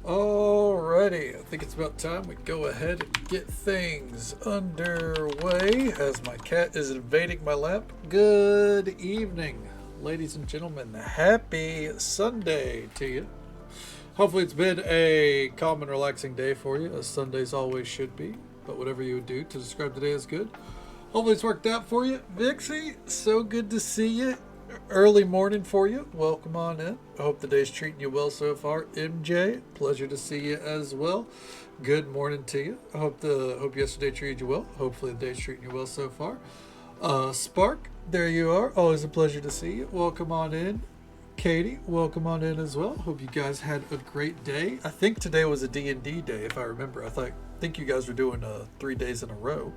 Alrighty, I think it's about time we go ahead and get things underway as my cat is invading my lap. Good evening, ladies and gentlemen. Happy Sunday to you. Hopefully it's been a calm and relaxing day for you, as Sundays always should be. But whatever you would do to describe today as good. Hopefully it's worked out for you. Vixie, so good to see you. Early morning for you. Welcome on in. I hope the day's treating you well so far. MJ, pleasure to see you as well. Good morning to you. I hope yesterday treated you well. Hopefully the day's treating you well so far. Spark, there you are. Always a pleasure to see you. Welcome on in. Katie, welcome on in as well. Hope you guys had a great day. I think today was a D&D day, if I remember. I think you guys were doing 3 days in a row.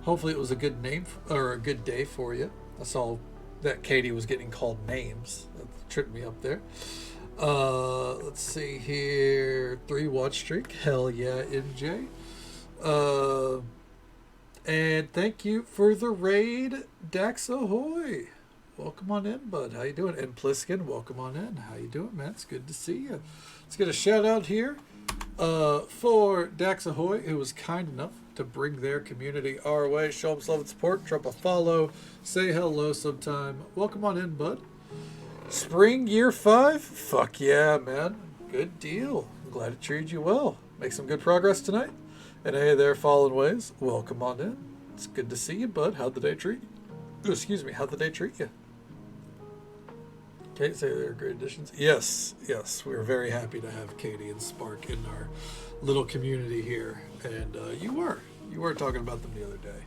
Hopefully it was a good name or a good day for you. I saw that Katie was getting called names. That tripped me up there. Let's see here. 3 watch streak. Hell yeah, MJ. And thank you for the raid, Dax Ahoy. Welcome on in, bud. How you doing? And Pliskin, welcome on in. How you doing, man? It's good to see you. Let's get a shout out here for Dax Ahoy, who was kind enough to bring their community our way. Show them some love and support. Drop a follow. Say hello sometime. Welcome on in, bud. Spring year 5? Fuck yeah, man. Good deal. I'm glad it treated you well. Make some good progress tonight. And hey there, Fallen Ways. Welcome on in. It's good to see you, bud. How'd the day treat you? Excuse me. How'd the day treat you? Kate, say they're great additions. Yes. We are very happy to have Katie and Spark in our little community here. And you were talking about them the other day.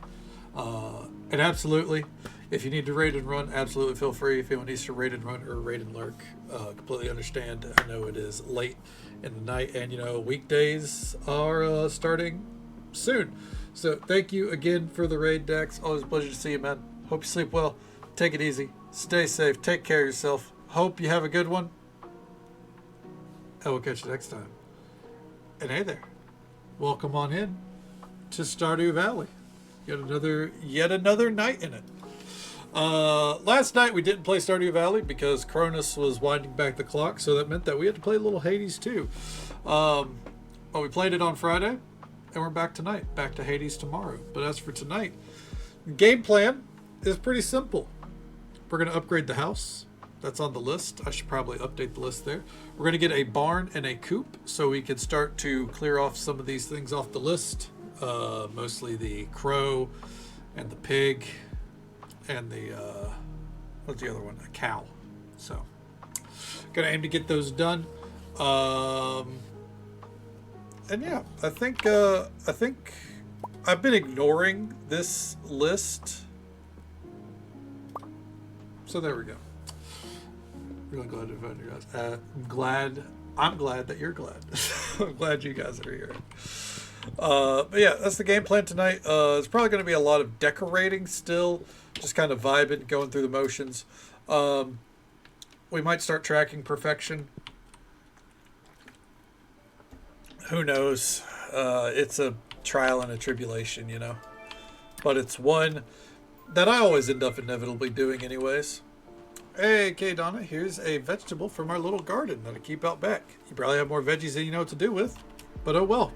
And absolutely, if you need to raid and run, absolutely feel free. If anyone needs to raid and run or raid and lurk, completely understand. I know it is late in the night, and weekdays are starting soon. So thank you again for the raid, Dax. Always a pleasure to see you, man. Hope you sleep well. Take it easy. Stay safe. Take care of yourself. Hope you have a good one. And we'll catch you next time. And hey there. Welcome on in to Stardew Valley. Yet another night in it. Last night we didn't play Stardew Valley because Cronus was winding back the clock, so that meant that we had to play a little Hades too. But we played it on Friday, and we're back tonight. Back to Hades tomorrow. But as for tonight, game plan is pretty simple. We're going to upgrade the house. That's on the list. I should probably update the list there. We're going to get a barn and a coop so we can start to clear off some of these things off the list. Mostly the crow and the pig and the, what's the other one? A cow. So, going to aim to get those done. And yeah, I think I've been ignoring this list. So there we go. Really glad to find you guys. I'm glad that you're glad. I'm glad you guys are here. But yeah, that's the game plan tonight. It's probably going to be a lot of decorating still, just kind of vibing, going through the motions. We might start tracking perfection. Who knows? It's a trial and a tribulation, But it's one that I always end up inevitably doing anyways. Hey, K Donna, here's a vegetable from our little garden that I keep out back. You probably have more veggies than you know what to do with, but oh well.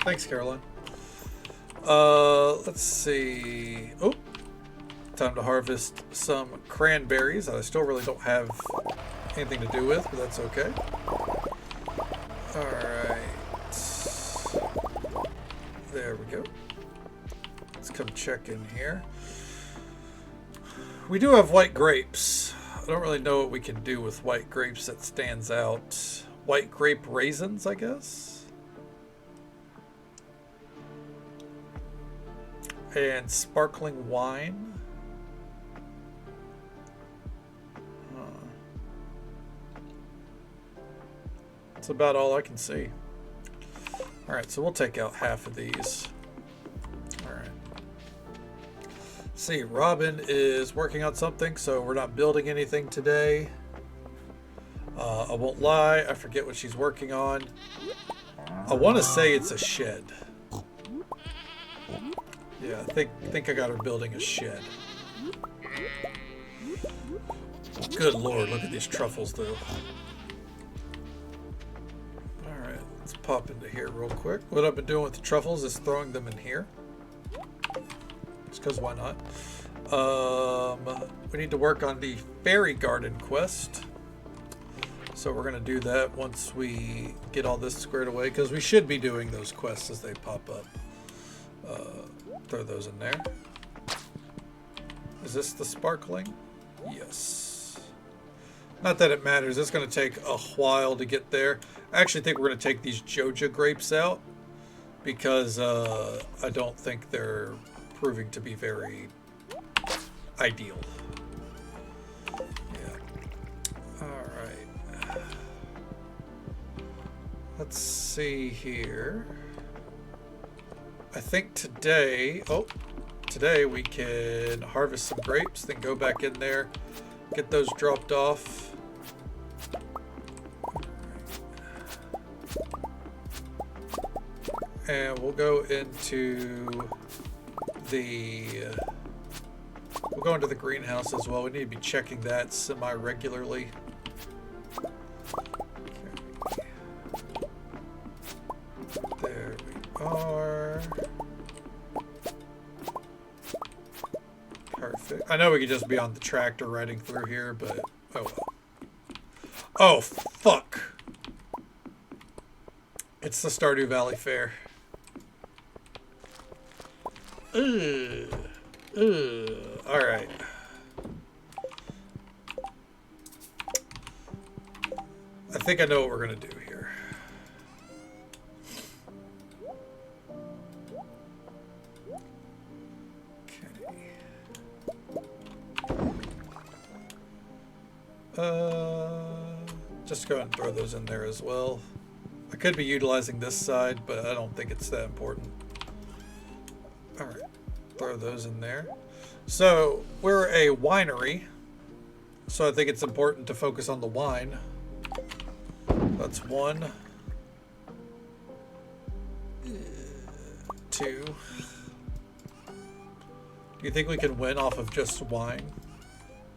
Thanks, Caroline. Let's see. Oh, time to harvest some cranberries that I still really don't have anything to do with, but that's okay. Alright. There we go. Let's come check in here. We do have white grapes. I don't really know what we can do with white grapes that stands out. White grape raisins, I guess. And sparkling wine. That's about all I can see. Alright, so we'll take out half of these. Alright. See, Robin is working on something, so we're not building anything today. I won't lie, I forget what she's working on. I want to say it's a shed. Yeah, I think I got her building a shed. Good lord, look at these truffles though. Alright, pop into here real quick. What I've been doing with the truffles is throwing them in here. Just because why not? We need to work on the fairy garden quest. So we're going to do that once we get all this squared away, because we should be doing those quests as they pop up. Throw those in there. Is this the sparkling? Yes. Not that it matters. It's going to take a while to get there. I actually think we're going to take these Joja grapes out because I don't think they're proving to be very ideal. Yeah. All right. Let's see here. I think today we can harvest some grapes, then go back in there, get those dropped off. And we'll go into the greenhouse as well. We need to be checking that semi-regularly. Okay. There we are. Perfect. I know we could just be on the tractor riding through here, but oh well. Oh, fuck. It's the Stardew Valley Fair. Alright. I think I know what we're going to do here. Just go ahead and throw those in there as well. I could be utilizing this side, but I don't think it's that important. Alright, throw those in there. So, we're a winery, so I think it's important to focus on the wine. That's 1. 2. Do you think we can win off of just wine?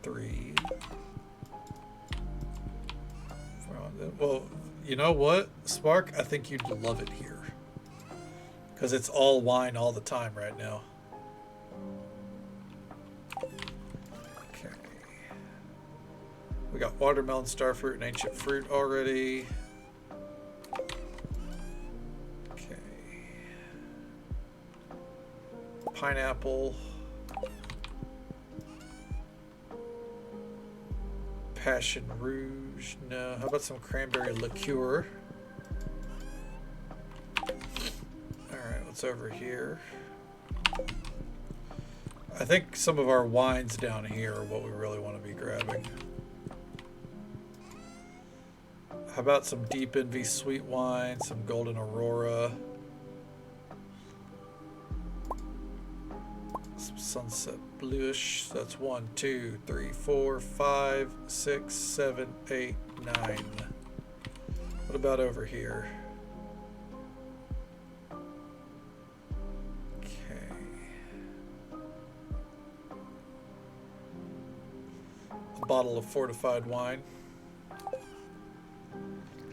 3. Well, you know what, Spark? I think you'd love it here. Because it's all wine all the time right now. Okay. We got watermelon, starfruit, and ancient fruit already. Okay. Pineapple. Passion Rouge. No. How about some cranberry liqueur? Alright, what's over here? I think some of our wines down here are what we really want to be grabbing. How about some Deep Envy sweet wine, some Golden Aurora, some Sunset Bluish. That's 1, 2, 3, 4, 5, 6, 7, 8, 9. What about over here? Okay. A bottle of fortified wine.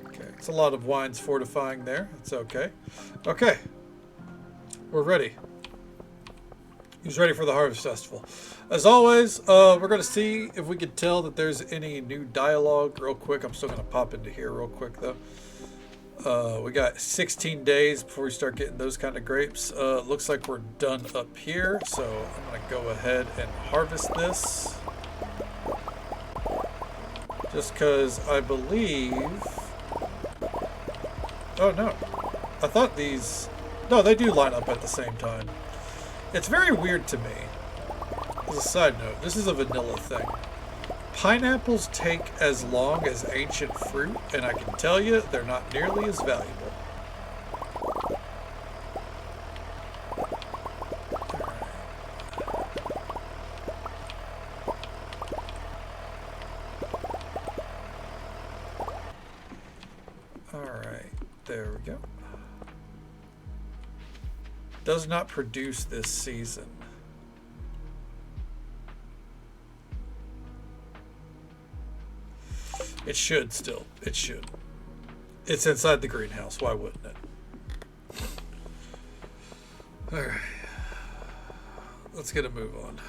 Okay, it's a lot of wines fortifying there. It's okay. Okay. We're ready. He's ready for the Harvest Festival. As always, we're going to see if we can tell that there's any new dialogue real quick. I'm still going to pop into here real quick, though. We got 16 days before we start getting those kind of grapes. Looks like we're done up here, so I'm going to go ahead and harvest this. Just because I believe... Oh, no. I thought these... No, they do line up at the same time. It's very weird to me. As a side note, this is a vanilla thing. Pineapples take as long as ancient fruit, and I can tell you they're not nearly as valuable. Alright, there we go. Does not produce this season. It should still. It should. It's inside the greenhouse. Why wouldn't it? All right. Let's get a move on.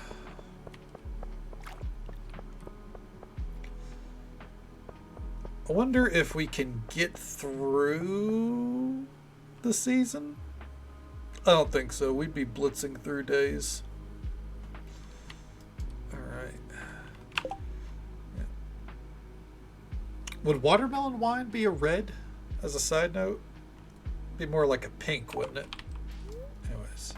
I wonder if we can get through the season. I don't think so. We'd be blitzing through days. All right. Yeah. Would watermelon wine be a red? As a side note, be more like a pink, wouldn't it? Anyways,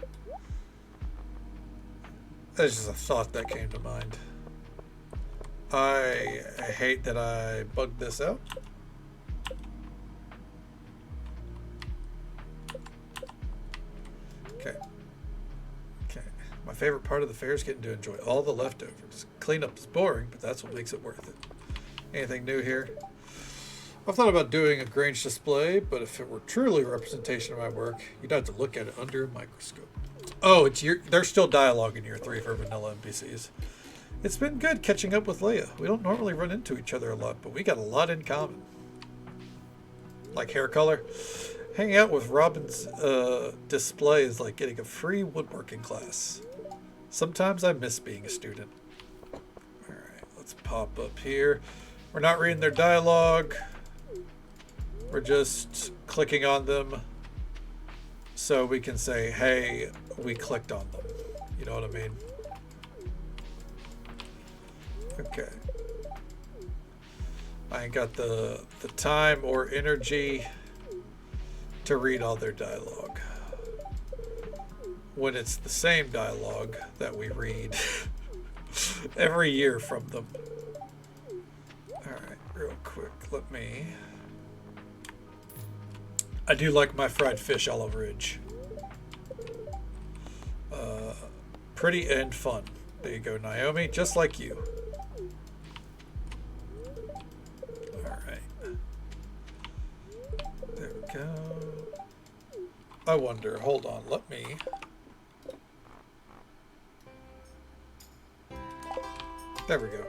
that's just a thought that came to mind. I hate that I bugged this out. Okay. Okay. My favorite part of the fair is getting to enjoy all the leftovers. Cleanup is boring, but that's what makes it worth it. Anything new here? I've thought about doing a Grange display, but if it were truly a representation of my work, you'd have to look at it under a microscope. Oh, there's still dialogue in year 3 for vanilla NPCs. It's been good catching up with Leia. We don't normally run into each other a lot, but we got a lot in common. Like hair color. Hanging out with Robin's display is like getting a free woodworking class. Sometimes I miss being a student. Alright, let's pop up here. We're not reading their dialogue. We're just clicking on them so we can say, hey, we clicked on them. You know what I mean? Okay. I ain't got the time or energy to read all their dialogue. When it's the same dialogue that we read every year from them. Alright, real quick, let me... I do like my fried fish olive ridge. Pretty and fun. There you go, Naomi, just like you. Alright. There we go. I wonder, hold on, let me... There we go.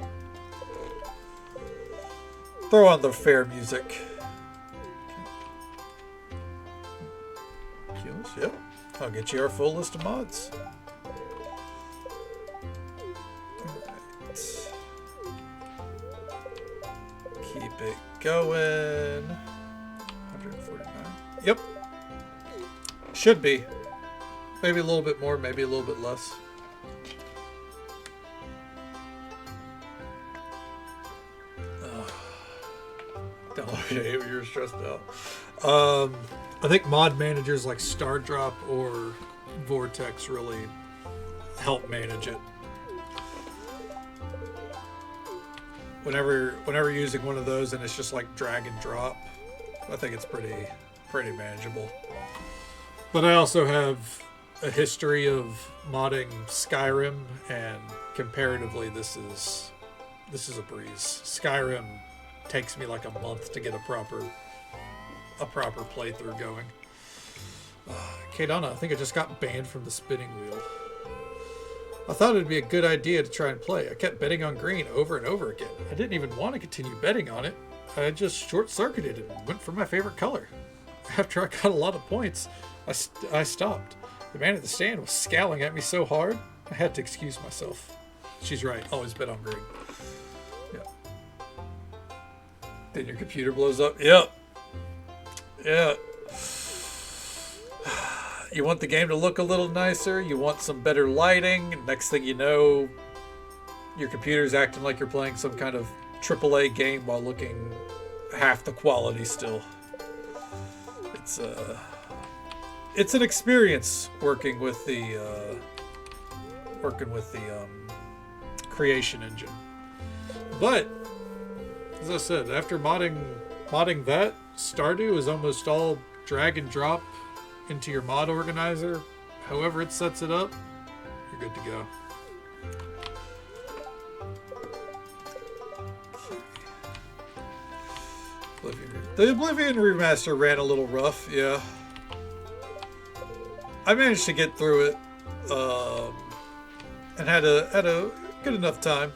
Throw on the fair music. Kills, yep. I'll get you our full list of mods. Alright. Keep it going. 149. Yep. Should be. Maybe a little bit more, maybe a little bit less. You're stressed out. I think mod managers like Stardew or Vortex really help manage it. Whenever you're using one of those and it's just like drag and drop, I think it's pretty manageable. But I also have a history of modding Skyrim, and comparatively this is a breeze. Skyrim takes me like a month to get a proper playthrough going. Kadana, I think I just got banned from the spinning wheel. I thought it'd be a good idea to try and play. I kept betting on green over and over again. I didn't even want to continue betting on it. I just short-circuited and went for my favorite color. After I got a lot of points, I stopped. The man at the stand was scowling at me so hard, I had to excuse myself. She's right, always bet on green. Then your computer blows up. Yep. Yeah. You want the game to look a little nicer. You want some better lighting. Next thing you know, your computer's acting like you're playing some kind of AAA game while looking half the quality still. It's an experience working with the creation engine. But as I said, after modding that, Stardew is almost all drag and drop into your mod organizer. However it sets it up, you're good to go. The Oblivion remaster ran a little rough, yeah. I managed to get through it, and had a good enough time.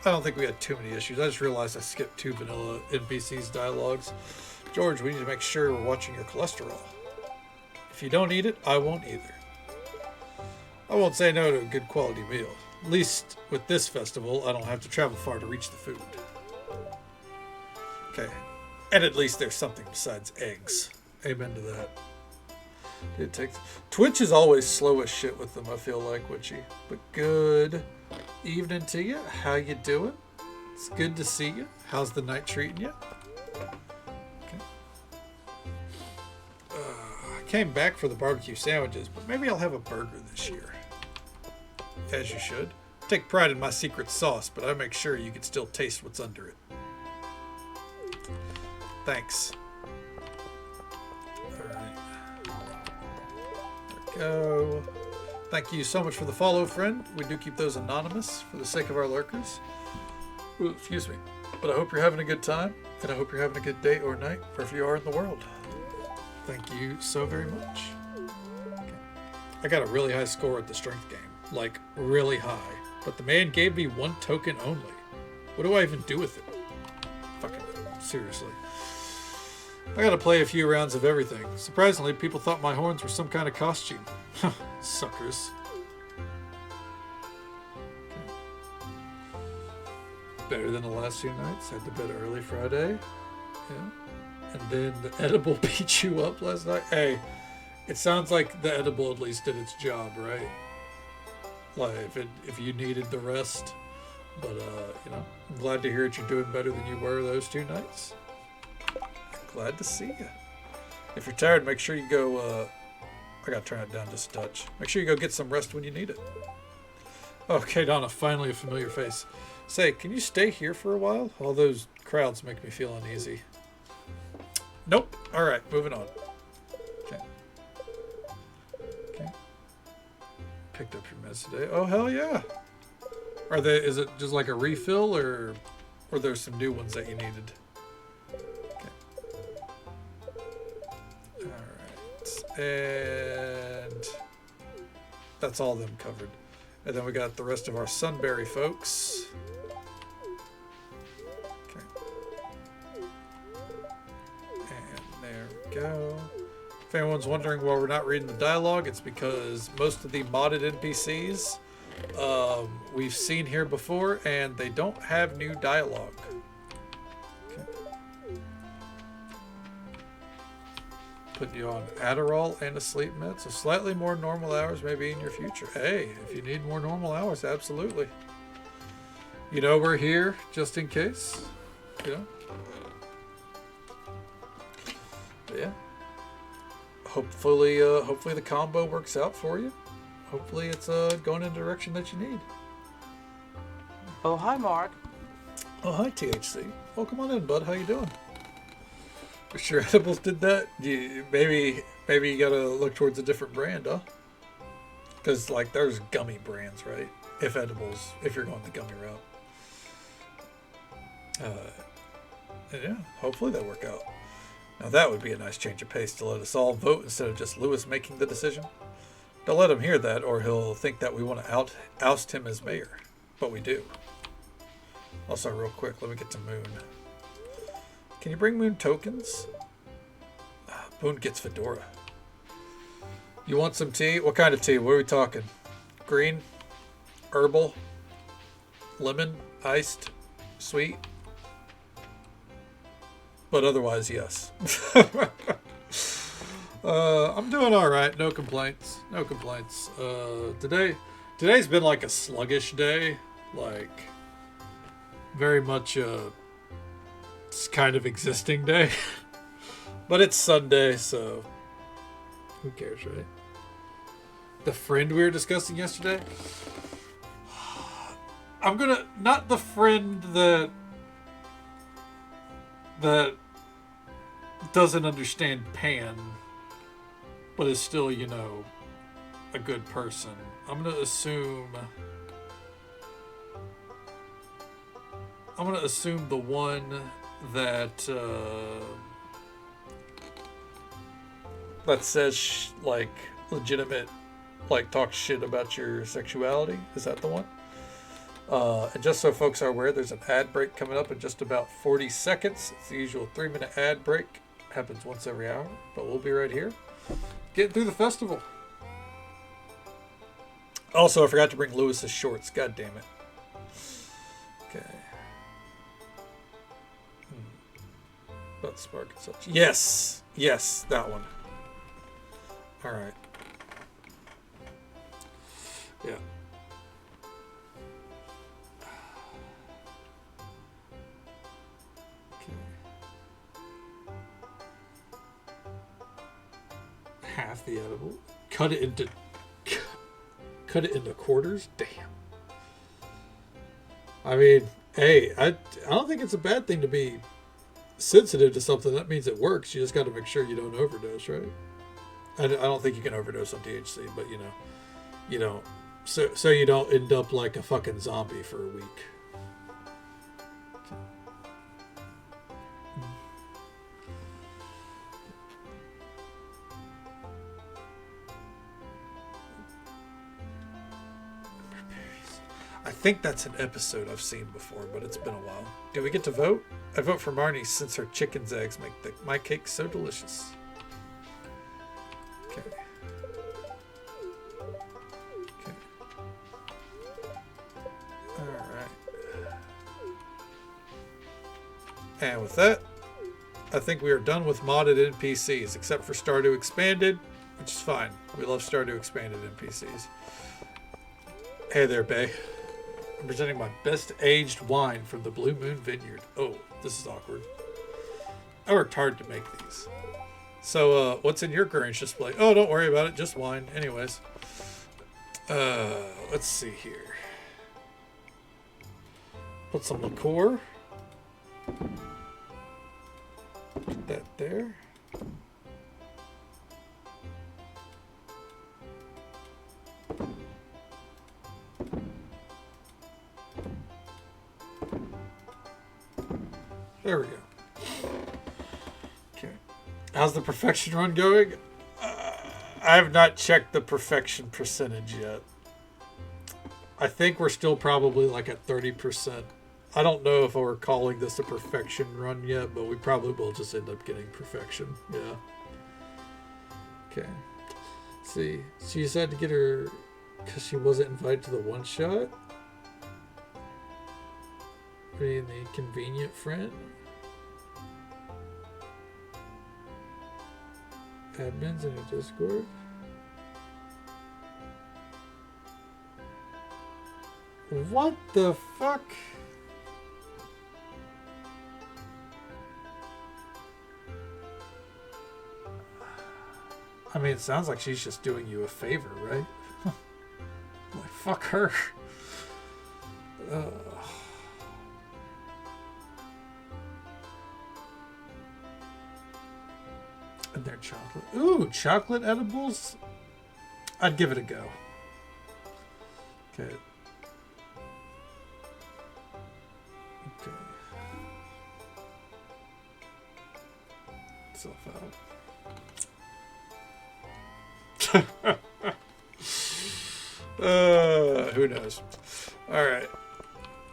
I don't think we had too many issues. I just realized I skipped 2 vanilla NPCs dialogues. George, we need to make sure we're watching your cholesterol. If you don't eat it, I won't either. I won't say no to a good quality meal. At least with this festival, I don't have to travel far to reach the food. Okay. And at least there's something besides eggs. Amen to that. It takes... Twitch is always slow as shit with them, I feel like, Witchy. But good evening to you. How you doing? It's good to see you. How's the night treating you? Okay. I came back for the barbecue sandwiches, but maybe I'll have a burger this year. As you should. I take pride in my secret sauce, but I make sure you can still taste what's under it. Thanks. Alright. There we go. Thank you so much for the follow, friend. We do keep those anonymous for the sake of our lurkers. Ooh, excuse me. But I hope you're having a good time, and I hope you're having a good day or night, wherever you are in the world. Thank you so very much. Okay. I got a really high score at the strength game. Like, really high. But the man gave me 1 token only. What do I even do with it? Fucking seriously. I gotta play a few rounds of everything. Surprisingly, people thought my horns were some kind of costume. Suckers. Okay. Better than the last few nights. Had to bed early Friday. Yeah. And then the edible beat you up last night. Hey, it sounds like the edible at least did its job, right? Like, if you needed the rest. But, you know, I'm glad to hear that you're doing better than you were those 2 nights. Glad to see you. If you're tired, make sure you go, I gotta turn it down just a touch. Make sure you go get some rest when you need it. Okay, Donna, finally a familiar face. Say, can you stay here for a while? All those crowds make me feel uneasy. Nope. Alright, moving on. Okay. Okay. Picked up your meds today. Oh, hell yeah. Is it just like a refill, or there's some new ones that you needed? And that's all of them covered. And then we got the rest of our Sunberry folks. Okay. And there we go. If anyone's wondering why we're not reading the dialogue, it's because most of the modded NPCs we've seen here before, and they don't have new dialogue. Put you on Adderall and a sleep med, so slightly more normal hours maybe in your future. Hey, if you need more normal hours, absolutely. You know we're here just in case. You know. But yeah. Hopefully the combo works out for you. Hopefully it's going in the direction that you need. Oh, hi, Mark. Oh, hi, THC. Welcome on in, bud. How you doing? For sure edibles did that? Maybe you gotta look towards a different brand, huh? Because, like, there's gummy brands, right? If you're going the gummy route. And yeah, hopefully they work out. Now that would be a nice change of pace to let us all vote instead of just Lewis making the decision. Don't let him hear that, or he'll think that we want to oust him as mayor. But we do. Also, real quick, let me get to Moon. Can you bring Moon tokens? Moon gets Fedora. You want some tea? What kind of tea? What are we talking? Green? Herbal? Lemon? Iced? Sweet? But otherwise, yes. I'm doing all right. No complaints. No complaints. Today's been like a sluggish day. Like, very much it's kind of existing day. But it's Sunday, so who cares, right? The friend we were discussing yesterday? I'm gonna... Not the friend that doesn't understand Pan, but is still, you know, a good person. I'm gonna assume the one that says like legitimate, like talks shit about your sexuality. Is that the one? And just so folks are aware, there's an ad break coming up in just about 40 seconds. It's the usual 3-minute ad break. Happens once every hour, but we'll be right here. Getting through the festival. Also, I forgot to bring Lewis's shorts. God damn it. Okay. About Spark and such. Yes! Yes, that one. Alright. Yeah. Okay. Half the edible. Cut it into quarters. Damn. I mean, hey, I don't think it's a bad thing to be sensitive to something. That means it works. You just got to make sure you don't overdose, right? I don't think you can overdose on THC, but you know, so you don't end up like a fucking zombie for a week. I think that's an episode I've seen before, but it's been a while. Do we get to vote? I vote for Marnie since her chicken's eggs make my cake so delicious. Okay. Okay. Alright. And with that, I think we are done with modded NPCs, except for Stardew Expanded, which is fine. We love Stardew Expanded NPCs. Hey there, Bae. I'm presenting my best aged wine from the Blue Moon Vineyard. Oh, this is awkward. I worked hard to make these. So, what's in your Grange display? Oh, don't worry about it. Just wine. Anyways. Let's see here. Put some liqueur. Put that there. There we go. Okay. How's the perfection run going? I have not checked the perfection percentage yet. I think we're still probably like at 30%. I don't know if we're calling this a perfection run yet, but we probably will just end up getting perfection. Yeah. Okay. Let's see. She decided to get her because she wasn't invited to the one shot. Being the convenient friend. Admins in a Discord. What the fuck? I mean, it sounds like she's just doing you a favor, right? Like, fuck her. And they're chocolate. Ooh, chocolate edibles? I'd give it a go. Okay. Okay. Self out. Who knows? All right.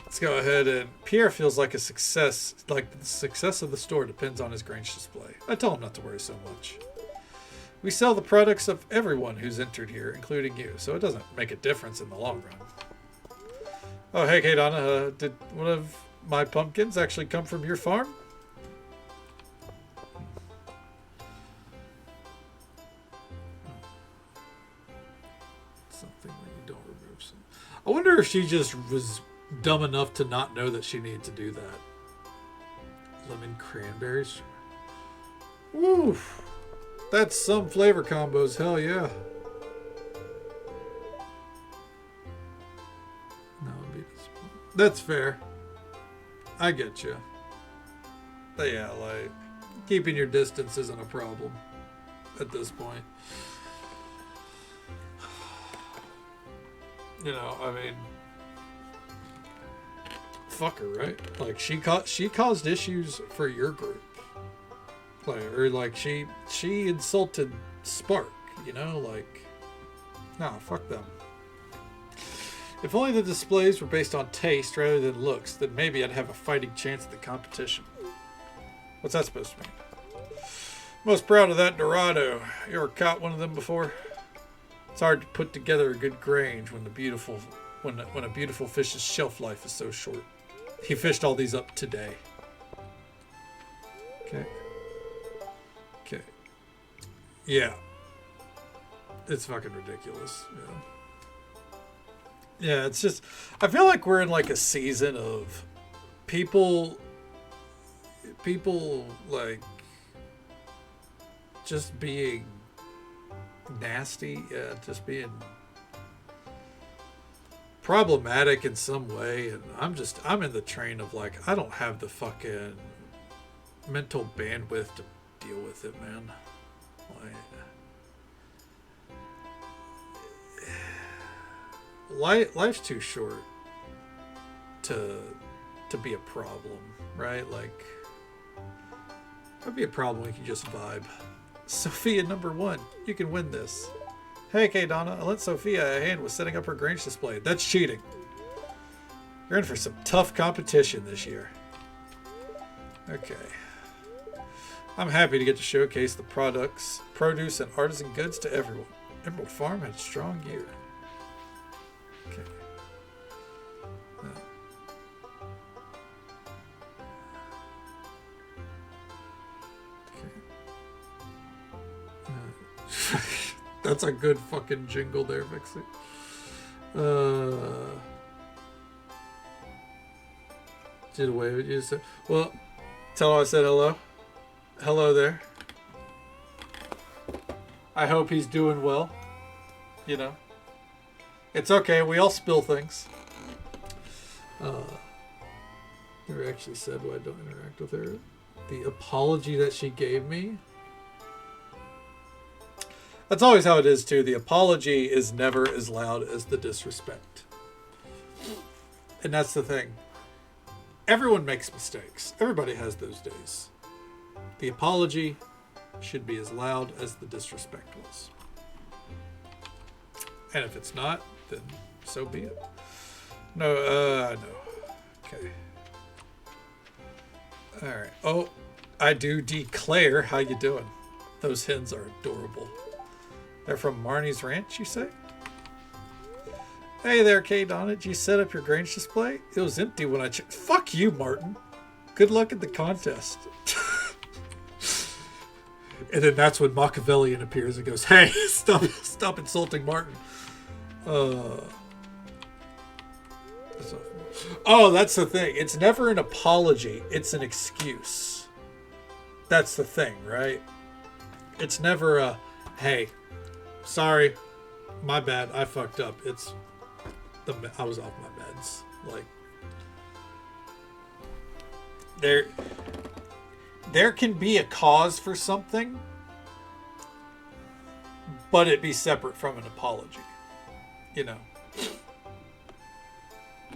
Let's go ahead and Pierre feels like a success, like the success of the store depends on his Grange display. I tell him not to worry so much. We sell the products of everyone who's entered here, including you, so it doesn't make a difference in the long run. Oh, hey, Donna, did one of my pumpkins actually come from your farm? Something that you don't remove. I wonder if she just was dumb enough to not know that she needed to do that. Lemon cranberries. Woo! That's some flavor combos, hell yeah. No, that's fair. I get you. But yeah, like, keeping your distance isn't a problem at this point. You know, I mean, fuck her, right? Like, she caused issues for your group. Like, or like she insulted Spark, you know, like, nah, fuck them. If only the displays were based on taste rather than looks, then maybe I'd have a fighting chance at the competition. What's that supposed to mean? Most proud of that Dorado. You ever caught one of them before? It's hard to put together a good grange when a beautiful fish's shelf life is so short. He fished all these up today. Okay. Okay. Yeah. It's fucking ridiculous. Yeah, it's just, I feel like we're in like a season of people like just being nasty, just being problematic in some way, and I'm in the train of like, I don't have the fucking mental bandwidth to deal with it, man. Life's too short to be a problem, right? Like, that'd be a problem when you can just vibe. Sophia number 1, you can win this. Hey, K Donna, I lent Sophia a hand with setting up her Grange display. That's cheating. You're in for some tough competition this year. Okay. I'm happy to get to showcase the products, produce, and artisan goods to everyone. Emerald Farm had a strong year. Okay. That's a good fucking jingle there, Vixie. Did away with you. Well, tell him I said hello. Hello there. I hope he's doing well. You know. It's okay. We all spill things. Never actually said why I don't interact with her. The apology that she gave me. That's always how it is, too. The apology is never as loud as the disrespect. And that's the thing. Everyone makes mistakes. Everybody has those days. The apology should be as loud as the disrespect was. And if it's not, then so be it. No. Okay. Alright. Oh, I do declare. How you doing? Those hens are adorable. They're from Marnie's Ranch, you say? Hey there, K Donna. Did you set up your Grange display? It was empty when I checked. Fuck you, Martin. Good luck at the contest. And then that's when Machiavellian appears and goes, hey, stop insulting Martin. Oh, that's the thing. It's never an apology. It's an excuse. That's the thing, right? It's never a, hey, sorry, my bad, I fucked up. I was off my meds. Like, there can be a cause for something, but it be separate from an apology, you know?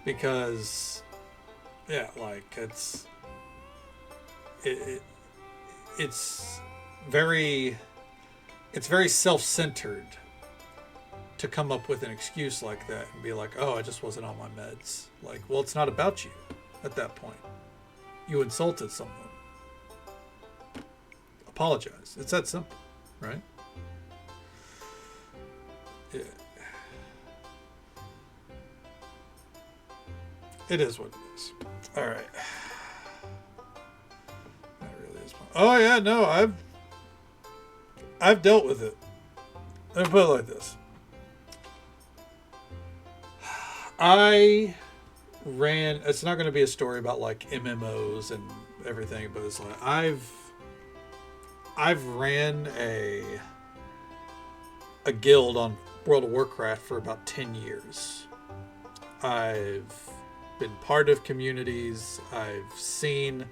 Because, yeah, like, it's very self-centered to come up with an excuse like that and be like, oh, I just wasn't on my meds. Like, well, it's not about you at that point. You insulted someone. Apologize. It's that simple, right? Yeah. It is what it is. All right. That really is fun. Oh yeah, no, I've dealt with it. Let me put it like this. It's not going to be a story about like MMOs and everything, but it's like I've ran a guild on World of Warcraft for about 10 years. I've been part of communities. I've seen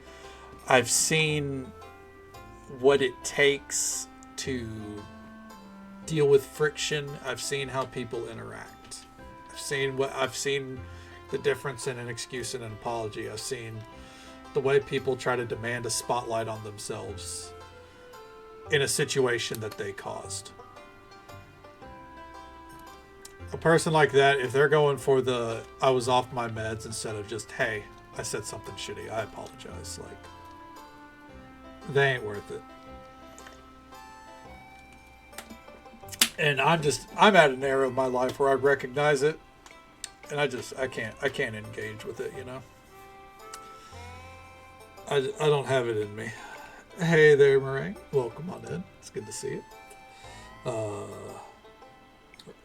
what it takes to deal with friction. I've seen how people interact. I've seen the difference in an excuse and an apology. I've seen the way people try to demand a spotlight on themselves in a situation that they caused. a person like that, if they're going for the I was off my meds instead of just, hey, I said something shitty, I apologize, like, they ain't worth it. And I'm at an era of my life where I recognize it, and I can't engage with it, you know? I don't have it in me. Hey there, Meringue. Welcome on in. It's good to see you.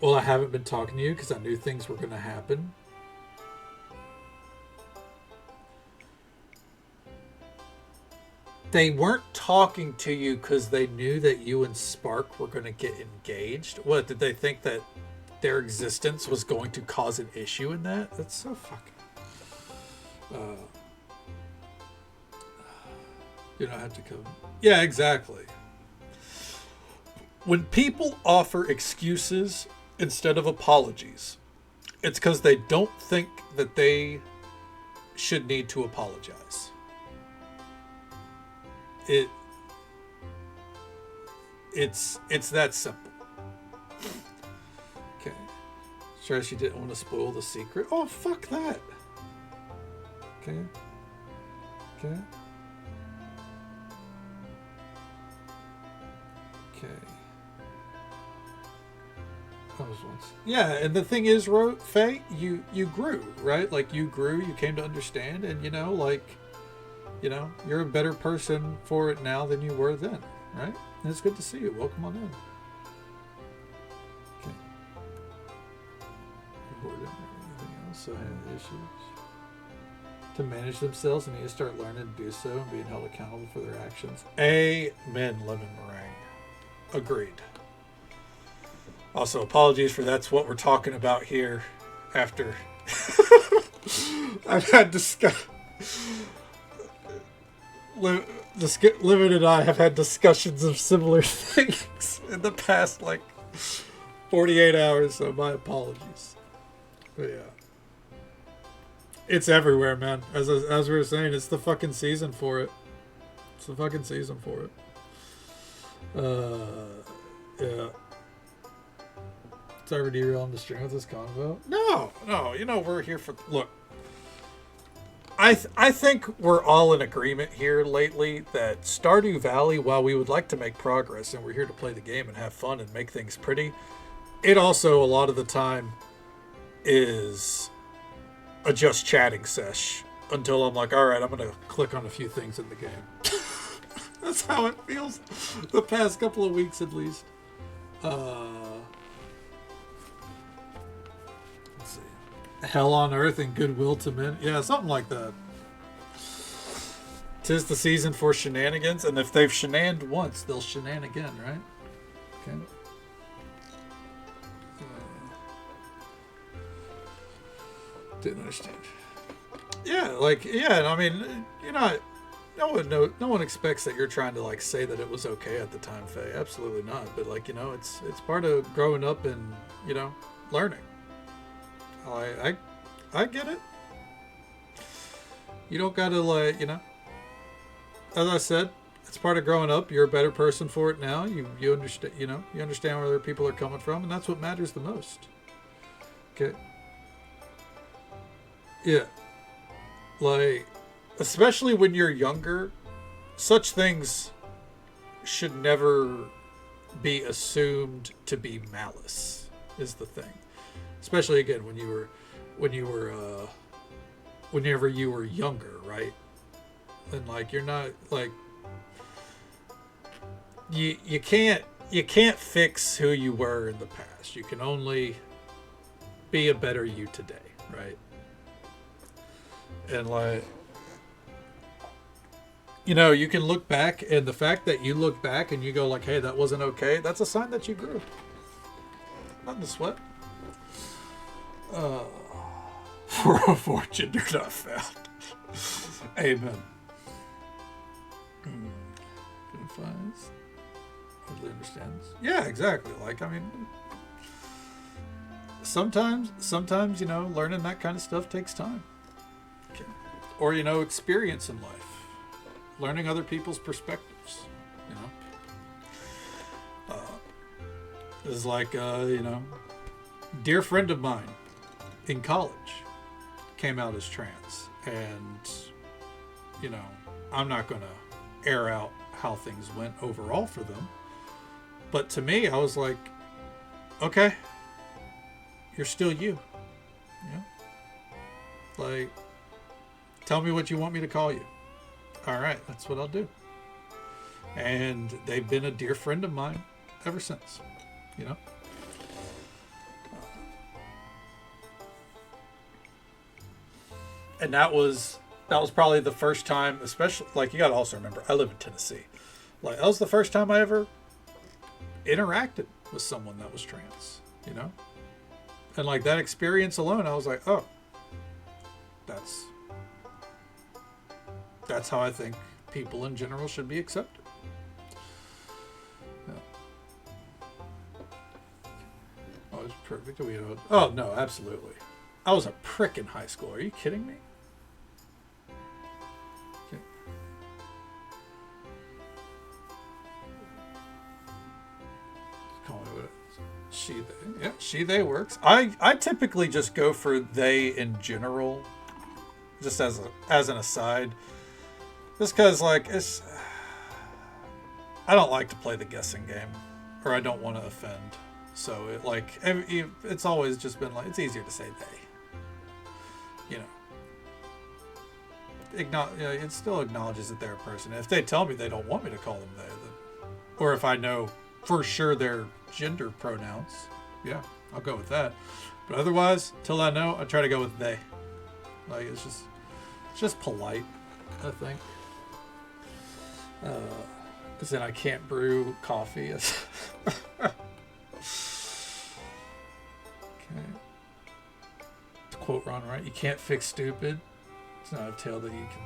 Well, I haven't been talking to you because I knew things were going to happen. They weren't talking to you because they knew that you and Spark were going to get engaged. What, did they think that their existence was going to cause an issue in that? That's so fucking... you don't have to come... Yeah, exactly. When people offer excuses instead of apologies, it's because they don't think that they should need to apologize. It's that simple. Okay. Sure, she didn't want to spoil the secret. Oh, fuck that. Okay. Okay. Okay. That was once. Yeah, and the thing is, Faye, you grew, right? Like, you grew, you came to understand, and, you know, like, you know, you're a better person for it now than you were then, right? And it's good to see you. Welcome on in. Okay. Anything else? So, have issues. To manage themselves, and need to start learning to do so and being held accountable for their actions. Amen, Lemon Meringue. Agreed. Also, apologies for that's what we're talking about here after I've had Livin and I have had discussions of similar things in the past, like, 48 hours, so my apologies. But yeah. It's everywhere, man. As we were saying, it's the fucking season for it. It's the fucking season for it. Yeah. Sorry for derailing the string with this convo. No, you know, we're here for... Look, I think we're all in agreement here lately that Stardew Valley, while we would like to make progress and we're here to play the game and have fun and make things pretty, it also, a lot of the time, is a just chatting sesh until I'm like, all right, I'm going to click on a few things in the game. That's how it feels the past couple of weeks, at least. Let's see. Hell on earth and goodwill to men. Yeah, something like that. 'Tis the season for shenanigans, and if they've shenaned once, they'll shenan again, right? Okay. Didn't understand. Yeah, like, yeah, I mean, you know, no one expects that you're trying to, like, say that it was okay at the time, Faye. Absolutely not. But, like, you know, it's part of growing up and, you know, learning. I get it. You don't gotta, like, you know, as I said, it's part of growing up. You're a better person for it now. You understand, you know, you understand where other people are coming from, and that's what matters the most. Okay. Yeah. Like, especially when you're younger, such things should never be assumed to be malice, is the thing. Especially, again, whenever you were younger, right? And, like, you're not, like, you can't fix who you were in the past. You can only be a better you today, right? And, like, you know, you can look back, and the fact that you look back and you go like, hey, that wasn't okay, that's a sign that you grew. Not in the sweat. For a fortune you're not found. Amen. Finds. Hopefully understands. Yeah, exactly. Like, I mean, sometimes, you know, learning that kind of stuff takes time. Okay. Or, you know, experience in life. Learning other people's perspectives, you know. Is like, you know, dear friend of mine in college came out as trans. And, you know, I'm not going to air out how things went overall for them. But to me, I was like, okay, you're still you. Yeah. Like, tell me what you want me to call you. All right, that's what I'll do. And they've been a dear friend of mine ever since, you know. And that was probably the first time, especially, like, you got to also remember, I live in Tennessee. Like, that was the first time I ever interacted with someone that was trans, you know? And, like, that experience alone, I was like, oh, that's how I think people in general should be accepted. Yeah. Oh, it's perfect. Oh, no, absolutely. I was a prick in high school. Are you kidding me? Okay. Call me what it is. She, they. Yeah, she, they works. I typically just go for they in general, just as an aside. Just because, like, I don't like to play the guessing game, or I don't want to offend. So, it's always just been like, it's easier to say they. You know. It still acknowledges that they're a person. If they tell me they don't want me to call them they, then, or if I know for sure their gender pronouns, yeah, I'll go with that. But otherwise, till I know, I try to go with they. Like, it's just polite, I think. Because then I can't brew coffee. Okay. To quote Ron Wright, you can't fix stupid. It's not a tale that you can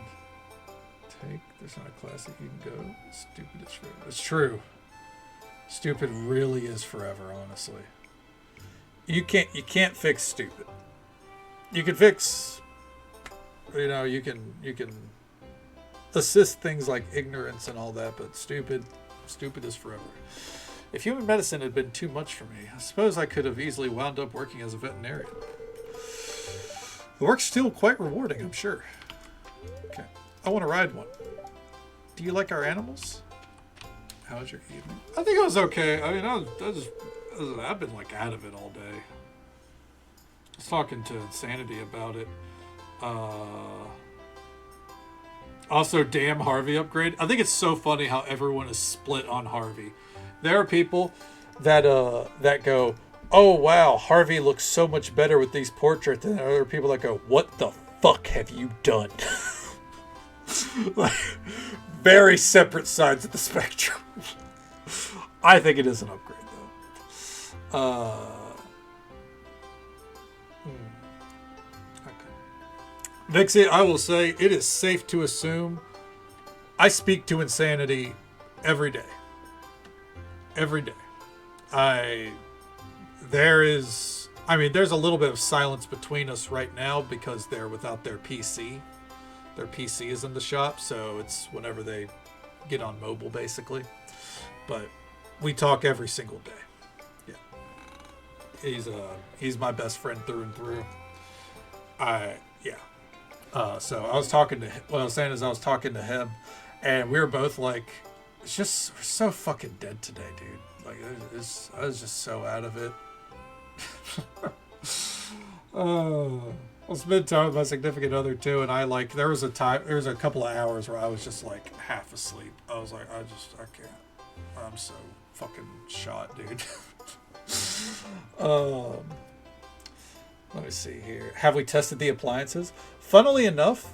take. There's not a class that you can go. Stupid is forever. It's true. Stupid really is forever, honestly. You can't fix stupid. You can fix, you can assist things like ignorance and all that, but stupid is forever. If human medicine had been too much for me, I suppose I could have easily wound up working as a veterinarian. The work's still quite rewarding, I'm sure. Okay. I want to ride one. Do you like our animals? How was your evening? I think it was okay. I mean, I've been like out of it all day. I was talking to Insanity about it. Also, damn Harvey upgrade. I think it's so funny how everyone is split on Harvey. There are people that go, oh wow, Harvey looks so much better with these portraits, and there are other people that go, what the fuck have you done? Like, very separate sides of the spectrum. I think it is an upgrade though. Okay. Vixie, I will say it is safe to assume I speak to Insanity every day. Every day. There's a little bit of silence between us right now because they're without their PC. Their PC is in the shop, so it's whenever they get on mobile, basically. But we talk every single day. Yeah. He's my best friend through and through. So I was talking to him. What I was saying is I was talking to him, and we were both like, we're so fucking dead today, dude. Like, I was just so out of it. I spent time with my significant other too, and there was a couple of hours where I was just like half asleep. I was like, I can't. I'm so fucking shot, dude. Let me see here. Have we tested the appliances? Funnily enough,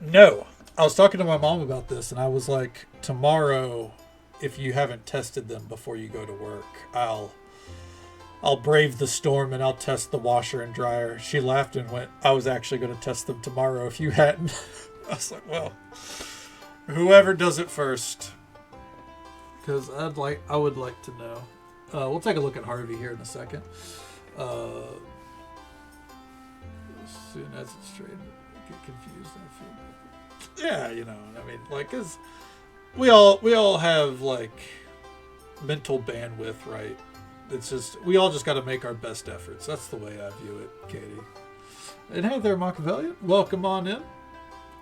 no. I was talking to my mom about this, and I was like, tomorrow, if you haven't tested them before you go to work, I'll brave the storm and I'll test the washer and dryer. She laughed and went, I was actually going to test them tomorrow if you hadn't. I was like, well, whoever does it first. Because I would like to know. We'll take a look at Harvey here in a second. As soon as it's straight, I get confused. I feel better. Yeah, I mean, cause we all have mental bandwidth, right? It's just, we all just got to make our best efforts. That's the way I view it, Katie. And hey there, Machiavellian. Welcome on in.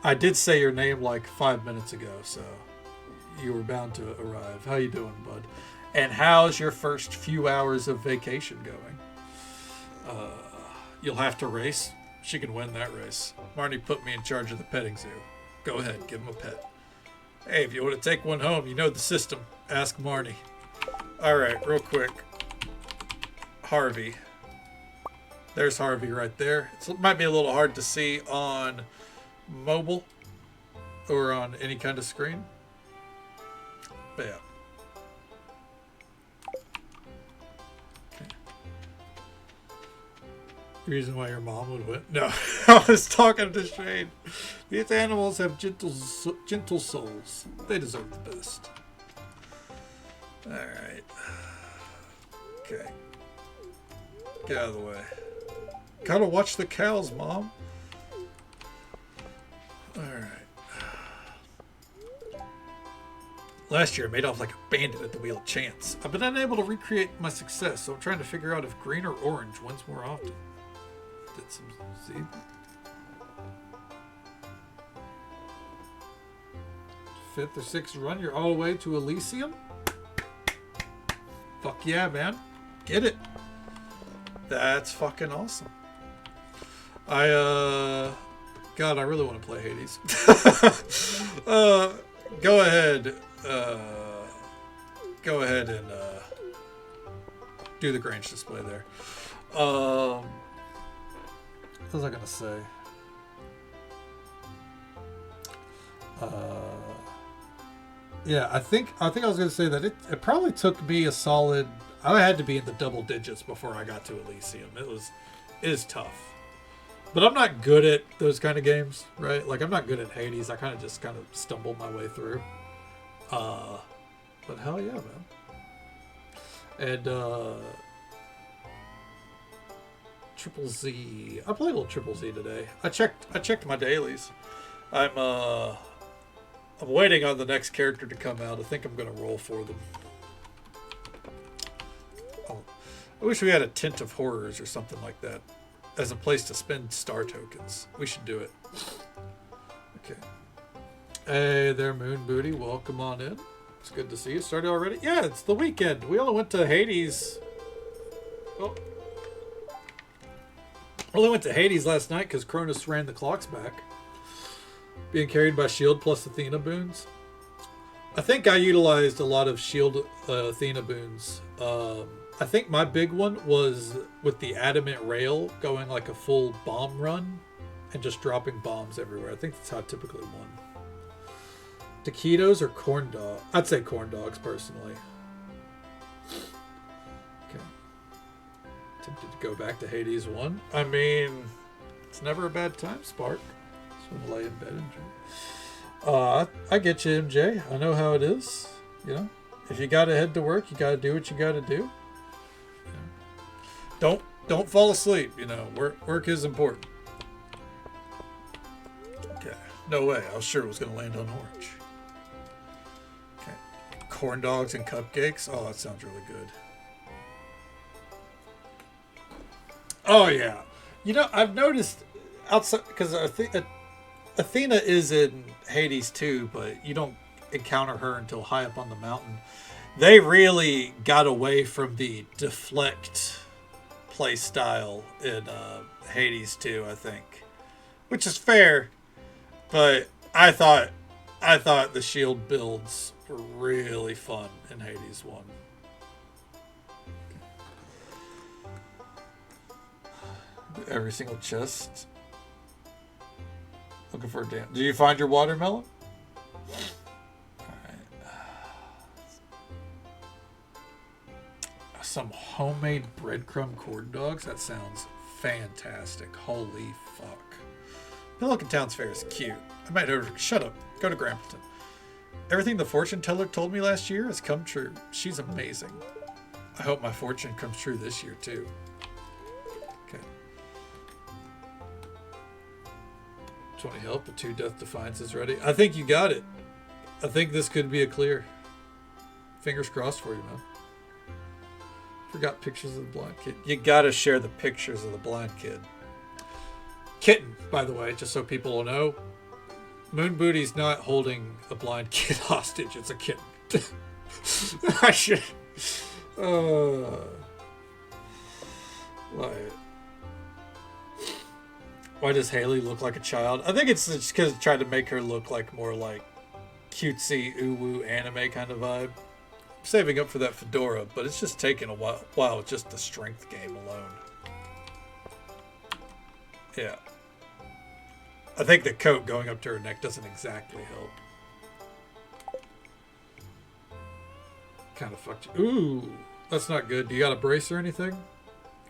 I did say your name like 5 minutes ago, so you were bound to arrive. How you doing, bud? And how's your first few hours of vacation going? You'll have to race. She can win that race. Marnie put me in charge of the petting zoo. Go ahead, give him a pet. Hey, if you want to take one home, you know the system. Ask Marnie. All right, real quick. Harvey. There's Harvey right there. It might be a little hard to see on mobile or on any kind of screen. But yeah. Reason why your mom would win? No, I was talking to Shane. These animals have gentle souls. They deserve the best. All right. Okay. Get out of the way. Gotta watch the cows, Mom. All right. Last year, I made off like a bandit at the Wheel of Chance. I've been unable to recreate my success, so I'm trying to figure out if green or orange wins more often. Did some see? Fifth or sixth run, you're all the way to Elysium? Fuck yeah, man. Get it. That's fucking awesome. God, I really want to play Hades. Go ahead. Go ahead and do the Grange display there. What was I gonna say? Yeah, I think I was gonna say that it probably took me a solid. I had to be in the double digits before I got to Elysium. It is tough, but I'm not good at those kind of games, right? Like I'm not good at Hades. I kind of stumbled my way through. But hell yeah, man. And Triple Z. I played a little Triple Z today. I checked my dailies. I'm waiting on the next character to come out. I think I'm gonna roll for them. I wish we had a Tent of Horrors or something like that as a place to spend star tokens. We should do it. Okay. Hey there, Moon Booty. Welcome on in. It's good to see you. Started already? Yeah, it's the weekend. We only went to Hades. Oh. Only went to Hades last night because Cronus ran the clocks back. Being carried by Shield plus Athena boons. I think I utilized a lot of Shield Athena boons. I think my big one was with the Adamant Rail going like a full bomb run and just dropping bombs everywhere. I think that's how I typically won. Taquitos or corn dog? I'd say corn dogs personally. Okay. Tempted to go back to Hades 1. I mean, it's never a bad time, Spark. Just want to lay in bed and drink. I get you, MJ. I know how it is. You know, if you gotta head to work, you gotta do what you gotta do. You know? Don't fall asleep. You know, work is important. Okay. No way. I was sure it was gonna land on orange. Okay. Corn dogs and cupcakes. Oh, that sounds really good. Oh yeah. You know, I've noticed outside because Athena is in Hades too, but you don't encounter her until high up on the mountain. They really got away from the deflect play style in Hades 2, I think, which is fair. But I thought the shield builds were really fun in Hades 1. Every single chest. Looking for a damn. Did you find your watermelon? Alright. Some homemade breadcrumb corn dogs? That sounds fantastic. Holy fuck. Pelican Town's fair is cute. I might shut up. Go to Grampleton. Everything the fortune teller told me last year has come true. She's amazing. I hope my fortune comes true this year too. Okay. 20 help, but 2 Death Defiance is ready. I think you got it. I think this could be a clear. Fingers crossed for you, man. Forgot pictures of the blind kid. You gotta share the pictures of the blind kid. Kitten, by the way, just so people will know. Moon Booty's not holding a blind kid hostage. It's a kitten. I should... Why does Haley look like a child? I think it's just because it tried to make her look like more like cutesy, uwu anime kind of vibe. I'm saving up for that fedora, but it's just taking a while with just the strength game alone. Yeah. I think the coat going up to her neck doesn't exactly help. Kind of fucked you. Ooh, that's not good. Do you got a brace or anything?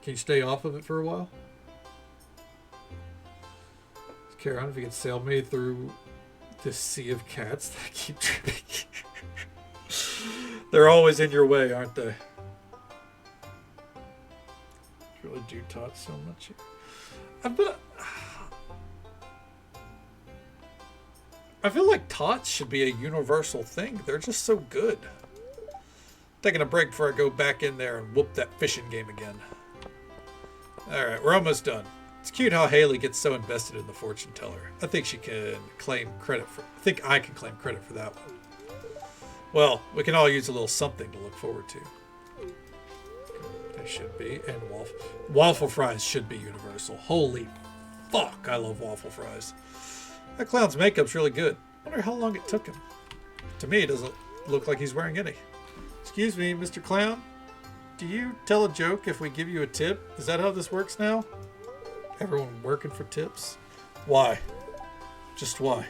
Can you stay off of it for a while? Karen, if you could sail me through this sea of cats that keep tripping. They're always in your way, aren't they? Really do talk so much. I feel like tots should be a universal thing. They're just so good. Taking a break before I go back in there and whoop that fishing game again. Alright, we're almost done. It's cute how Haley gets so invested in the fortune teller. I think she can claim credit for... I think I can claim credit for that one. Well, we can all use a little something to look forward to. They should be. And waffle fries should be universal. Holy fuck, I love waffle fries. That clown's makeup's really good. I wonder how long it took him. To me, it doesn't look like he's wearing any. Excuse me, Mr. Clown. Do you tell a joke if we give you a tip? Is that how this works now? Everyone working for tips? Why? Just why?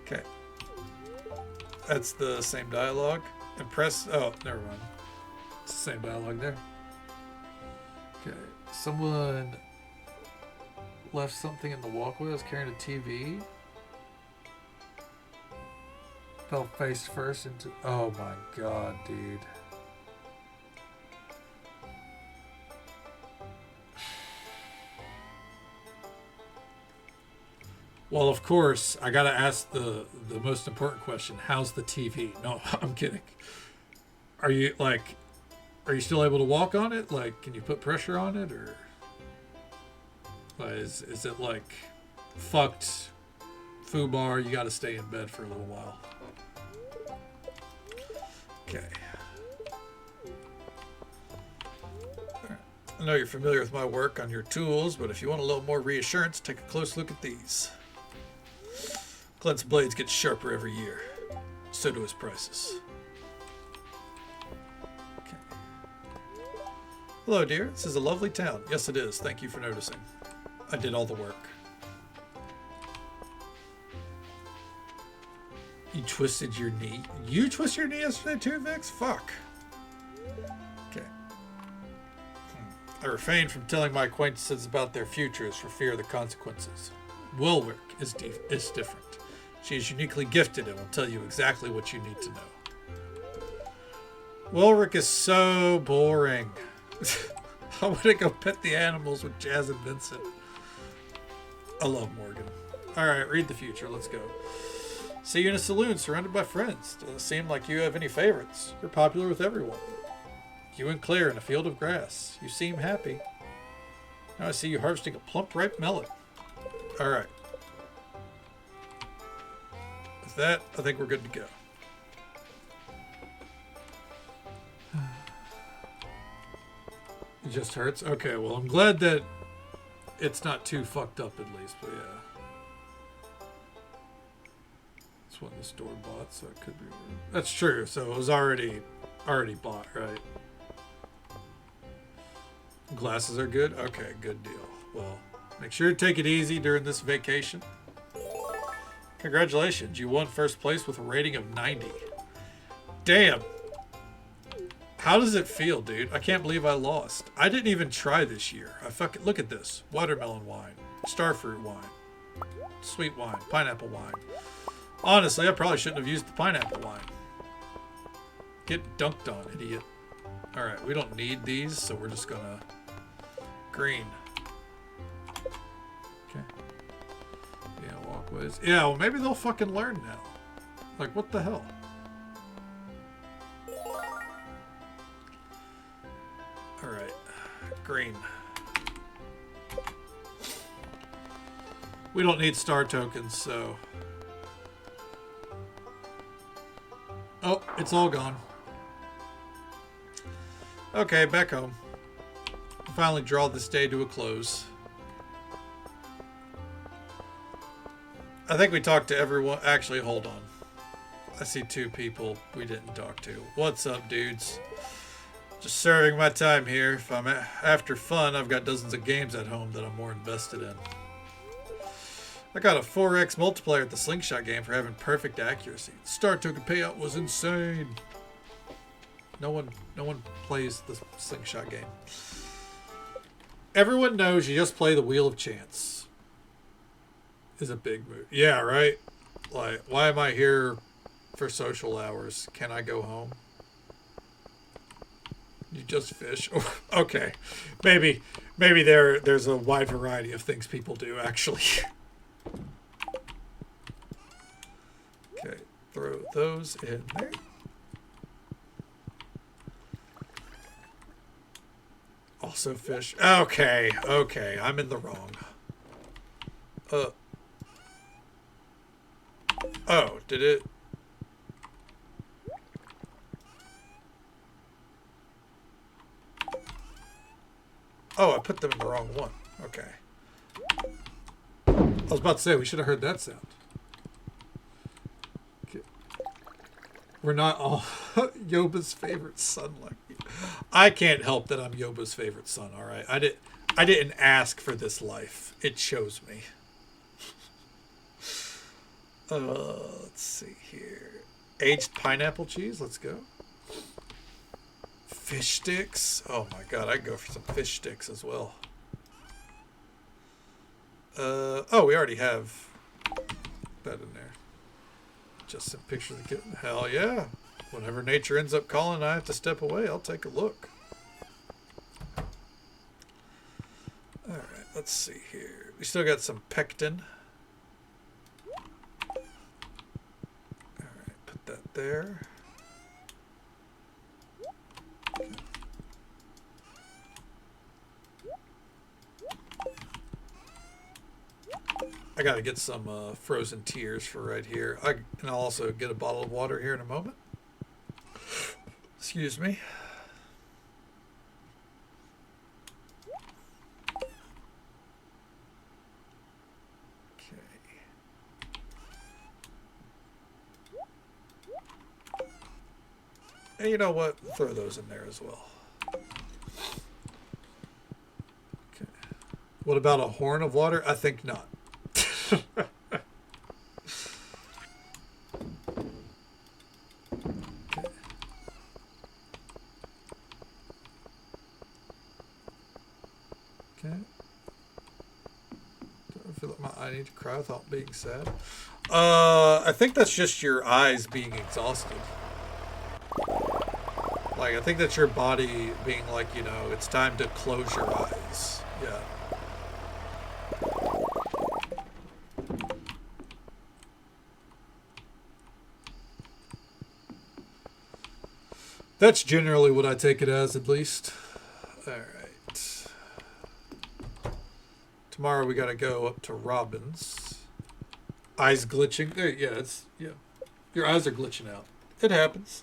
Okay. That's the same dialogue. Impress... Oh, never mind. It's the same dialogue there. Okay. Someone left something in the walkway. I was carrying a TV. Fell face first into... Oh my god, dude. Well, of course, I gotta ask the most important question. How's the TV? No, I'm kidding. Are you still able to walk on it? Like, can you put pressure on it? Or is it like fucked foobar? You gotta stay in bed for a little while. Okay. Right. I know you're familiar with my work on your tools, but if you want a little more reassurance, take a close look at these. Glenn's blades get sharper every year. So do his prices. Okay. Hello, dear. This is a lovely town. Yes, it is. Thank you for noticing. I did all the work. You twisted your knee. You twisted your knee yesterday too, Vix? Fuck. Okay. I refrain from telling my acquaintances about their futures for fear of the consequences. Wilwick is different. She is uniquely gifted and will tell you exactly what you need to know. Wilrick is so boring. I want to go pet the animals with Jazz and Vincent. I love Morgan. Alright, read the future. Let's go. See you in a saloon surrounded by friends. Doesn't seem like you have any favorites. You're popular with everyone. You and Claire in a field of grass. You seem happy. Now I see you harvesting a plump, ripe melon. Alright. With that, I think we're good to go. It just hurts? Okay, well, I'm glad that it's not too fucked up at least, but yeah. It's what the store bought, so it could be weird. That's true, so it was already bought, right? Glasses are good? Okay, good deal. Well, make sure to take it easy during this vacation. Congratulations, you won first place with a rating of 90. Damn. How does it feel, dude? I can't believe I lost. I didn't even try this year. Look at this. Watermelon wine, starfruit wine, sweet wine, pineapple wine. Honestly, I probably shouldn't have used the pineapple wine. Get dunked on, idiot. Alright, we don't need these, so we're just gonna... Green. Okay. Yeah, walkways. Yeah, well, maybe they'll fucking learn now. Like, what the hell? screen. We don't need star tokens, so... Oh, it's all gone. Okay, back home. Finally draw this day to a close. I think we talked to everyone. Actually, hold on. I see 2 people we didn't talk to. What's up, dudes? Just serving my time here. If I'm after fun, I've got dozens of games at home that I'm more invested in. I got a 4x multiplier at the slingshot game for having perfect accuracy. The star token payout was insane. No one plays the slingshot game. Everyone knows you just play the Wheel of Chance. Is a big move. Yeah, right? Like, why am I here for social hours? Can I go home? You just fish. Okay. Maybe there's a wide variety of things people do, actually. Okay, throw those in there. Also fish. Okay, I'm in the wrong. Oh, did it? Oh, I put them in the wrong one. Okay. I was about to say, we should have heard that sound. Okay. We're not all Yoba's favorite son like you. I can't help that I'm Yoba's favorite son, all right? I didn't ask for this life. It chose me. Let's see here. Aged pineapple cheese. Let's go. Fish sticks. Oh my god, I'd go for some fish sticks as well. Oh, we already have that in there. Just some pictures of the kitten. Hell yeah. Whenever nature ends up calling and I have to step away, I'll take a look. Alright, let's see here. We still got some pectin. Alright, put that there. Okay. I gotta get some frozen tears for right here. And I'll also get a bottle of water here in a moment. Excuse me. Okay. And you know what? Throw those in there as well. Okay. What about a horn of water? I think not. Okay. Do I feel like I need to cry without being sad? I think that's just your eyes being exhausted. Like, I think that's your body being like, you know, it's time to close your eyes. Yeah. That's generally what I take it as, at least. Alright. Tomorrow we gotta go up to Robin's. Eyes glitching. There, yeah, yeah. Your eyes are glitching out. It happens.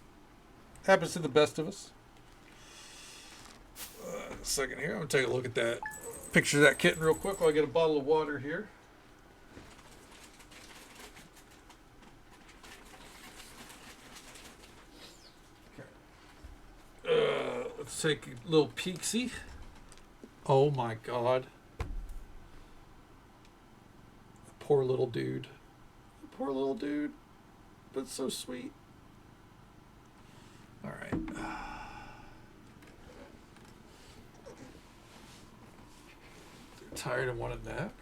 Happens to the best of us. A second here. I'm gonna take a look at that picture of that kitten real quick while I get a bottle of water here. Let's take a little peek-see. Oh my god. Poor little dude. Poor little dude. That's so sweet. Alright. Tired and want a nap?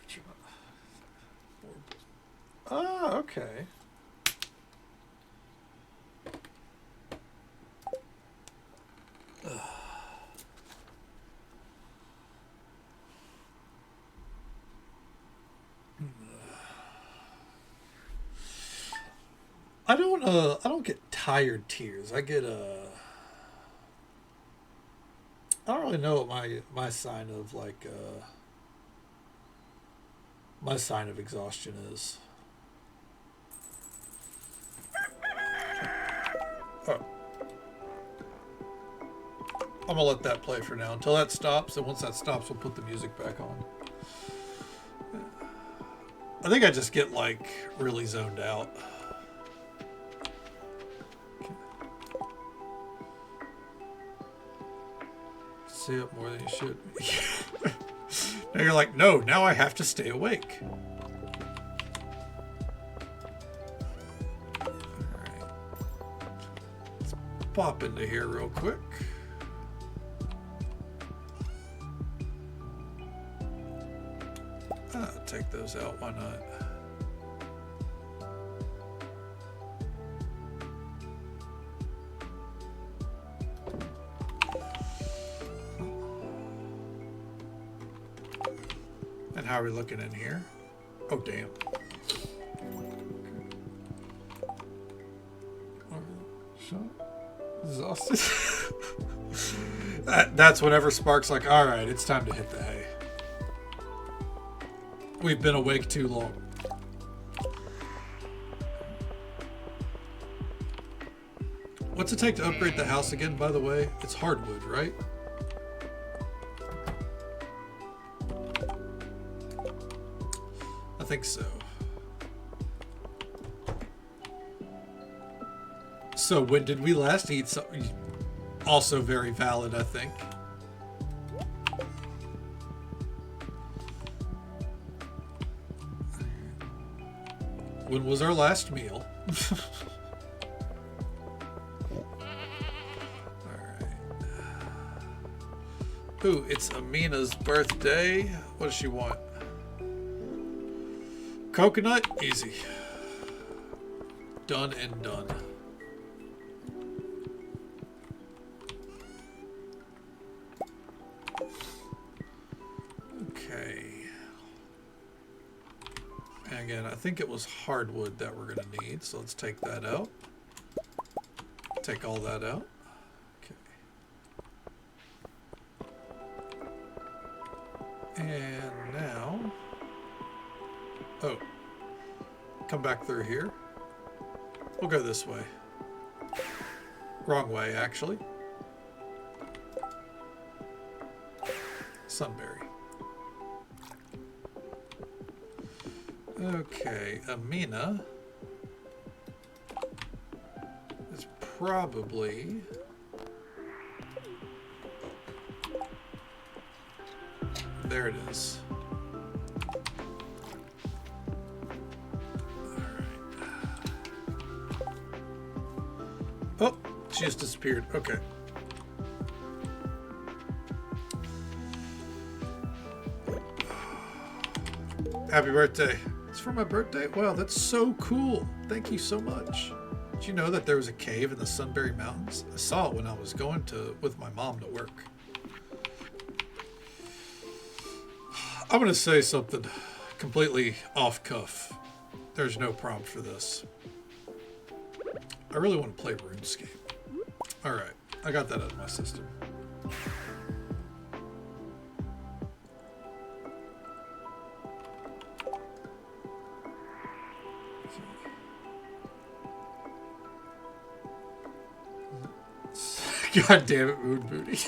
Ah, okay. I don't get tired tears. I get I don't really know what my sign of my sign of exhaustion is. Oh. I'm gonna let that play for now until that stops, and once that stops, we'll put the music back on. I think I just get like really zoned out. Stay up more than you should. Now you're like, no, now I have to stay awake. Alright. Let's pop into here real quick. Take those out, why not? And how are we looking in here? Oh, damn. So exhausted. That's whenever Spark's like, all right, it's time to hit the hay. We've been awake too long. What's it take to upgrade the house again, by the way? It's hardwood, right? I think so. So when did we last eat something? Also very valid, I think. When was our last meal? Alright. Ooh, it's Amina's birthday. What does she want? Coconut? Easy. Done and done. Okay. And again, I think it was hardwood that we're going to need, so let's take that out. Take all that out. Okay. And now... Oh. Come back through here. We'll go this way. Wrong way, actually. Sunberry. Okay, Amina is probably... There it is. Oh, she just disappeared. Okay. Happy birthday. It's for my birthday? Wow, that's so cool. Thank you so much. Did you know that there was a cave in the Sunbury Mountains? I saw it when I was going with my mom to work. I'm going to say something completely off cuff. There's no prompt for this. I really want to play RuneScape. Alright, I got that out of my system. God damn it, Moon Booty.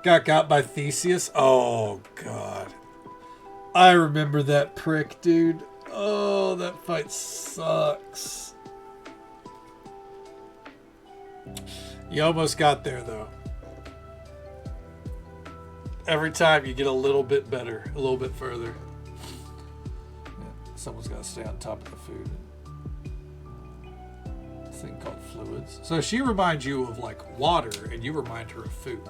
Got got by Theseus. Oh, God. I remember that prick, dude. Oh, that fight sucks. You almost got there, though. Every time you get a little bit better, a little bit further. Yeah, someone's got to stay on top of the food. This thing called fluids. So she reminds you of like water, and you remind her of food.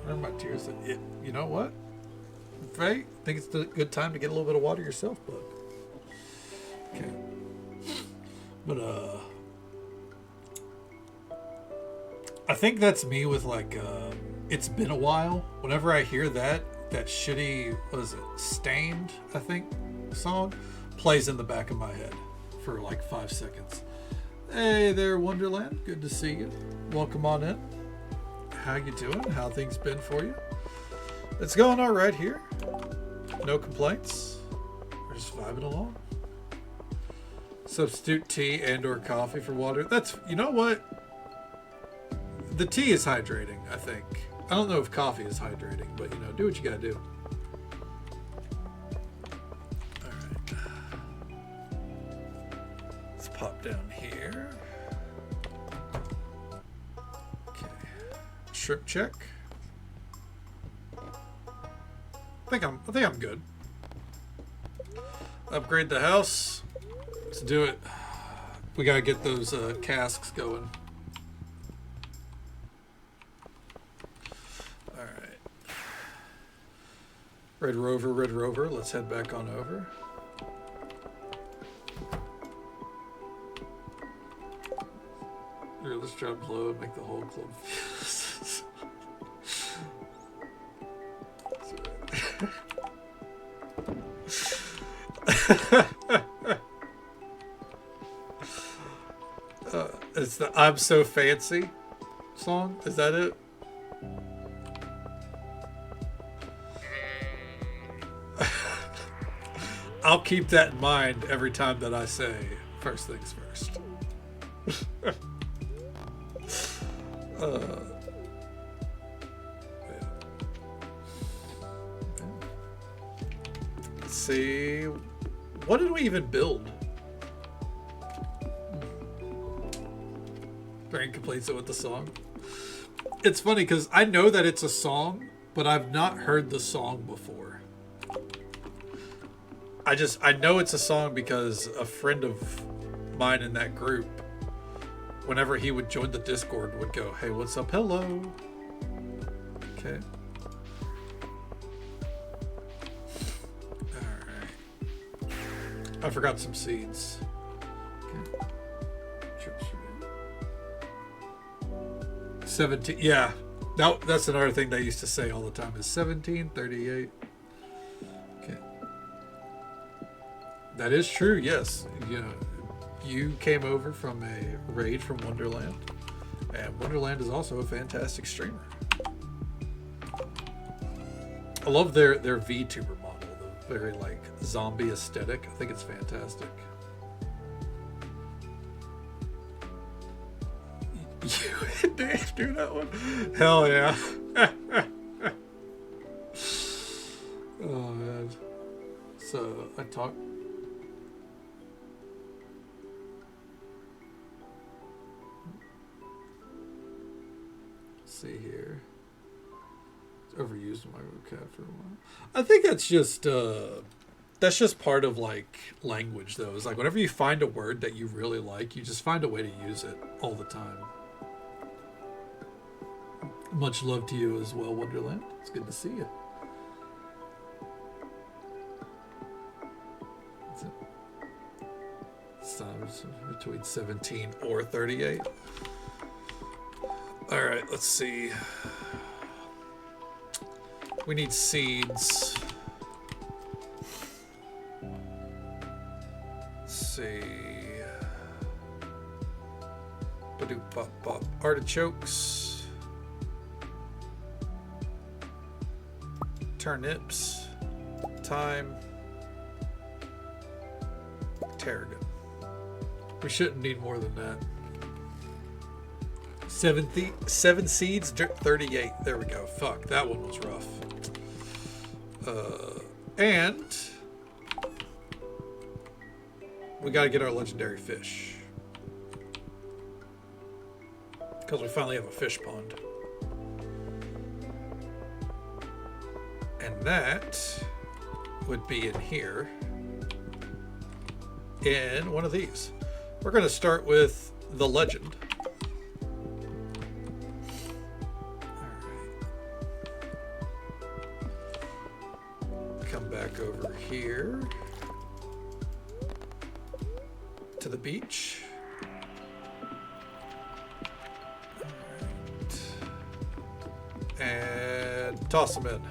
Remember my tears. You know what? Faye, I think it's a good time to get a little bit of water yourself, bud. Okay. But, I think that's me with like, it's been a while. Whenever I hear that shitty, what is it, Stained, I think, song plays in the back of my head for like 5 seconds. Hey there, Wonderland. Good to see you. Welcome on in. How you doing? How things been for you? It's going all right here. No complaints. We're just vibing along. Substitute tea and or coffee for water. That's, you know what? The tea is hydrating, I think. I don't know if coffee is hydrating, but you know, do what you gotta do. Alright. Let's pop down here. Okay. Shrimp check. I think I'm good. Upgrade the house. Let's do it. We gotta get those casks going. Alright. Red Rover. Let's head back on over. Here, let's drop low and make the whole club. It's the I'm So Fancy song. Is that it? I'll keep that in mind every time that I say first things first. Let's see. What did we even build? Brain completes it with the song. It's funny because I know that it's a song, but I've not heard the song before. I know it's a song because a friend of mine in that group, whenever he would join the Discord, would go, "Hey, what's up? Hello." Okay. Alright. I forgot some seeds. Okay. 17, yeah. That's another thing they used to say all the time is 1738. Okay. That is true, yes. You know, you came over from a raid from Wonderland, and Wonderland is also a fantastic streamer. I love their VTuber model, the very like zombie aesthetic. I think it's fantastic. You and Dave do that one? Hell yeah. Oh man. So I talk. Let's see here. It's overused in my vocab for a while. I think that's just part of like language though. It's like whenever you find a word that you really like, you just find a way to use it all the time. Much love to you as well, Wonderland. It's good to see you. It's between 17 or 38. All right, let's see. We need seeds. Let's see. Ba-doop-bop-bop. Artichokes. Turnips, thyme, tarragon. We shouldn't need more than that. 7 seeds, 38. There we go. Fuck, that one was rough. And we got to get our legendary fish because we finally have a fish pond. And that would be in here in one of these. We're going to start with the legend. All right. Come back over here to the beach. All right. And toss them in.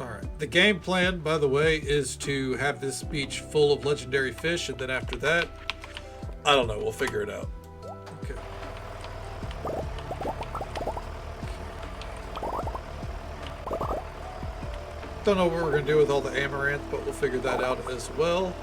Alright. The game plan, by the way, is to have this beach full of legendary fish, and then after that, I don't know, we'll figure it out. Okay. Don't know what we're going to do with all the amaranth, but we'll figure that out as well.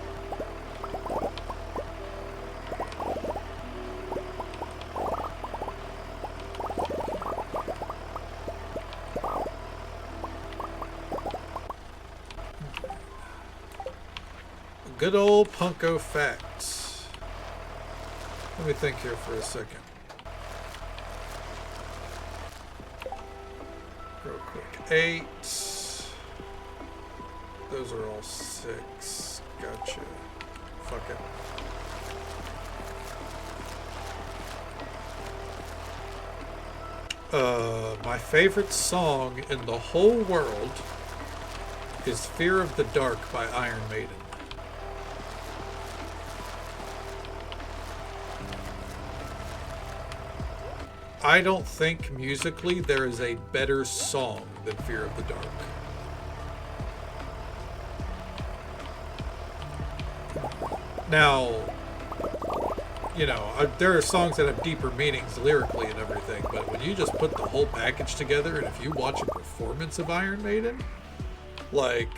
Good old Punko facts. Let me think here for a second. Real quick. 8. Those are all 6. Gotcha. Fuck it. My favorite song in the whole world is Fear of the Dark by Iron Maiden. I don't think musically there is a better song than Fear of the Dark. Now, you know, there are songs that have deeper meanings lyrically and everything, but when you just put the whole package together, and if you watch a performance of Iron Maiden, like,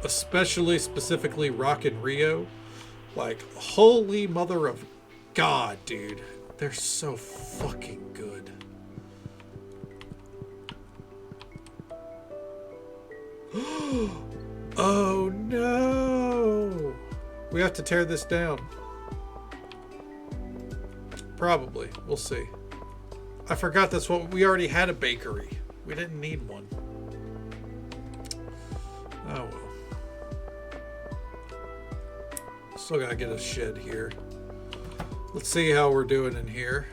especially specifically Rock in Rio, like, holy mother of God, dude. They're so fucking good. Oh no! We have to tear this down. Probably. We'll see. I forgot that's what we already had, a bakery. We didn't need one. Oh well. Still gotta get a shed here. Let's see how we're doing in here.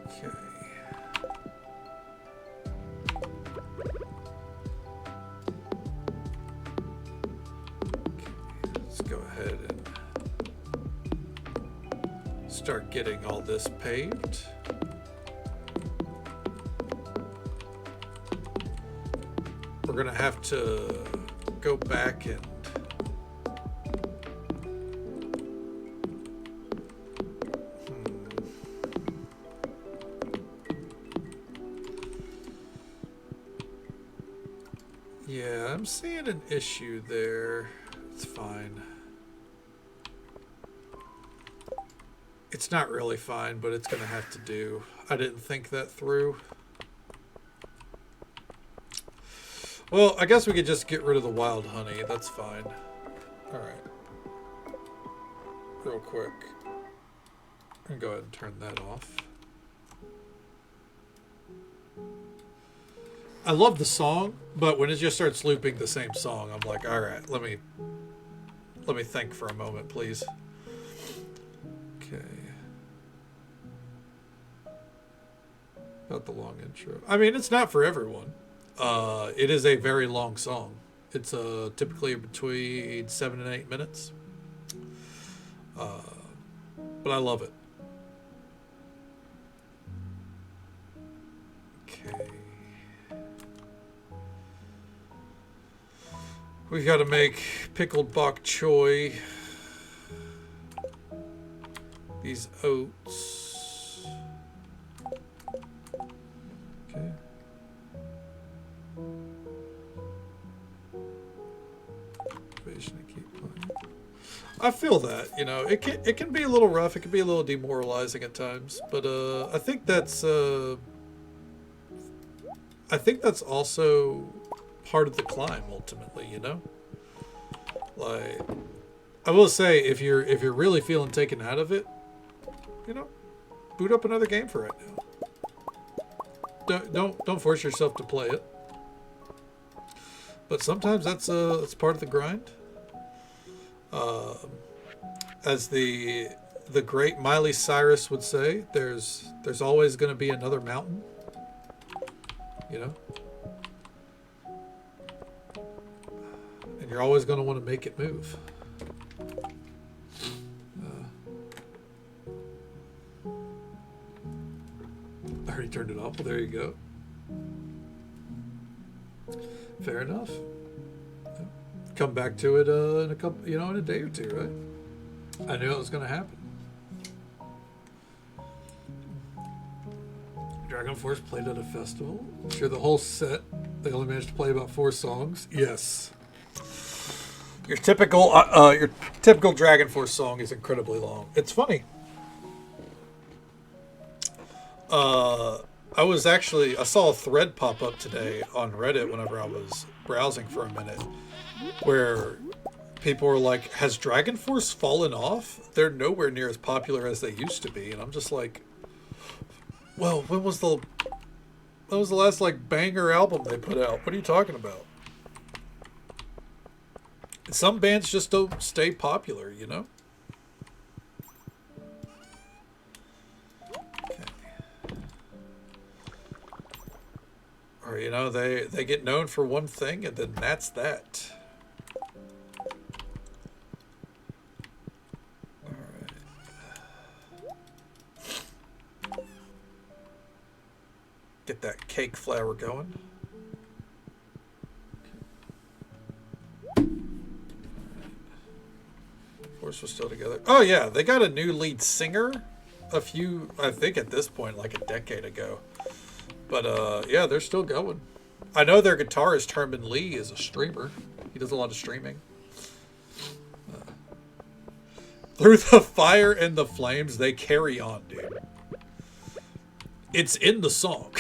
Okay. Let's go ahead and start getting all this paved. We're gonna have to go back and yeah, I'm seeing an issue there. It's fine. It's not really fine, but it's gonna have to do. I didn't think that through. Well, I guess we could just get rid of the wild honey. That's fine. Alright. Real quick. I'm gonna go ahead and turn that off. I love the song, but when it just starts looping the same song, I'm like, alright, let me think for a moment, please. Okay. About the long intro. I mean, it's not for everyone. It is a very long song. It's typically between 7 and 8 minutes. But I love it. Okay. We got to make pickled bok choy. These oats. Okay. I feel that, you know, it can be a little rough. It can be a little demoralizing at times, but I think that's also part of the climb ultimately, you know. Like, I will say, if you're really feeling taken out of it, you know, boot up another game for right now. Don't force yourself to play it. But sometimes that's part of the grind. As the great Miley Cyrus would say, there's always going to be another mountain. You know? And you're always going to want to make it move. I already turned it off. Well, there you go. Fair enough. Come back to it in a couple, in a day or two, right? I knew it was going to happen. Dragon Force played at a festival. Sure, the whole set. They only managed to play about 4 songs. Yes. Your typical Dragon Force song is incredibly long. It's funny. I saw a thread pop up today on Reddit whenever I was browsing for a minute, where people were like, "Has Dragon Force fallen off? They're nowhere near as popular as they used to be." And I'm just like, "Well, when was the last like banger album they put out? What are you talking about?" Some bands just don't stay popular, you know? Okay. Or, they get known for one thing, and then that's that. Alright. Get that cake flour going. Force was still together. Oh yeah, they got a new lead singer I think at this point, like a decade ago. But yeah, they're still going. I know their guitarist Herman Lee is a streamer. He does a lot of streaming. Through the fire and the flames, they carry on, dude. It's in the song.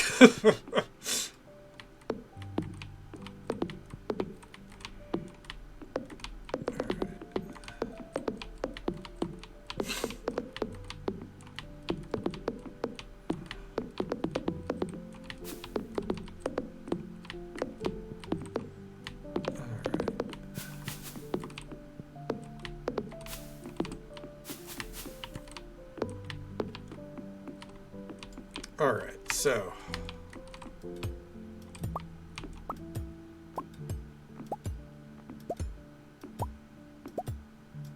Alright, so.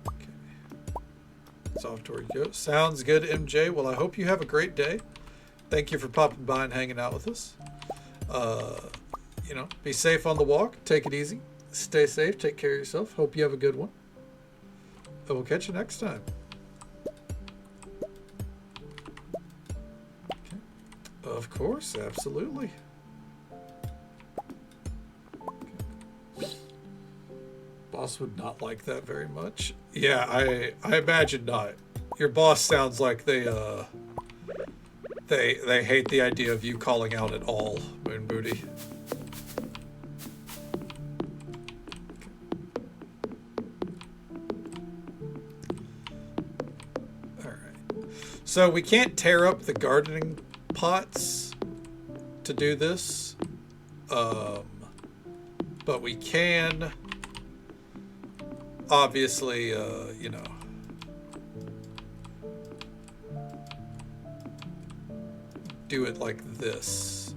Okay. Software go. Sounds good, MJ. Well, I hope you have a great day. Thank you for popping by and hanging out with us. Be safe on the walk. Take it easy. Stay safe. Take care of yourself. Hope you have a good one. And we'll catch you next time. Of course, absolutely. Boss would not like that very much. Yeah, I imagine not. Your boss sounds like they hate the idea of you calling out at all, Moon Booty. All right. So we can't tear up the gardening pots to do this, but we can obviously do it like this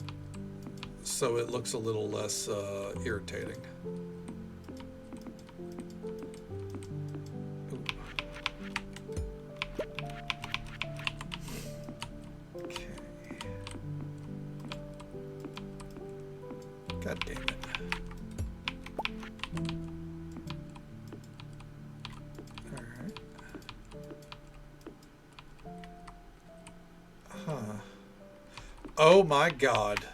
so it looks a little less irritating. God damn it. Alright. Huh. Oh my god.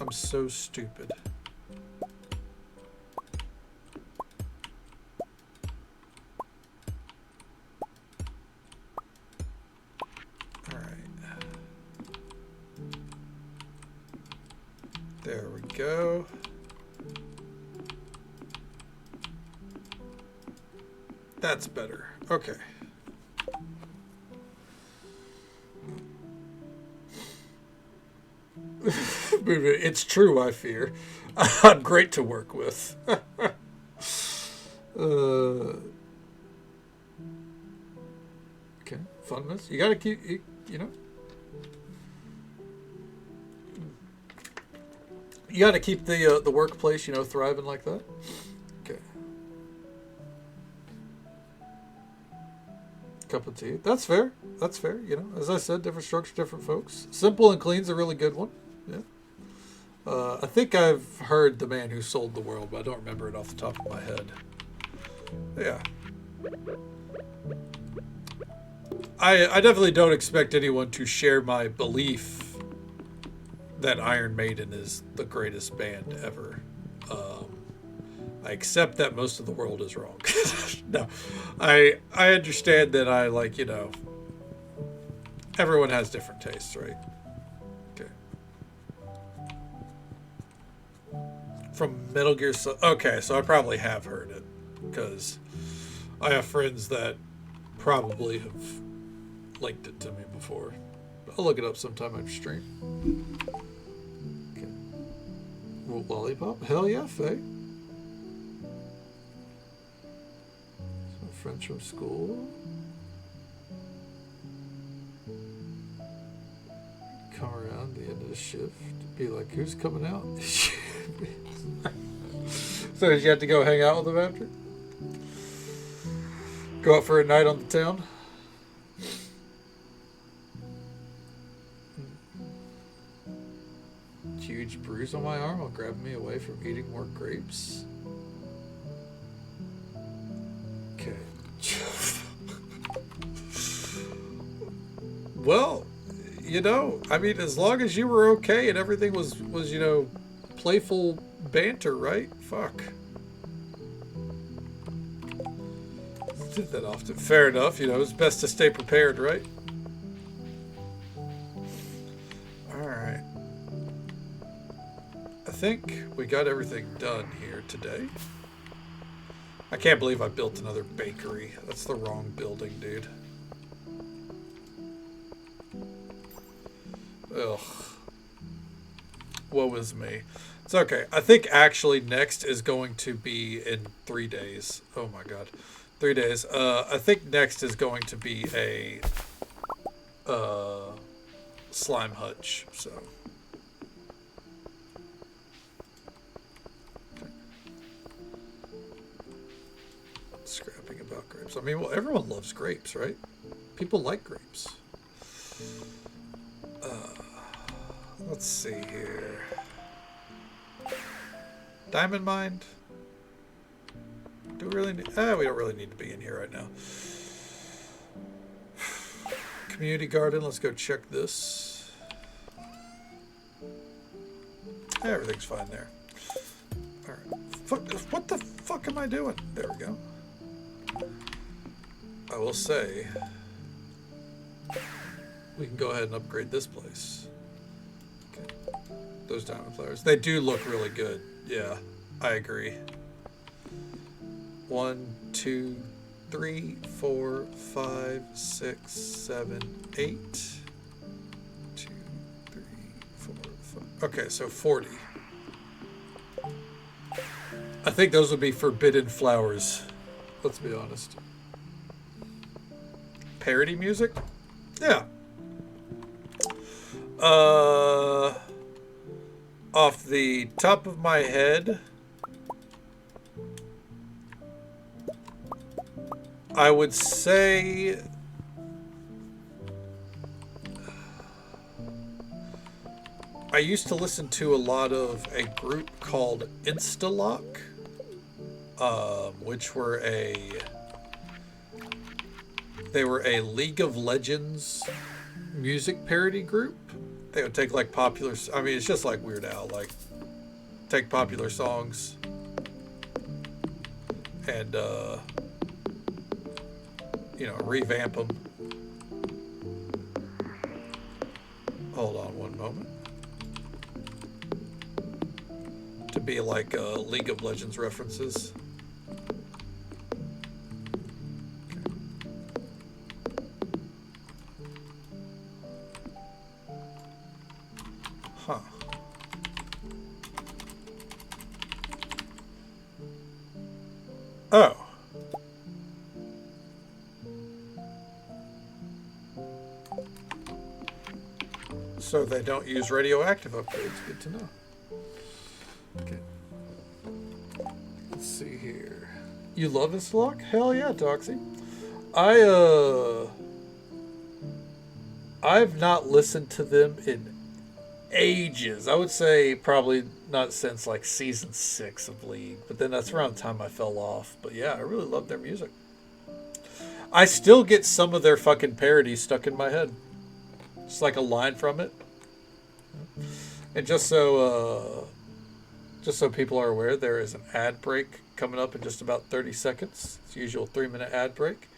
I'm so stupid. There we go. That's better. Okay. It's true, I fear. I'm great to work with. Okay. Funness. You gotta keep, You got to keep the workplace, thriving like that. Okay. Cup of tea. That's fair. That's fair. As I said, different strokes, different folks. Simple and clean's a really good one. Yeah. I think I've heard The Man Who Sold the World, but I don't remember it off the top of my head. Yeah. I definitely don't expect anyone to share my belief that Iron Maiden is the greatest band ever. I accept that most of the world is wrong. No, I understand that everyone has different tastes, right? Okay. From Metal Gear Solid. Okay, so I probably have heard it because I have friends that probably have linked it to me before. I'll look it up sometime after stream. Okay. Well, Lollipop? Hell yeah, Faye. Some friends from school. Come around the end of the shift. Be like, who's coming out? So did you have to go hang out with them after? Go out for a night on the town? Huge bruise on my arm while grabbing me away from eating more grapes. Okay. Well, I mean, as long as you were okay and everything was playful banter, right? Fuck. Did that often. Fair enough, it's best to stay prepared, right? Alright. I think we got everything done here today. I can't believe I built another bakery. That's the wrong building, dude. Ugh. Woe is me. It's okay. I think actually next is going to be in 3 days. Oh my god. 3 days. I think next is going to be a slime hutch, so. Okay. Scrapping about grapes. I mean, well, everyone loves grapes, right? People like grapes. Let's see here. Diamond Mine? Do we really need... we don't really need to be in here right now. Community garden. Let's go check this. Everything's fine there. Alright. What the fuck am I doing? There we go. I will say... we can go ahead and upgrade this place. Okay. Those diamond flowers. They do look really good. Yeah, I agree. 1, 2, 3, 4, 5, 6, 7, 8. 2, 3, 4, 5. Okay, so 40. I think those would be forbidden flowers. Let's be honest. Parody music? Yeah. Off the top of my head, I would say I used to listen to a lot of a group called Instalock, which were they were a League of Legends music parody group. They would take like popular, I mean, it's just like Weird Al, like take popular songs and revamp them. Hold on one moment. To be like League of Legends references. Huh. Oh. So they don't use radioactive upgrades. Good to know. Okay. Let's see here. You love this lock? Hell yeah, Toxie. I've not listened to them in ages. I would say probably not since like season 6 of League, but then that's around the time I fell off. But yeah, I really love their music. I still get some of their fucking parodies stuck in my head. Just like a line from it. And just so people are aware, there is an ad break coming up in just about 30 seconds. It's the usual 3-minute ad break.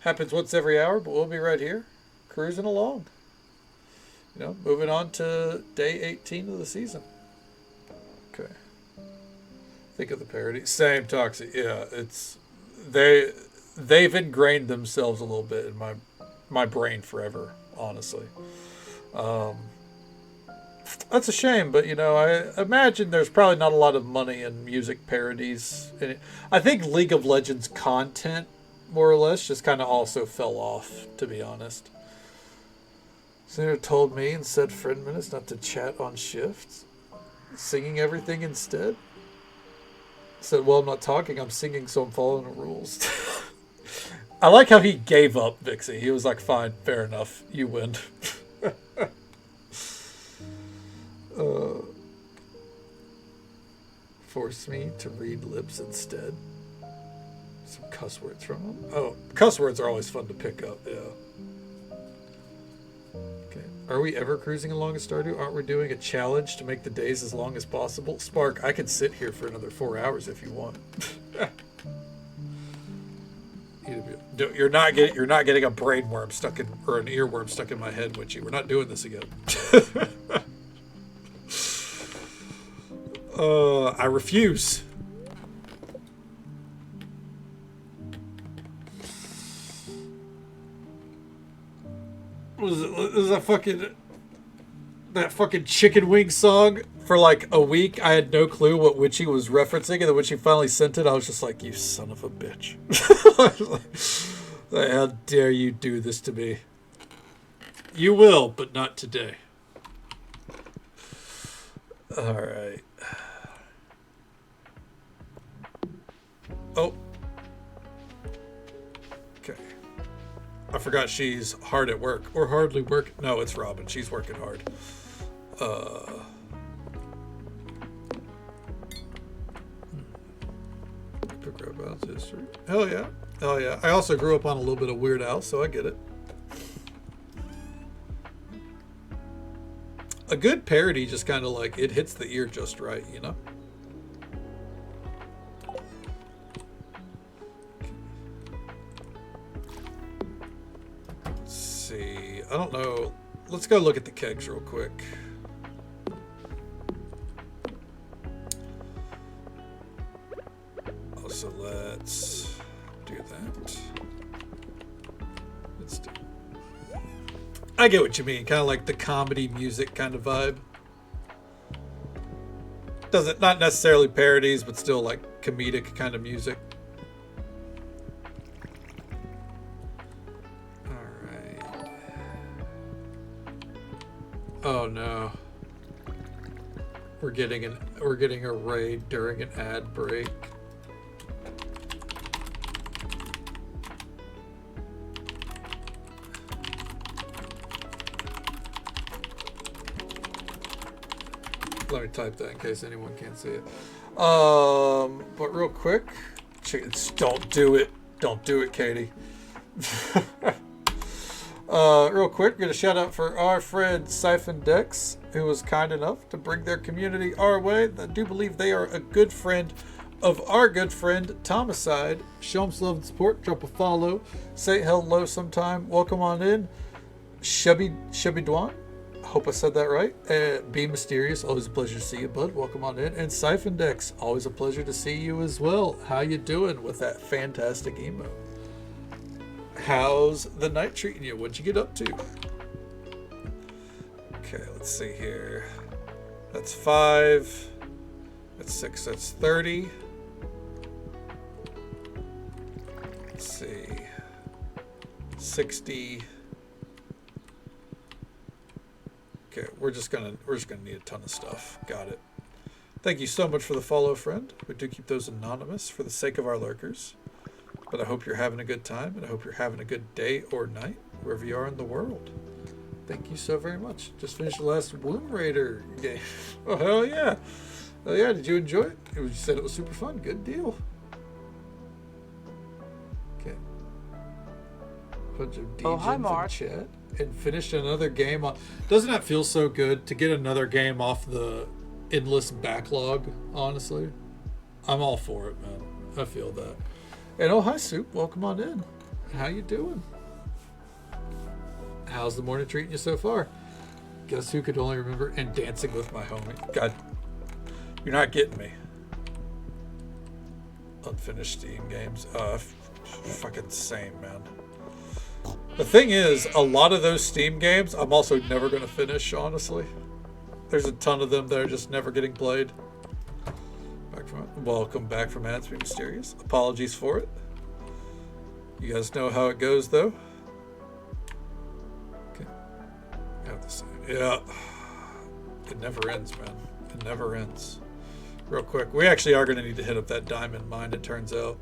Happens once every hour, but we'll be right here, cruising along. You know, moving on to day 18 of the season. Okay. Think of the parody. Same Toxic. Yeah, it's they've ingrained themselves a little bit in my brain forever, honestly. That's a shame, but you know, I imagine there's probably not a lot of money in music parodies. I think League of Legends content, more or less, just kind of also fell off, to be honest. Senator told me and said friend minutes not to chat on shifts. Singing everything instead. Said, well, I'm not talking, I'm singing, so I'm following the rules. I like how he gave up, Vixie. He was like, fine, fair enough, you win. Force me to read lips instead. Some cuss words from him. Oh, cuss words are always fun to pick up, yeah. Okay. Are we ever cruising along a Stardew? Aren't we doing a challenge to make the days as long as possible? Spark, I can sit here for another 4 hours if you want. You're not getting a brain worm stuck in, or an earworm stuck in my head, Witchy. We're not doing this again. I refuse. Was that fucking chicken wing song for like a week? I had no clue what Witchy was referencing, and then when she finally sent it, I was just like, "You son of a bitch! How dare you do this to me? You will, but not today." All right. Oh. Okay. I forgot she's hard at work. Or hardly work. No, it's Robin. She's working hard. History. Hell yeah. Hell yeah. I also grew up on a little bit of Weird Al, so I get it. A good parody just kind of like, it hits the ear just right, you know? Let's see. I don't know. Let's go look at the kegs real quick. So let's do that. Let's do. I get what you mean, kind of like the comedy music kind of vibe. Doesn't, not necessarily parodies, but still like comedic kind of music. All right. Oh no. We're getting a raid during an ad break. Let me type that in case anyone can't see it. But real quick, don't do it. Don't do it, Katie. Real quick, get a shout out for our friend Siphon Dex, who was kind enough to bring their community our way. I do believe they are a good friend of our good friend Thomaside. Show them some love and support. Drop a follow. Say hello sometime. Welcome on in. Shubby Dwan. Hope I said that right. Be Mysterious, always a pleasure to see you, bud. Welcome on in. And Siphon Dex, always a pleasure to see you as well. How you doing with that fantastic emo? How's the night treating you? What'd you get up to? Okay, let's see here. That's 5. That's 6. That's 30. Let's see. 60. Okay, we're just gonna need a ton of stuff. Got it. Thank you so much for the follow, friend. We do keep those anonymous for the sake of our lurkers. But I hope you're having a good time, and I hope you're having a good day or night, wherever you are in the world. Thank you so very much. Just finished the last Womb Raider game. Oh, hell yeah. Oh, yeah. Did you enjoy it? You said it was super fun. Good deal. Okay. Bunch of DJs in Mark. chat. And finished another game. Doesn't that feel so good to get another game off the endless backlog, honestly? I'm all for it, man. I feel that. And oh, hi, Soup. Welcome on in. How you doing? How's the morning treating you so far? Guess who could only remember and Dancing with My Homie? God, you're not getting me. Unfinished Steam games. Fucking same, man. The thing is, a lot of those Steam games, I'm also never going to finish, honestly. There's a ton of them that are just never getting played. Welcome back from Ads Be Mysterious. Apologies for it. You guys know how it goes, though. Okay. Have the same. Yeah. It never ends, man. It never ends. Real quick. We actually are going to need to hit up that diamond mine, it turns out.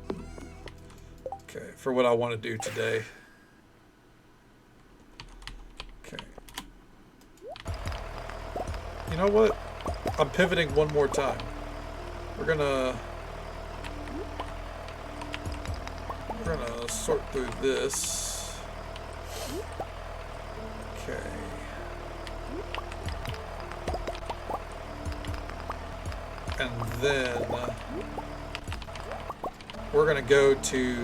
Okay. For what I want to do today. Okay. You know what? I'm pivoting one more time. We're gonna sort through this. Okay. And then we're gonna go to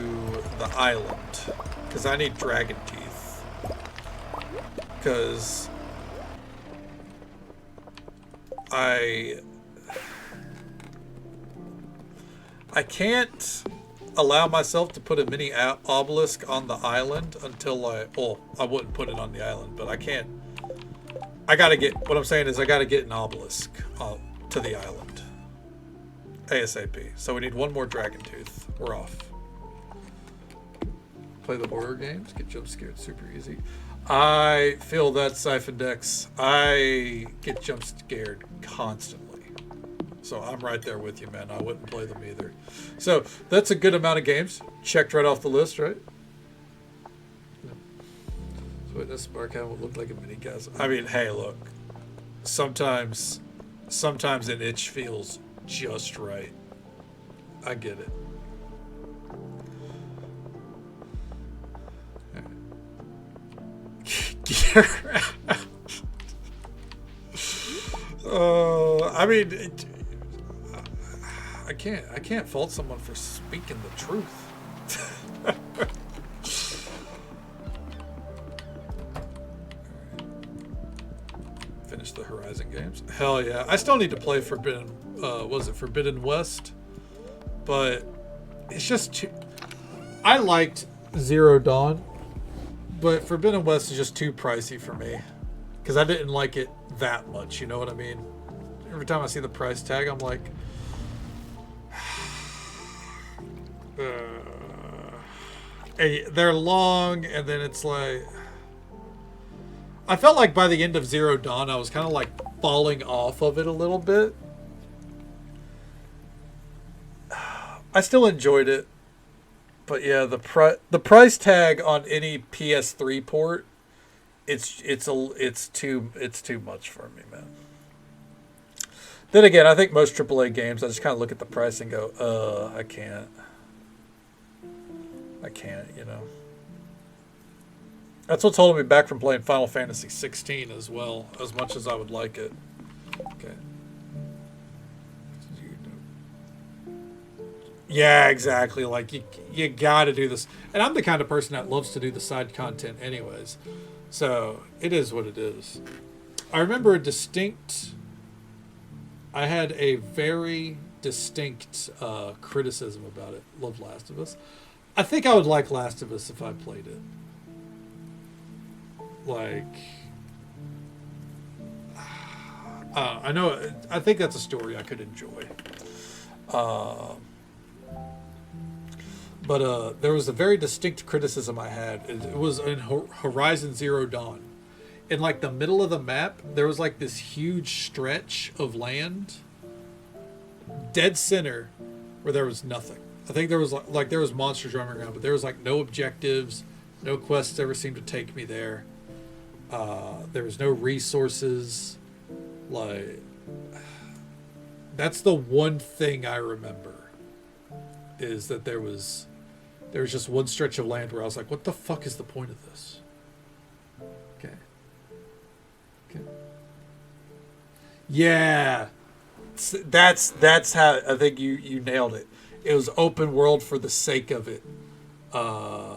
the island because I need dragon teeth. Because I can't allow myself to put a mini obelisk on the island until I wouldn't put it on the island, but I can't. What I'm saying is I gotta get an obelisk to the island. ASAP. So we need one more dragon tooth. We're off. Play the horror games, get jump scared super easy. I feel that Siphon Dex. I get jump scared constantly. So I'm right there with you, man. I wouldn't play them either. So that's a good amount of games. Checked right off the list, right? So wait, this Spark would look like a mini gas. I mean, hey, look. Sometimes an itch feels just right. I get it. I mean, I can't fault someone for speaking the truth. Finish the Horizon games. Hell yeah. I still need to play Forbidden West? But it's just too... I liked Zero Dawn, but Forbidden West is just too pricey for me. Because I didn't like it that much, you know what I mean? Every time I see the price tag, I'm like... they're long, and then it's like... I felt like by the end of Zero Dawn, I was kind of like falling off of it a little bit. I still enjoyed it. But yeah, the price tag on any PS3 port, it's too much for me, man. Then again, I think most AAA games, I just kind of look at the price and go, I can't, you know. That's what's holding me back from playing Final Fantasy 16 as well, as much as I would like it. Okay. Yeah, exactly. Like, you gotta do this. And I'm the kind of person that loves to do the side content anyways. So, it is what it is. I remember I had a very distinct criticism about it. Love Last of Us. I think I would like Last of Us if I played it. Like... I know... I think that's a story I could enjoy. But there was a very distinct criticism I had. It was in Horizon Zero Dawn. In like the middle of the map, there was like this huge stretch of land, dead center, where there was nothing. I think there was like there was monsters roaming around, but there was like no objectives, no quests ever seemed to take me there. There was no resources. Like, that's the one thing I remember, is that there was just one stretch of land where I was like, what the fuck is the point of this? Okay. Yeah. That's how I think you nailed it. It was open world for the sake of it. I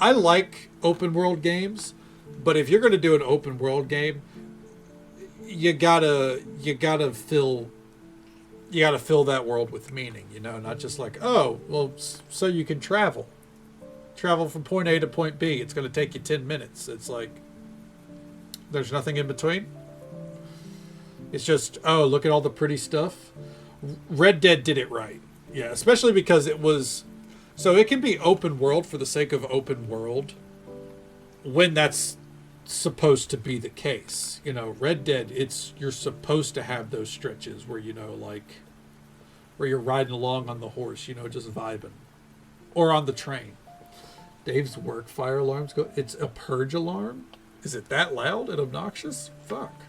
like open world games, but if you're going to do an open world game, you gotta fill that world with meaning, not just like, oh, well, so you can travel from point A to point B. It's going to take you 10 minutes. It's like, there's nothing in between. It's just, oh, look at all the pretty stuff. Red Dead did it right. Yeah, especially because it was, so it can be open world for the sake of open world when that's supposed to be the case. Red Dead, you're supposed to have those stretches where, like, where you're riding along on the horse, just vibing. Or on the train. Dave's work fire alarms go, it's a purge alarm? Is it that loud and obnoxious? Fuck.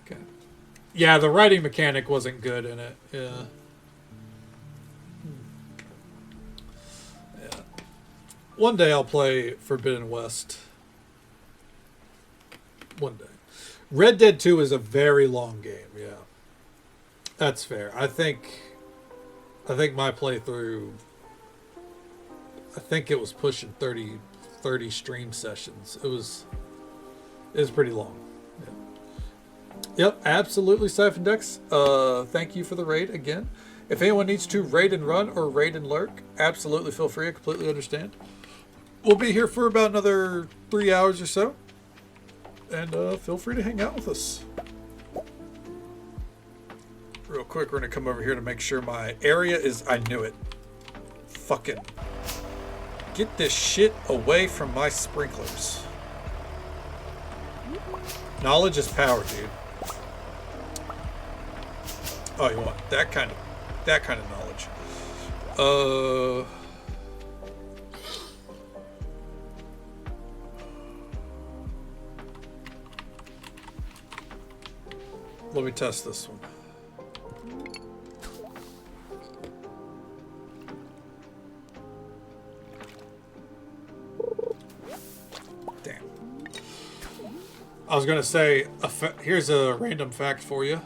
Okay. Yeah, the writing mechanic wasn't good in it. Yeah. One day I'll play Forbidden West. One day. Red Dead 2 is a very long game, yeah. That's fair. I think my playthrough, I think it was pushing 30 stream sessions. It was pretty long. Yeah. Yep, absolutely, Siphon Dex. Thank you for the raid again. If anyone needs to raid and run or raid and lurk, absolutely feel free. I completely understand. We'll be here for about another 3 hours or so. And feel free to hang out with us. Real quick, we're going to come over here to make sure my area is... I knew it. Fucking... Get this shit away from my sprinklers. Knowledge is power, dude. Oh, you want that kind of knowledge. Let me test this one. Damn. I was gonna say, here's a random fact for you.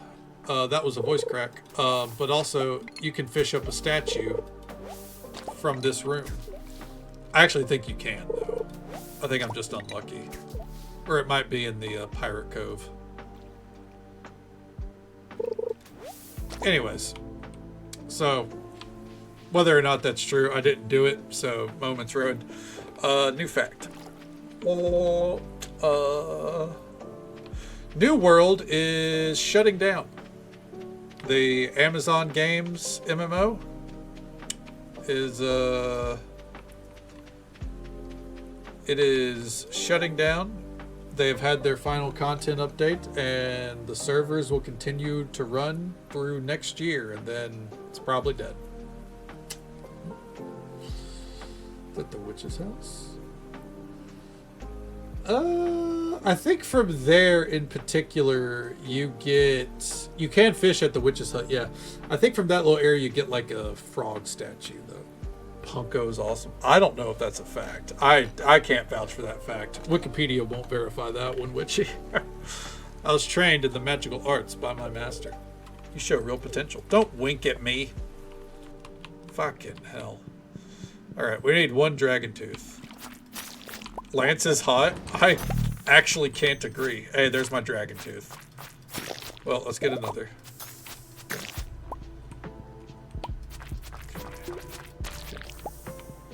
That was a voice crack. But also, you can fish up a statue from this room. I actually think you can, though. I think I'm just unlucky. Or it might be in the Pirate Cove. Anyways, so whether or not that's true, I didn't do it, so moments ruined. New fact. New World is shutting down. The Amazon Games MMO is it is shutting down. They've had their final content update, and the servers will continue to run through next year, and then it's probably dead. Is that the witch's house? I think from there in particular, you can fish at the witch's hut. Yeah, I think from that little area you get like a frog statue though. Punko is awesome. I don't know if that's a fact. I can't vouch for that fact. Wikipedia won't verify that one, Witchy. I was trained in the magical arts by my master. You show real potential. Don't wink at me. Fucking hell. Alright, we need one dragon tooth. Lance is hot. I actually can't agree. Hey, there's my dragon tooth. Well, let's get another.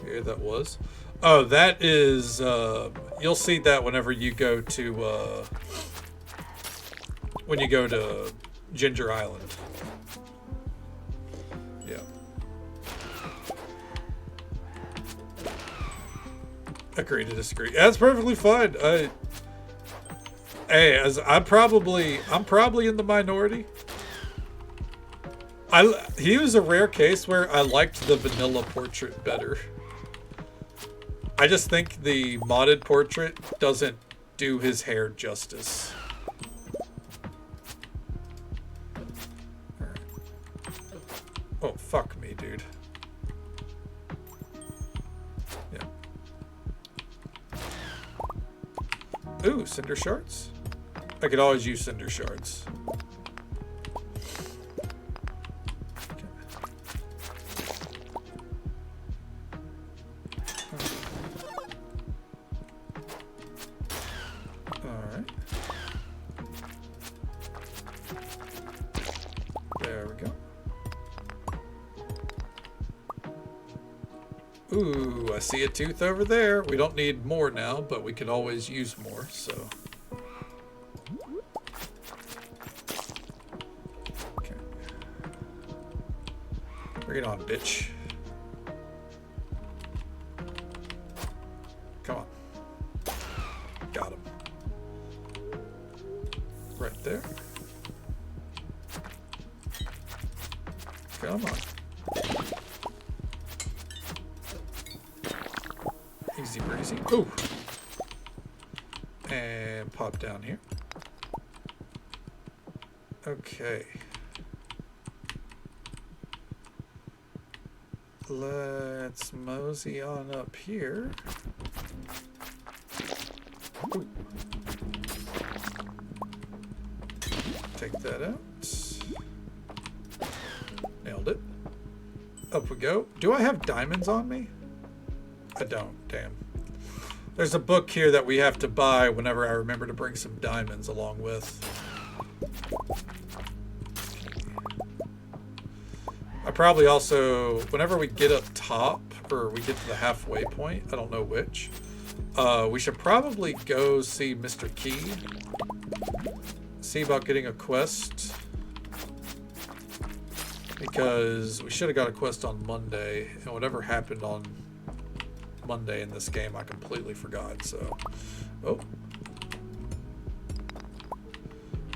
Here that was. Oh, that is, you'll see that whenever you go to, when you go to Ginger Island. Yeah. Agree to disagree. That's perfectly fine. Hey, as I'm probably in the minority. He was a rare case where I liked the vanilla portrait better. I just think the modded portrait doesn't do his hair justice. Alright. Oh, fuck me, dude. Yeah. Ooh, cinder shards? I could always use cinder shards. Ooh, I see a tooth over there. We don't need more now, but we could always use more, so. Okay. Bring it on, bitch. Come on. Got him. Right there. Come on. Easy breezy. Ooh. And pop down here. Okay. Let's mosey on up here. Ooh. Take that out. Nailed it. Up we go. Do I have diamonds on me? I don't. Damn. There's a book here that we have to buy whenever I remember to bring some diamonds along with. I probably also, whenever we get up top, or we get to the halfway point, I don't know which, we should probably go see Mr. Key. See about getting a quest. Because we should have got a quest on Monday, and whatever happened on Monday in this game, I completely forgot, so. Oh.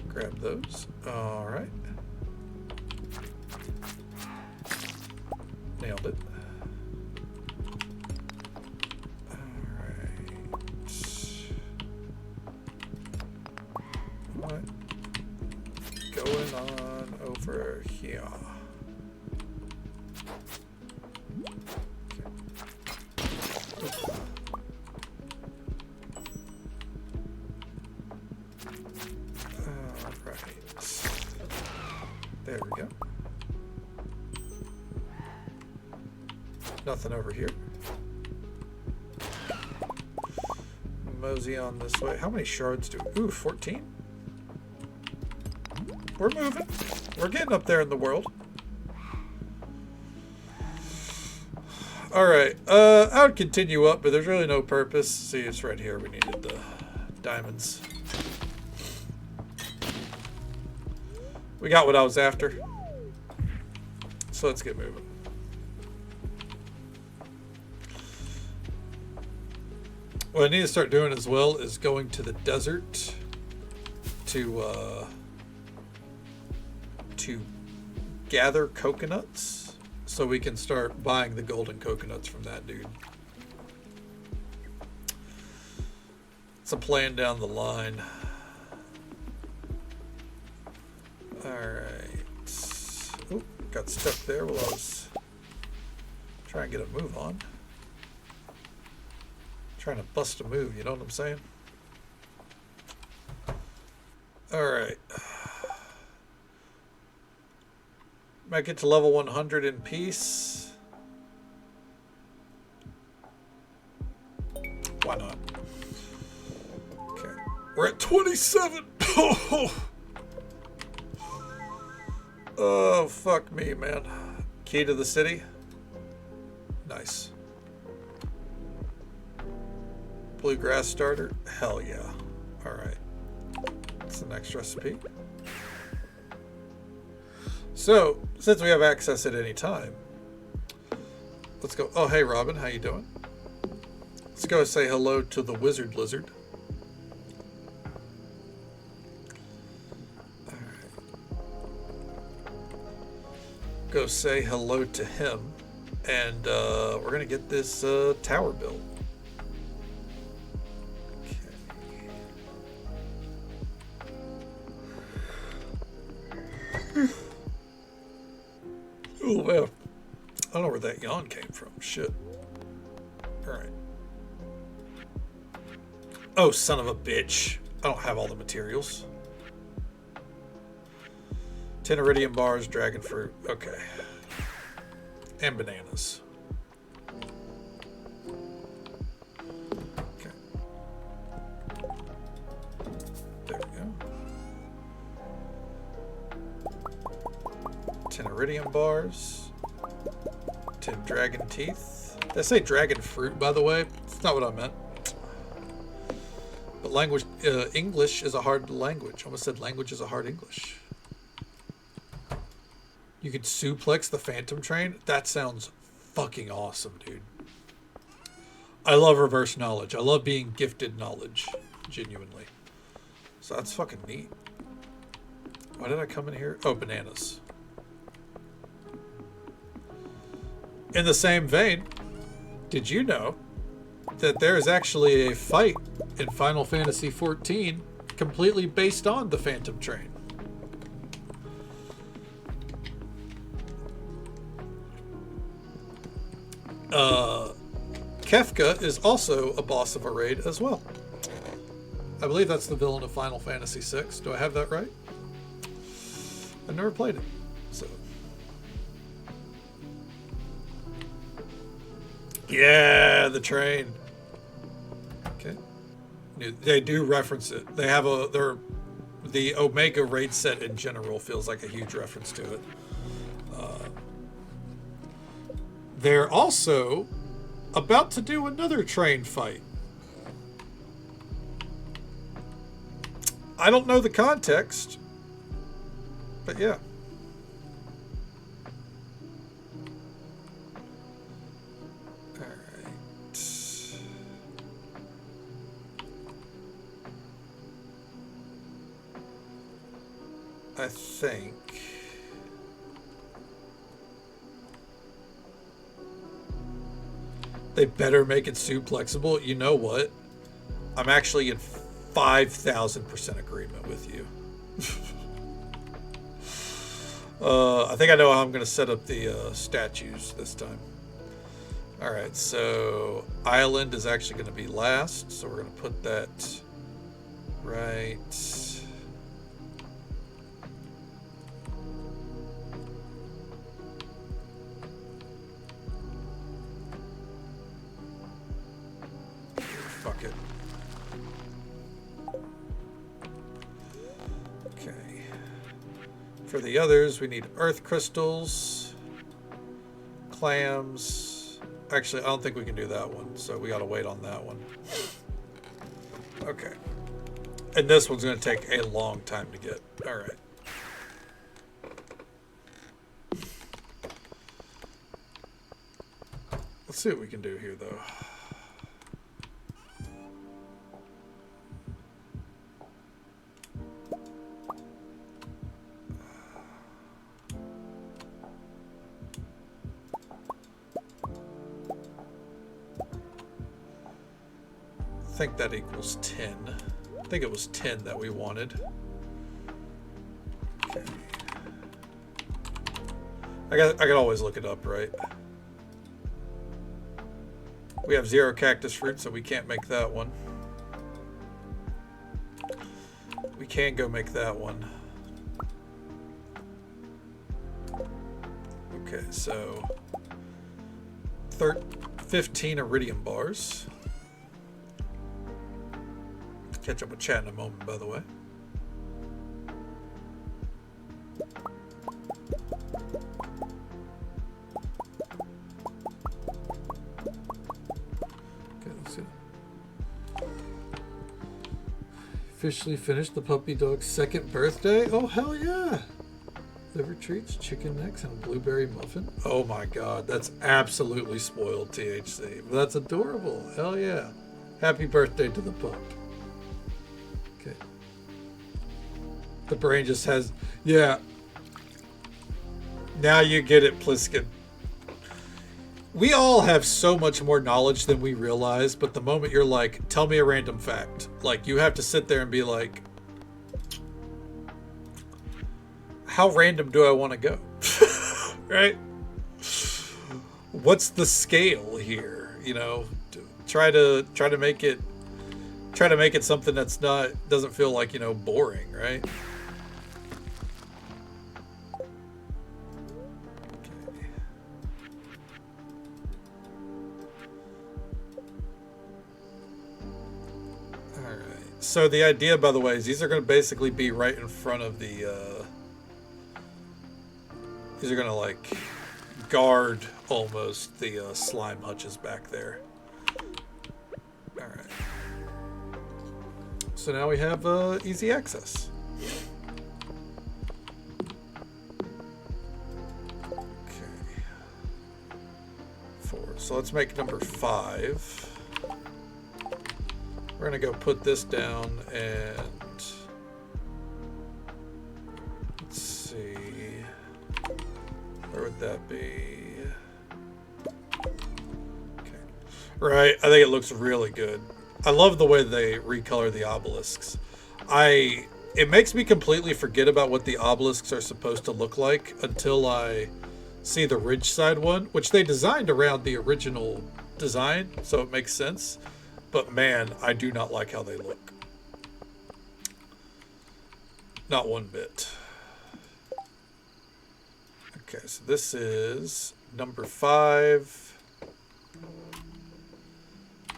Grab those. Alright. Nailed it. Alright. What? Going on over here. There we go. Nothing over here. Mosey on this way. How many shards do we? Ooh, 14. We're moving. We're getting up there in the world. Alright, I would continue up, but there's really no purpose. See, it's right here. We needed the diamonds. We got what I was after. So let's get moving. What I need to start doing as well is going to the desert to gather coconuts so we can start buying the golden coconuts from that dude. It's a plan down the line. Alright. Oh, got stuck there while I was trying to get a move on. Trying to bust a move, you know what I'm saying? Alright. Might get to level 100 in peace. Why not? Okay. We're at 27! Oh, fuck me, man. Key to the city? Nice. Bluegrass starter? Hell yeah. Alright. That's the next recipe. So, since we have access at any time, let's go. Oh, hey, Robin. How you doing? Let's go say hello to the wizard lizard. Go say hello to him, and we're gonna get this tower built. Well, I don't know where that yawn came from. Shit. Alright. Oh, son of a bitch. I don't have all the materials. 10 iridium bars, dragon fruit. Okay. And bananas. Okay. There we go. 10 iridium bars. 10 dragon teeth. Did I say dragon fruit, by the way? That's not what I meant. But language, English is a hard language. I almost said language is a hard English. You could suplex the phantom train? That sounds fucking awesome, dude. I love reverse knowledge. I love being gifted knowledge. Genuinely. So that's fucking neat. Why did I come in here? Oh, bananas. In the same vein, did you know that there is actually a fight in Final Fantasy XIV completely based on the Phantom Train? Kefka is also a boss of a raid as well. I believe that's the villain of Final Fantasy VI. Do I have that right? I've never played it, so... Yeah, the train. Okay. They do reference it. They have the Omega raid set in general feels like a huge reference to it. They're also about to do another train fight. I don't know the context, but yeah. I think they better make it suplexable. You know what? I'm actually in 5,000% agreement with you. I think I know how I'm going to set up the statues this time. Alright, so Island is actually going to be last, so we're going to put that right... Fuck it. Okay. For the others, we need earth crystals, clams. Actually, I don't think we can do that one, so we gotta wait on that one. Okay. And this one's gonna take a long time to get. Alright. Let's see what we can do here, though. I think that equals 10. I think it was 10 that we wanted. Okay. I can always look it up, right? We have 0 cactus fruit, so we can't make that one. We can go make that one. Okay, so 15 iridium bars. Catch up with chat in a moment, by the way. Okay, let's see. Officially finished the puppy dog's 2nd birthday? Oh, hell yeah! Liver treats, chicken necks, and a blueberry muffin. Oh my god, that's absolutely spoiled, THC. That's adorable. Hell yeah. Happy birthday to the pup. Okay. The brain just has... Yeah. Now you get it, Pliskin. We all have so much more knowledge than we realize, but the moment you're like, tell me a random fact, like, you have to sit there and be like, how random do I want to go? Right? What's the scale here? You know, try to make it something that's not doesn't feel like, you know, boring, right? Okay. All right. So the idea, by the way, is these are going to basically be right in front of the. These are going to like guard almost the slime hutches back there. All right. So now we have easy access. Okay. 4. So let's make number 5. We're going to go put this down and let's see. Where would that be? Okay. Right. I think it looks really good. I love the way they recolor the obelisks. It makes me completely forget about what the obelisks are supposed to look like until I see the Ridgeside one, which they designed around the original design, so it makes sense. But man, I do not like how they look. Not one bit. Okay, so this is number 5.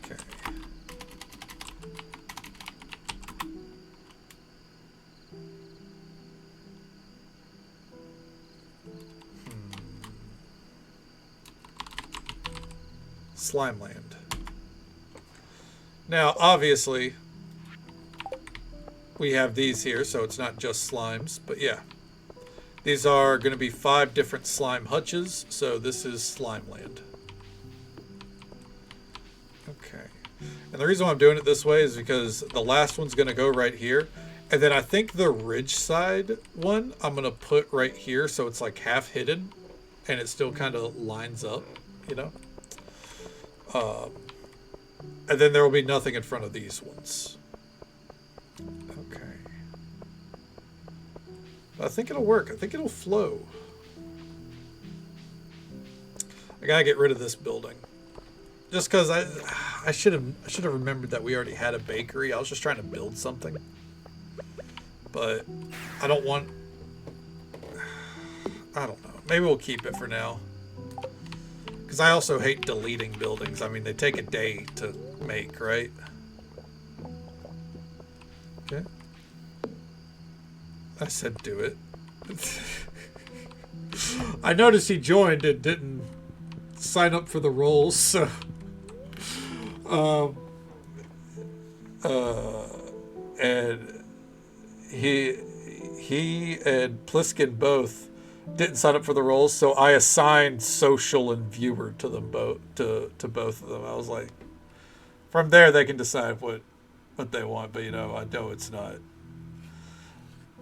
Okay. Slime Land. Now, obviously, we have these here, so it's not just slimes, but yeah. These are going to be 5 different slime hutches, so this is Slime Land. Okay. And the reason why I'm doing it this way is because the last one's going to go right here, and then I think the ridge side one I'm going to put right here, so it's like half hidden, and it still kind of lines up, you know? And then there will be nothing in front of these ones. Okay. I think it'll work. I think it'll flow. I gotta get rid of this building. Just because I should have remembered that we already had a bakery. I was just trying to build something. But I don't want... I don't know. Maybe we'll keep it for now. Because I also hate deleting buildings. I mean, they take a day to make, right? Okay. I said do it. I noticed he joined and didn't sign up for the roles, so... and he and Pliskin both didn't sign up for the roles, so I assigned social and viewer to them both, to both of them. I was like, from there they can decide what they want, but you know, I know it's not.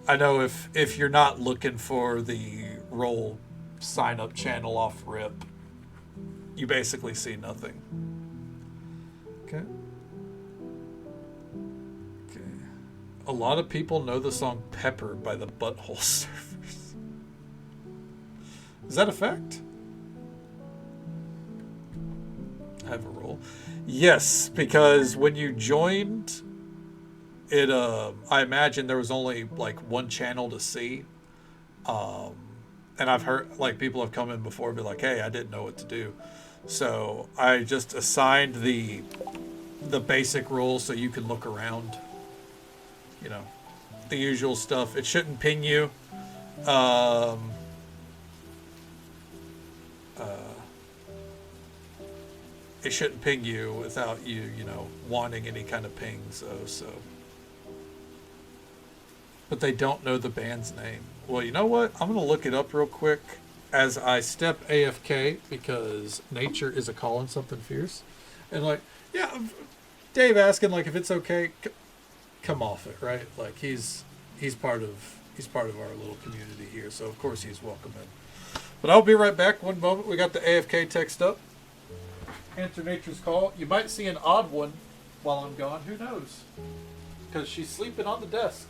I know if you're not looking for the role sign up channel off rip, you basically see nothing. Okay. Okay. A lot of people know the song Pepper by the Butthole Surfers. Is that a fact? I have a role. Yes, because when you joined it, I imagine there was only like one channel to see. And I've heard like people have come in before and be like, hey, I didn't know what to do. So I just assigned the basic role so you can look around. You know, the usual stuff. It shouldn't ping you. It shouldn't ping you without you, you know, wanting any kind of pings. So. But they don't know the band's name. Well, you know what? I'm going to look it up real quick as I step AFK because nature is a calling something fierce. And like, yeah, Dave asking like if it's okay, come off it, right? Like he's part of our little community here, so of course he's welcome in. But I'll be right back. One moment. We got the AFK text up. Answer nature's call. You might see an odd one while I'm gone. Who knows? Because she's sleeping on the desk.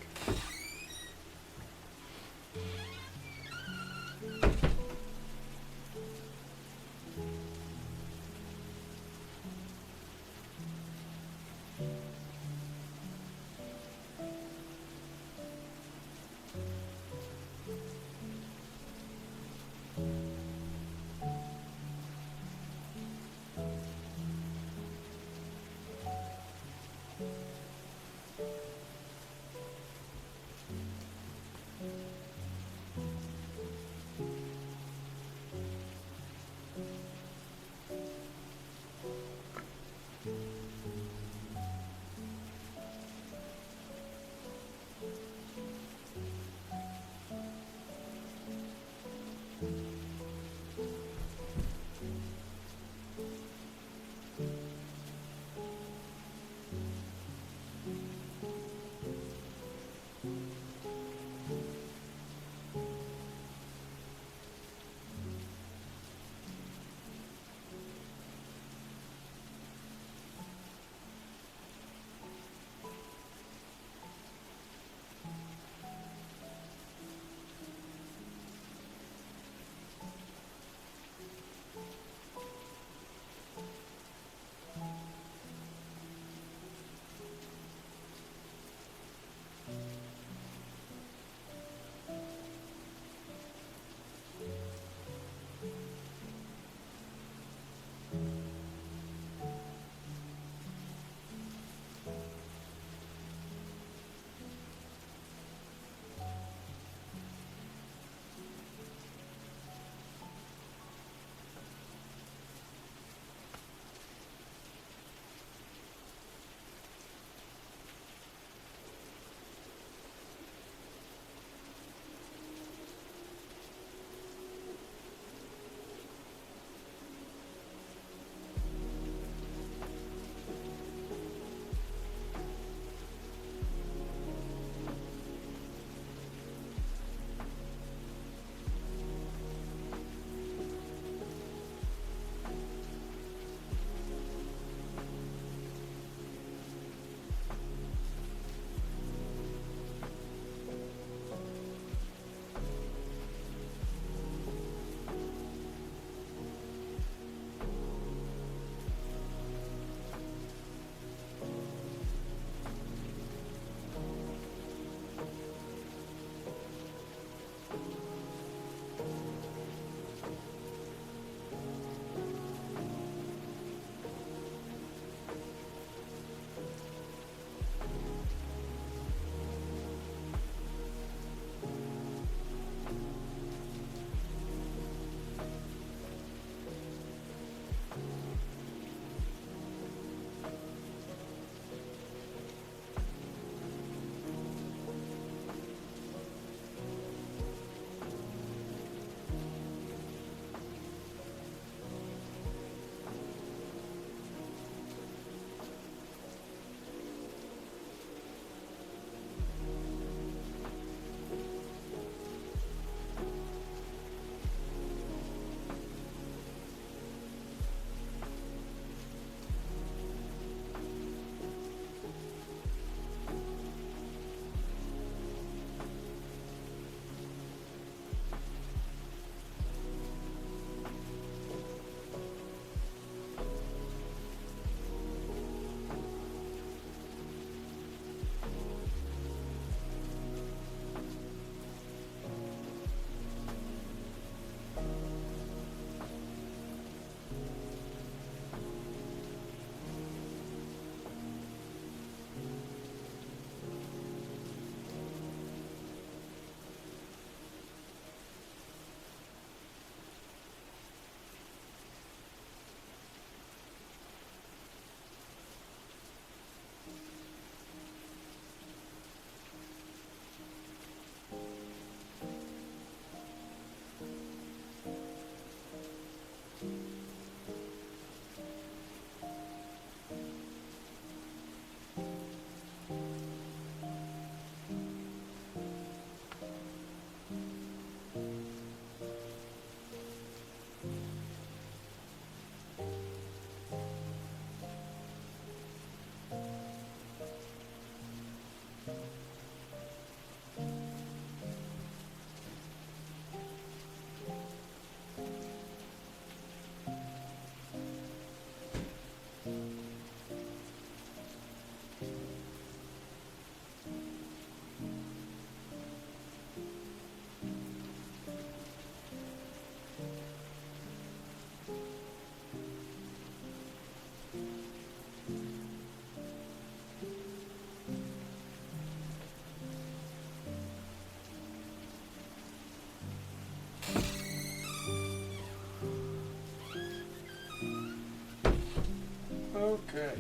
Okay.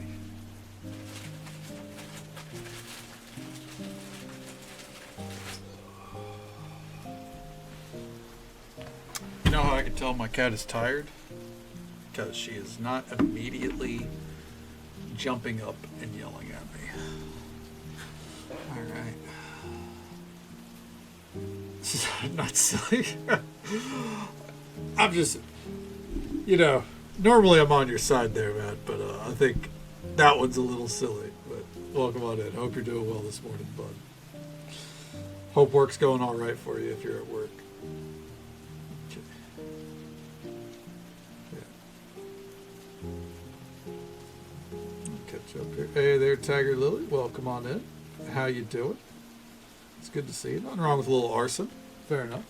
You know how I can tell my cat is tired? Because she is not immediately jumping up and yelling at me. Alright. This is not silly. I'm just, normally I'm on your side there, Matt, but I think that one's a little silly. But welcome on in. Hope you're doing well this morning, bud. Hope work's going all right for you if you're at work. Okay. Yeah. Catch up here. Hey there, Tiger Lily. Welcome on in. How you doing? It's good to see you. Nothing wrong with a little arson. Fair enough.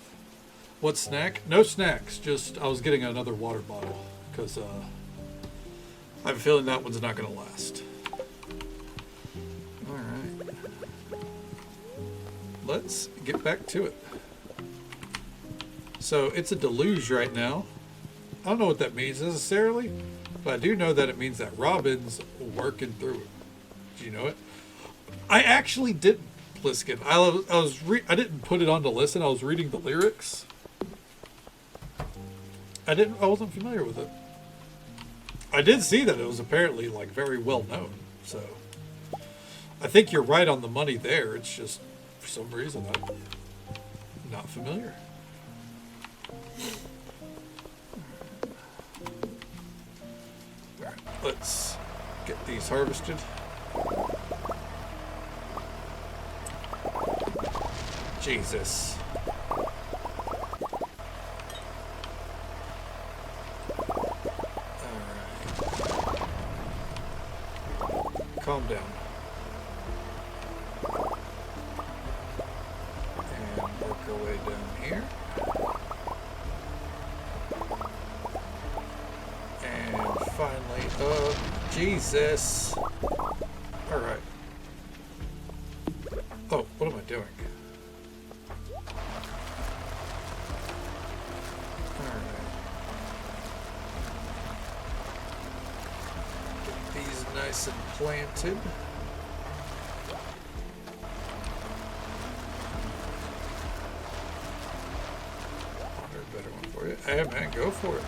What snack? No snacks. Just I was getting another water bottle because I have a feeling that one's not going to last. All right. Let's get back to it. So it's a deluge right now. I don't know what that means necessarily, but I do know that it means that Robin's working through it. Do you know it? I actually didn't. Pliskin. I didn't put it on to listen. I was reading the lyrics. I wasn't familiar with it. I did see that it was apparently like very well known. So I think you're right on the money there. It's just for some reason I'm not familiar. All right, let's get these harvested. Jesus. Alright. Calm down. And work our way down here. And finally, oh, Jesus. Alright. Oh, what am I doing? Nice and planted. There's a better one for you. Hey man, go for it.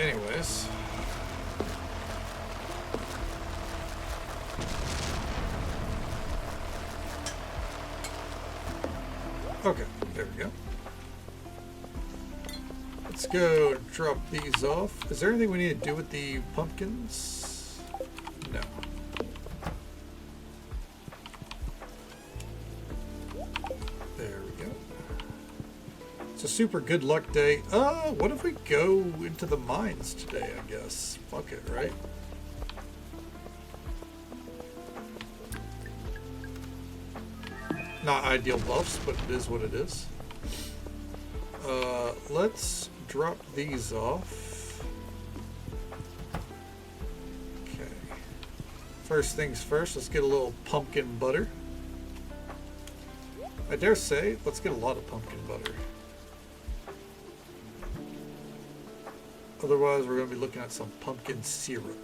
Anyways. Okay, there we go. Let's go drop these off. Is there anything we need to do with the pumpkins? No. There we go. It's a super good luck day. What if we go into the mines today, I guess? Fuck it, right? Not ideal buffs, but it is what it is. Let's drop these off. Okay. First things first, let's get a little pumpkin butter. I dare say, let's get a lot of pumpkin butter. Otherwise, we're going to be looking at some pumpkin syrup.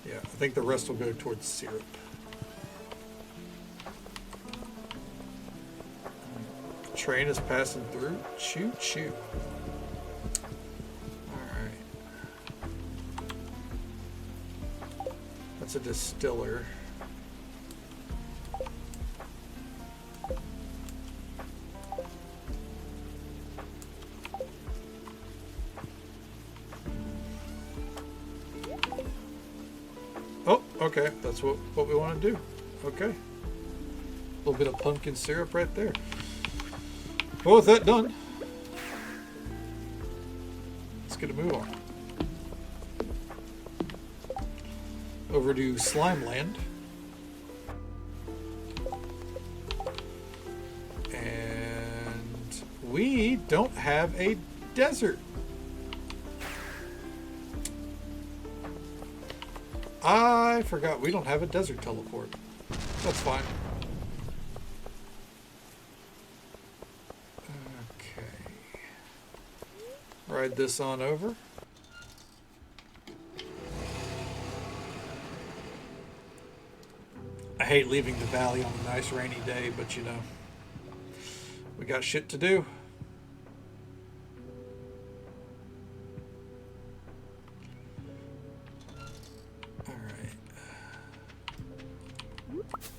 Yeah, I think the rest will go towards syrup. Train is passing through. Choo choo. Alright. That's a distiller. Oh, okay. That's what we want to do. Okay. A little bit of pumpkin syrup right there. Well, with that done, let's get a move on. Over to Slime Land. And we don't have a desert. I forgot we don't have a desert teleport. That's fine. Ride this on over. I hate leaving the valley on a nice rainy day, but you know, we got shit to do. Alright.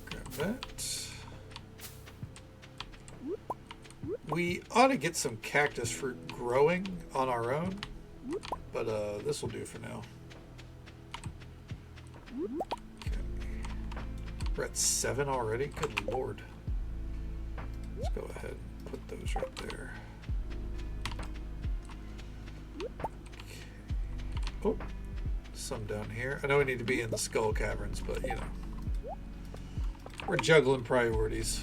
Grab that. We ought to get some cactus fruit growing on our own, but this will do for now. Okay. We're at 7 already? Good lord. Let's go ahead and put those right there. Okay. Oh, some down here. I know we need to be in the skull caverns, but you know, we're juggling priorities.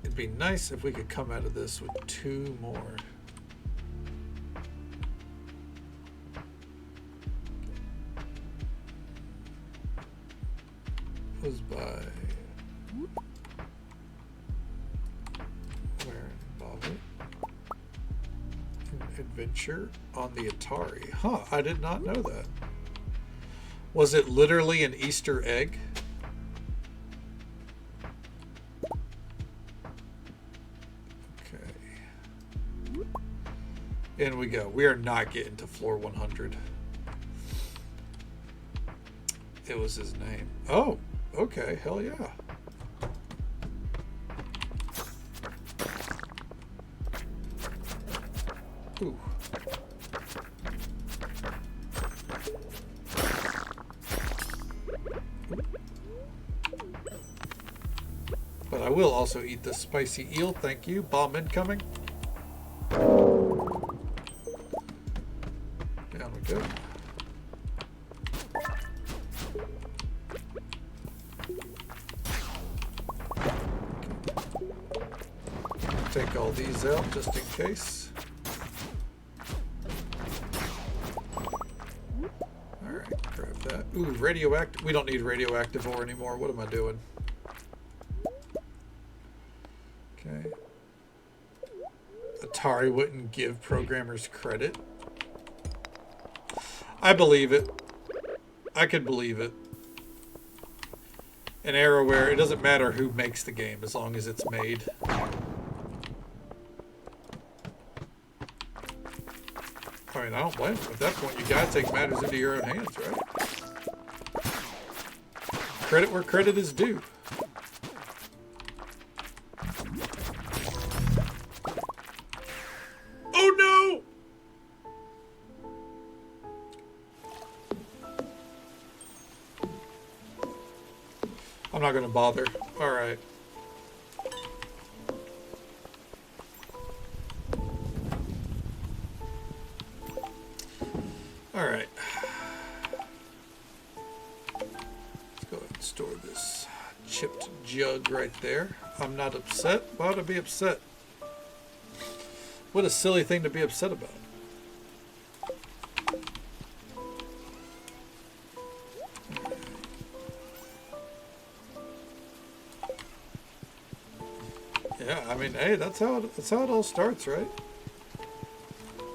It'd be nice if we could come out of this with 2 more. Was by where involved an adventure on the Atari. Huh, I did not know that. Was it literally an Easter egg? In we go. We are not getting to floor 100. It was his name. Oh, okay. Hell yeah. Ooh. But I will also eat the spicy eel. Thank you. Bomb incoming. Down we go. Take all these out just in case. Alright, grab that. Ooh, radioactive. We don't need radioactive ore anymore. What am I doing? Okay. Atari wouldn't give programmers credit. I believe it. I could believe it. An era where it doesn't matter who makes the game as long as it's made. I mean, I don't blame them. At that point, you gotta take matters into your own hands, right? Credit where credit is due. Oh no! I'm not gonna bother. Alright. Alright. Let's go ahead and store this chipped jug right there. I'm not upset. Why would I be upset? What a silly thing to be upset about. Yeah, I mean, hey, that's how it all starts, right?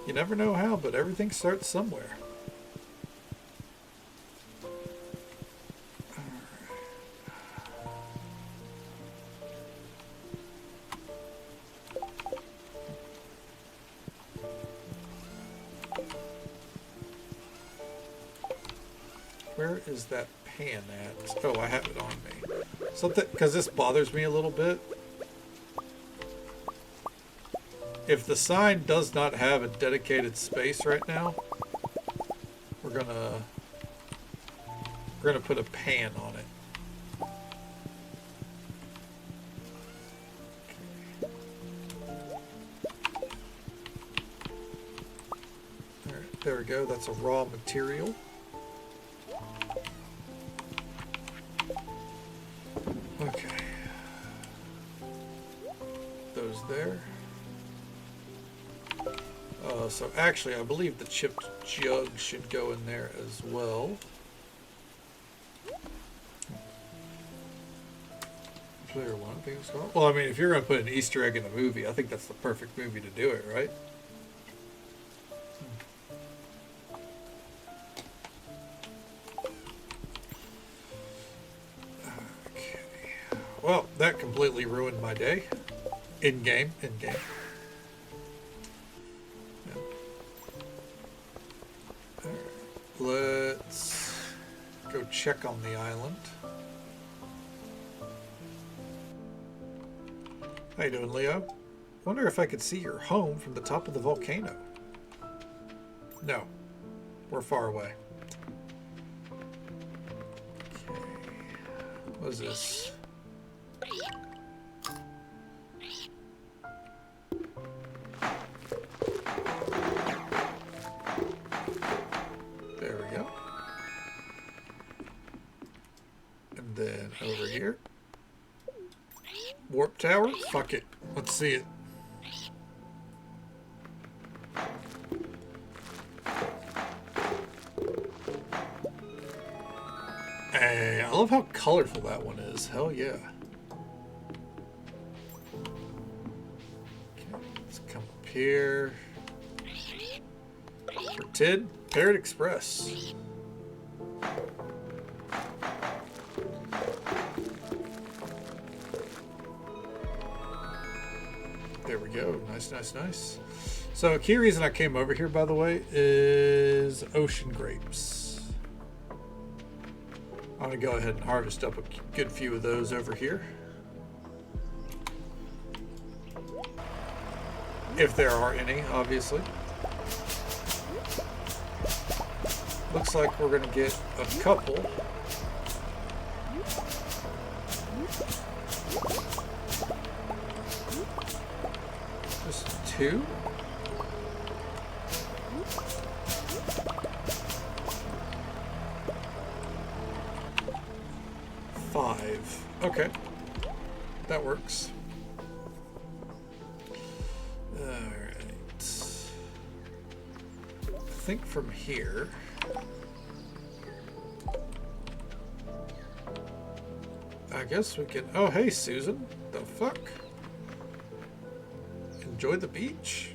You never know how, but everything starts somewhere. Where is that pan at? Oh, I have it on me. Something, because this bothers me a little bit. If the sign does not have a dedicated space right now, we're gonna put a pan on it. All right, there we go. That's a raw material. Okay. Those there. So actually, I believe the chipped jug should go in there as well. Player One, I think it's called. Well, I mean, if you're going to put an Easter egg in a movie, I think that's the perfect movie to do it, right? Okay. Well, that completely ruined my day. In-game. Yeah. Let's go check on the island. How you doing, Leo? Wonder if I could see your home from the top of the volcano. No. We're far away. Okay. What is this? There we go. And then over here. Warp tower? Fuck it. Let's see it. Hey, I love how colorful that one is. Hell yeah. Okay, let's come up here. For Tid, Parrot Express. There we go. Nice. So a key reason I came over here, by the way, is ocean grapes. I'm going to go ahead and harvest up a good few of those over here. If there are any, obviously. Looks like we're going to get a couple. Just 2. Okay, that works. Alright. I think from here... I guess we can... Oh, hey, Susan. The fuck? Enjoy the beach?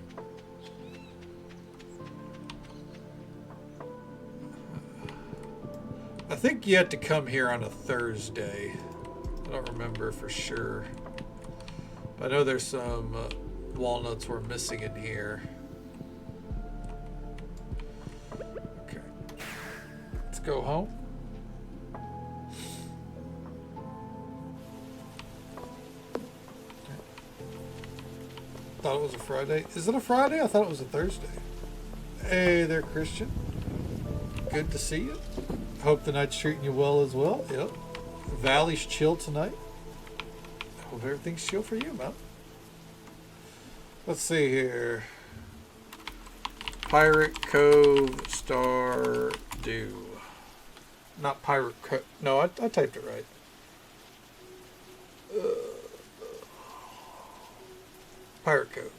I think you had to come here on a Thursday. I don't remember for sure. I know there's some walnuts we're missing in here. Okay. Let's go home. Thought it was a Friday. Is it a Friday? I thought it was a Thursday. Hey there, Christian. Good to see you. Hope the night's treating you well as well. Yep. Valley's chill tonight. Hope everything's chill for you, man. Let's see here. Pirate Cove Stardew. Not Pirate Cove. No, I typed it right. Pirate Cove.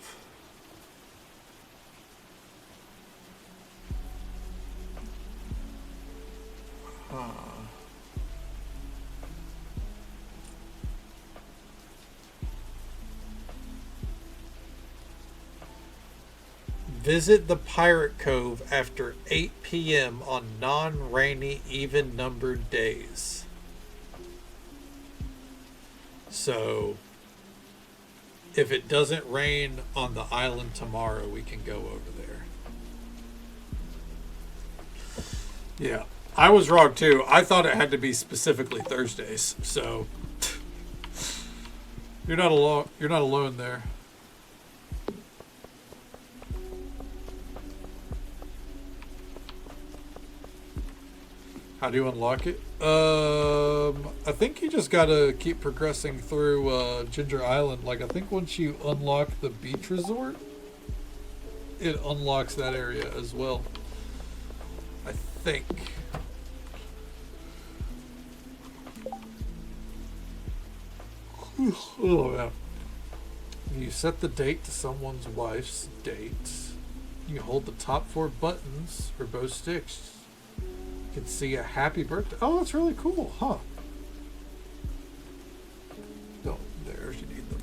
Visit the Pirate Cove after 8 p.m. on non-rainy, even-numbered days. So, if it doesn't rain on the island tomorrow, we can go over there. Yeah, I was wrong too. I thought it had to be specifically Thursdays. So, you're not alone. You're not alone there. How do you unlock it? I think you just gotta keep progressing through Ginger Island. Like, I think once you unlock the beach resort, it unlocks that area as well. I think. Oh, man. You set the date to someone's wife's date. You hold the top 4 buttons or both sticks. You can see a happy birthday. Oh, that's really cool, huh? Don't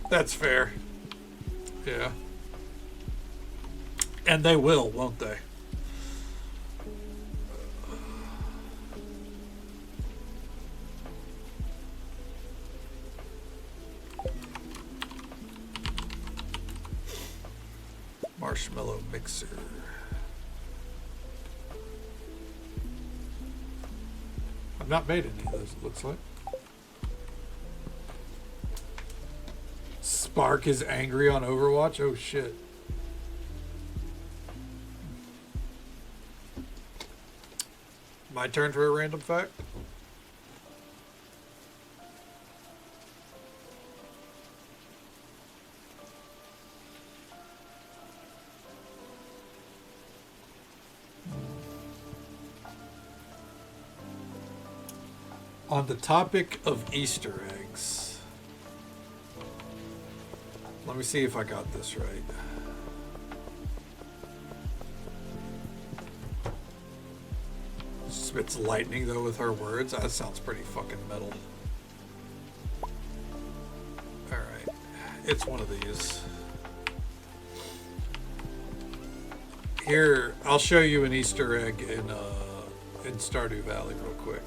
That's fair. Yeah. And they will, won't they? Marshmallow mixer. I've not made any of those, it looks like. Spark is angry on Overwatch? Oh shit. My turn for a random fact? On the topic of Easter eggs, let me see if I got this right. Spits lightning though with her words. That sounds pretty fucking metal. Alright. It's one of these. Here, I'll show you an Easter egg in Stardew Valley real quick.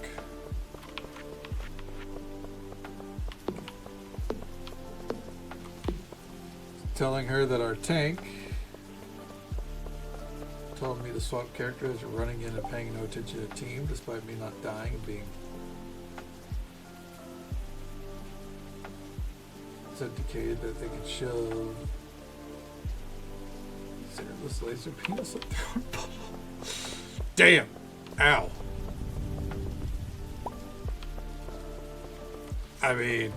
Telling her that our tank told me to swap characters, running in and paying no attention to the team despite me not dying and being. It's indicated that they can shove Sarah's laser penis up their butthole. Damn! Ow. I mean,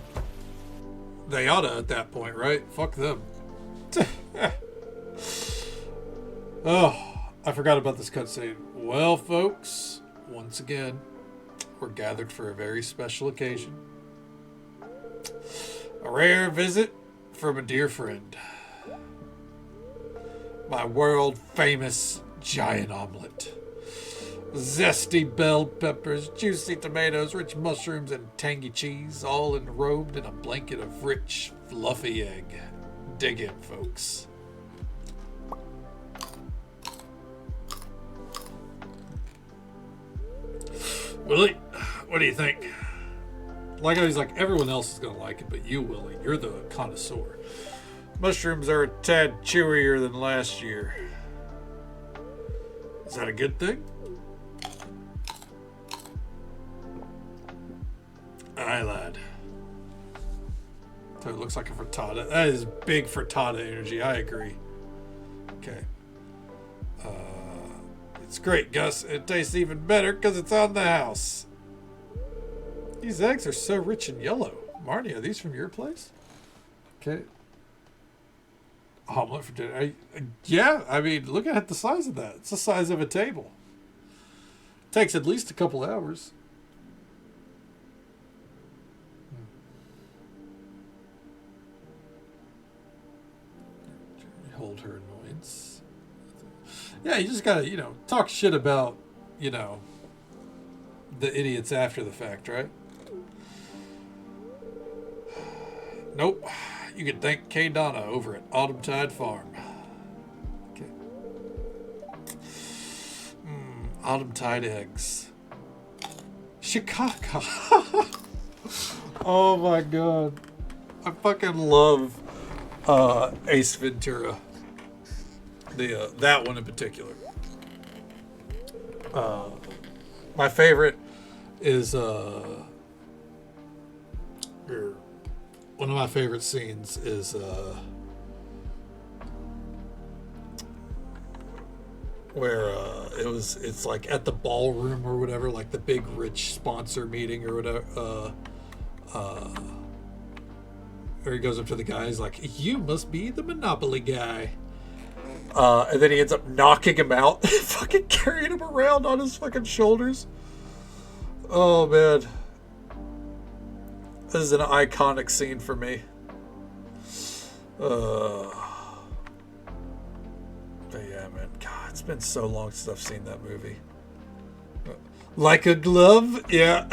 they oughta at that point, right? Fuck them. Oh, I forgot about this cutscene. Well, folks, once again, we're gathered for a very special occasion. A rare visit from a dear friend. My world famous giant omelet. Zesty bell peppers, juicy tomatoes, rich mushrooms, and tangy cheese, all enrobed in a blanket of rich, fluffy egg. Dig in, folks. Willie, what do you think? Like he's like, everyone else is gonna like it, but you, Willie, you're the connoisseur. Mushrooms are a tad chewier than last year. Is that a good thing? Aye, lad. So it looks like a frittata. That is big frittata energy. I agree. Okay. It's great, Gus. It tastes even better because it's on the house. These eggs are so rich and yellow. Marnie, are these from your place? Okay. Omelet for dinner. Yeah, I mean, look at the size of that. It's the size of a table. Takes at least a couple hours. Hold her annoyance. Yeah, you just gotta, talk shit about, the idiots after the fact, right? Nope. You can thank K. Donna over at Autumn Tide Farm. Okay. Autumn Tide eggs. Chicago. Oh my god. I fucking love Ace Ventura. That one in particular. My favorite is one of my favorite scenes is where it's like at the ballroom or whatever, like the big rich sponsor meeting or whatever. Where he goes up to the guy, he's like, "You must be the Monopoly guy." And then he ends up knocking him out, fucking carrying him around on his fucking shoulders. Oh man, this is an iconic scene for me. But yeah, man, God, it's been so long since I've seen that movie. Like a glove, yeah.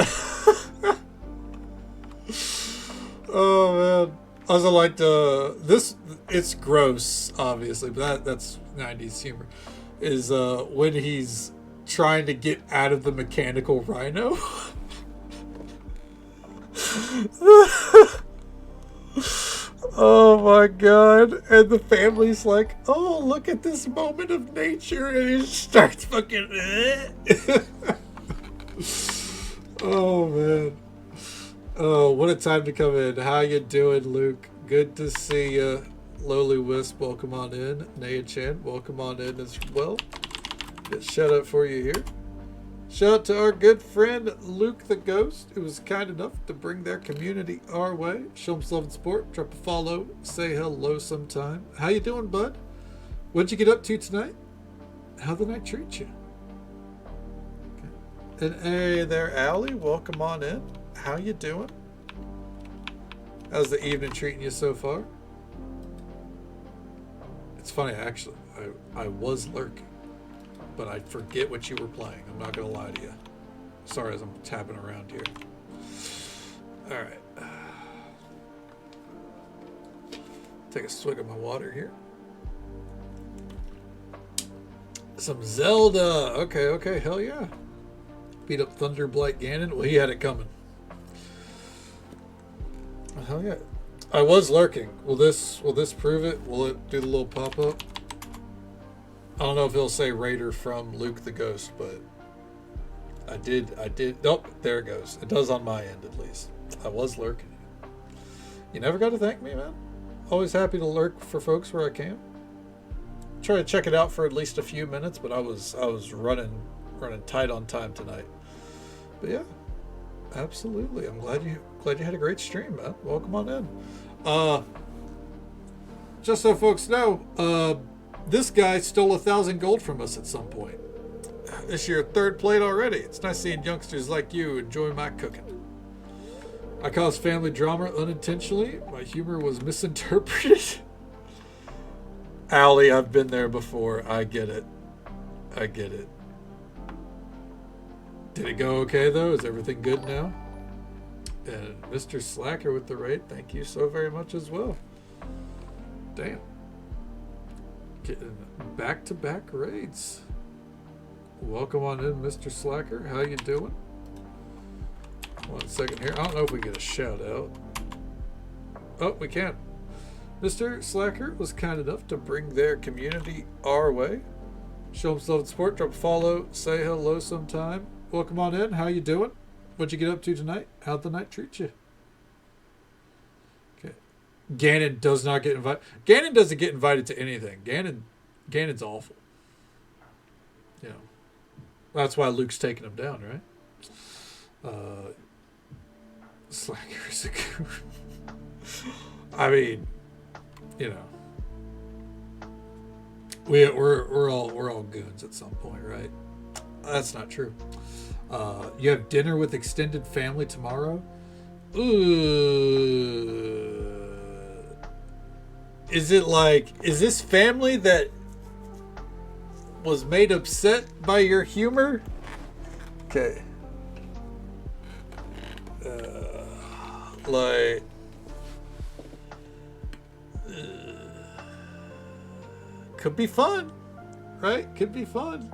Oh man. Also like this. It's gross, obviously, but that's '90s humor. Is when he's trying to get out of the mechanical rhino. Oh my god! And the family's like, "Oh, look at this moment of nature," and he starts fucking. Oh man! Oh, what a time to come in. How you doing, Luke? Good to see you. Lowly Wisp, welcome on in. Naya Chan, welcome on in as well. Get shout out for you here. Shout out to our good friend Luke the Ghost, who was kind enough to bring their community our way. Show them some love and support. Drop a follow. Say hello sometime. How you doing, bud? What'd you get up to tonight? How'd the night treat you? Okay. And hey there, Allie. Welcome on in. How you doing? How's the evening treating you so far? It's funny, actually. I was lurking, but I forget what you were playing. I'm not going to lie to you. Sorry as I'm tapping around here. All right. Take a swig of my water here. Some Zelda. Okay. Hell yeah. Beat up Thunderblight Ganon. Well, he had it coming. Hell yeah. I was lurking. Will this prove it? Will it do the little pop-up? I don't know if it'll say Raider from Luke the Ghost, but I did. Nope, there it goes. It does on my end, at least. I was lurking. You never got to thank me, man. Always happy to lurk for folks where I can. Try to check it out for at least a few minutes, but I was running tight on time tonight. But yeah, absolutely. I'm glad you had a great stream, man. Welcome on in. Just so folks know, this guy stole 1,000 gold from us at some point. This your third plate already. It's nice seeing youngsters like you enjoy my cooking. I caused family drama unintentionally. My humor was misinterpreted. Allie, I've been there before. I get it. Did it go okay, though? Is everything good now? And Mr. Slacker with the raid, thank you so very much as well. Damn. Getting back-to-back raids. Welcome on in, Mr. Slacker. How you doing? 1 second here. I don't know if we get a shout out. Oh, we can. Mr. Slacker was kind enough to bring their community our way. Show them some love and support. Drop a follow. Say hello sometime. Welcome on in. How you doing? What'd you get up to tonight? How'd the night treat you? Okay. Ganon does not get invited. Ganon doesn't get invited to anything. Ganon's awful. You know. That's why Luke's taking him down, right? Slacker is a goon. I mean, you know. We're all goons at some point, right? That's not true. You have dinner with extended family tomorrow? Ooh. Is this family that was made upset by your humor? Okay. Could be fun, right? Could be fun.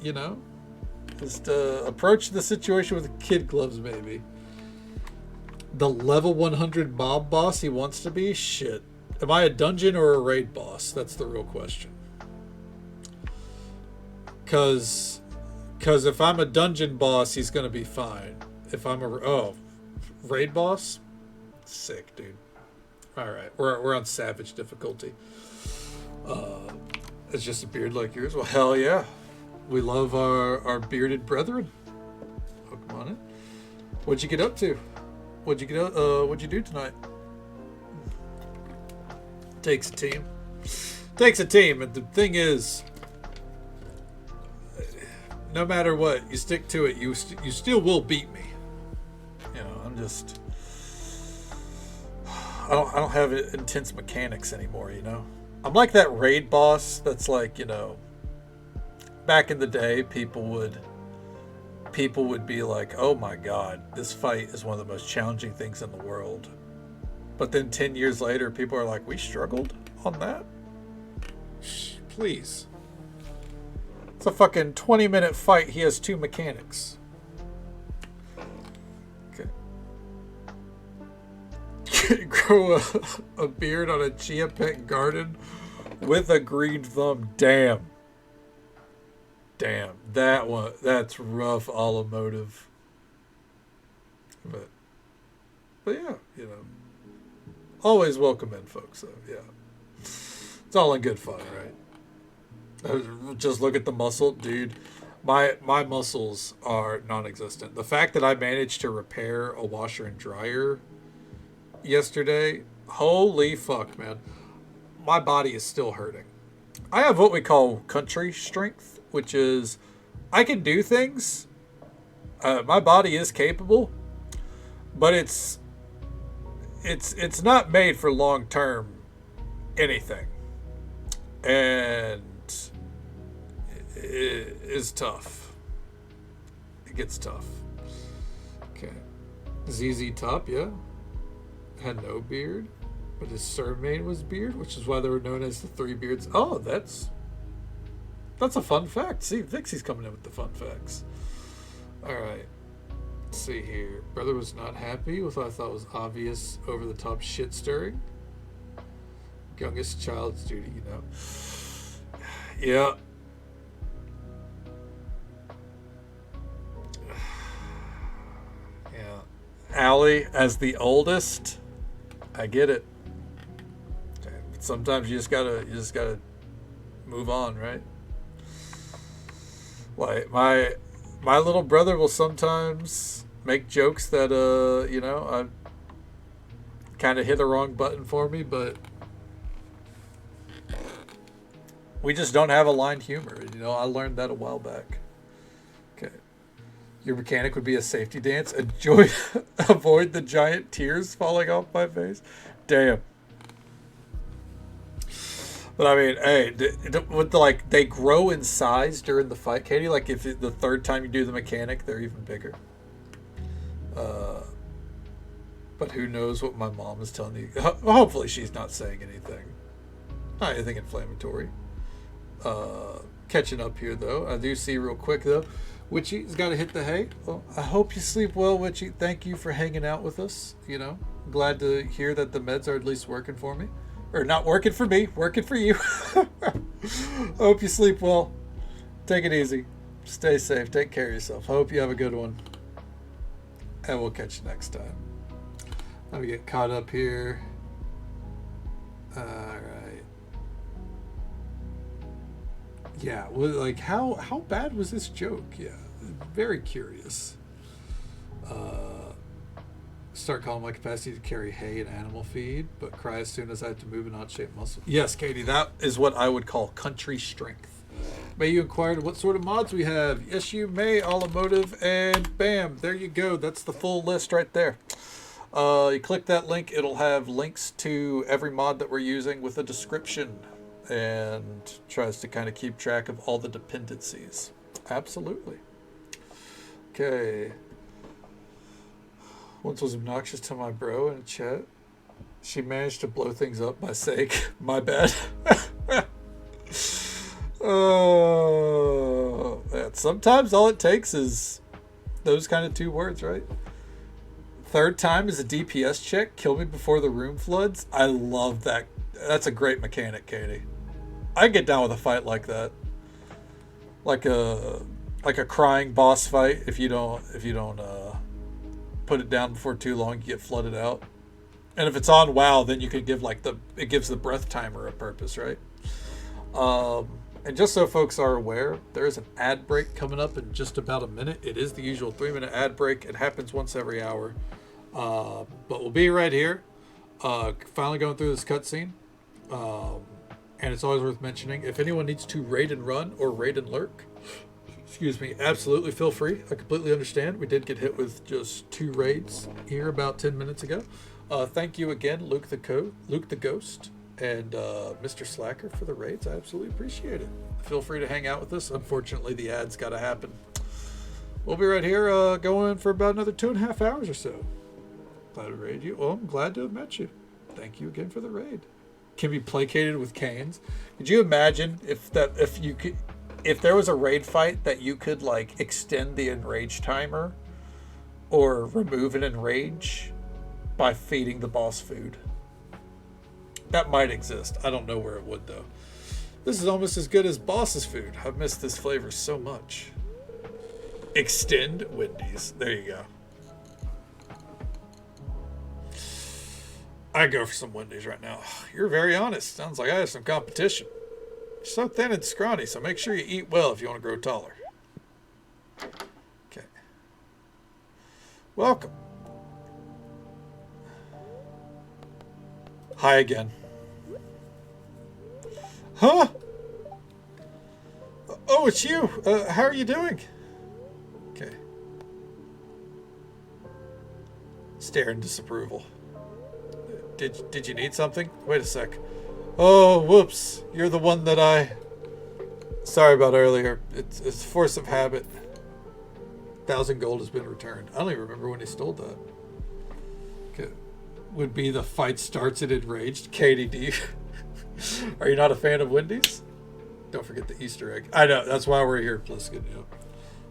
You know, just approach the situation with kid gloves, maybe. The level 100 mob boss he wants to be? Shit. Am I a dungeon or a raid boss? That's the real question. Because if I'm a dungeon boss, he's going to be fine. If I'm raid boss? Sick, dude. Alright, we're on savage difficulty. It's just a beard like yours. Well, hell yeah. We love our bearded brethren. Oh, come on in. What'd you get up to? What'd you do tonight? Takes a team. And the thing is, no matter what, you stick to it, you still will beat me. You know, I don't have intense mechanics anymore, you know? I'm like that raid boss that's like, you know, back in the day, people would be like, oh my god, this fight is one of the most challenging things in the world. But then 10 years later, people are like, we struggled on that? Please. It's a fucking 20-minute fight. He has 2 mechanics. Okay. Grow a beard on a chia pet garden with a green thumb. Damn. That's rough automotive. But yeah, you know. Always welcome in, folks. So, yeah. It's all in good fun, right? Just look at the muscle. Dude, my muscles are non-existent. The fact that I managed to repair a washer and dryer yesterday, holy fuck, man. My body is still hurting. I have what we call country strength, which is I can do things. My body is capable, but it's not made for long-term anything. And it is tough. It gets tough. Okay. ZZ Top, yeah. Had no beard, but his surname was Beard, which is why they were known as the Three Beards. Oh, that's a fun fact. See, Vixie's coming in with the fun facts. All right. Let's see here. Brother was not happy with what I thought was obvious over-the-top shit stirring. Youngest child's duty, you know. Yeah. Yeah. Allie, as the oldest, I get it. Sometimes you just gotta move on, right? Like my little brother will sometimes make jokes that you know, I kind of hit the wrong button for me, but we just don't have aligned humor. You know, I learned that a while back. Okay. Your mechanic would be a safety dance. Avoid the giant tears falling off my face. Damn. But I mean, hey, like they grow in size during the fight, Katie. Like if the third time you do the mechanic, they're even bigger. But who knows what my mom is telling you? Hopefully, she's not saying anything. Not anything inflammatory. Catching up here though, I do see real quick though. Witchy's got to hit the hay. Well, I hope you sleep well, Witchy. Thank you for hanging out with us. You know, glad to hear that the meds are at least working for me. Or not working for me, working for you. Hope you sleep well. Take it easy. Stay safe. Take care of yourself. Hope you have a good one. And we'll catch you next time. Let me get caught up here. All right. Yeah, well, like how bad was this joke? Yeah, very curious. Start calling my capacity to carry hay and animal feed, but cry as soon as I have to move an odd-shaped muscle. Yes, Katie, that is what I would call country strength. May you inquire what sort of mods we have? Yes, you may, Automotive, and bam, there you go. That's the full list right there. You click that link, it'll have links to every mod that we're using with a description, and tries to kind of keep track of all the dependencies. Absolutely. Okay. Once was obnoxious to my bro in a chat. She managed to blow things up by saying, my bad. Oh, man. Sometimes all it takes is those kind of 2 words, right? Third time is a DPS check. Kill me before the room floods. I love that. That's a great mechanic, Katie. I get down with a fight like that. Like a crying boss fight. If you don't put it down before too long, you get flooded out. And if it's on WoW, then you can give it gives the breath timer a purpose, right? And just so folks are aware, there is an ad break coming up in just about a minute. It is the usual 3-minute ad break. It happens once every hour. But we'll be right here. Finally going through this cutscene. And it's always worth mentioning, if anyone needs to raid and run or raid and lurk, excuse me, absolutely feel free. I completely understand. We did get hit with just 2 raids here about 10 minutes ago. Thank you again, Luke the Ghost, and Mr. Slacker for the raids. I absolutely appreciate it. Feel free to hang out with us. Unfortunately, the ads got to happen. We'll be right here going for about another 2.5 hours or so. Glad to raid you. Well, I'm glad to have met you. Thank you again for the raid. Can be placated with canes. Could you imagine if there was a raid fight that you could like extend the enrage timer or remove an enrage by feeding the boss food? That might exist. I don't know where it would though. This is almost as good as boss's food. I've missed this flavor so much. Extend Wendy's. There you go. I'd go for some Wendy's right now. You're very honest. Sounds like I have some competition. You're so thin and scrawny, so make sure you eat well if you want to grow taller. Okay. Welcome. Hi again. Huh? Oh, it's you. How are you doing? Okay. Stare in disapproval. Did you need something? Wait a sec. Oh, whoops. You're the one that I... Sorry about earlier. It's force of habit. 1,000 gold has been returned. I don't even remember when he stole that. Okay. Would be the fight starts at enraged. Katie, do you... Are you not a fan of Wendy's? Don't forget the Easter egg. I know. That's why we're here, Pliskin. Yep.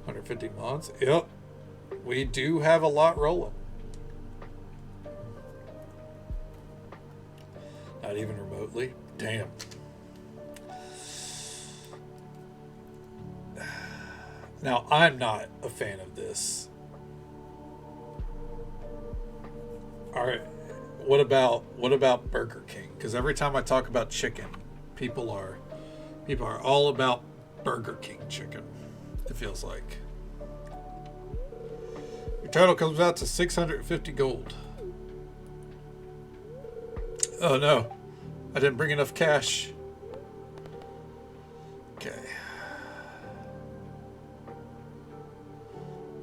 150 mods. Yep. We do have a lot rolling. Not even remotely. Damn. Now, I'm not a fan of this. All right. What about Burger King? Because every time I talk about chicken, people are all about Burger King chicken. It feels like. Your total comes out to 650 gold. Oh no, I didn't bring enough cash. Okay.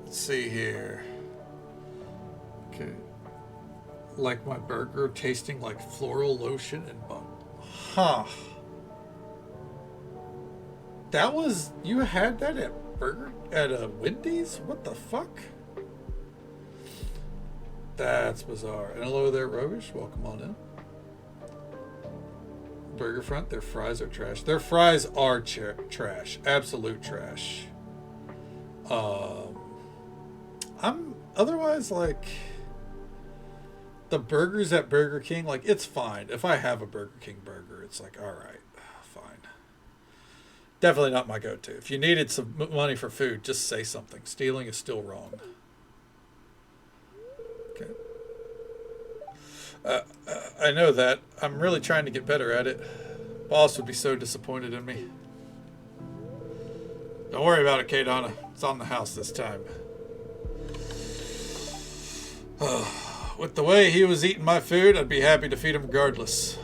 Let's see here. Okay. Like my burger tasting like floral lotion and bun. Huh. That was... You had that at a Wendy's? What the fuck? That's bizarre. And hello there, Roguish. Welcome on in. Burger Front, their fries are trash. Their fries are trash. Absolute trash. I'm otherwise like... The burgers at Burger King, like, it's fine. If I have a Burger King burger, it's like, all right, fine. Definitely not my go-to. If you needed some money for food, just say something. Stealing is still wrong. Okay. I know that. I'm really trying to get better at it. Boss would be so disappointed in me. Don't worry about it, K-Donna. It's on the house this time. With the way he was eating my food, I'd be happy to feed him regardless.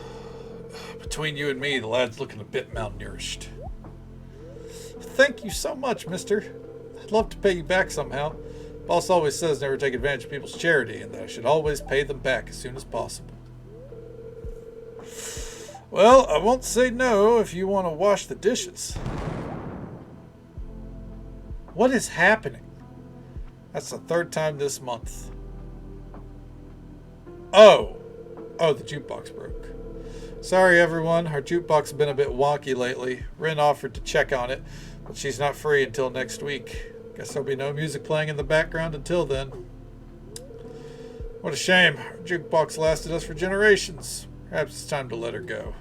Between you and me, the lad's looking a bit malnourished. Thank you so much, mister. I'd love to pay you back somehow. Boss always says never take advantage of people's charity and that I should always pay them back as soon as possible. Well, I won't say no if you want to wash the dishes. What is happening? That's the third time this month. Oh, the jukebox broke. Sorry, everyone. Our jukebox has been a bit wonky lately. Rin offered to check on it, but she's not free until next week. Guess there'll be no music playing in the background until then. What a shame. Our jukebox lasted us for generations. Perhaps it's time to let her go.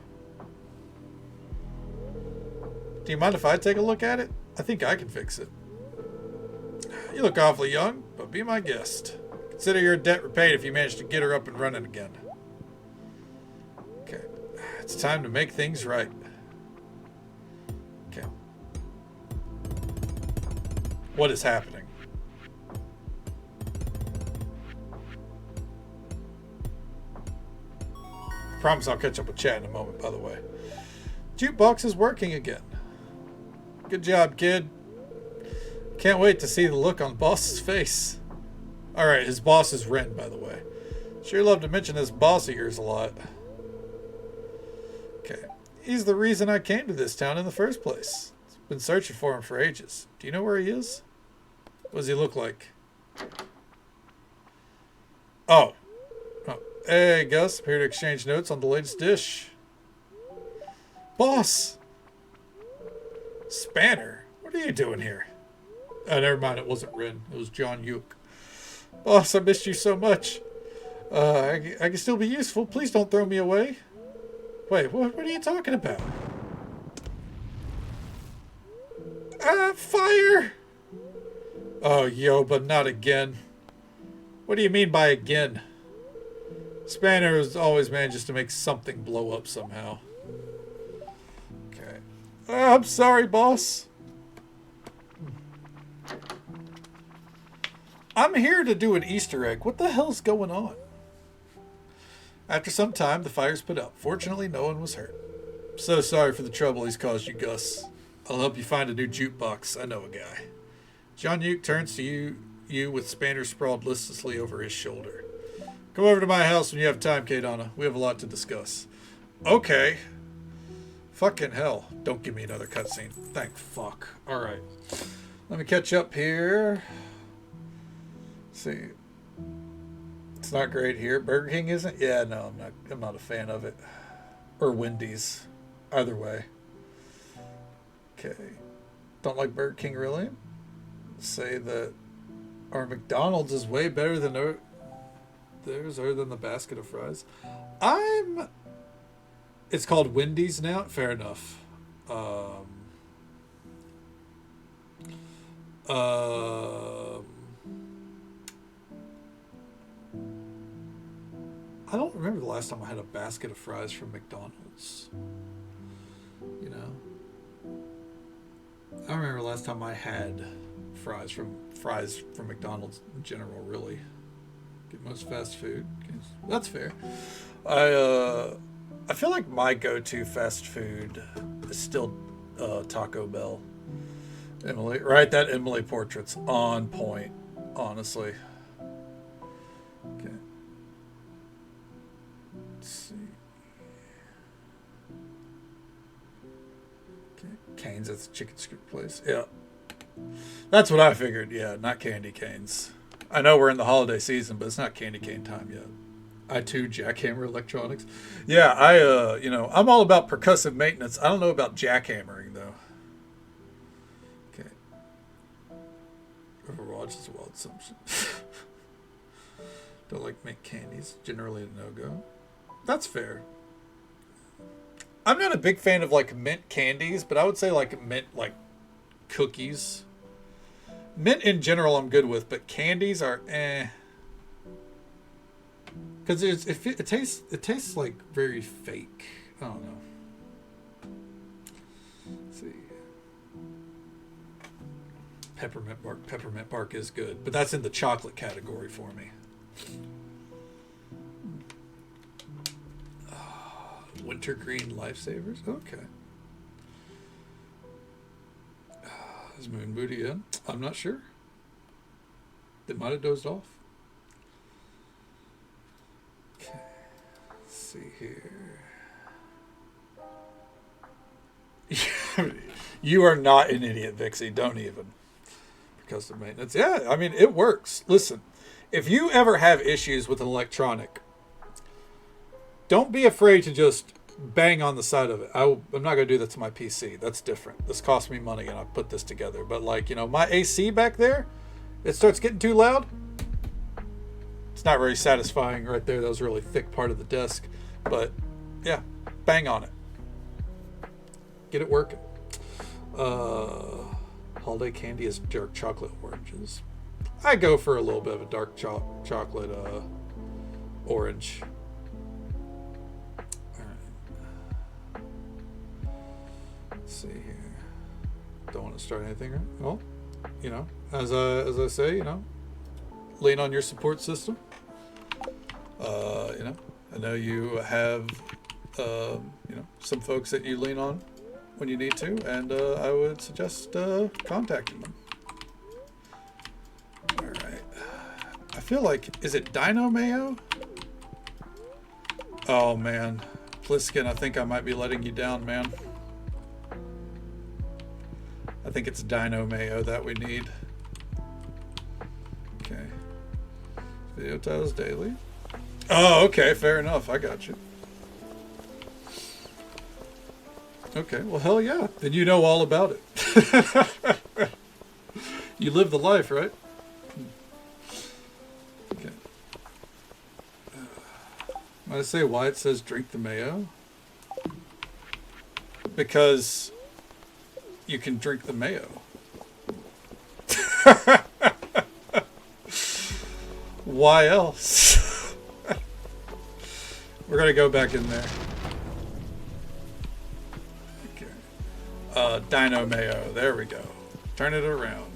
Do you mind if I take a look at it? I think I can fix it. You look awfully young, but be my guest. Consider your debt repaid if you manage to get her up and running again. Okay. It's time to make things right. Okay. What is happening? I promise I'll catch up with chat in a moment, by the way. Jukebox is working again. Good job, kid. Can't wait to see the look on the boss's face. Alright, his boss is Ren, by the way. Sure love to mention this boss of yours a lot. Okay. He's the reason I came to this town in the first place. I've been searching for him for ages. Do you know where he is? What does he look like? Oh. Hey, Gus. I'm here to exchange notes on the latest dish. Boss! Spanner, what are you doing here? Oh, never mind. It wasn't Rin. It was John Yuke. Boss, I missed you so much. I can still be useful. Please don't throw me away. Wait, what are you talking about? Fire! Oh, yo, but not again. What do you mean by again? Spanner always manages to make something blow up somehow. Okay. I'm sorry, boss. I'm here to do an Easter egg. What the hell's going on? After some time, the fire's put out. Fortunately, no one was hurt. So sorry for the trouble he's caused you, Gus. I'll help you find a new jukebox. I know a guy. John Uke turns to you with Spanner sprawled listlessly over his shoulder. Come over to my house when you have time, Kadana. We have a lot to discuss. Okay. Fucking hell. Don't give me another cutscene. Thank fuck. Alright. Let me catch up here. Let's see. It's not great here. Burger King isn't? Yeah, no, I'm not a fan of it. Or Wendy's. Either way. Okay. Don't like Burger King, really? Say that our McDonald's is way better than theirs, other than the basket of fries. It's called Wendy's now? Fair enough. I don't remember the last time I had a basket of fries from McDonald's. You know? I don't remember the last time I had fries from McDonald's in general, really. Get most fast food. That's fair. I feel like my go-to fast food is still Taco Bell. Emily, right? That Emily portrait's on point, honestly. Okay. Let's see. Okay. Canes at the chicken scoop place. Yeah. That's what I figured. Yeah, not candy canes. I know we're in the holiday season, but it's not candy cane time yet. I too jackhammer electronics. Yeah, I'm all about percussive maintenance. I don't know about jackhammering though. Okay. Overwatch is a wild assumption. Don't like mint candies. Generally a no-go. That's fair. I'm not a big fan of like mint candies, but I would say like mint like cookies. Mint in general I'm good with, but candies are because it tastes like very fake. I don't know. Let's see. Peppermint bark is good, but that's in the chocolate category for me. Wintergreen Lifesavers? Okay. Is Moon Booty in? I'm not sure. They might have dozed off. Okay. Let's see here. You are not an idiot, Vixie. Don't even. Because of maintenance. Yeah, I mean, it works. Listen, if you ever have issues with an electronic, don't be afraid to just bang on the side of it. I'm not going to do that to my PC. That's different. This cost me money and I put this together. But like, my AC back there, it starts getting too loud. It's not very satisfying right there. That was a really thick part of the desk. But yeah, bang on it. Get it working. Holiday candy is dark chocolate oranges. I go for a little bit of a dark chocolate orange. Let's see here. Don't want to start anything, right? Well, as I say, lean on your support system. I know you have, some folks that you lean on when you need to, and I would suggest contacting them. All right. I feel like, is it Dino Mayo? Oh man, Pliskin, I think I might be letting you down, man. I think it's Dino Mayo that we need. Okay. Video titles daily. Oh, okay, fair enough. I got you. Okay, well, hell yeah. Then you know all about it. You live the life, right? Okay. I say why it says drink the mayo? Because you can drink the mayo. Why else? We're gonna go back in there. Okay. Dino mayo. There we go. Turn it around.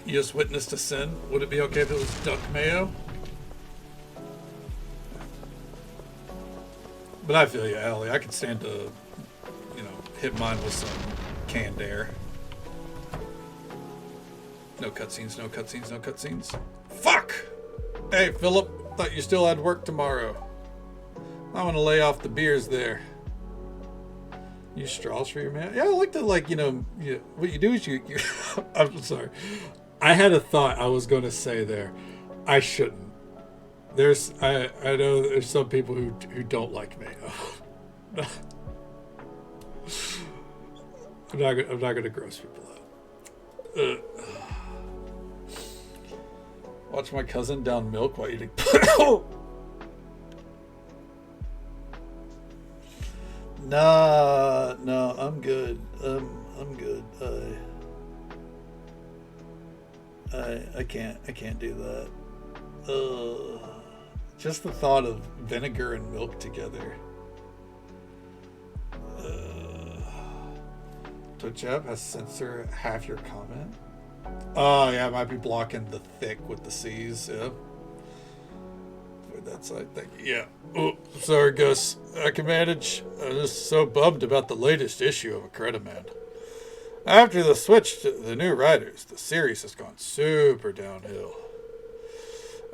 You just witnessed a sin. Would it be okay if it was duck mayo? But I feel you, Allie. I could stand to, hit mine with some canned air. No cutscenes, no cutscenes, no cutscenes. Fuck! Hey, Philip. Thought you still had work tomorrow. I'm gonna lay off the beers there. Use straws for your man. Yeah, I like to, what you do is you I'm sorry. I had a thought I was going to say there. I shouldn't. I know there's some people who don't like mayo. I'm not going to gross people out. Watch my cousin down milk while eating. Nah, no, I'm good. I'm good. I can't do that. Just the thought of vinegar and milk together. Twitch app has censor half your comment. Oh yeah, it might be blocking the thick with the C's. Yeah. Avoid that side. Thank you. Yeah. Oh, sorry, Gus. I can manage. I'm just so bummed about the latest issue of Incrediman. After the switch to the new writers, the series has gone super downhill.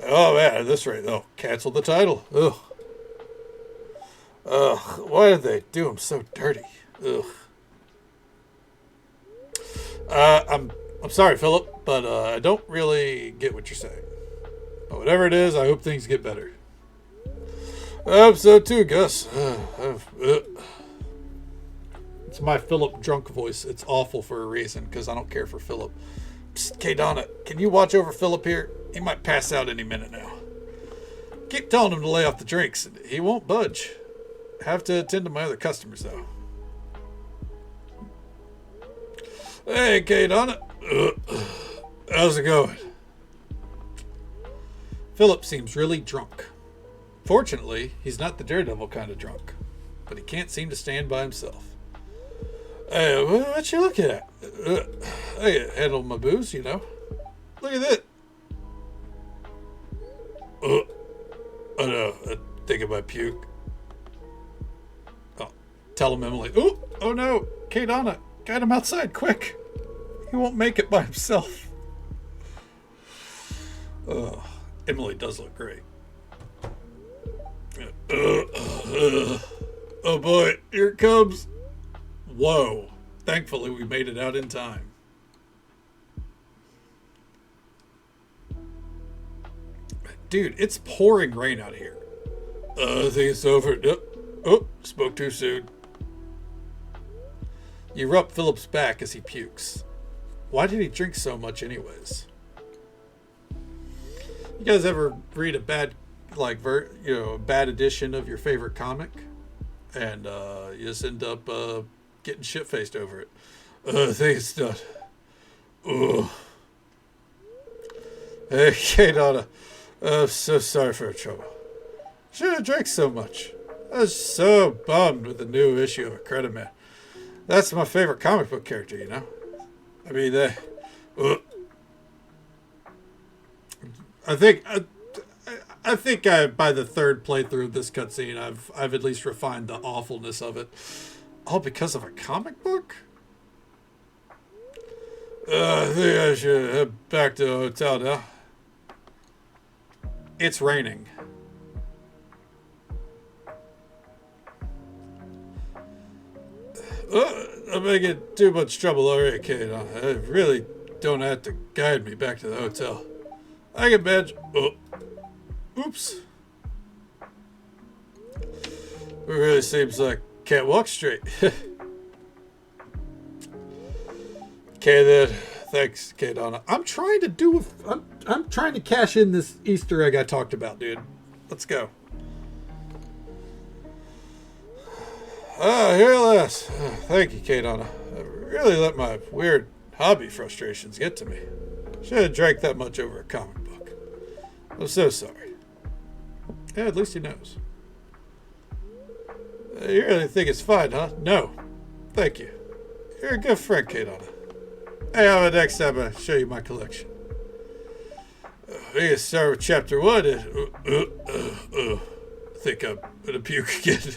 Oh man, at this rate, they'll cancel the title. Ugh. Why did they do him so dirty? Ugh. I'm sorry, Philip, but I don't really get what you're saying. But whatever it is, I hope things get better. I hope so too, Gus. It's my Philip drunk voice. It's awful for a reason, because I don't care for Philip. Psst, K-Donna, can you watch over Philip here? He might pass out any minute now. Keep telling him to lay off the drinks. He won't budge. Have to attend to my other customers, though. Hey, K-Donna. How's it going? Philip seems really drunk. Fortunately, he's not the daredevil kind of drunk, but he can't seem to stand by himself. Hey, what you looking at? I handle my booze, Look at that. Oh no, I think I might puke. Oh, tell him, Emily. Oh no, K-Donna, get him outside, quick. He won't make it by himself. Oh, Emily does look great. Oh boy, here it comes. Whoa. Thankfully, we made it out in time. Dude, it's pouring rain out here. I think it's over. Oh, spoke too soon. You rub Philip's back as he pukes. Why did he drink so much anyways? You guys ever read a bad, a bad edition of your favorite comic? And you just end up getting shit-faced over it. I think it's done. Ugh. Hey, K-Donna. I'm so sorry for the trouble. Shouldn't have drank so much. I was so bummed with the new issue of Incrediman. That's my favorite comic book character, I mean, I think by the third playthrough of this cutscene, I've at least refined the awfulness of it. All because of a comic book? I think I should head back to the hotel now. It's raining. I'm making too much trouble already, Kate. I really don't have to guide me back to the hotel. I can imagine. Oh, oops. It really seems like can't walk straight. Okay then. Thanks, Kate Donna. I'm trying to cash in this Easter egg I talked about, dude. Let's go. Here at last. Thank you, Kate Donna. I really let my weird hobby frustrations get to me. Should have drank that much over a comic book. I'm so sorry. Yeah, at least he knows. You really think it's fine, huh? No. Thank you. You're a good friend, Kate Donna. Hey, how about next time I show you my collection? We can start with chapter 1 and... I think I'm gonna puke again.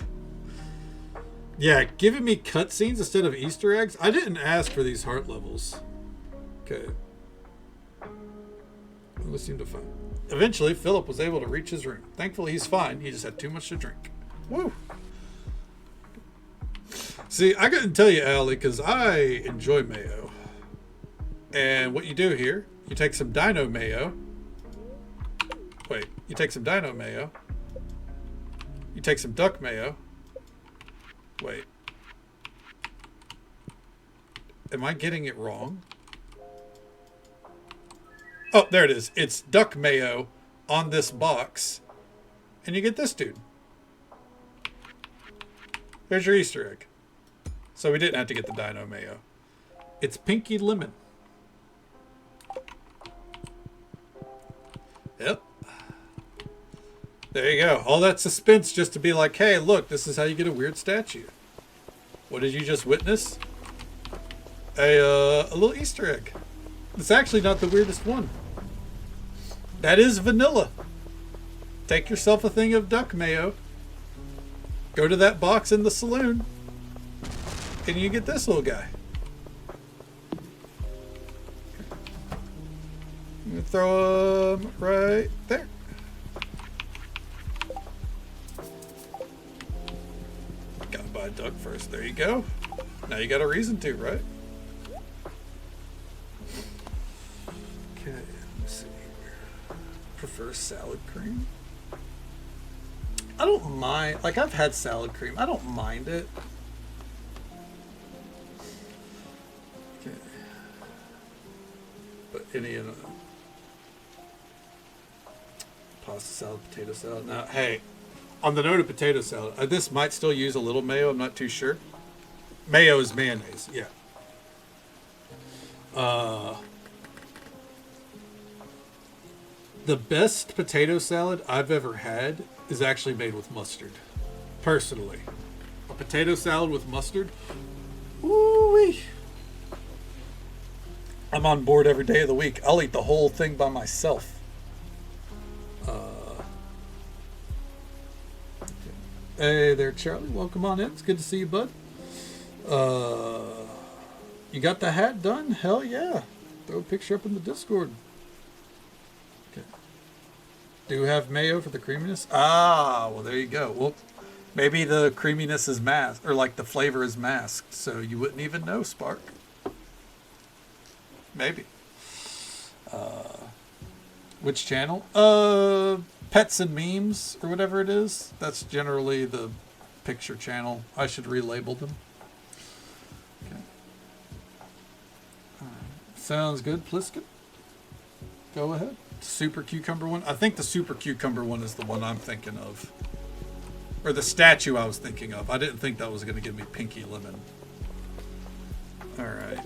Yeah, giving me cutscenes instead of Easter eggs? I didn't ask for these heart levels. Okay. Let's seem to find. Eventually, Philip was able to reach his room. Thankfully, he's fine. He just had too much to drink. Woo! See, I couldn't tell you, Allie, because I enjoy mayo. And what you do here, you take some dino mayo. Wait, you take some dino mayo. You take some duck mayo. Wait. Am I getting it wrong? Oh, there it is. It's duck mayo on this box. And you get this dude. There's your Easter egg. So we didn't have to get the dino mayo. It's Pinky Lemon. Yep. There you go. All that suspense just to be like, hey, look, this is how you get a weird statue. What did you just witness? A little Easter egg. It's actually not the weirdest one. That is vanilla. Take yourself a thing of duck mayo. Go to that box in the saloon. And you get this little guy. I'm going to throw him right there. Gotta buy a duck first. There you go. Now you got a reason to, right? Okay, let's see here. Prefer salad cream? I don't mind. Like, I've had salad cream. I don't mind it. Okay. But any of the pasta salad, potato salad. Now, hey, on the note of potato salad, this might still use a little mayo. I'm not too sure. Mayo is mayonnaise, yeah. The best potato salad I've ever had is actually made with mustard. Personally, a potato salad with mustard. Ooh-wee. I'm on board every day of the week. I'll eat the whole thing by myself. Hey there, Charlie. Welcome on in. It's good to see you, bud. You got the hat done? Hell yeah. Throw a picture up in the Discord. Okay. Do have mayo for the creaminess? Ah, well, there you go. Well, maybe the creaminess is masked, or like the flavor is masked, so you wouldn't even know, Spark. Maybe. Which channel? Pets and Memes, or whatever it is. That's generally the picture channel. I should relabel them. Okay. Sounds good, Pliskin. Go ahead. Super Cucumber one. I think the Super Cucumber one is the one I'm thinking of. Or the statue I was thinking of. I didn't think that was going to give me Pinky Lemon. Alright.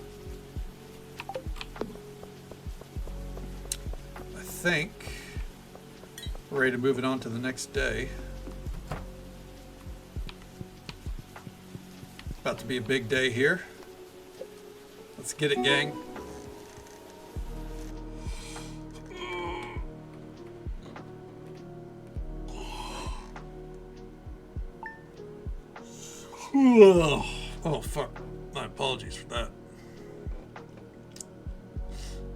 I think we're ready to move it on to the next day. About to be a big day here. Let's get it, gang. Oh, fuck. My apologies for that.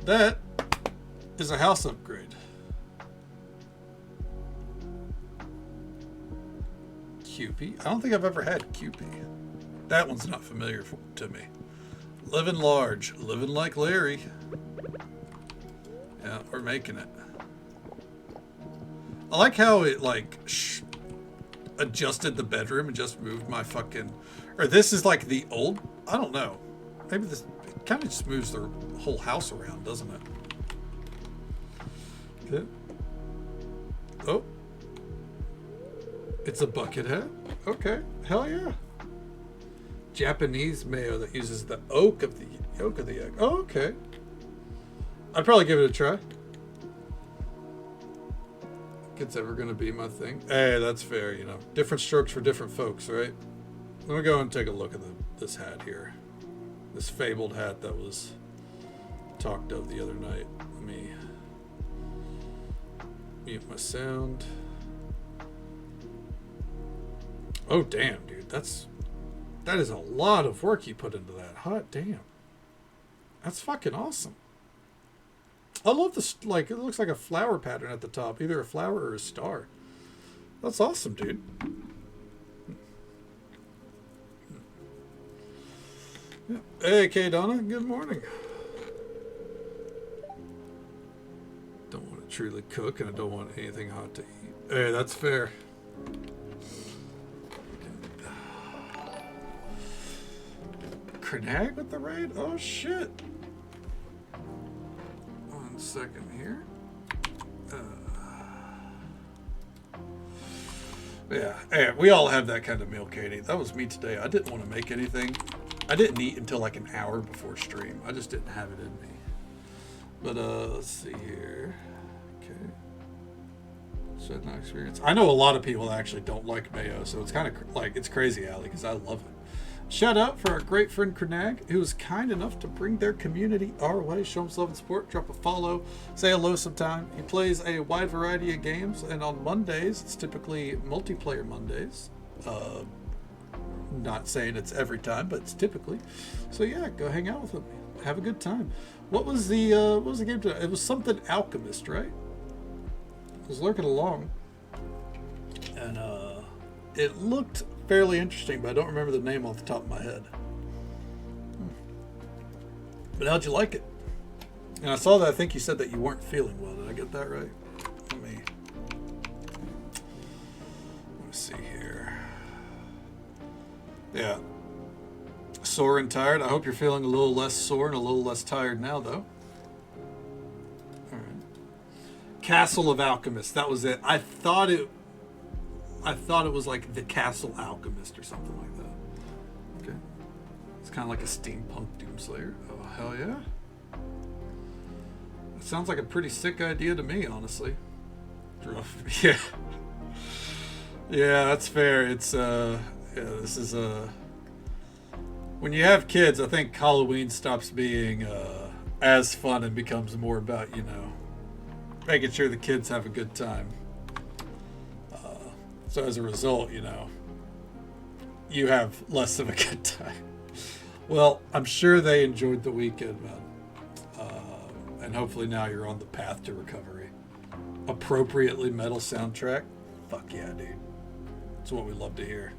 That is a house upgrade. QP? I don't think I've ever had QP. That one's not familiar to me. Living large. Living like Larry. Yeah, we're making it. I like how it, like, adjusted the bedroom and just moved my fucking... Or this is like the old... I don't know. Maybe this... It kind of just moves the whole house around, doesn't it? Okay. Oh. It's a bucket hat? Okay. Hell yeah. Japanese mayo that uses the yolk of the egg. Oh, okay. I'd probably give it a try. If it's ever going to be my thing. Hey, that's fair, you know. Different strokes for different folks, right? Let me go and take a look at this hat here. This fabled hat that was talked of the other night. Let me mute my sound. Oh, damn, dude. That is a lot of work you put into that. Hot damn. That's fucking awesome. I love this, like, it looks like a flower pattern at the top. Either a flower or a star. That's awesome, dude. Yeah. Hey, Kay Donna, good morning. Don't want to truly cook, and I don't want anything hot to eat. Hey, that's fair. Crenag with the raid? Oh, shit. 1 second here. Yeah, hey, we all have that kind of meal, Katie. That was me today. I didn't want to make anything. I didn't eat until like an hour before stream. I just didn't have it in me. But let's see here. Okay. Said not experience. I know a lot of people actually don't like mayo, so it's kind of like, it's crazy, Allie, because I love it. Shout out for our great friend Crenag, who was kind enough to bring their community our way. Show him some love and support. Drop a follow. Say hello sometime. He plays a wide variety of games, and on Mondays, it's typically multiplayer Mondays. Not saying it's every time, but it's typically. So yeah, go hang out with him. Have a good time. What was the game today? It was something Alchemist, right? I was lurking along, and it looked fairly interesting, but I don't remember the name off the top of my head. But how'd you like it? And I saw that I think you said that you weren't feeling well. Did I get that right? Let me see here. Yeah. Sore and tired. I hope you're feeling a little less sore and a little less tired now, though. All right. Castle of Alchemists. That was it. I thought it was like the Castle Alchemist or something like that. Okay. It's kind of like a steampunk Doomslayer. Oh, hell yeah. It sounds like a pretty sick idea to me, honestly. Yeah. Yeah, that's fair. It's, yeah, this is, when you have kids, I think Halloween stops being, as fun and becomes more about, you know, making sure the kids have a good time. So as a result, you know, you have less of a good time. Well, I'm sure they enjoyed the weekend, man. And hopefully now you're on the path to recovery. Appropriately metal soundtrack? Fuck yeah, dude. That's what we love to hear.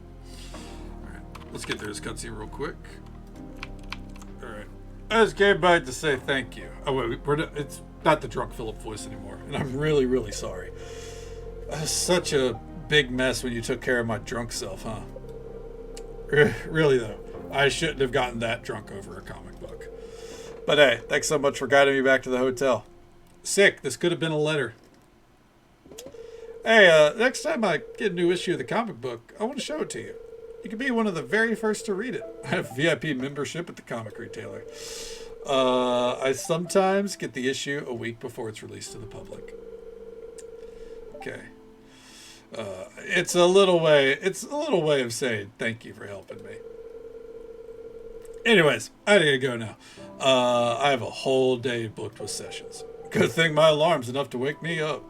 All right, let's get through this cutscene real quick. All right. I just came by to say thank you. Oh, wait, it's not the drunk Philip voice anymore. And I'm really, really sorry. Such a big mess when you took care of my drunk self, huh? Really, though. I shouldn't have gotten that drunk over a comic book. But hey, thanks so much for guiding me back to the hotel. Sick. This could have been a letter. Hey, next time I get a new issue of the comic book, I want to show it to you. You can be one of the very first to read it. I have VIP membership at the comic retailer. I sometimes get the issue a week before it's released to the public. Okay. It's a little way of saying thank you for helping me. Anyways, I gotta go now. I have a whole day booked with sessions. Good thing my alarm's enough to wake me up.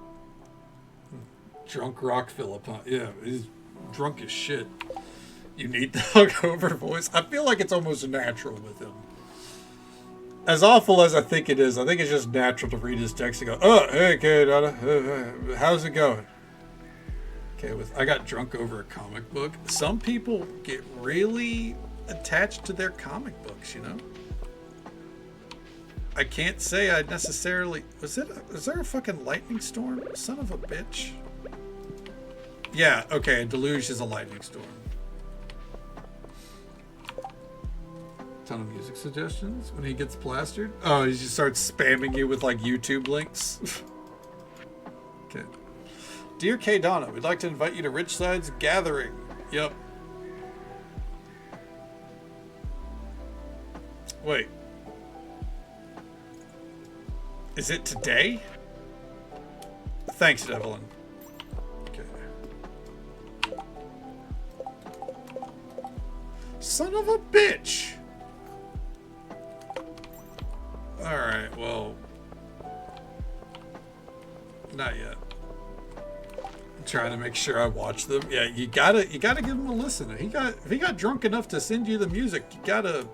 Drunk rock Phillip, huh? Yeah, he's drunk as shit. You need the hungover voice. I feel like it's almost natural with him. As awful as I think it is, I think it's just natural to read his text and go, "Oh, hey, kid, how's it going?" Okay, I got drunk over a comic book. Some people get really attached to their comic books, you know? I can't say I necessarily... Was there a fucking lightning storm? Son of a bitch. Yeah, okay, a deluge is a lightning storm. Ton of music suggestions when he gets plastered. Oh, he just starts spamming you with like YouTube links. Okay. Dear K Donna, we'd like to invite you to Richside's gathering. Yep. Wait. Is it today? Thanks, Evelyn. Okay. Son of a bitch! Alright, well... Not yet. I'm trying to make sure I watch them. Yeah, you gotta give him a listen. If he got drunk enough to send you the music, you gotta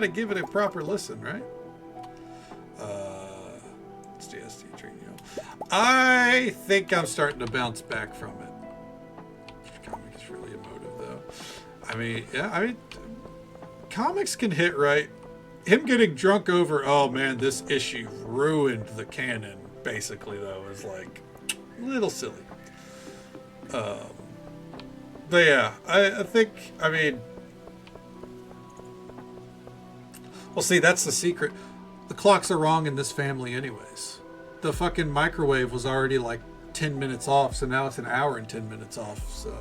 give it a proper listen, right? It's the SD treating you. I think I'm starting to bounce back from it. Comic is really emotive, though. I mean, comics can hit right. Him getting drunk over, oh man, this issue ruined the canon, basically, though, is like a little silly. But yeah, I think, I mean, well, see, that's the secret. The clocks are wrong in this family anyways. The fucking microwave was already like 10 minutes off, so now it's an hour and 10 minutes off, so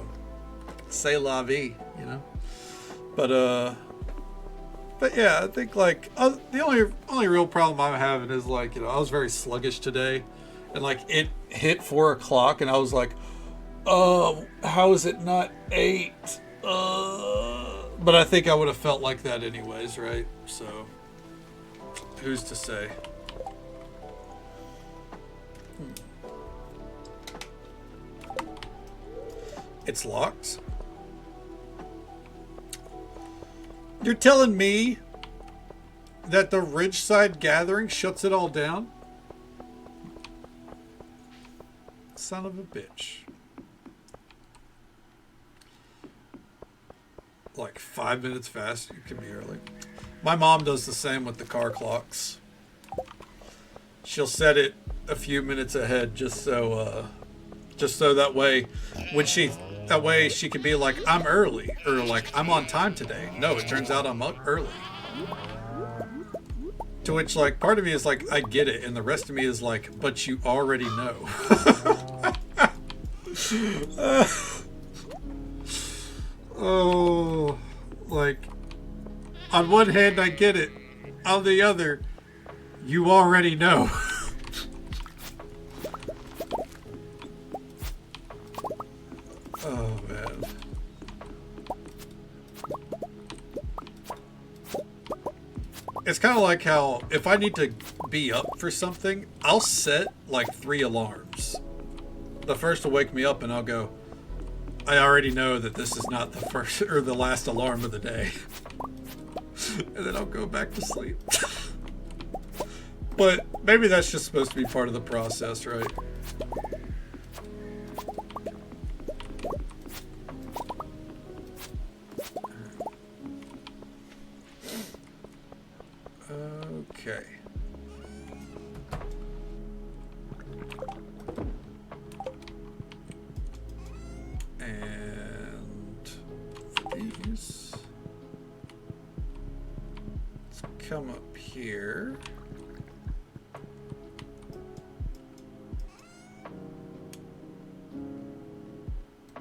c'est la vie, you know? But yeah, I think like the only real problem I'm having is like, you know, I was very sluggish today, and like it hit 4 o'clock, and I was like, how is it not 8? But I think I would have felt like that anyways, right? So who's to say? It's locked. You're telling me that the Ridgeside gathering shuts it all down? Son of a bitch. Like 5 minutes faster, you can be early. My mom does the same with the car clocks. She'll set it a few minutes ahead just so that way she could be like, I'm early, or like, I'm on time today. No, it turns out I'm up early. To which, like, part of me is like, I get it, and the rest of me is like, but you already know. Oh, like, on one hand I get it, on the other, you already know. Oh, man. It's kind of like how, if I need to be up for something, I'll set like 3 alarms. The first will wake me up and I'll go, I already know that this is not the first or the last alarm of the day. And then I'll go back to sleep. But maybe that's just supposed to be part of the process, right? Okay. And for these, let's come up here.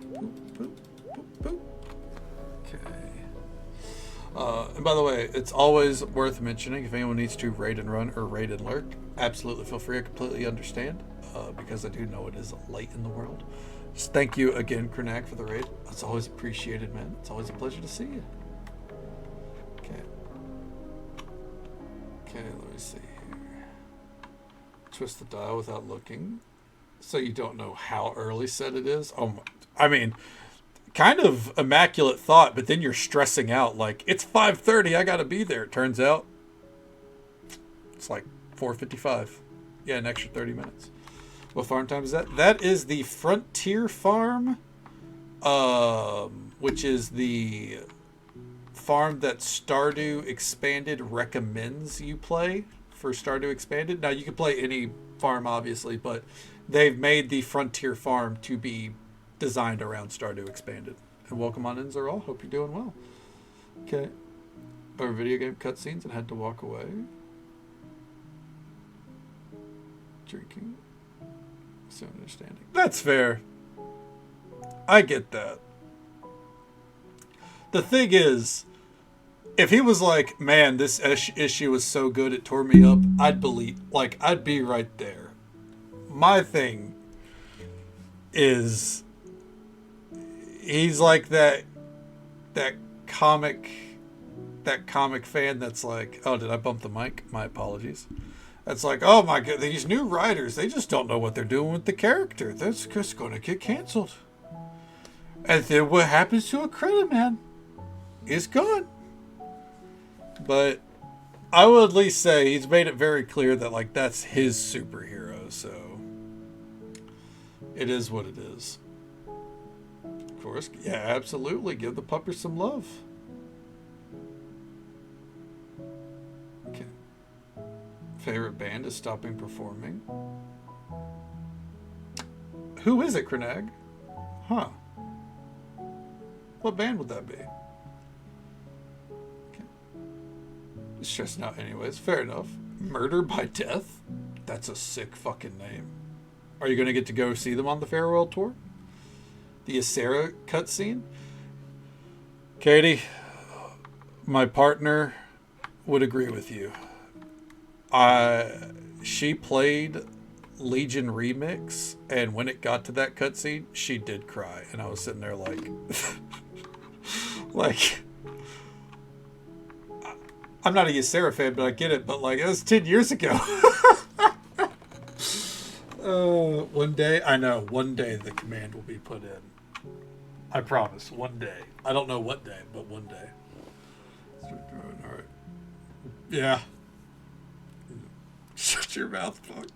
Boop, boop, boop, boop. Okay. And by the way, it's always worth mentioning if anyone needs to raid and run or raid and lurk, absolutely feel free. I completely understand because I do know it is late in the world. Just thank you again, Krenak, for the raid. It's always appreciated, man. It's always a pleasure to see you. Okay. Okay, let me see here. Twist the dial without looking. So you don't know how early set it is? Oh, I mean, kind of immaculate thought, but then you're stressing out like, it's 5:30, I gotta be there. It turns out it's like 4:55. Yeah, an extra 30 minutes. What farm time is that? That is the Frontier Farm, which is the farm that Stardew Expanded recommends you play for Stardew Expanded. Now, you can play any farm, obviously, but they've made the Frontier farm to be designed around Stardew Expanded. And welcome on in, Zeral. Hope you're doing well. Okay. Our video game cutscenes and had to walk away. Drinking. So understanding. That's fair. I get that. The thing is, if he was like, man, this issue was so good it tore me up, I'd believe, like, I'd be right there. My thing is, he's like that comic fan that's like, oh, did I bump the mic? My apologies. That's like, oh my god, these new writers, they just don't know what they're doing with the character. That's just going to get canceled. And then what happens to a credit man is gone. But I will at least say he's made it very clear that, like, that's his superhero. So it is what it is. Of course, yeah, absolutely. Give the puppers some love. Okay. Favorite band is stopping performing. Who is it, Krenag? Huh. What band would that be? Okay. Stressing out anyways. Fair enough. Murder by Death? That's a sick fucking name. Are you going to get to go see them on the farewell tour? The Ysera cutscene? Katie, my partner would agree with you. She played Legion Remix, and when it got to that cutscene, she did cry. And I was sitting there like... like... I'm not a Ysera fan, but I get it. But, like, it was 10 years ago. One day, I know, one day the command will be put in. I promise, one day. I don't know what day, but one day. All right. Yeah. Shut your mouth, fuck.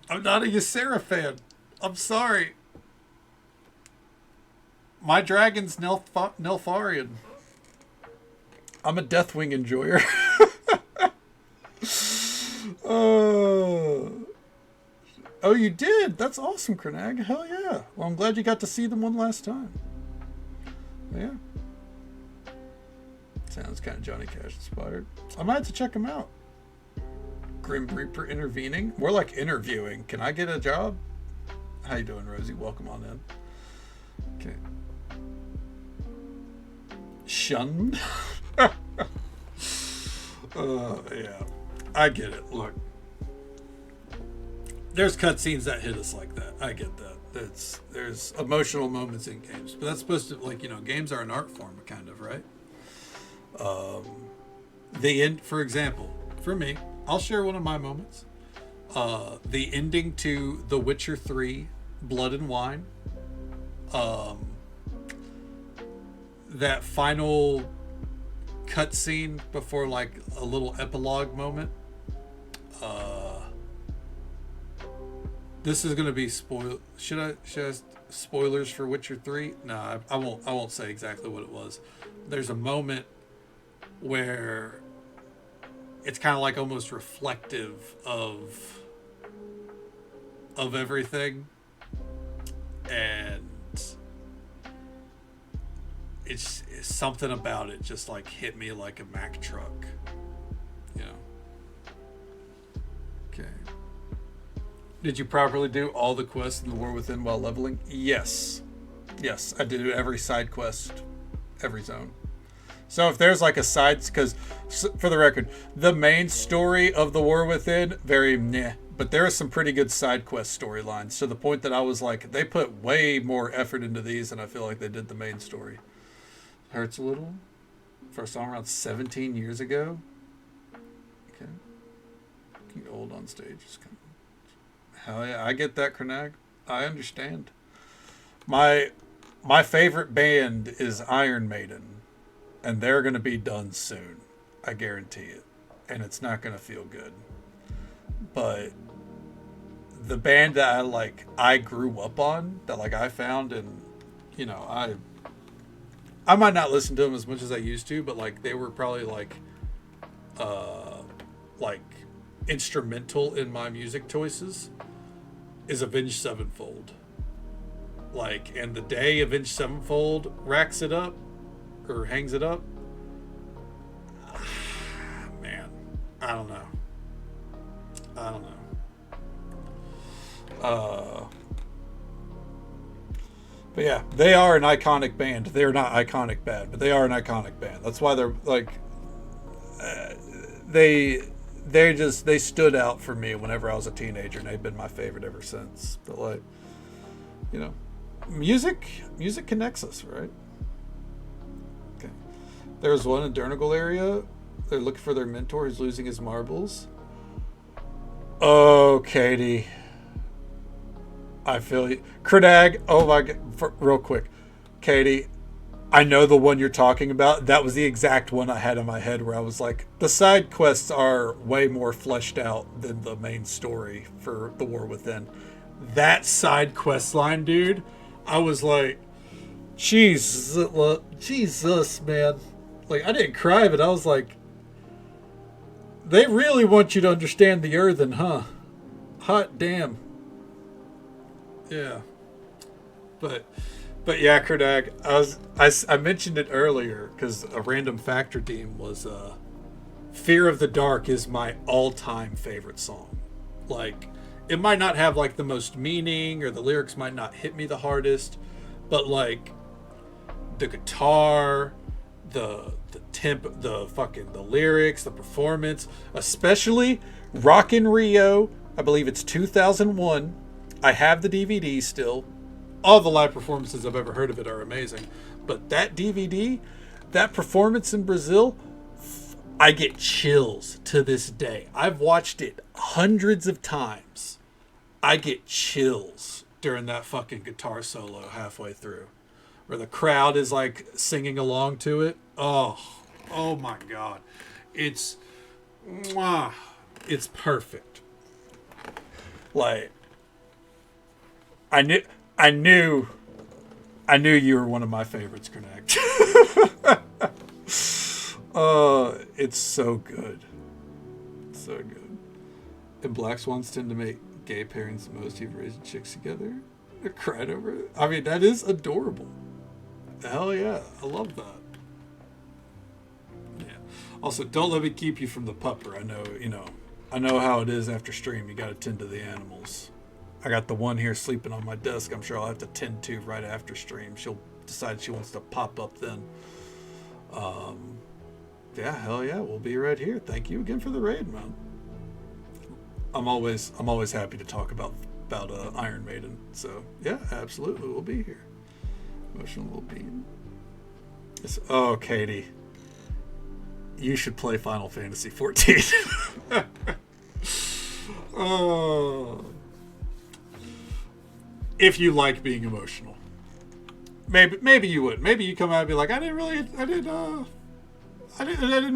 I'm not a Ysera fan. I'm sorry. My dragon's Neltharion. I'm a Deathwing enjoyer. Oh, you did? That's awesome, Krenag. Hell yeah. Well, I'm glad you got to see them one last time. Yeah. Sounds kind of Johnny Cash inspired. I might have to check them out. Grim Reaper intervening. More like interviewing. Can I get a job? How you doing, Rosie? Welcome on in. Okay. Shunned? Yeah. I get it. Look. There's cutscenes that hit us like that. I get that. There's emotional moments in games. But that's supposed to, like, you know, games are an art form, kind of, right? The end, for example, for me, I'll share one of my moments. The ending to The Witcher 3, Blood and Wine. That final cutscene before, like, a little epilogue moment. This is gonna be Should I spoilers for Witcher 3? No, I won't say exactly what it was. There's a moment where it's kind of like almost reflective of everything, and it's something about it just like hit me like a Mack truck, you know. Okay. Did you properly do all the quests in the War Within while leveling? Yes, I did every side quest, every zone. So if there's like a side, because for the record, the main story of the War Within, very meh. But there are some pretty good side quest storylines, to the point that I was like, they put way more effort into these than I feel like they did the main story. Hurts a little. First song around 17 years ago. Okay. Getting old on stage is kind of... Hell yeah, I get that, Krenag. I understand. My favorite band is Iron Maiden, and they're going to be done soon. I guarantee it. And it's not going to feel good. But the band that I grew up on, that like I found, and you know, I might not listen to them as much as I used to, but like they were probably like instrumental in my music choices. Is Avenged Sevenfold. Like, and the day Avenged Sevenfold racks it up or hangs it up, man, I don't know. I don't know. But yeah, they are an iconic band. They're not iconic band, but they are an iconic band. That's why they're like, they they stood out for me whenever I was a teenager, and they've been my favorite ever since. But like, you know, music connects us, right? Okay. There's one in Durnagle area. They're looking for their mentor who's losing his marbles. Oh, Katie. I feel you. Kredag, oh my God. Real quick. Katie, I know the one you're talking about. That was the exact one I had in my head where I was like, the side quests are way more fleshed out than the main story for The War Within. That side quest line, dude, I was like, Jesus, man. Like, I didn't cry, but I was like, they really want you to understand the earthen, huh? Hot damn. Yeah. But yeah, Kredag, I mentioned it earlier because a random factor theme was Fear of the Dark is my all-time favorite song. Like, it might not have like the most meaning or the lyrics might not hit me the hardest, but like the guitar, the temp, the lyrics, the performance, especially Rockin' Rio, I believe it's 2001. I have the DVD still. All the live performances I've ever heard of it are amazing. But that DVD, that performance in Brazil, I get chills to this day. I've watched it hundreds of times. I get chills during that fucking guitar solo halfway through, where the crowd is like singing along to it. Oh my God. It's perfect. Like, I knew you were one of my favorites, Connect. It's so good. So good. And black swans tend to make gay pairings the most. You've raised chicks together. I cried over it. I mean, that is adorable. Hell yeah. I love that. Yeah. Also, don't let me keep you from the pupper. I know how it is after stream. You got to tend to the animals. I got the one here sleeping on my desk. I'm sure I'll have to tend to right after stream. She'll decide she wants to pop up then. Yeah, hell yeah, we'll be right here. Thank you again for the raid, man. I'm always happy to talk about Iron Maiden. So yeah, absolutely, we'll be here. Emotional well-being. Oh, Katie, you should play Final Fantasy 14. Oh. If you like being emotional, maybe you would. Maybe you come out and be like, I didn't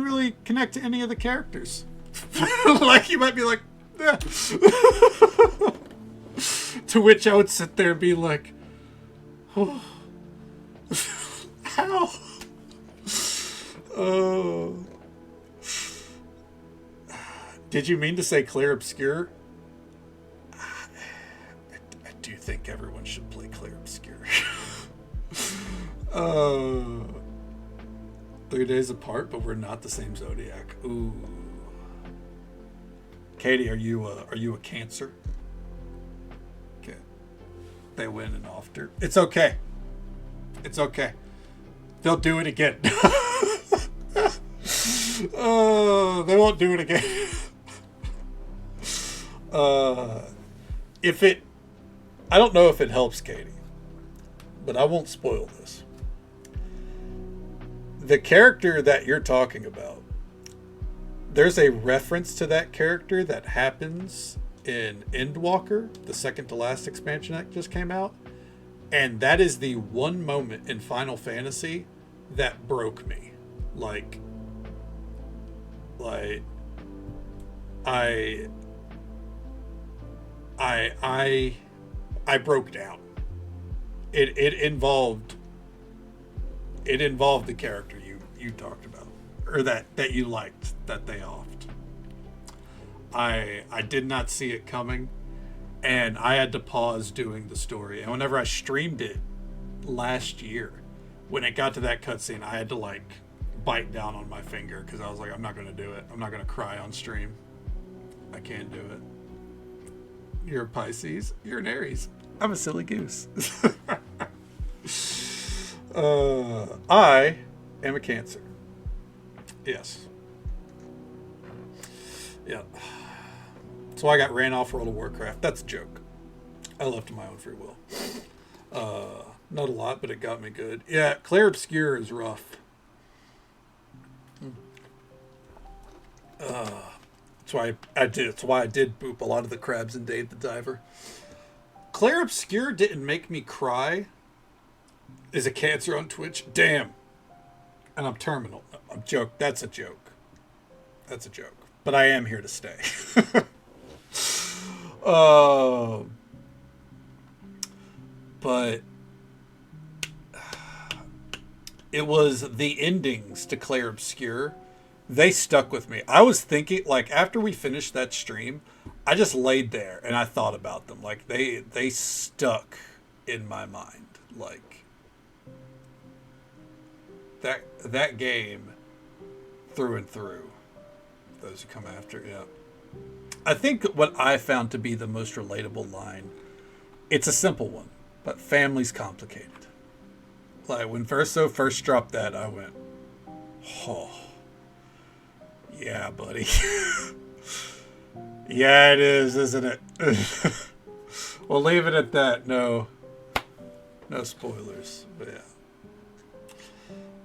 really connect to any of the characters. Like, you might be like, yeah. To which I would sit there and be like, oh, how? Oh. Did you mean to say Clair Obscur? I do think everyone should play Clair Obscur. 3 days apart, but we're not the same zodiac. Ooh. Katie, are you a Cancer? Okay. They win an after. It's okay. It's okay. They'll do it again. Oh, they won't do it again. I don't know if it helps, Katie, but I won't spoil this. The character that you're talking about, there's a reference to that character that happens in Endwalker, the second to last expansion that just came out, and that is the one moment in Final Fantasy that broke me. Like I broke down. It involved it involved the character you talked about, or that you liked, that they offed. I did not see it coming, and I had to pause doing the story. And whenever I streamed it last year, when it got to that cutscene, I had to like bite down on my finger because I was like, I'm not going to do it. I'm not going to cry on stream. I can't do it. You're a Pisces. You're an Aries. I'm a silly goose. I am a Cancer. Yes. Yeah. That's why I got ran off World of Warcraft. That's a joke. I left of my own free will. Not a lot, but it got me good. Yeah, Clair Obscure is rough. That's why I did. That's why I did boop a lot of the crabs in Dave the Diver. Clair Obscure didn't make me cry. Is a Cancer on Twitch. Damn. And I'm terminal. I'm joke. That's a joke. That's a joke. But I am here to stay. But it was the endings to Clair Obscure. They stuck with me. I was thinking, like, after we finished that stream, I just laid there and I thought about them. Like, they stuck in my mind. Like, that game through and through. Those who come after, yeah. I think what I found to be the most relatable line, it's a simple one, but family's complicated. Like, when Verso first dropped that, I went, oh, yeah, buddy. Yeah, it is, isn't it? We'll leave it at that. No spoilers, but yeah.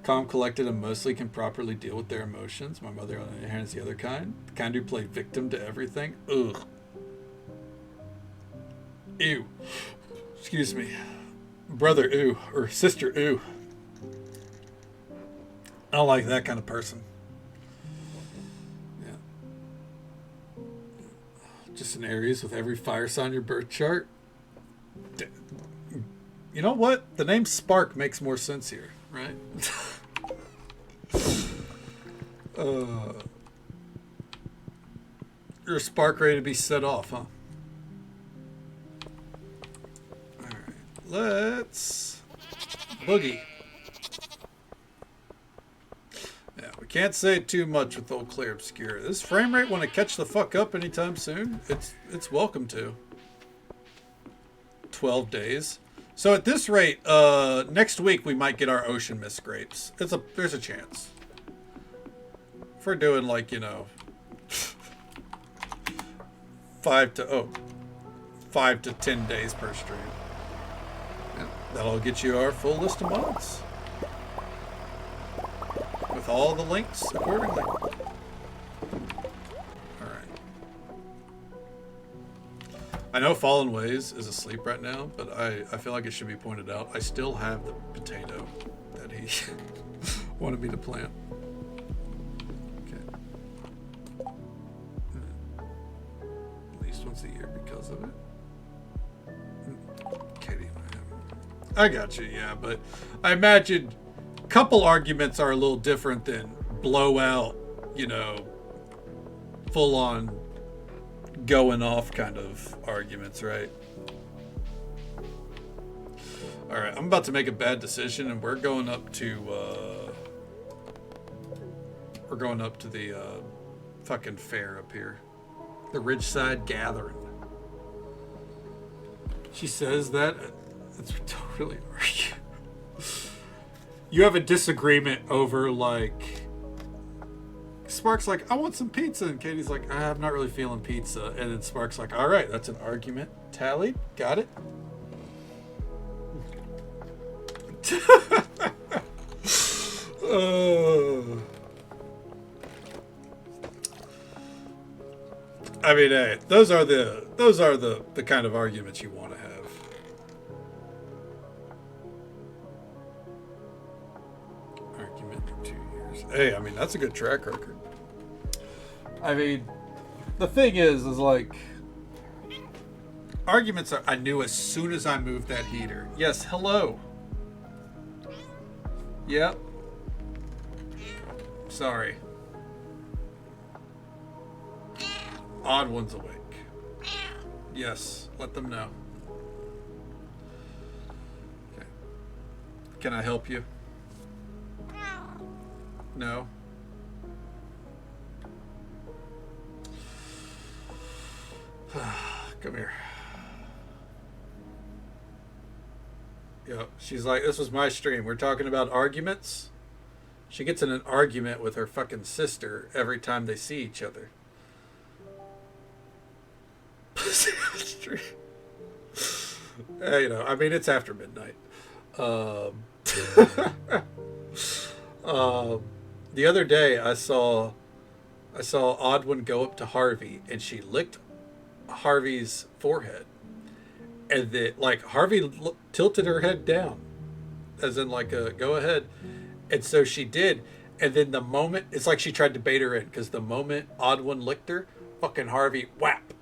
Calm, collected, and mostly can properly deal with their emotions. My mother, on the other hand, is the other kind. The kind who play victim to everything. Ugh. Ew. Excuse me. Brother, ew. Or sister, ew. I don't like that kind of person. Yeah. Just an Aries with every fire sign in your birth chart. You know what? The name Spark makes more sense here, right? You're a spark ready to be set off, huh? Alright, let's boogie. Yeah, we can't say too much with old Clair Obscure. This frame rate want to catch the fuck up anytime soon? It's welcome to. 12 days. So at this rate, next week we might get our Ocean Mist grapes. There's a chance. If we're doing, like, 5 to 10 days per stream. Yeah, that'll get you our full list of mods. With all the links accordingly. I know Fallen Ways is asleep right now, but I feel like it should be pointed out. I still have the potato that he wanted me to plant. Okay. At least once a year because of it. Katie and I got you, yeah, but I imagine a couple arguments are a little different than blowout, full on going off kind of arguments, right? All right, I'm about to make a bad decision, and we're going up to the fucking fair up here, the Ridgeside Gathering. She says that it's totally argue. You have a disagreement over, like, Spark's like, I want some pizza. And Katie's like, I'm not really feeling pizza. And then Spark's like, all right, that's an argument. Tallied. Got it. I mean, hey, those are the kind of arguments you want to have. Argument for 2 years. Hey, I mean, that's a good track record. I mean, the thing is like, arguments I knew as soon as I moved that heater. Yes, hello. Yep. Sorry. Odd one's awake. Yes, let them know. Okay. Can I help you? No? Come here. Yep. She's like, this was my stream. We're talking about arguments. She gets in an argument with her fucking sister every time they see each other. You know, I mean, it's after midnight. The other day, I saw Odd One go up to Harvey, and she licked Harvey's forehead, and like Harvey tilted her head down, as in like a go ahead, and so she did, and then the moment it's like she tried to bait her in, because the moment Odd One licked her, fucking Harvey whap,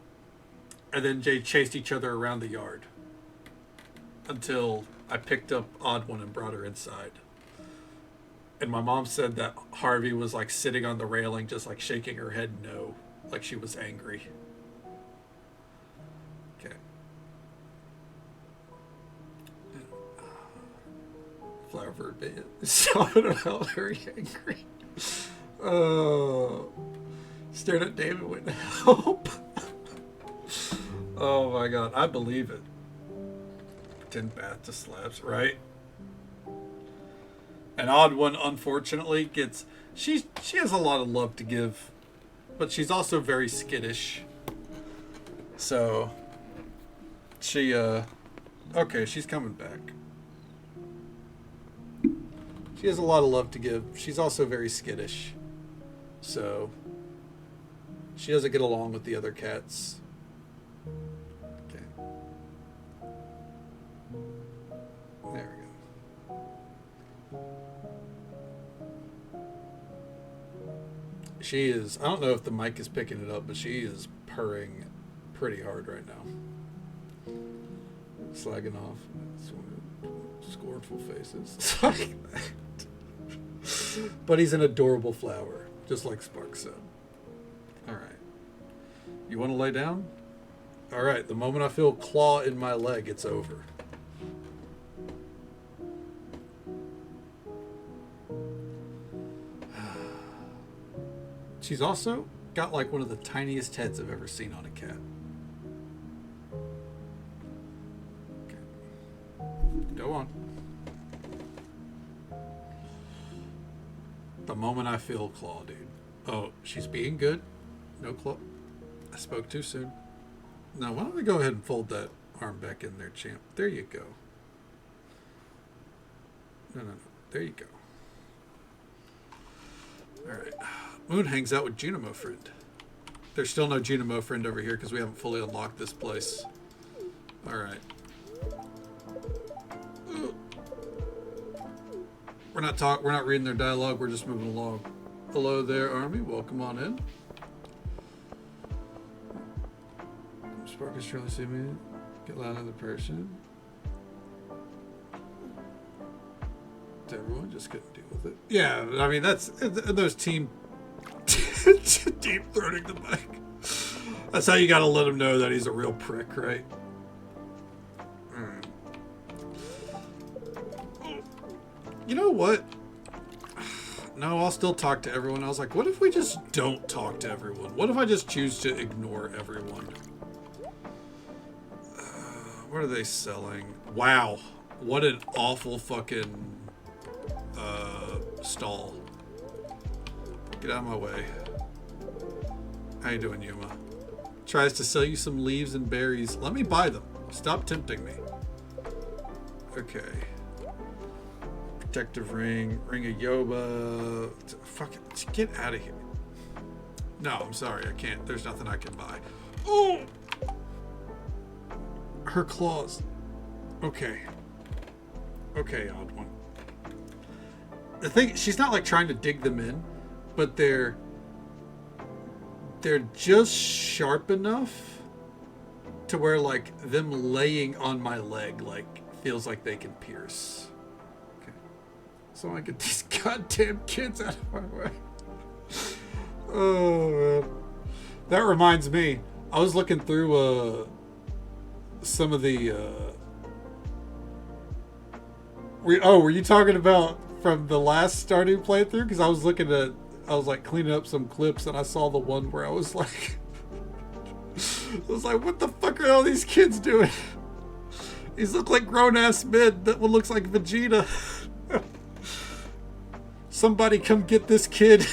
and then they chased each other around the yard until I picked up Odd One and brought her inside. And my mom said that Harvey was like sitting on the railing, just like shaking her head no, like she was angry. Okay. Flower bit. Something about very angry. Stared at David with help. Oh my god, I believe it. Tin bath to slabs, right? An Odd One, unfortunately, she has a lot of love to give, but she's also very skittish. So she okay, she's coming back. She has a lot of love to give. She's also very skittish. So she doesn't get along with the other cats. Okay. There we go. She is, I don't know if the mic is picking it up, but she is purring pretty hard right now. Slagging off. Scornful faces. But he's an adorable flower, just like Spark said. Alright. You want to lay down? Alright, the moment I feel a claw in my leg, it's over. She's also got like one of the tiniest heads I've ever seen on a cat. Okay. Go on. The moment I feel claw, dude. Oh, she's being good. No claw. I spoke too soon. Now, why don't we go ahead and fold that arm back in there, champ? There you go. No. There you go. Alright. Moon hangs out with Junimo Friend. There's still no Junimo Friend over here because we haven't fully unlocked this place. Alright. We're not reading their dialogue, we're just moving along. Hello there, Army. Welcome on in. Spark is trying to see me. Get loud in the person. Everyone just couldn't deal with it. Yeah, I mean that's those team deep throating the mic. That's how you gotta let him know that he's a real prick, right? You know what? No, I'll still talk to everyone. I was like, what if we just don't talk to everyone? What if I just choose to ignore everyone? What are they selling? Wow, what an awful fucking stall. Get out of my way. How you doing, Yuma? Tries to sell you some leaves and berries. Let me buy them. Stop tempting me. Okay. Protective ring. Ring of Yoba. Fuck it. Get out of here. No, I'm sorry. I can't. There's nothing I can buy. Oh! Her claws. Okay. Okay, Odd One. The thing, she's not like trying to dig them in, but they're just sharp enough to where like them laying on my leg like feels like they can pierce. Okay. Someone get these goddamn kids out of my way. Oh, man. That reminds me. I was looking through some of the... were you talking about from the last Stardew playthrough? Because I was like cleaning up some clips and I saw the one where I was like... I was like, what the fuck are all these kids doing? These look like grown-ass men. That one looks like Vegeta. Somebody come get this kid.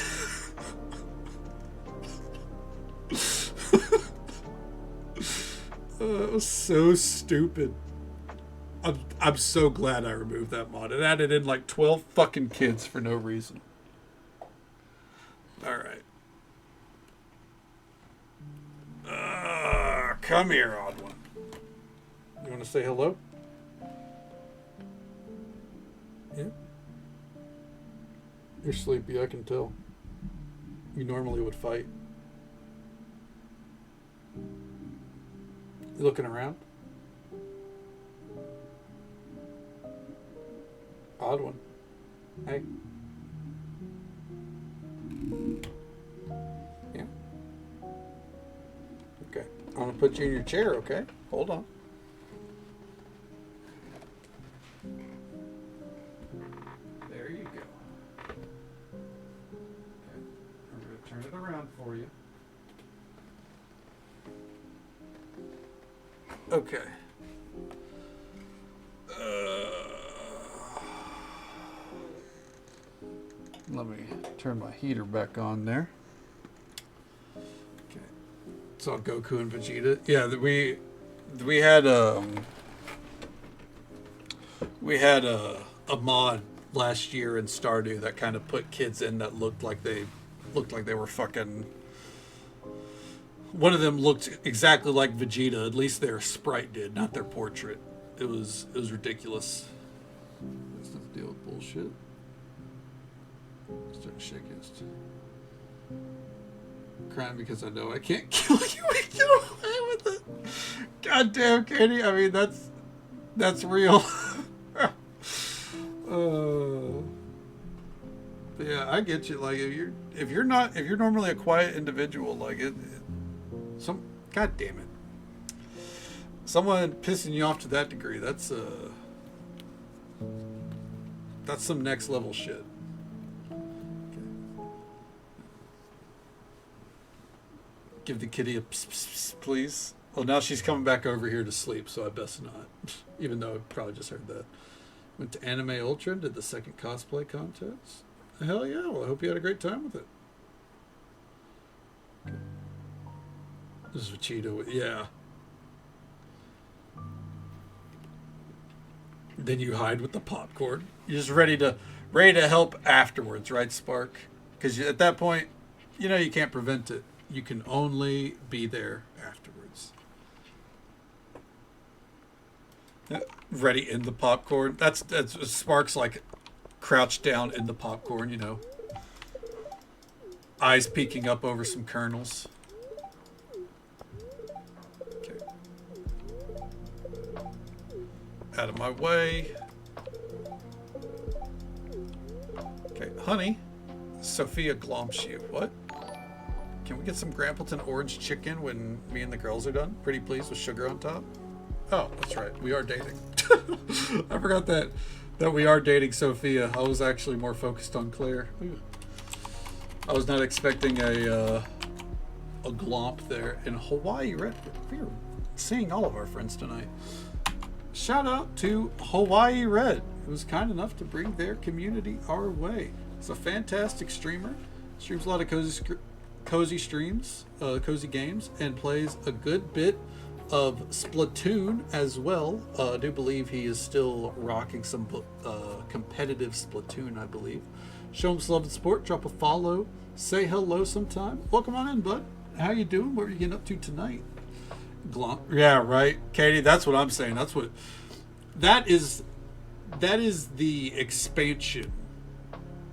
It was so stupid. I'm so glad I removed that mod. It added in like 12 fucking kids for no reason. Alright. Come here, odd one. You want to say hello? Yeah? You're sleepy, I can tell. You normally would fight. You looking around? Odd one. Hey. Yeah? Okay. I'm going to put you in your chair, okay? Hold on. There you go. Okay. I'm going to turn it around for you. Okay. Let me turn my heater back on there. Okay. It's all Goku and Vegeta. Yeah, we had a mod last year in Stardew that kind of put kids in that looked like they were fucking. One of them looked exactly like Vegeta. At least their sprite did, not their portrait. It was ridiculous. Let's not deal with bullshit. Start to shake his. Crying because I know I can't kill you and get away with it. Goddamn, Katie. I mean, that's real. But yeah, I get you. Like if you're normally a quiet individual, like God damn it. Someone pissing you off to that degree, that's some next level shit. Okay. Give the kitty a pss, pss, pss, please. Well, now she's coming back over here to sleep, so I best not. Even though I probably just heard that. Went to Anime Ultra and did the second cosplay contest. Hell yeah, well I hope you had a great time with it. Okay. This is Vegeta, yeah. Then you hide with the popcorn. You're just ready to help afterwards, right, Spark? Because at that point, you know you can't prevent it. You can only be there afterwards. Ready in the popcorn. That's Spark's like crouched down in the popcorn, you know. Eyes peeking up over some kernels. Okay. Out of my way. Okay, honey. Sophia glomps you. What? Can we get some Grampleton orange chicken when me and the girls are done? Pretty please with sugar on top? Oh, that's right. We are dating. I forgot that we are dating Sophia. I was actually more focused on Claire. Ooh. I was not expecting a glomp there. In Hawaii Red, we're seeing all of our friends tonight. Shout out to Hawaii Red, who was kind enough to bring their community our way. It's a fantastic streamer. Streams a lot of cozy streams, cozy games, and plays a good bit of Splatoon as well. I do believe he is still rocking some competitive Splatoon, I believe. Show him some love and support. Drop a follow. Say hello sometime. Welcome on in, bud. How you doing? What are you getting up to tonight? Yeah, right, Katie. That's what I'm saying. That is the expansion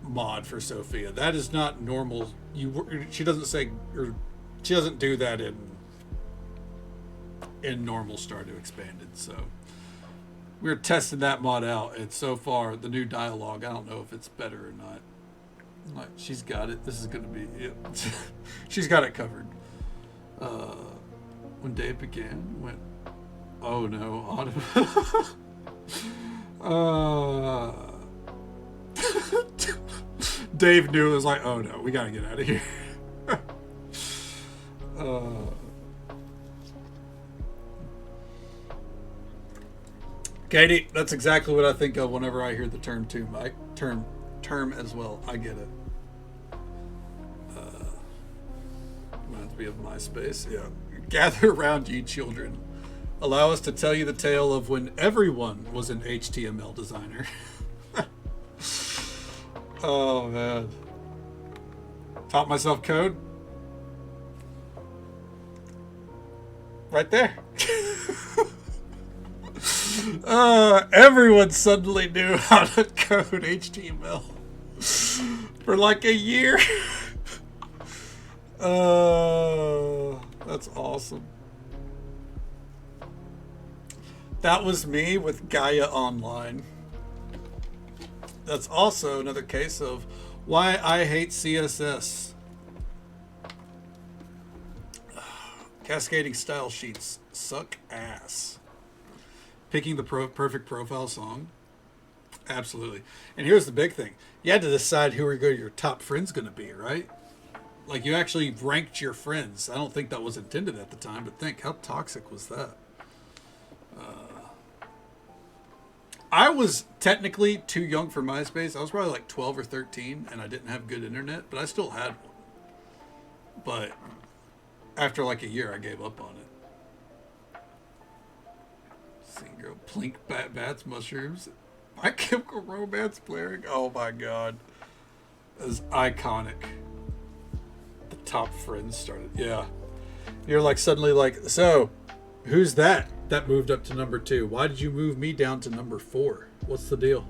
mod for Sophia. That is not normal. She doesn't do that in normal Stardew Expanded. So we were testing that mod out, and so far the new dialogue, I don't know if it's better or not. Like, she's got it. This is gonna be it. She's got it covered. When day began, went, oh no, auto. Dave knew. It was like, oh no, we gotta get out of here. Katie, that's exactly what I think of whenever I hear the term too. Term as well. I get it. Reminds me of MySpace. Yeah. Gather around, ye children. Allow us to tell you the tale of when everyone was an HTML designer. Oh man. Taught myself code. Right there. Everyone suddenly knew how to code HTML for like a year. That's awesome. That was me with Gaia Online. That's also another case of why I hate CSS. Cascading style sheets suck ass. Picking the perfect profile song, absolutely. And here's the big thing: you had to decide who your top friends going to be, right? Like, you actually ranked your friends. I don't think that was intended at the time, but think, how toxic was that? I was technically too young for MySpace. I was probably like 12 or 13, and I didn't have good internet, but I still had one. But after like a year, I gave up on it. Girl, plink, bats, mushrooms. My Chemical Romance blaring. Oh my god. It was iconic. The top friends started. Yeah. You're like suddenly like, so, who's that? That moved up to number 2. Why did you move me down to number 4? What's the deal?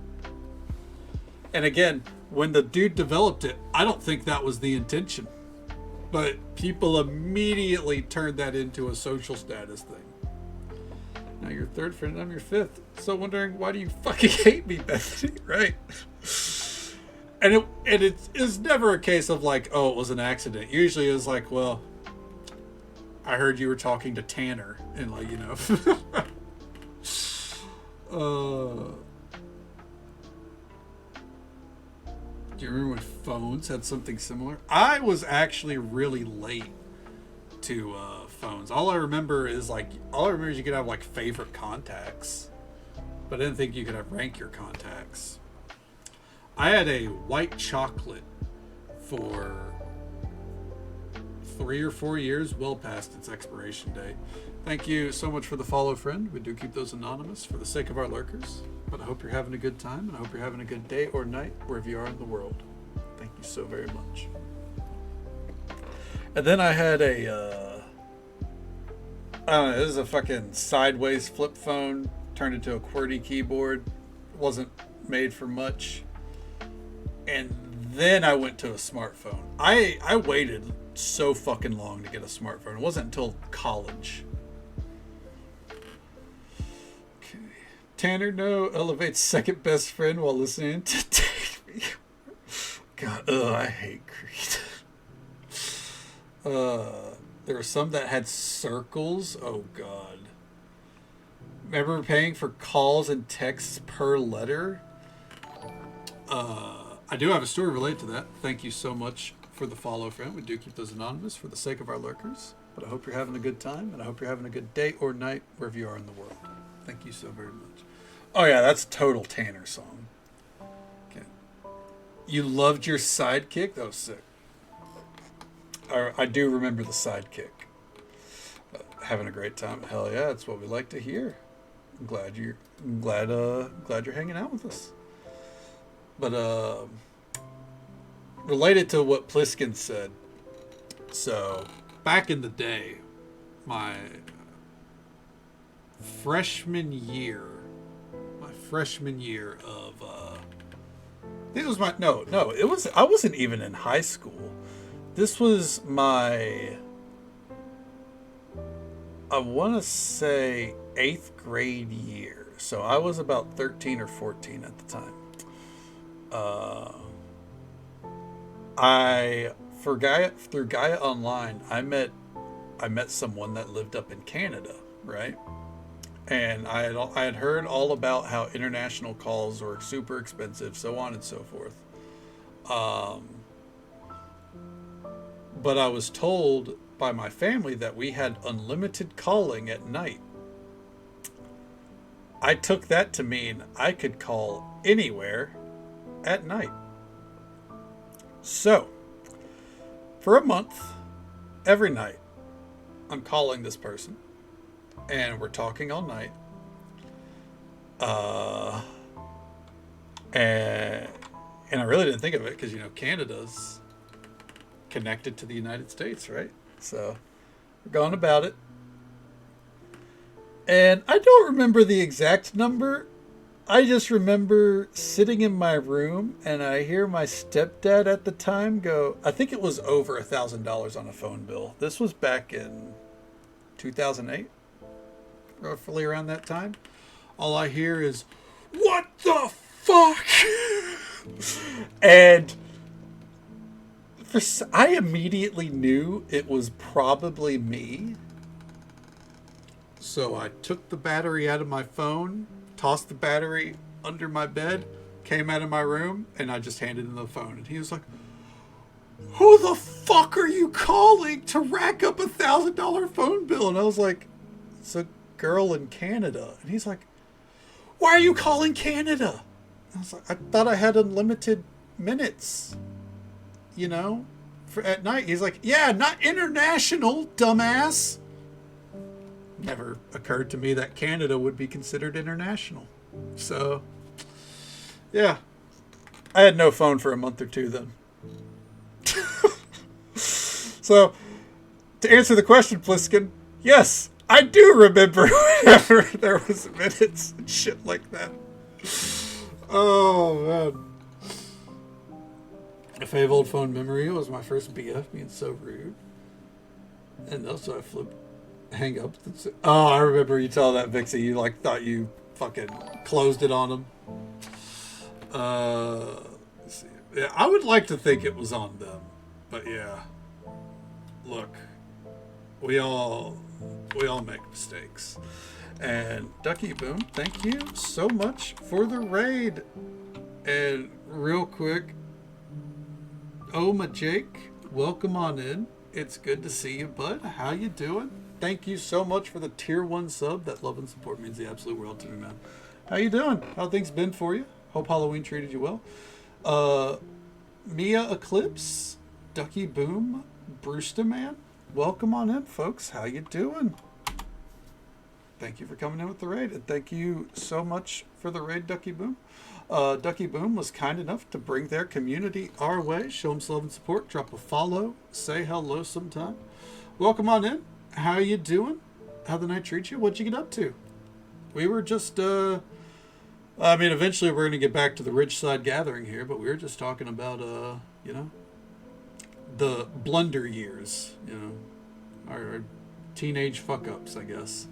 And again, when the dude developed it, I don't think that was the intention. But people immediately turned that into a social status thing. Now you're third friend, I'm your fifth. So wondering, why do you fucking hate me, Bethany? Right? And it's never a case of like, oh, it was an accident. Usually it's like, well, I heard you were talking to Tanner, and like, you know. Do you remember when phones had something similar? I was actually really late to phones. All I remember is you could have like favorite contacts, but I didn't think you could have rank your contacts. I had a white chocolate for 3 or 4 years, well past its expiration date. Thank you so much for the follow, friend. We do keep those anonymous for the sake of our lurkers, but I hope you're having a good time, and I hope you're having a good day or night wherever you are in the world. Thank you so very much. And then I had a I don't know, this is a fucking sideways flip phone turned into a QWERTY keyboard. It wasn't made for much. And then I went to a smartphone. I waited so fucking long to get a smartphone. It wasn't until college. Okay. Tanner No elevates second best friend while listening to Take Me. God, I hate Creed. There were some that had circles. Oh god. Remember paying for calls and texts per letter? I do have a story related to that. Thank you so much for the follow, friend. We do keep those anonymous for the sake of our lurkers. But I hope you're having a good time, and I hope you're having a good day or night wherever you are in the world. Thank you so very much. Oh yeah, that's total Tanner song. Okay. You loved your sidekick? That was sick. I do remember the sidekick. Having a great time. Hell yeah, that's what we like to hear. I'm glad you're hanging out with us. But related to what Pliskin said, so back in the day, my freshman year of I think it was I wasn't even in high school. This was my, I want to say 8th grade year. So I was about 13 or 14 at the time. Uh, through Gaia Online, I met someone that lived up in Canada, right? And I had heard all about how international calls were super expensive, so on and so forth. Um, but I was told by my family that we had unlimited calling at night. I took that to mean I could call anywhere at night. So, for a month, every night, I'm calling this person, and we're talking all night. Uh, and I really didn't think of it because Canada's connected to the United States, right? So we're going about it, and I don't remember the exact number. I just remember sitting in my room and I hear my stepdad at the time go, I think it was over $1,000 on a phone bill. This was back in 2008, roughly around that time. All I hear is, what the fuck? And I immediately knew it was probably me. So I took the battery out of my phone, tossed the battery under my bed, came out of my room, and I just handed him the phone. And he was like, who the fuck are you calling to rack up $1,000 phone bill? And I was like, it's a girl in Canada. And he's like, why are you calling Canada? I was like, I thought I had unlimited minutes, for at night. He's like, yeah, not international, dumbass. Never occurred to me that Canada would be considered international. So, yeah. I had no phone for a month or two then. So, to answer the question, Pliskin, yes, I do remember whenever there was minutes and shit like that. Oh, man. If I have old phone memory, it was my first BF being so rude. And also I hang up. Oh, I remember you telling that Vixie you thought you fucking closed it on him. Let's see. Yeah, I would like to think it was on them, but yeah. Look, we all make mistakes. And Ducky Boom, thank you so much for the raid. And real quick, Oma Jake, welcome on in. It's good to see you, bud. How you doing? Thank you so much for the tier 1 sub. That love and support means the absolute world to me, man. How you doing? How things been for you? Hope Halloween treated you well. Mia Eclipse, Ducky Boom, Brewster Man, welcome on in, folks. How you doing? Thank you for coming in with the raid, and thank you so much for the raid, Ducky Boom. Ducky Boom was kind enough to bring their community our way. Show them some love and support. Drop a follow. Say hello sometime. Welcome on in. How you doing? How the night treat you? What'd you get up to? We were just, eventually we're going to get back to the Ridgeside Gathering here, but we were just talking about, the blunder years, our teenage fuck-ups, I guess.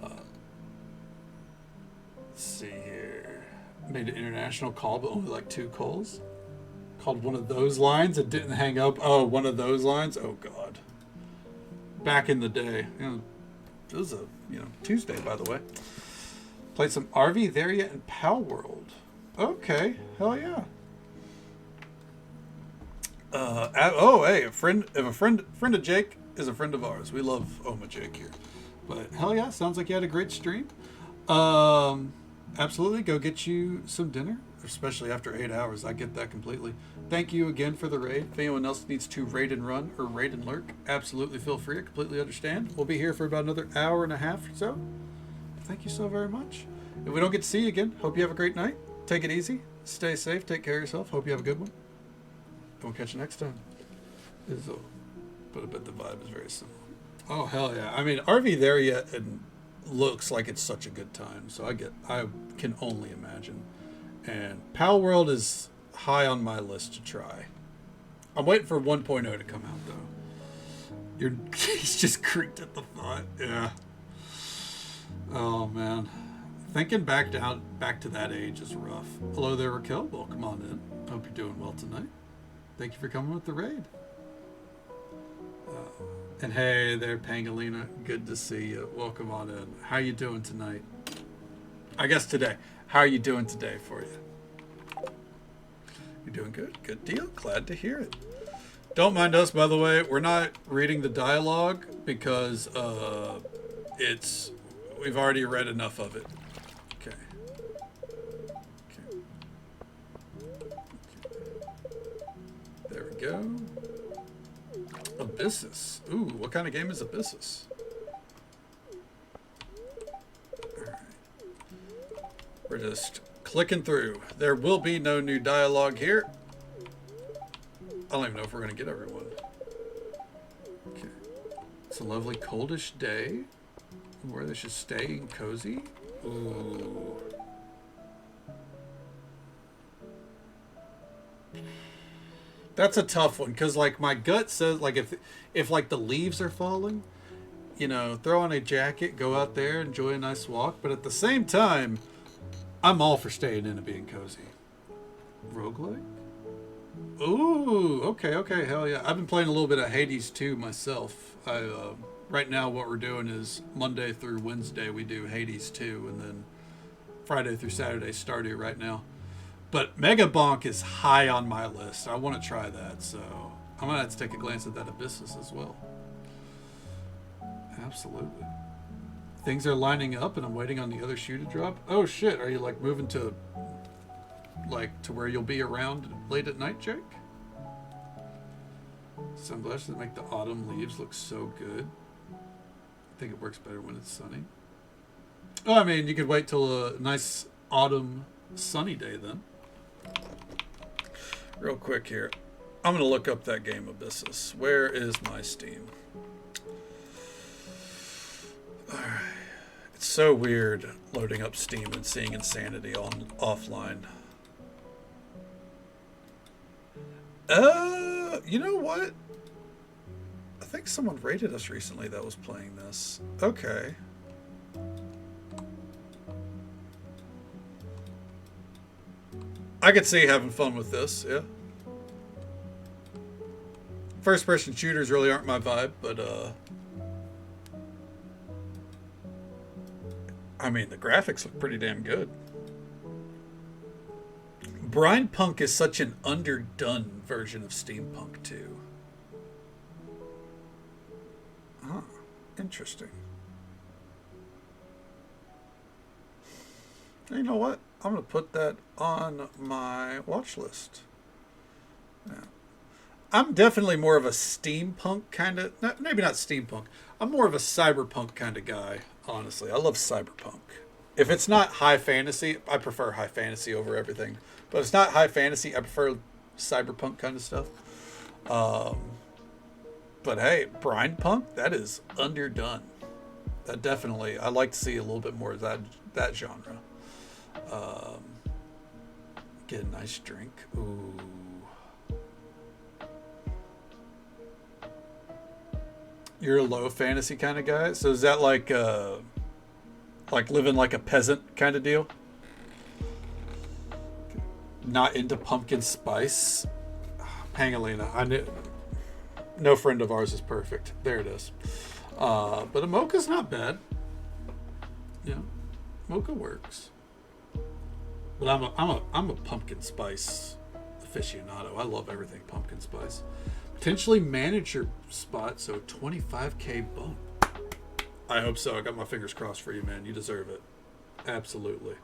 Let's see here. Made an international call, but only 2 calls. Called one of those lines and didn't hang up. Oh, one of those lines? Oh, God. Back in the day. It was a, Tuesday, by the way. Played some RV There Yet in Pal World. Okay. Hell yeah. Hey, a friend of Jake is a friend of ours. We love Oma Jake here. But hell yeah, sounds like you had a great stream. Absolutely, go get you some dinner, especially after 8 hours. I get that completely. Thank you again for the raid. If anyone else needs to raid and run or raid and lurk, absolutely feel free. I completely understand. We'll be here for about another hour and a half or so. Thank you so very much. If we don't get to see you again, hope you have a great night. Take it easy. Stay safe. Take care of yourself. Hope you have a good one. And we'll catch you next time. But I bet the vibe is very similar. Oh, hell yeah. RV There Yet and looks like it's such a good time. So I can only imagine. And Pal World is high on my list to try. I'm waiting for 1.0 to come out, though. He's just creaked at the thought. Yeah. Oh, man. Thinking back to that age is rough. Hello there, Raquel. Welcome on in. Hope you're doing well tonight. Thank you for coming with the raid. And hey there, Pangolina. Good to see you. Welcome on in. How you doing tonight? I guess today. How are you doing today for you? You're doing good. Good deal. Glad to hear it. Don't mind us, by the way. We're not reading the dialogue because we've already read enough of it. Okay. There we go. Abyssus. Ooh, what kind of game is Abyssus? Alright. We're just clicking through. There will be no new dialogue here. I don't even know if we're going to get everyone. Okay. It's a lovely coldish day where they should stay and cozy. Ooh. That's a tough one because, like, my gut says, like, if like the leaves are falling, you know, throw on a jacket, go out there, enjoy a nice walk. But at the same time, I'm all for staying in and being cozy. Roguelike? Ooh, okay, hell yeah. I've been playing a little bit of Hades 2 myself. Right now what we're doing is Monday through Wednesday we do Hades 2, and then Friday through Saturday Stardew right now. But Mega Bonk is high on my list. I want to try that, so I'm going to have to take a glance at that Abyssus as well. Absolutely. Things are lining up, and I'm waiting on the other shoe to drop. Oh, shit. Are you, like, moving to, like, to where you'll be around late at night, Jake? Sunglasses that make the autumn leaves look so good. I think it works better when it's sunny. Oh, I mean, you could wait till a nice autumn sunny day then. Real quick here. I'm going to look up that game Abyssus. Where is my Steam? Alright. It's so weird loading up Steam and seeing Insanity on offline. You know what? I think someone rated us recently that was playing this. Okay. I could see having fun with this, yeah. First-person shooters really aren't my vibe, but, I mean, the graphics look pretty damn good. Brine Punk is such an underdone version of Steampunk 2. Huh. Interesting. You know what? I'm going to put that on my watch list. Yeah. I'm definitely more of a steampunk kind of... maybe not steampunk. I'm more of a cyberpunk kind of guy, honestly. I love cyberpunk. If it's not high fantasy, I prefer high fantasy over everything. But if it's not high fantasy, I prefer cyberpunk kind of stuff. But hey, brine punk, that is underdone. That definitely... I'd like to see a little bit more of that genre. Get a nice drink. Ooh. You're a low fantasy kind of guy? So is that like living like a peasant kind of deal? Not into pumpkin spice? Pangolina. I knew. No friend of ours is perfect. There it is. But a mocha's not bad. Yeah. Mocha works. But I'm a pumpkin spice aficionado. I love everything pumpkin spice. Potentially manager spot, so 25K bump. I hope so. I got my fingers crossed for you, man. You deserve it. Absolutely.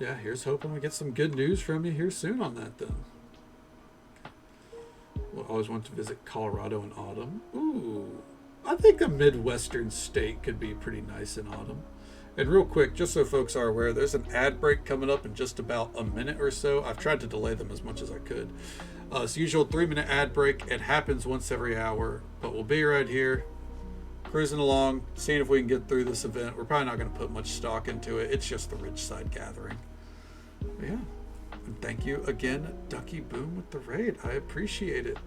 Yeah, here's hoping we get some good news from you here soon on that then. We'll always want to visit Colorado in autumn. Ooh. I think a Midwestern state could be pretty nice in autumn. And real quick, just so folks are aware, there's an ad break coming up in just about a minute or so. I've tried to delay them as much as I could. It's the usual 3-minute ad break. It happens once every hour, but we'll be right here, cruising along, seeing if we can get through this event. We're probably not going to put much stock into it. It's just the Ridgeside Gathering. But yeah, and thank you again, Ducky Boom, with the raid. I appreciate it.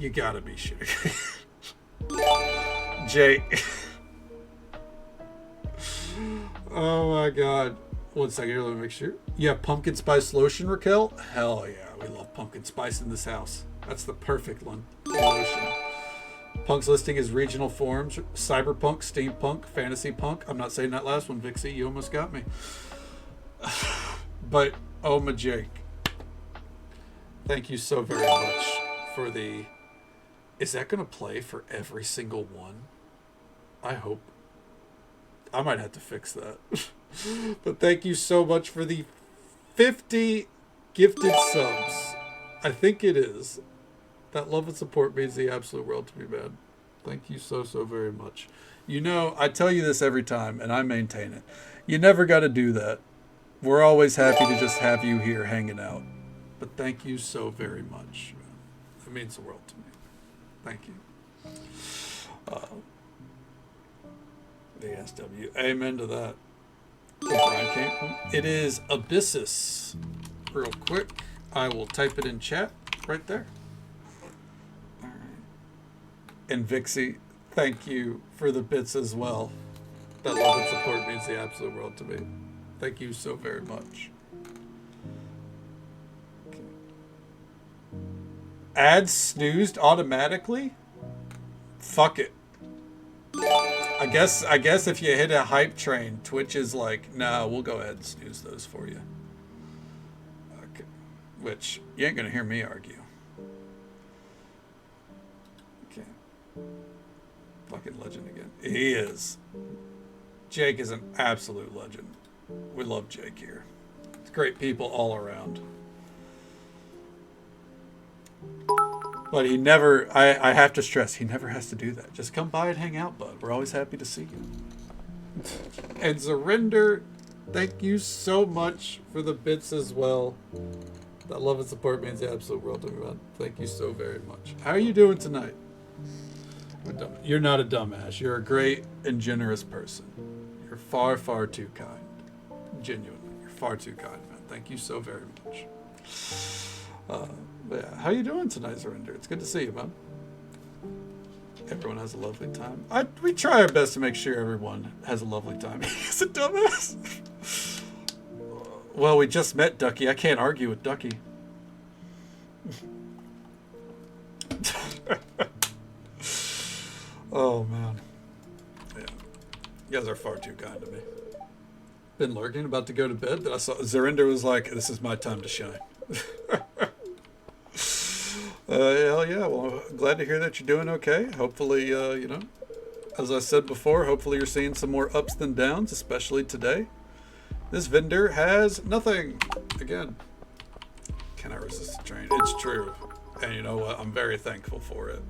You gotta be sure. Jay. Oh my god. One second here, let me make sure. Yeah, pumpkin spice lotion, Raquel? Hell yeah, we love pumpkin spice in this house. That's the perfect one. Lotion. Punk's listing is regional forms: cyberpunk, steampunk, fantasy punk. I'm not saying that last one, Vixie. You almost got me. But, oh my Jake. Thank you so very much for the... Is that going to play for every single one? I hope. I might have to fix that. But thank you so much for the 50 gifted subs. I think it is. That love and support means the absolute world to me, man. Thank you so, so very much. You know, I tell you this every time, and I maintain it. You never got to do that. We're always happy to just have you here hanging out. But thank you so very much. It means the world to me. Thank you. The SW. Amen to that. It is Abyssus. Real quick, I will type it in chat right there. All right. And Vixie, thank you for the bits as well. That love and support means the absolute world to me. Thank you so very much. Okay. Ads snoozed automatically? Fuck it. I guess if you hit a hype train, Twitch is like, nah, we'll go ahead and snooze those for you. Okay. Which, you ain't gonna hear me argue. Okay. Fucking legend again. He is. Jake is an absolute legend. We love Jake here. It's great people all around. But he never, I have to stress, he never has to do that. Just come by and hang out, bud. We're always happy to see you. And Zarinder, thank you so much for the bits as well. That love and support means the absolute world to me, man. Thank you so very much. How are you doing tonight? You're not a dumbass. You're a great and generous person. You're far, far too kind. Genuinely. You're far too kind, man. Thank you so very much. Yeah, how you doing tonight, Zarinder? It's good to see you, man. Everyone has a lovely time. We try our best to make sure everyone has a lovely time. He's a dumbass. Well, we just met Ducky. I can't argue with Ducky. Oh, man. Yeah. You guys are far too kind to me. Been lurking, about to go to bed, but I saw Zarinder was like, this is my time to shine. Hell yeah. Well, I'm glad to hear that you're doing okay. Hopefully, you know, as I said before, hopefully you're seeing some more ups than downs, especially today. This vendor has nothing. Again, can I resist the train? It's true. And you know what? I'm very thankful for it.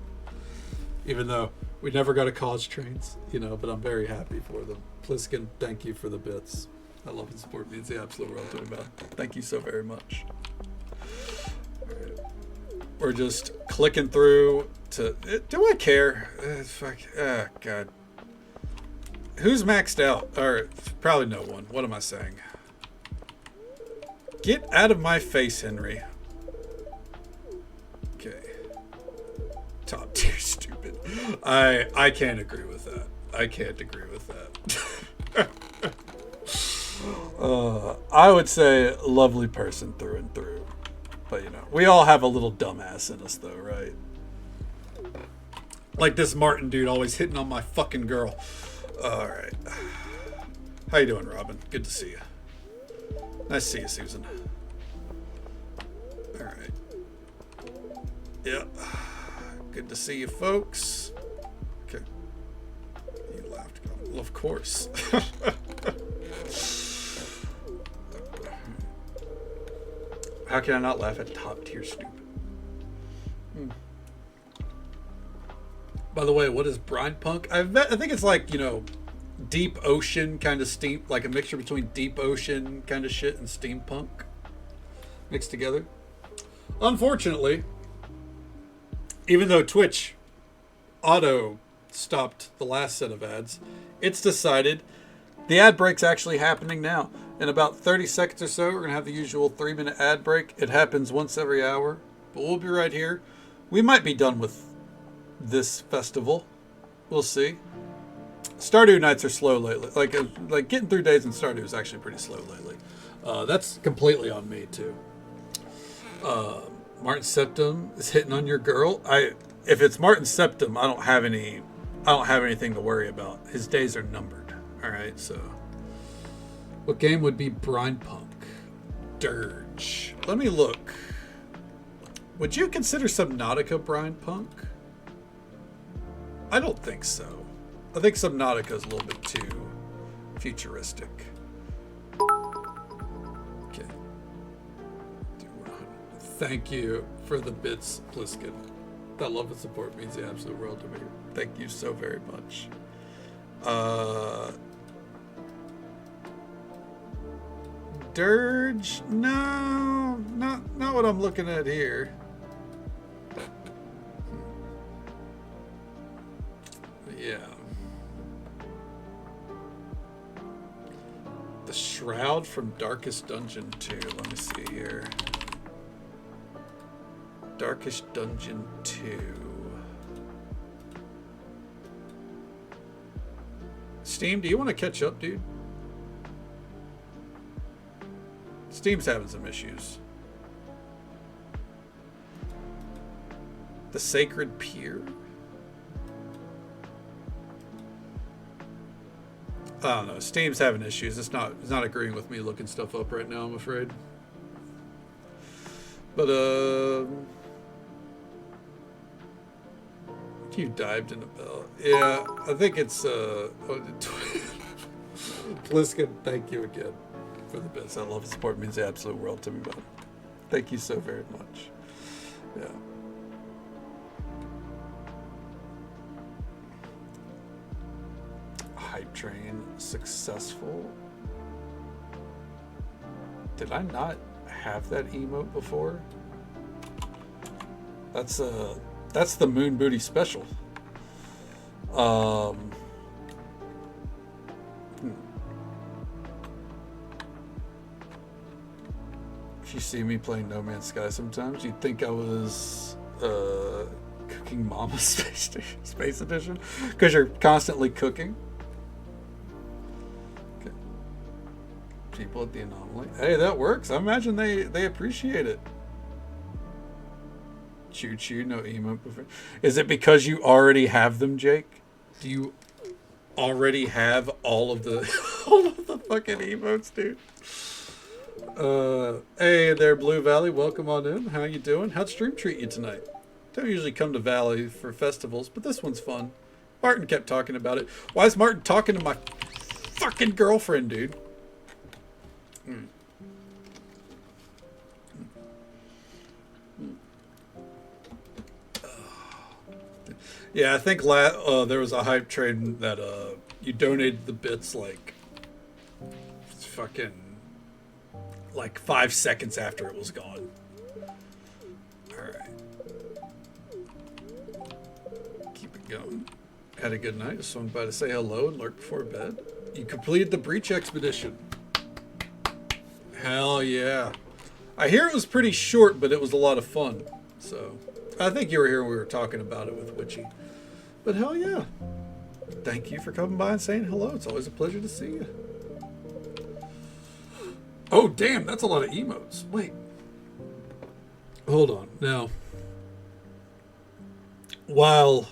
Even though we never got to college trains, you know, but I'm very happy for them. Pliskin, thank you for the bits. I love and support means the absolute world to me, man. Thank you so very much. We're just clicking through to... Do I care? Fuck. Oh, God. Who's maxed out? Or probably no one. What am I saying? Get out of my face, Henry. Okay. Top tier stupid. I can't agree with that. I can't agree with that. I would say lovely person through and through. But, you know, we all have a little dumbass in us, though, right? Like this Martin dude always hitting on my fucking girl. All right. How you doing, Robin? Good to see you. Nice to see you, Susan. All right. Yep. Good to see you, folks. Okay. You laughed. Well, of course. How can I not laugh at top tier stupid? By the way, what is brine punk? I think it's like, you know, deep ocean kind of steam, like a mixture between deep ocean kind of shit and steampunk mixed together. Unfortunately, even though Twitch auto stopped the last set of ads, it's decided the ad break's actually happening now. In about 30 seconds or so, we're going to have the usual 3-minute ad break. It happens once every hour, but we'll be right here. We might be done with this festival. We'll see. Stardew nights are slow lately. Like getting through days in Stardew is actually pretty slow lately. That's completely on me too. Martin Septim is hitting on your girl. If it's Martin Septim, I don't have anything to worry about. His days are numbered. All right, so what game would be Brine Punk? Dirge. Let me look. Would you consider Subnautica Brine Punk? I don't think so. I think Subnautica is a little bit too futuristic. Okay. Thank you for the bits, Pliskin. That love and support means the absolute world to me. Thank you so very much. Dirge? No, not what I'm looking at here. Yeah. The Shroud from Darkest Dungeon 2. Let me see here. Darkest Dungeon 2. Steam, do you want to catch up, dude? Steam's having some issues. The Sacred Pier? I don't know. Steam's having issues. It's not agreeing with me looking stuff up right now, I'm afraid. But you dived in the bell. Yeah, I think it's Pliskin, thank you again for the best. I love support means the absolute world to me, bud. Thank you so very much. Yeah. Hype train successful. Did I not have that emote before? That's the Moon Booty special. If you see me playing No Man's Sky sometimes, you'd think I was cooking Mama Space Edition, because you're constantly cooking. Okay. People at the Anomaly. Hey, that works. I imagine they appreciate it. Choo choo, no emote before. Is it because you already have them, Jake? Do you already have all of the fucking emotes, dude? Hey there, Blue Valley. Welcome on in. How you doing? How'd stream treat you tonight? Don't usually come to Valley for festivals, but this one's fun. Martin kept talking about it. Why is Martin talking to my fucking girlfriend, dude? Yeah, I think there was a hype train that you donated the bits like fucking like 5 seconds after it was gone. Alright. Keep it going. Had a good night. Just swung by to say hello and lurk before bed. You completed the Breach Expedition. Hell yeah. I hear it was pretty short, but it was a lot of fun. So, I think you were here when we were talking about it with Witchy. But hell yeah. Thank you for coming by and saying hello. It's always a pleasure to see you. Oh, damn, that's a lot of emotes. Wait. Hold on. Now, while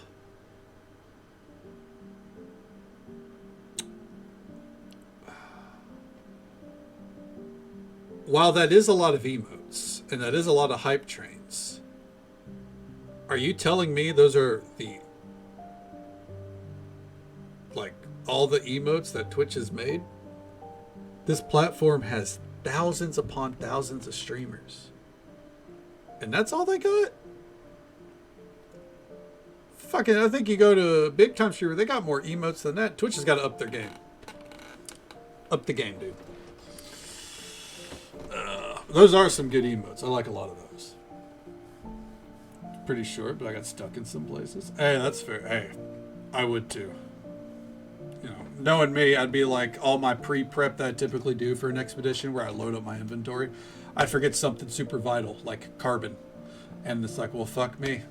that is a lot of emotes, and that is a lot of hype trains, are you telling me those are all the emotes that Twitch has made? This platform has thousands upon thousands of streamers. And that's all they got? Fucking, I think you go to big time streamer, they got more emotes than that. Twitch has got to up their game. Up the game, dude. Those are some good emotes. I like a lot of those. Pretty short, but I got stuck in some places. Hey, that's fair. Hey, I would too. You know, knowing me, I'd be like all my pre-prep that I typically do for an expedition where I load up my inventory. I'd forget something super vital, like carbon. And it's like, well, fuck me.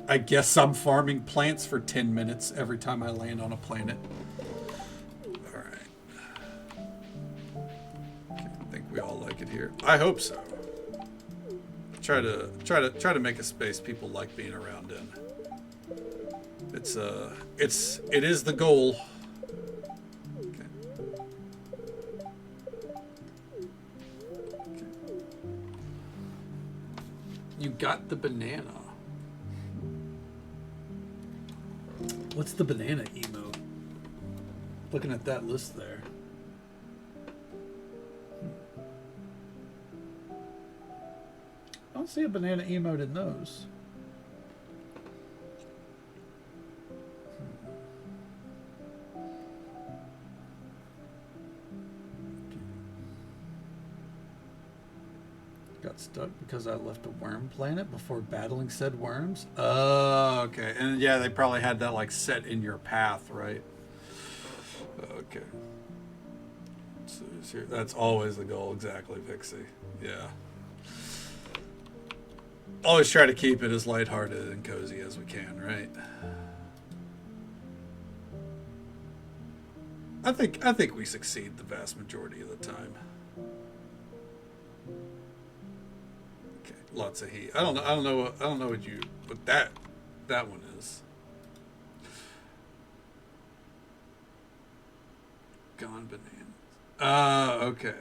I guess I'm farming plants for 10 minutes every time I land on a planet. here. I hope so. Try to make a space people like being around in. It is the goal. Okay. Okay. You got the banana. What's the banana emote? Looking at that list there. I don't see a banana emote in those. Got stuck because I left a worm planet before battling said worms. Oh, okay. And yeah, they probably had that like set in your path, right? Okay. So that's always the goal, exactly, Pixie. Yeah. Always try to keep it as lighthearted and cozy as we can, right? I think we succeed the vast majority of the time. Okay, lots of heat. I don't know what that one is. Gone bananas. Okay.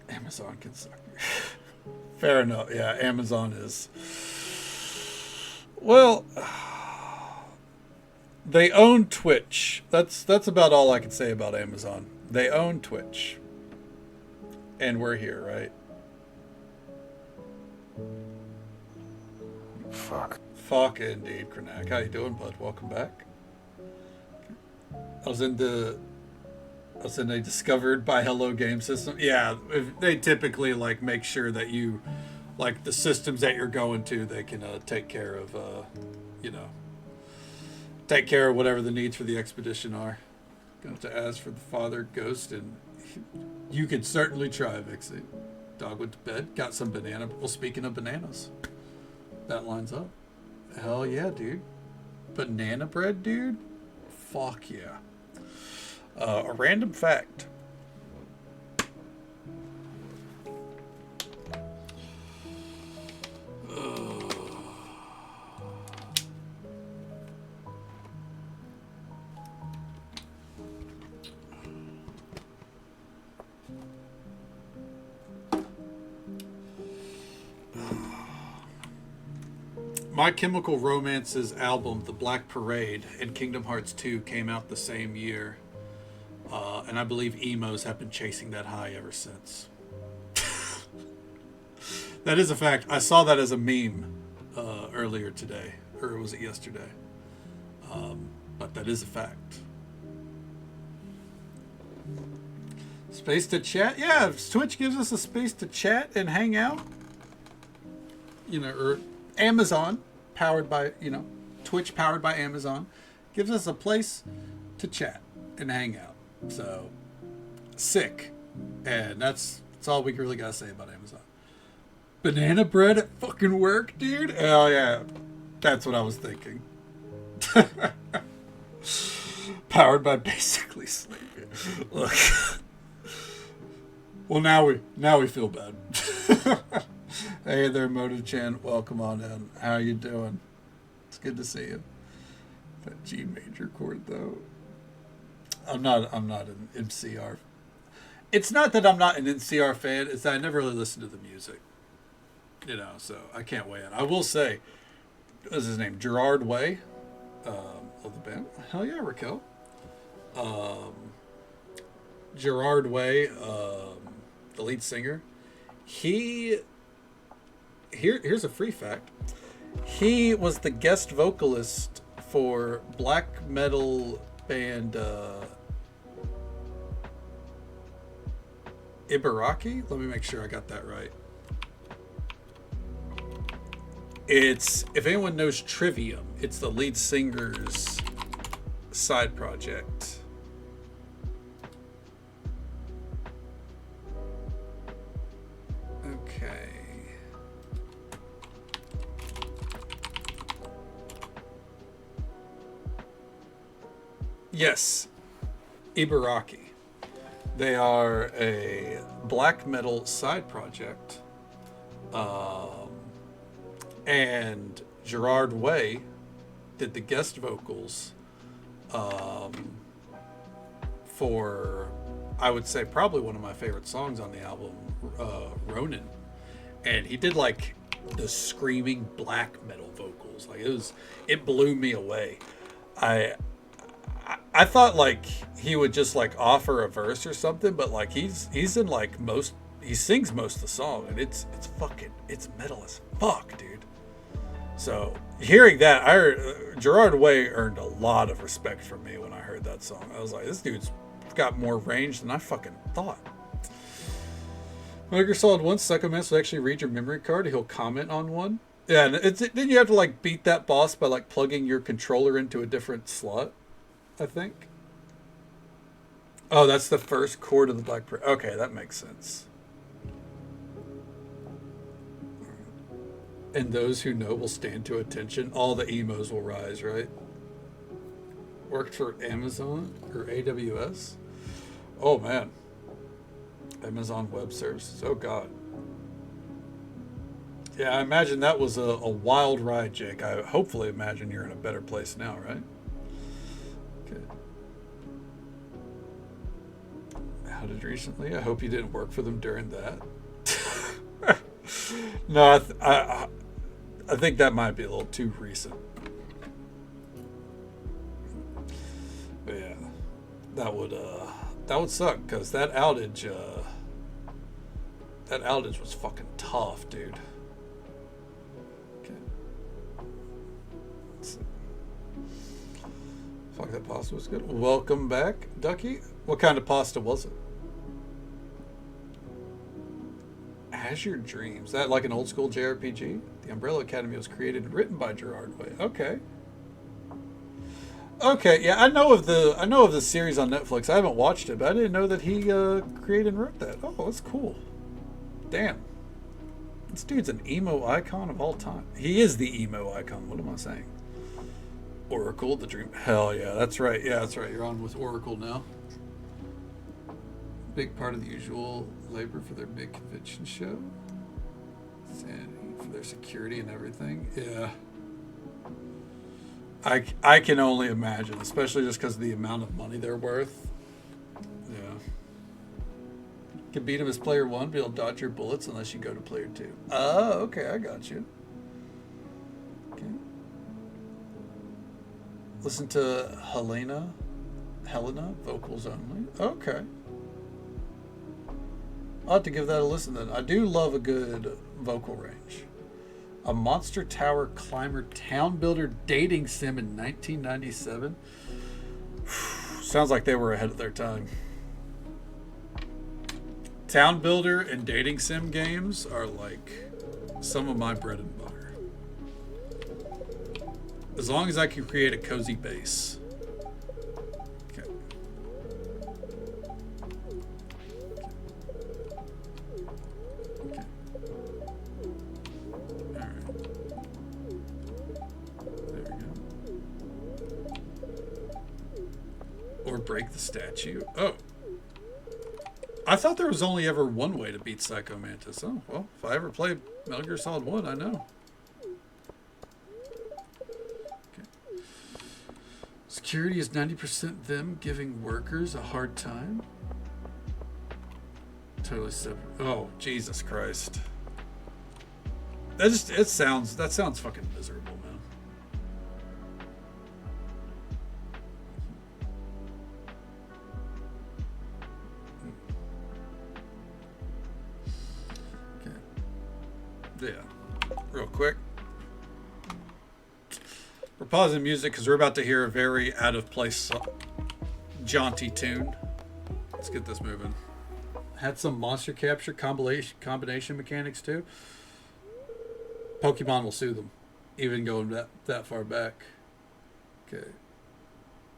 Amazon can suck. Fair enough. Yeah, Amazon is. Well, they own Twitch. That's about all I can say about Amazon. They own Twitch. And we're here, right? Fuck indeed, Krenak. How you doing, bud? Welcome back. I was in a discovered by Hello Game System. Yeah, they typically like make sure that you, like the systems that you're going to, they can take care of, take care of whatever the needs for the expedition are. Going to ask for the father ghost, and you could certainly try, Vixie. Dog went to bed, got some banana. Well, speaking of bananas, that lines up. Hell yeah, dude. Banana bread, dude? Fuck yeah. A random fact. My Chemical Romance's album, The Black Parade, and Kingdom Hearts 2 came out the same year. And I believe emos have been chasing that high ever since. That is a fact. I saw that as a meme earlier today. Or was it yesterday? But that is a fact. Space to chat? Yeah, if Twitch gives us a space to chat and hang out. Or Amazon, powered by, Twitch powered by Amazon, gives us a place to chat and hang out. So, sick. And that's all we really gotta say about Amazon. Banana bread at fucking work, dude? Hell yeah. That's what I was thinking. Powered by basically sleeping. Look. Well, now we feel bad. Hey there, Moto-chan. Welcome on in. How you doing? It's good to see you. That G major chord, though. I'm not an NCR. It's not that I'm not an NCR fan. It's that I never really listen to the music. So I can't weigh in. I will say, what's his name? Gerard Way of the band. Hell yeah, Raquel. Gerard Way, the lead singer. Here's a free fact. He was the guest vocalist for black metal band Ibaraki. Let me make sure I got that right. It's, if anyone knows Trivium, it's the lead singer's side project. Okay. Yes, Ibaraki. They are a black metal side project. Um, and Gerard Way did the guest vocals um, for, I would say, probably one of my favorite songs on the album, Ronin. And he did like the screaming black metal vocals. Like it blew me away. I I thought like he would just like offer a verse or something, but like he's in like most he sings most of the song, and it's fucking it's metal as fuck, dude. So hearing that, Gerard Way earned a lot of respect from me when I heard that song. I was like, this dude's got more range than I fucking thought. Metal Gear Solid 1, Psychomantis will actually read your memory card. He'll comment on one. Yeah, and then you have to like beat that boss by like plugging your controller into a different slot, I think. Oh, that's the first chord of the Black Parade. Okay, that makes sense. And those who know will stand to attention. All the emos will rise, right? Worked for Amazon or AWS? Oh, man. Amazon Web Services. Oh, God. Yeah, I imagine that was a wild ride, Jake. I hopefully imagine you're in a better place now, right? Okay. How did recently? I hope you didn't work for them during that. No, I think that might be a little too recent. But yeah, that would suck because that outage was fucking tough, dude. Okay. Fuck, that pasta was good. Welcome back, Ducky. What kind of pasta was it? Azure Dreams. That like an old school JRPG? The Umbrella Academy was created and written by Gerard Way. Okay. Okay, yeah, I know of the series on Netflix. I haven't watched it, but I didn't know that he created and wrote that. Oh, that's cool. Damn. This dude's an emo icon of all time. He is the emo icon. What am I saying? Oracle, the Dream. Hell yeah, that's right. Yeah, that's right. You're on with Oracle now. Big part of the usual labor for their big convention show. Sanity for their security and everything. Yeah. I can only imagine, especially just because of the amount of money they're worth. Yeah. Can beat him as player 1, be able to dodge your bullets unless you go to player 2. Oh, okay, I got you. Okay. Listen to Helena, vocals only. Okay. I'll have to give that a listen then. I do love a good vocal range. A Monster Tower Climber Town Builder dating sim in 1997. Sounds like they were ahead of their time. Town Builder and dating sim games are like some of my bread and butter. As long as I can create a cozy base. Okay. Or break the statue. Oh. I thought there was only ever one way to beat Psychomantis. Oh, well, if I ever play Metal Gear Solid 1, I know. Okay. Security is 90% them giving workers a hard time. Totally separate. Oh, Jesus Christ. That sounds fucking miserable, man. Yeah, real quick. We're pausing music because we're about to hear a very out of place, jaunty tune. Let's get this moving. Had some monster capture combination mechanics too. Pokemon will sue them, even going that far back. Okay.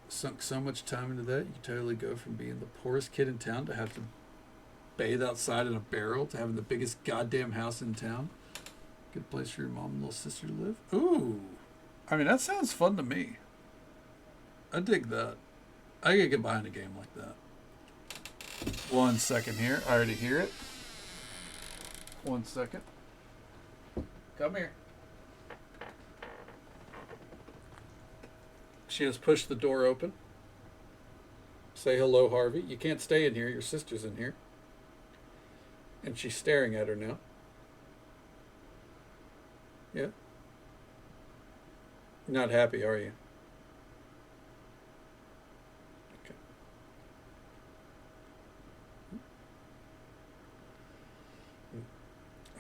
Sunk so much time into that, you can totally go from being the poorest kid in town to have to bathe outside in a barrel to having the biggest goddamn house in town. Good place for your mom and little sister to live. Ooh. I mean, that sounds fun to me. I dig that. I could get behind a game like that. 1 second here. I already hear it. 1 second. Come here. She has pushed the door open. Say hello, Harvey. You can't stay in here. Your sister's in here. And she's staring at her now. Yeah. Not happy, are you? Okay.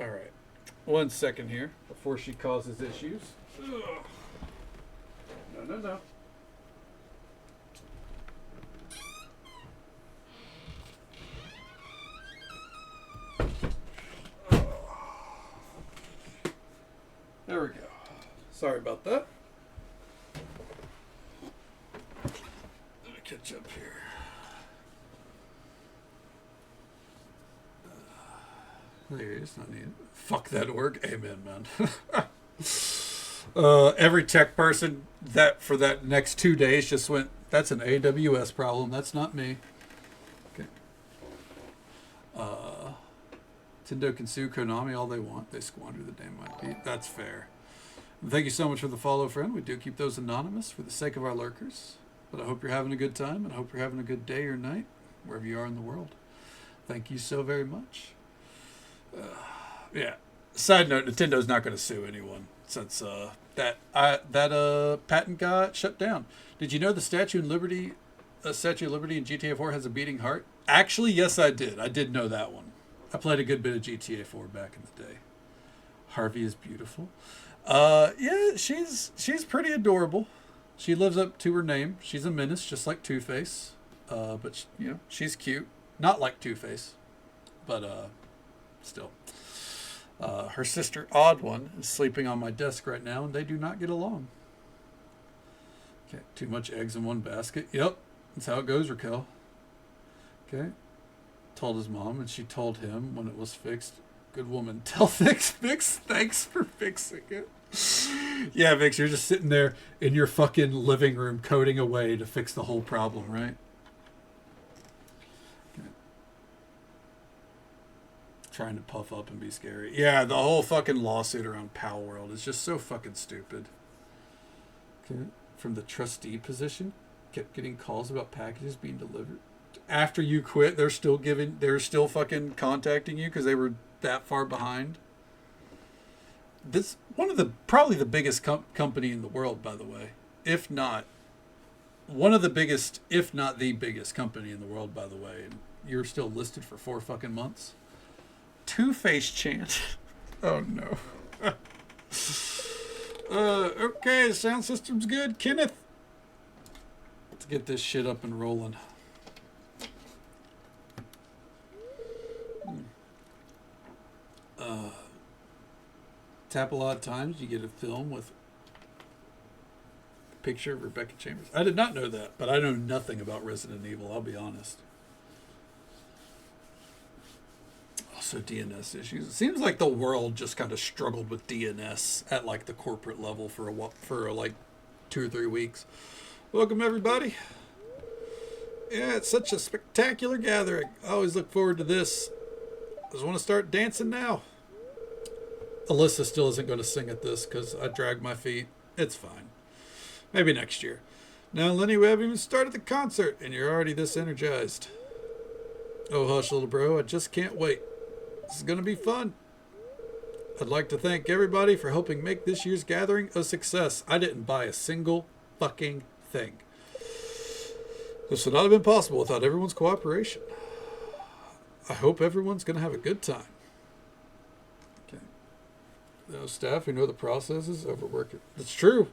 All right. 1 second here before she causes issues. Ugh. No. There we go. Sorry about that. Let me catch up here. There it is. Not needed. Fuck that work. Amen, man. Every tech person that for that next 2 days just went, that's an AWS problem. That's not me. Okay. Nintendo can sue Konami all they want. They squander the damn IP. That's fair. And thank you so much for the follow, friend. We do keep those anonymous for the sake of our lurkers. But I hope you're having a good time, and I hope you're having a good day or night, wherever you are in the world. Thank you so very much. Yeah. Side note: Nintendo's not going to sue anyone since that patent got shut down. Did you know the Statue of Liberty in GTA 4 has a beating heart? Actually, yes, I did. I did know that one. I played a good bit of GTA 4 back in the day. Harvey is beautiful. Yeah, she's pretty adorable. She lives up to her name. She's a menace, just like Two-Face. But she's cute. Not like Two-Face, but still. Her sister, Odd One, is sleeping on my desk right now, and they do not get along. Okay, too much eggs in one basket. Yep, that's how it goes, Raquel. Okay. Told his mom, and she told him when it was fixed. Good woman. Tell Vix, thanks for fixing it. Yeah, Vix, you're just sitting there in your fucking living room coding away to fix the whole problem, right? Okay. Trying to puff up and be scary. Yeah, the whole fucking lawsuit around Pal World is just so fucking stupid. Okay. From the trustee position, kept getting calls about packages being delivered. After you quit, they're still fucking contacting you because they were that far behind. This probably the biggest company in the world, by the way, if not one of the biggest, if not the biggest company in the world, by the way. And you're still listed for 4 fucking months. Two-Face chant. Oh no. Okay, sound system's good, Kenneth. Let's get this shit up and rolling. Tap a lot of times, you get a film with a picture of Rebecca Chambers. I did not know that, but I know nothing about Resident Evil, I'll be honest. Also DNS issues. It seems like the world just kind of struggled with DNS at like the corporate level for like 2 or 3 weeks. Welcome everybody. Yeah, it's such a spectacular gathering. I always look forward to this. I just want to start dancing now. Alyssa still isn't going to sing at this because I dragged my feet. It's fine. Maybe next year. Now, Lenny, we haven't even started the concert, and you're already this energized. Oh, hush, little bro. I just can't wait. This is going to be fun. I'd like to thank everybody for helping make this year's gathering a success. I didn't buy a single fucking thing. This would not have been possible without everyone's cooperation. I hope everyone's going to have a good time. Those staff who know the processes overwork it. It's true.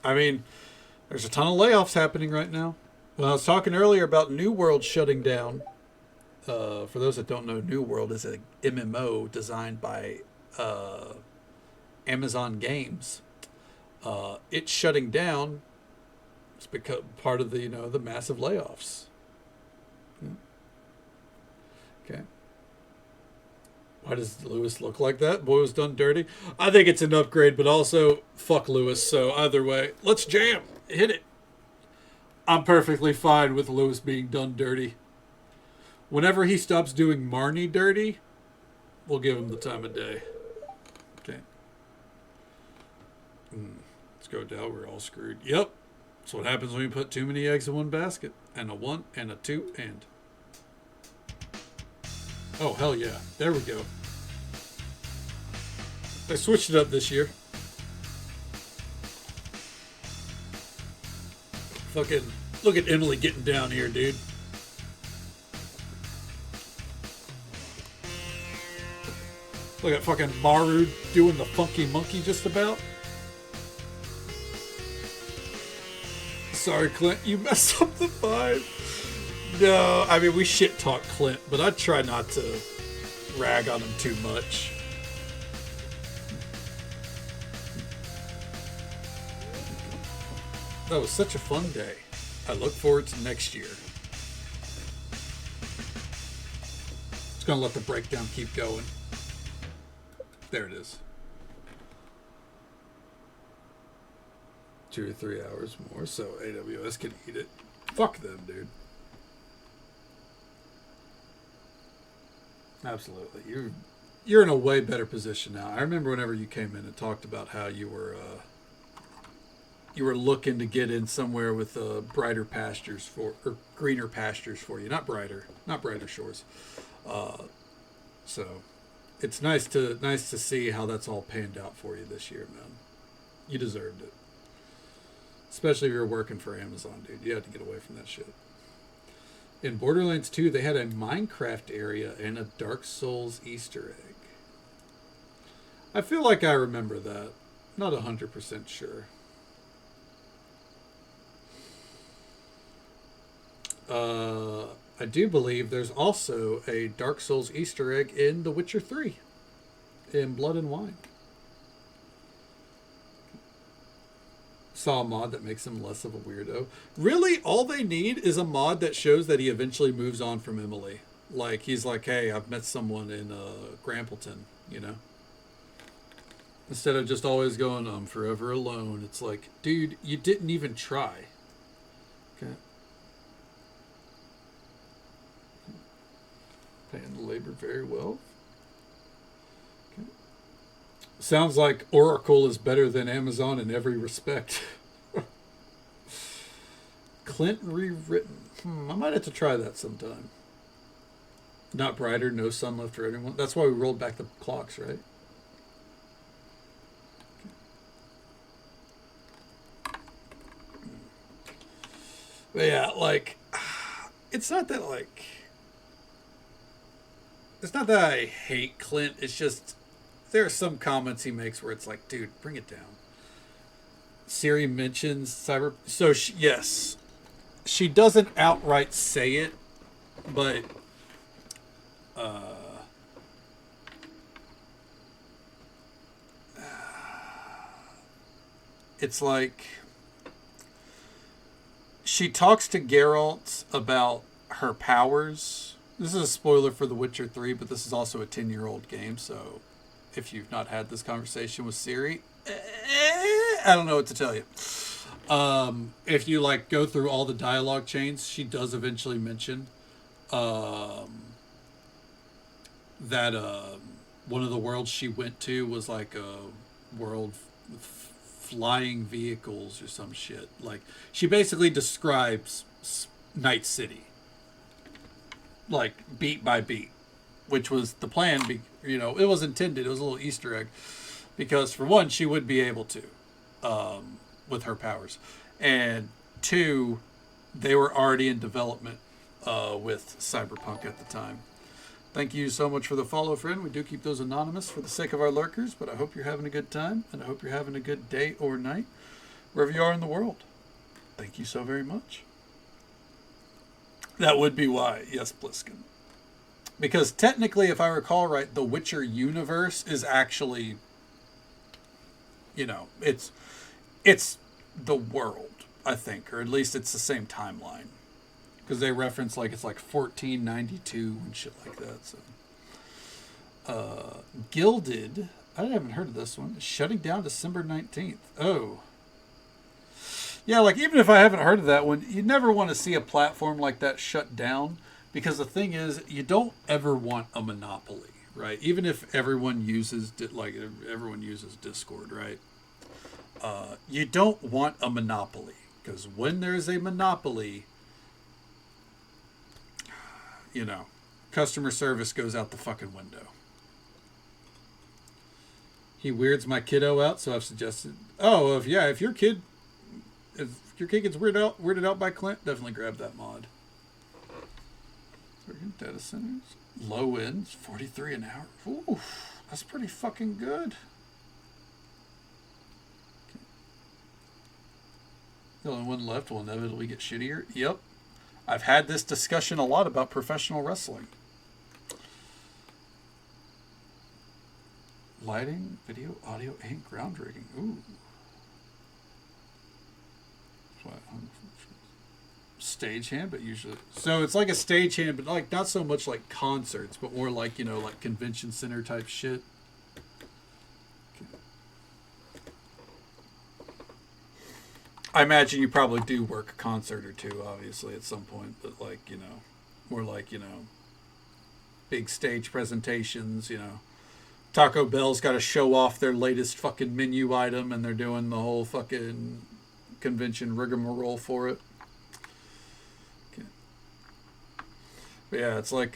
I mean, there's a ton of layoffs happening right now. When I was talking earlier about New World shutting down, for those that don't know, New World is a MMO designed by Amazon Games. It's shutting down. It's because part of the the massive layoffs. Okay. Why does Lewis look like that? Boy was done dirty. I think it's an upgrade, but also fuck Lewis. So either way, let's jam. Hit it. I'm perfectly fine with Lewis being done dirty. Whenever he stops doing Marnie dirty, we'll give him the time of day. Okay. Let's go down. We're all screwed. Yep. That's what happens when you put too many eggs in one basket. And a 1 and a 2 and. Oh, hell yeah. There we go. They switched it up this year. Fucking look at Emily getting down here, dude. Look at fucking Maru doing the funky monkey just about. Sorry, Clint, you messed up the 5. No, I mean, we shit talk Clint, but I try not to rag on him too much. That was such a fun day. I look forward to next year. Just gonna let the breakdown keep going. There it is. 2 or 3 hours more, so AWS can eat it. Fuck them, dude. Absolutely. You're in a way better position now. I remember whenever you came in and talked about how you were looking to get in somewhere with brighter pastures or greener pastures for you. Not brighter shores. So it's nice to see how that's all panned out for you this year, man. You deserved it. Especially if you're working for Amazon, dude. You had to get away from that shit. In Borderlands 2, they had a Minecraft area and a Dark Souls Easter egg. I feel like I remember that. Not 100% sure. I do believe there's also a Dark Souls Easter egg in The Witcher 3. In Blood and Wine. Saw a mod that makes him less of a weirdo. Really, all they need is a mod that shows that he eventually moves on from Emily. Like, he's like, hey, I've met someone in Grampleton, you know? Instead of just always going, I'm forever alone. It's like, dude, you didn't even try. Okay. Paying the labor very well. Okay. Sounds like Oracle is better than Amazon in every respect. Clint rewritten. I might have to try that sometime. Not brighter, no sun left for anyone. That's why we rolled back the clocks, right? But yeah, like, it's not that I hate Clint. It's just there are some comments he makes where it's like, dude, bring it down. Siri mentions cyber. So yes, she doesn't outright say it, but it's like she talks to Geralt about her powers. This is a spoiler for The Witcher 3, but this is also a 10-year-old game, so if you've not had this conversation with Siri, I don't know what to tell you. If you like go through all the dialogue chains, she does eventually mention that one of the worlds she went to was like a world with flying vehicles or some shit. Like, she basically describes Night City, like beat by beat, which was the plan. You know, it was intended. It was a little Easter egg because, for one, she would be able to with her powers, and two, they were already in development with Cyberpunk at the time. Thank you so much for the follow, friend. We do keep those anonymous for the sake of our lurkers, but I hope you're having a good time, and I hope you're having a good day or night, wherever you are in the world. Thank you so very much. That would be why. Yes, Bliskin. Because technically, if I recall right, the Witcher universe is actually, you know, it's the world, I think, or at least it's the same timeline. Because they reference like it's like 1492 and shit like that. So, Gilded, I haven't heard of this one. Shutting down December 19th. Oh, Yeah, like even if I haven't heard of that one, you never want to see a platform like that shut down because the thing is, you don't ever want a monopoly, right? Even if everyone uses everyone uses Discord, right? You don't want a monopoly because when there's a monopoly, you know, customer service goes out the fucking window. He weirds my kiddo out, so I've suggested. Oh, if your kid gets weirded out by Clint, definitely grab that mod. Data centers, low ends, 43 an hour. Ooh, that's pretty fucking good. Okay. The only one left will inevitably get shittier. Yep, I've had this discussion a lot about professional wrestling. Lighting, video, audio, and ground rigging. Ooh. Stagehand, but usually so it's like a stagehand, but like not so much like concerts, but more like like convention center type shit. Okay. I imagine you probably do work a concert or two, obviously at some point, but like more like big stage presentations. Taco Bell's got to show off their latest fucking menu item, and they're doing the whole fucking convention rigmarole for it. Okay. But yeah, it's like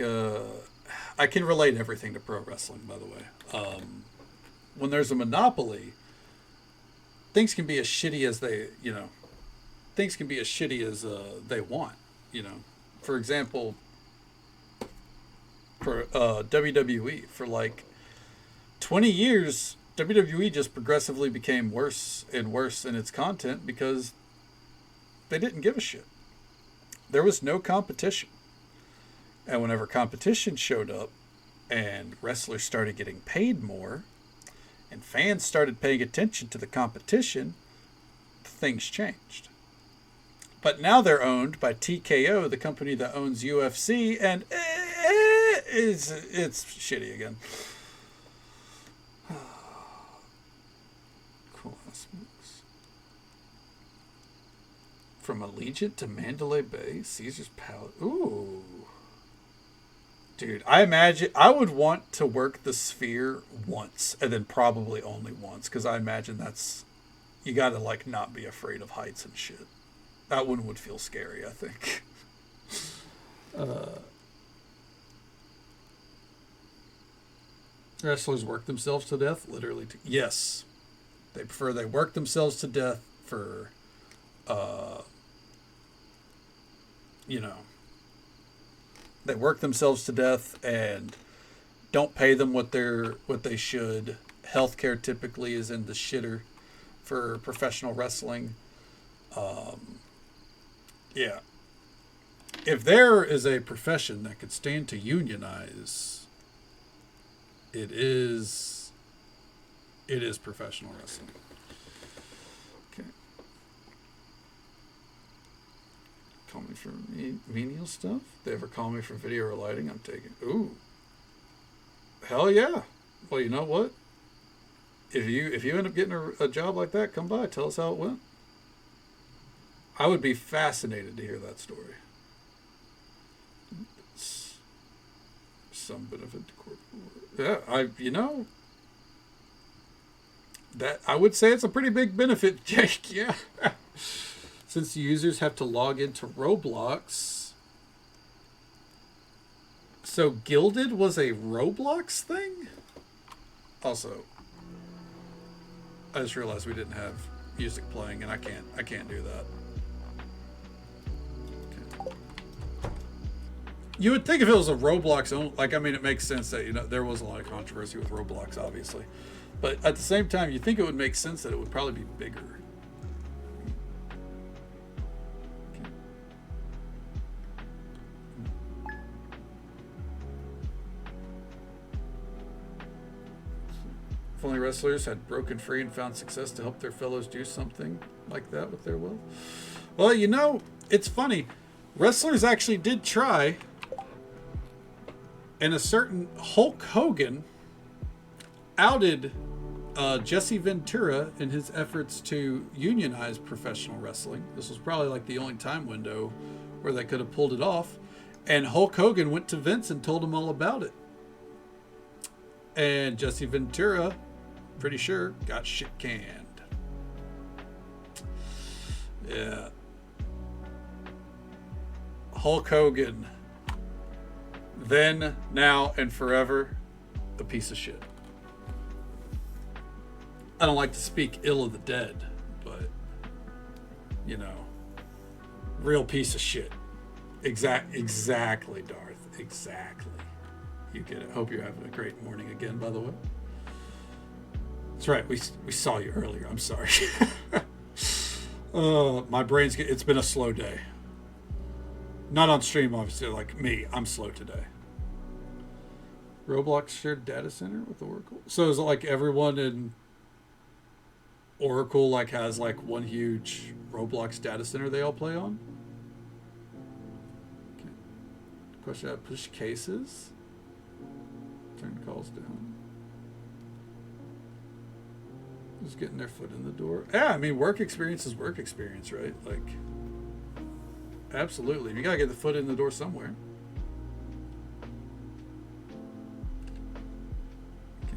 I can relate everything to pro wrestling, by the way. When there's a monopoly, things can be as shitty as things can be as shitty as they want. For example, for WWE, for like 20 years, WWE just progressively became worse and worse in its content because they didn't give a shit. There was no competition. And whenever competition showed up and wrestlers started getting paid more and fans started paying attention to the competition, things changed. But now they're owned by TKO, the company that owns UFC, and it's shitty again. From Allegiant to Mandalay Bay, Caesar's Palace. Ooh. Dude, I imagine I would want to work the Sphere once, and then probably only once, because I imagine you gotta like not be afraid of heights and shit. That one would feel scary, I think. Wrestlers work themselves to death? Literally. Yes. They work themselves to death for they work themselves to death and don't pay them what they should. Healthcare typically is in the shitter for professional wrestling. Yeah. If there is a profession that could stand to unionize, it is professional wrestling. Okay. Call me for menial stuff? They ever call me for video or lighting? I'm taking. Ooh. Hell yeah. Well, you know what? If you end up getting a job like that, come by. Tell us how it went. I would be fascinated to hear that story. Some benefit to corporate. Yeah, that I would say it's a pretty big benefit, Jake. Yeah. Since users have to log into Roblox. So Gilded was a Roblox thing? Also, I just realized we didn't have music playing, and I can't do that. Okay. You would think if it was a Roblox only, it makes sense that there was a lot of controversy with Roblox, obviously, but at the same time, you think it would make sense that it would probably be bigger. If only wrestlers had broken free and found success to help their fellows do something like that with their will. Well, it's funny. Wrestlers actually did try, and a certain Hulk Hogan outed Jesse Ventura, in his efforts to unionize professional wrestling, this was probably like the only time window where they could have pulled it off. And Hulk Hogan went to Vince and told him all about it. And Jesse Ventura, pretty sure, got shit canned. Yeah. Hulk Hogan, then, now, and forever, a piece of shit. I don't like to speak ill of the dead, but, you know, real piece of shit. Exactly, Darth. Exactly. You get it. Hope you're having a great morning again, by the way. That's right. We saw you earlier. I'm sorry. My brain's... It's been a slow day. Not on stream, obviously. Like me, I'm slow today. Roblox shared data center with Oracle. So is it like everyone in Oracle like has like one huge Roblox data center they all play on? Okay. Question: push cases. Turn calls down. Just getting their foot in the door. Yeah, I mean, work experience is work experience, right? Like, absolutely. You gotta get the foot in the door somewhere. Okay.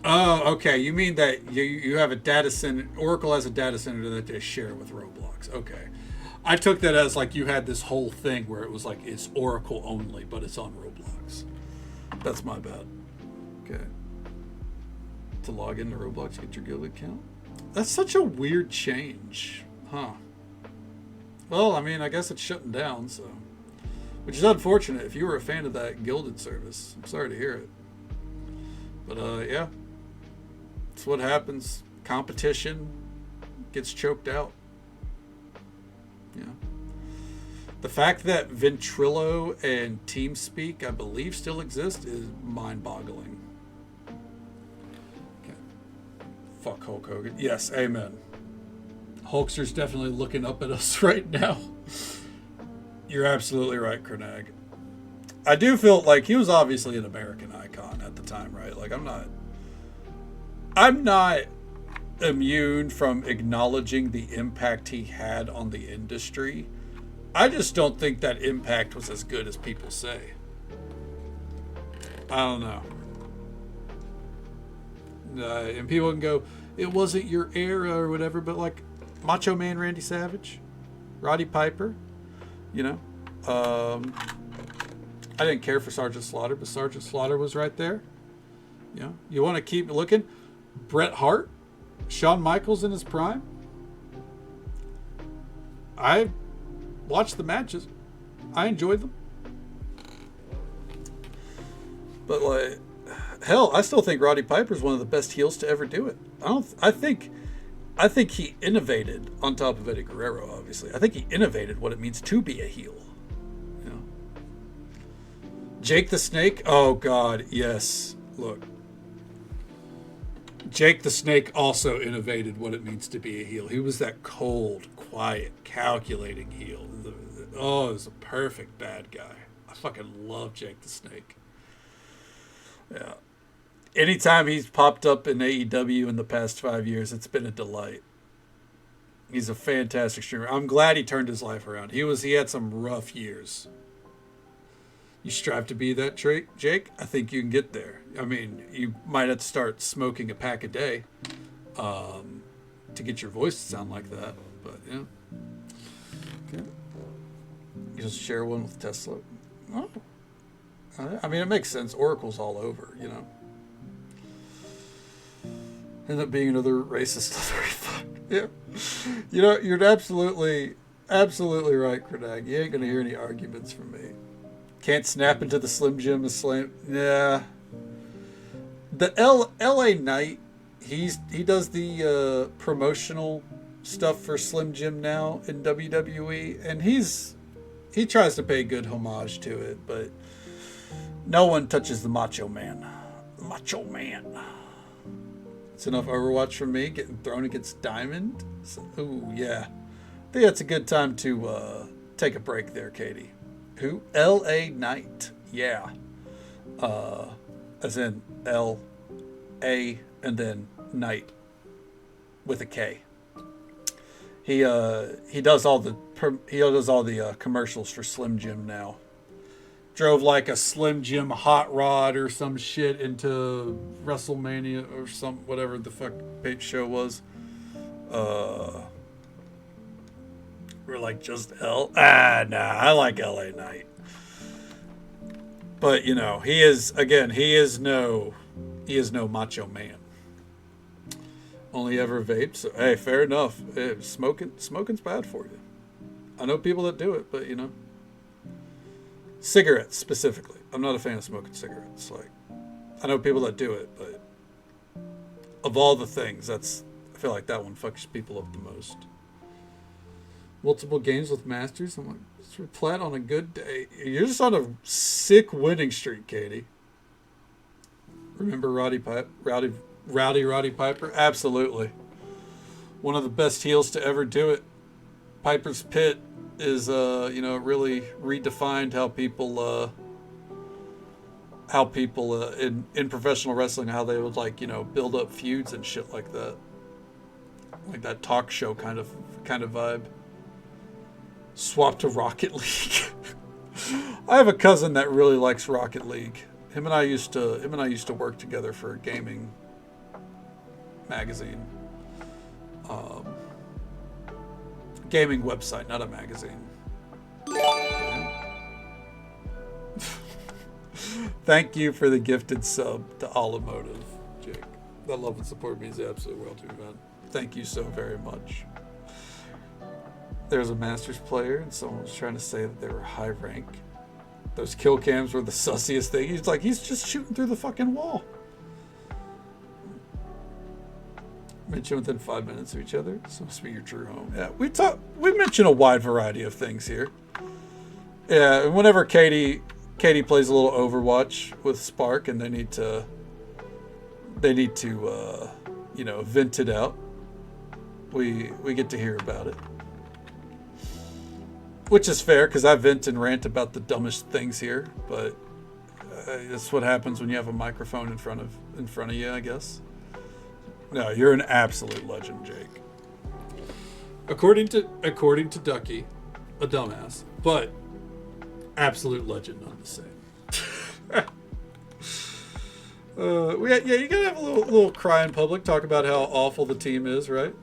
Oh, okay. You mean that you have a data center, Oracle has a data center that they share with Roblox. Okay. I took that as like you had this whole thing where it was like it's Oracle only, but it's on Roblox. That's my bad. Okay. To log into Roblox, get your guild account. That's such a weird change. Huh. Well, I mean, I guess it's shutting down, so. Which is unfortunate if you were a fan of that gilded service. I'm sorry to hear it. But, yeah. That's what happens. Competition gets choked out. Yeah. The fact that Ventrilo and TeamSpeak, I believe, still exist is mind-boggling. Okay. Fuck Hulk Hogan. Yes, amen. Hulkster's definitely looking up at us right now. You're absolutely right, Krenag. I do feel like he was obviously an American icon at the time, right? Like, I'm not immune from acknowledging the impact he had on the industry. I just don't think that impact was as good as people say. I don't know. And people can go, it wasn't your era or whatever, but like Macho Man Randy Savage, Roddy Piper, you know. I didn't care for Sergeant Slaughter, but Sergeant Slaughter was right there. You know, you want to keep looking. Bret Hart, Shawn Michaels in his prime. I watched the matches. I enjoyed them. But like, hell, I still think Roddy Piper's one of the best heels to ever do it. I think he innovated on top of Eddie Guerrero, obviously. I think he innovated what it means to be a heel. You know? Jake the Snake, oh God, yes. Look. Jake the Snake also innovated what it means to be a heel. He was that cold, quiet, calculating heel. Oh, he was a perfect bad guy. I fucking love Jake the Snake. Yeah. Anytime he's popped up in AEW in the past 5 years, it's been a delight. He's a fantastic streamer. I'm glad he turned his life around. He had some rough years. You strive to be that trait, Jake? I think you can get there. I mean, you might have to start smoking a pack a day to get your voice to sound like that. But, yeah. Okay. You just share one with Tesla. Oh. I mean, it makes sense. Oracle's all over, you know. End up being another racist. Yeah. You know, you're absolutely right, Kredag. You ain't going to hear any arguments from me. Can't snap into the Slim Jim and slam. Yeah. The LA Knight, he does the promotional stuff for Slim Jim now in WWE, and he tries to pay good homage to it, but no one touches the Macho Man. Macho Man. It's enough Overwatch for me, getting thrown against Diamond. So, ooh, yeah. I think that's a good time to take a break there, Katie. Who? LA Knight. Yeah. As in L A and then Knight with a K. He does all the commercials for Slim Jim now. Drove like a Slim Jim hot rod or some shit into WrestleMania or some whatever the fuck Page show was. We're like just L. Nah, I like LA Knight. But you know, he is no macho man. Only ever vapes. So, hey, fair enough. Smoking's bad for you. I know people that do it, but you know. Cigarettes specifically. I'm not a fan of smoking cigarettes. Like, I know people that do it, but of all the things, I feel like that one fucks people up the most. Multiple games with masters. I'm like, it's plat on a good day. You're just on a sick winning streak, Katie. Remember Roddy Piper? Absolutely. One of the best heels to ever do it. Piper's Pit is really redefined how people in professional wrestling, how they would build up feuds and shit like that. Like that talk show kind of vibe. Swap to Rocket League. I have a cousin that really likes Rocket League. Him and I used to work together for a gaming magazine. Gaming website, not a magazine. Thank you for the gifted sub to Alamotive, Jake. That love and support means the absolute world to me, man. Thank you so very much. There was a Masters player, and someone was trying to say that they were high rank. Those kill cams were the sussiest thing. He's just shooting through the fucking wall. Mention within 5 minutes of each other. This must be your true home. Yeah, we mention a wide variety of things here. Yeah, and whenever Katie plays a little Overwatch with Spark, and they need to vent it out. We get to hear about it, which is fair because I vent and rant about the dumbest things here. But that's what happens when you have a microphone in front of you, I guess. No, you're an absolute legend, Jake. According to Ducky, a dumbass, but absolute legend none the same. You gotta have a little cry in public, talk about how awful the team is, right?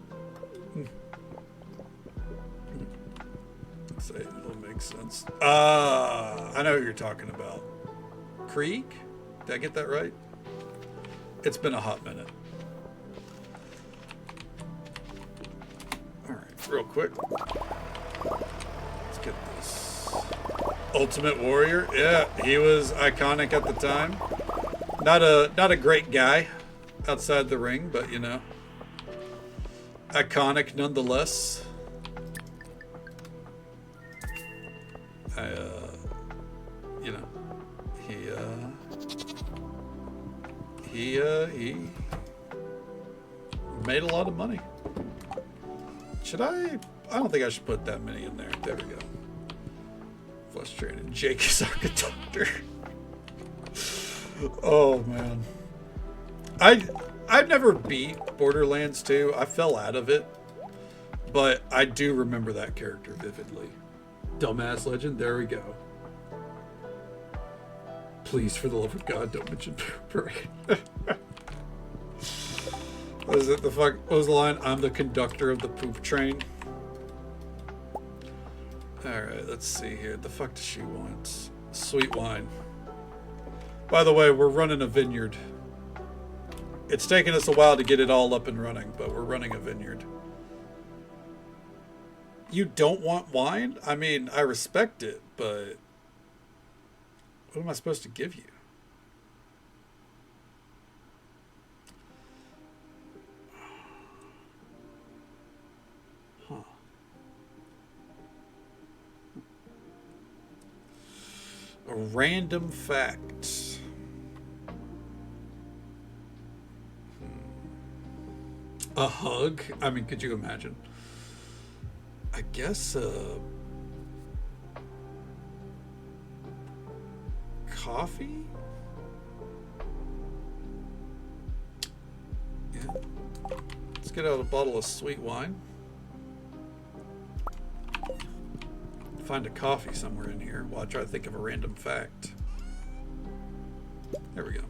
Say it'll make sense. I know who you're talking about. Krieg? Did I get that right? It's been a hot minute. Alright, real quick. Let's get this. Ultimate Warrior? Yeah, he was iconic at the time. Not a great guy outside the ring, but you know. Iconic nonetheless. He made a lot of money. Should I don't think I should put that many in there. There we go. Frustrated. Jake is our conductor. Oh man. I've never beat Borderlands 2. I fell out of it. But I do remember that character vividly. Dumbass legend, there we go. Please, for the love of God, don't mention Parade. What is it? What was the line? I'm the conductor of the poop train. Alright, let's see here. The fuck does she want? Sweet wine. By the way, we're running a vineyard. It's taken us a while to get it all up and running, but we're running a vineyard. You don't want wine? I mean, I respect it, but what am I supposed to give you? Huh. A random fact. A hug? I mean, could you imagine? I guess coffee? get out a bottle of sweet wine. Find a coffee somewhere in here while I try to think of a random fact. There we go.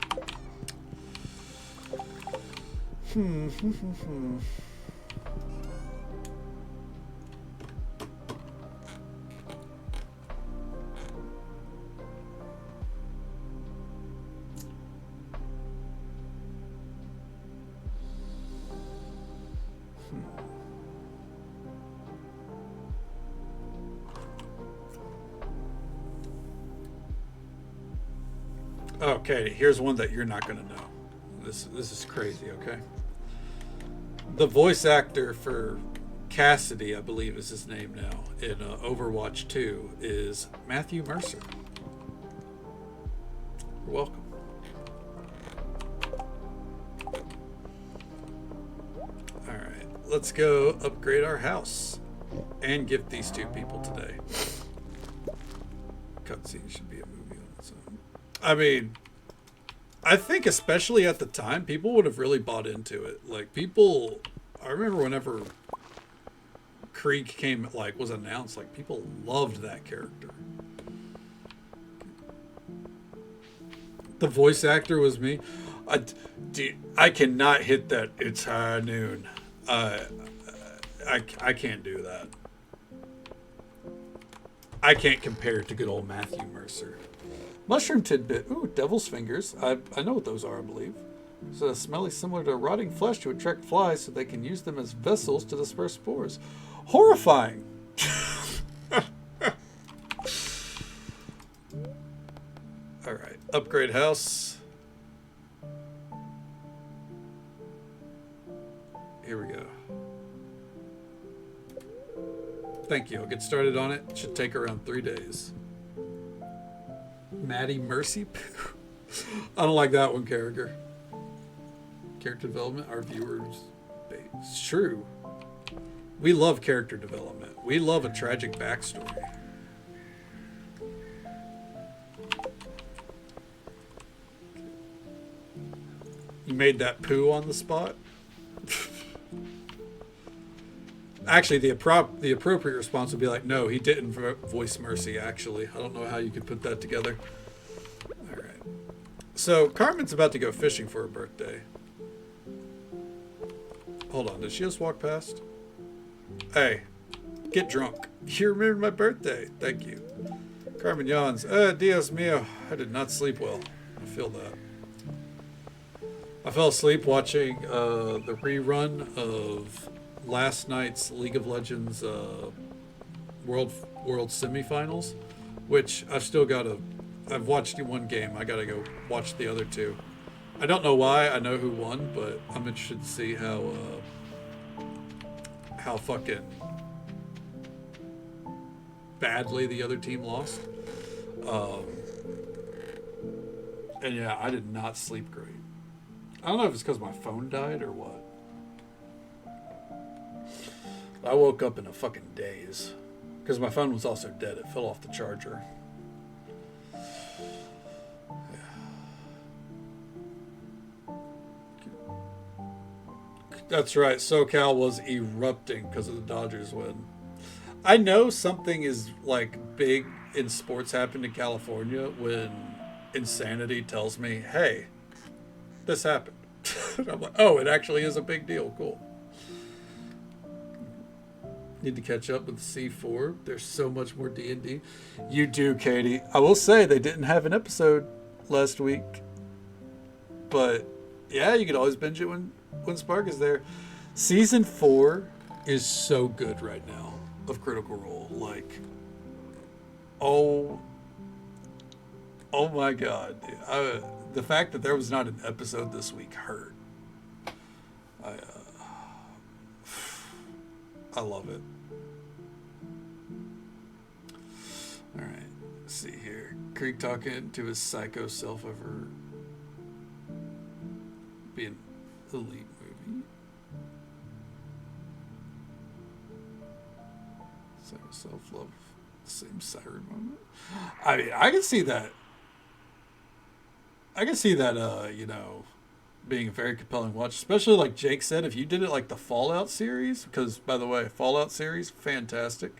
Okay, here's one that you're not going to know. This is crazy, okay? The voice actor for Cassidy, I believe is his name now, in Overwatch 2 is Matthew Mercer. You're welcome. Alright, let's go upgrade our house and gift these two people today. Cutscene should be a movie on its own. I mean, I think especially at the time, people would have really bought into it. Like, people, I remember whenever Krieg was announced, like, people loved that character. The voice actor was me. I cannot hit that "it's high noon." I can't do that. I can't compare it to good old Matthew Mercer. Mushroom tidbit. Ooh, devil's fingers. I know what those are, I believe. So smelly similar to rotting flesh to attract flies so they can use them as vessels to disperse spores. Horrifying. Alright, upgrade house. Here we go. Thank you. I'll get started on it. It should take around 3 days. Maddie Mercy Poo. I don't like that one, character. Character development, our viewers. It's true. We love character development. We love a tragic backstory. You made that poo on the spot? Actually, the appropriate response would be like, no, he didn't voice Mercy, actually. I don't know how you could put that together. All right. So, Carmen's about to go fishing for her birthday. Hold on, did she just walk past? Hey, get drunk. You remembered my birthday. Thank you. Carmen yawns. Dios mío. I did not sleep well. I feel that. I fell asleep watching the rerun of last night's League of Legends World semifinals, which I've watched one game. I gotta go watch the other two. I don't know why. I know who won, but I'm interested to see how fucking badly the other team lost. And yeah, I did not sleep great. I don't know if it's because my phone died or what. I woke up in a fucking daze because my phone was also dead. It fell off the charger. That's right. SoCal was erupting because of the Dodgers win. I know something is like big in sports happened in California when insanity tells me, hey, this happened. I'm like, oh, it actually is a big deal. Cool. Need to catch up with C4. There's so much more D&D. You do, Katie. I will say they didn't have an episode last week. But yeah, you could always binge it when Spark is there. Season 4 is so good right now of Critical Role. Like, oh my god. The fact that there was not an episode this week hurt. I love it. All right, let's see here. Krieg talking to his psycho self over being elite movie. Psycho self-love, same siren moment. I mean, I can see that. being a very compelling watch, especially like Jake said, if you did it like the Fallout series, because by the way, Fallout series, fantastic.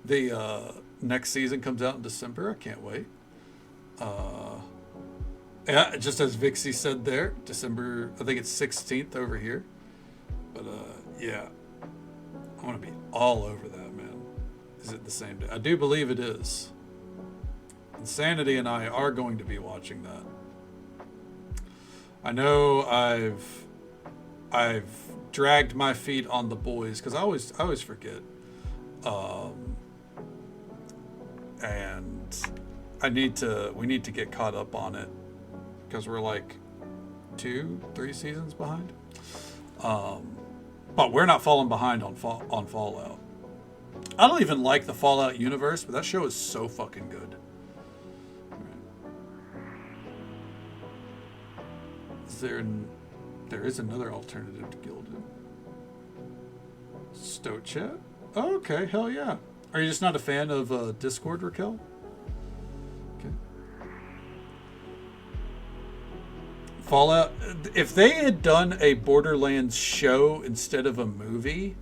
The next season comes out in December. I can't wait. Yeah, just as Vixie said there, December, I think it's 16th over here. But yeah, I want to be all over that, man. Is it the same day? I do believe it is. Insanity and I are going to be watching that. I know I've dragged my feet on the boys because I always forget. And we need to get caught up on it because we're like 2-3 seasons behind. But we're not falling behind on Fallout. I don't even like the Fallout universe, but that show is so fucking good. There is another alternative to Gilded. Stoat Chat? Oh, okay, hell yeah. Are you just not a fan of Discord, Raquel? Okay. Fallout. If they had done a Borderlands show instead of a movie,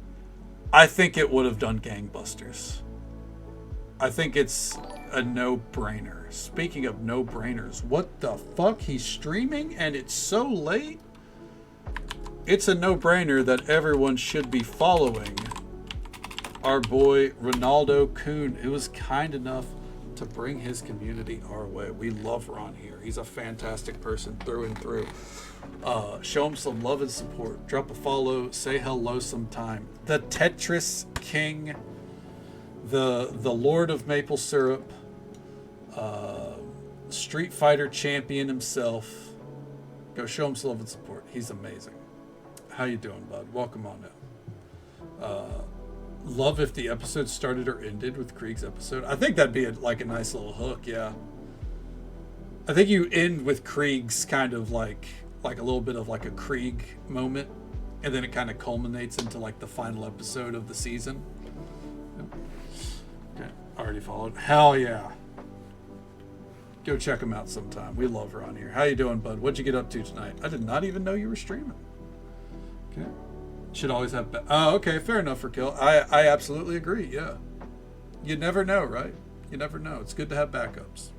I think it would have done gangbusters. I think it's a no-brainer. Speaking of no-brainers, what the fuck? He's streaming and it's so late? It's a no-brainer that everyone should be following our boy Ronaldo Kuhn, who was kind enough to bring his community our way. We love Ron here. He's a fantastic person through and through. Show him some love and support. Drop a follow. Say hello sometime. The Tetris King, the Lord of Maple Syrup, Street Fighter champion himself. Go show him some love and support. He's amazing. How you doing, bud? Welcome on in. Love if the episode started or ended with Krieg's episode. I think that'd be like a nice little hook, yeah. I think you end with Krieg's kind of like a little bit of like a Krieg moment, and then it kind of culminates into like the final episode of the season. Okay, already followed. Hell yeah. Go check him out sometime. We love Ron here. How you doing, bud? What'd you get up to tonight? I did not even know you were streaming. Okay. Should always have... Oh, okay. Fair enough, Raquel. I absolutely agree. Yeah. You never know, right? You never know. It's good to have backups.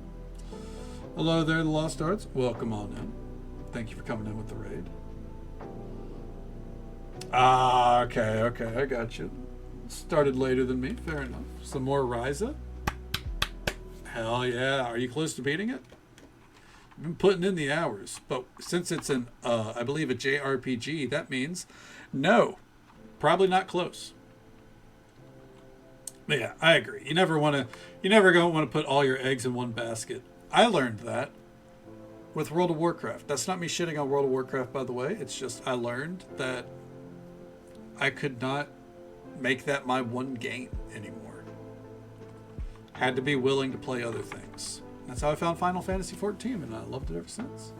Hello there, the Lost Arts. Welcome on in. Thank you for coming in with the raid. Ah, okay. I got you. Started later than me. Fair enough. Some more Ryza. Hell yeah. Are you close to beating it? I've been putting in the hours. But since it's an, I believe, a JRPG, that means no. Probably not close. But yeah, I agree. You never want to put all your eggs in one basket. I learned that with World of Warcraft. That's not me shitting on World of Warcraft, by the way. It's just I learned that I could not make that my one game anymore. Had to be willing to play other things. That's how I found Final Fantasy XIV, and I loved it ever since.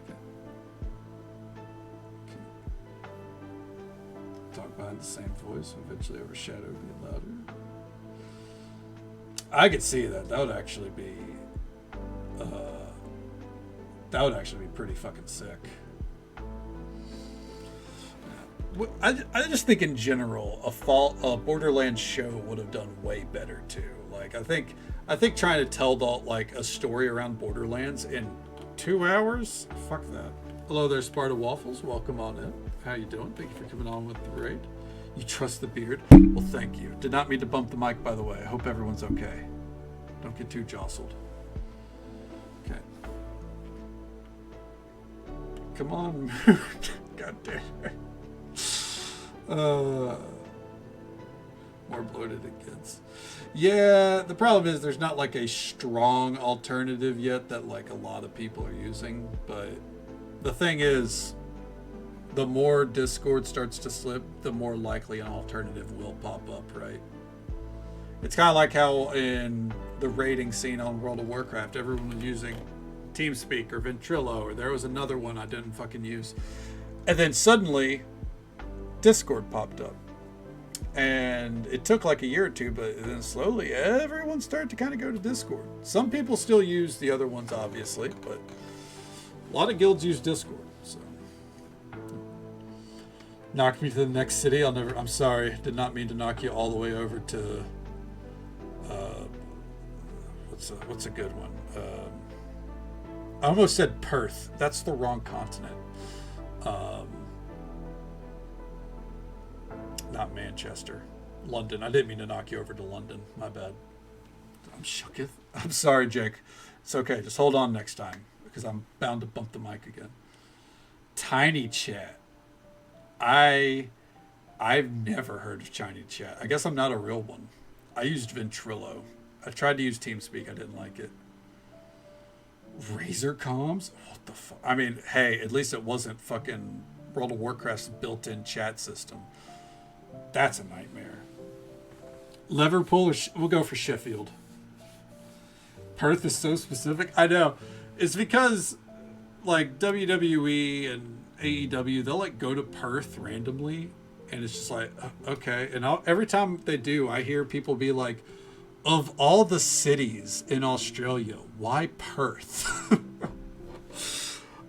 Okay. Talk behind the same voice, eventually overshadow, get louder. I could see that. That would actually be pretty fucking sick. I just think in general a Borderlands show would have done way better too. Like I think trying to tell a story around Borderlands in 2 hours, fuck that. Hello there, Sparta Waffles. Welcome on in. How you doing? Thank you for coming on with the raid. You trust the beard? Well, thank you. Did not mean to bump the mic, by the way. I hope everyone's okay. Don't get too jostled. Okay. Come on, God damn it. More bloated it gets. Yeah, the problem is there's not like a strong alternative yet that like a lot of people are using. But the thing is, the more Discord starts to slip, the more likely an alternative will pop up, right? It's kind of like how in the raiding scene on World of Warcraft, everyone was using TeamSpeak or Ventrilo, or there was another one I didn't fucking use. And then suddenly, Discord popped up. And it took like a year or two, but then slowly everyone started to kind of go to Discord. Some people still use the other ones, obviously, but A lot of guilds use Discord, so. Knock me to the next city. I'm sorry. Did not mean to knock you all the way over to, what's a good one? I almost said Perth. That's the wrong continent. Not Manchester. London. I didn't mean to knock you over to London. My bad. I'm shooketh. I'm sorry, Jake. It's okay. Just hold on next time because I'm bound to bump the mic again. Tiny Chat. I've never heard of Tiny Chat. I guess I'm not a real one. I used Ventrilo. I tried to use TeamSpeak. I didn't like it. Razer comms? What the fuck? I mean, hey, at least it wasn't fucking World of Warcraft's built-in chat system. That's a nightmare. Liverpool or we'll go for Sheffield. Perth is so specific. I know. It's because like WWE and AEW, they'll like go to Perth randomly, and it's just like okay. And every time they do, I hear people be like, "Of all the cities in Australia, why Perth?"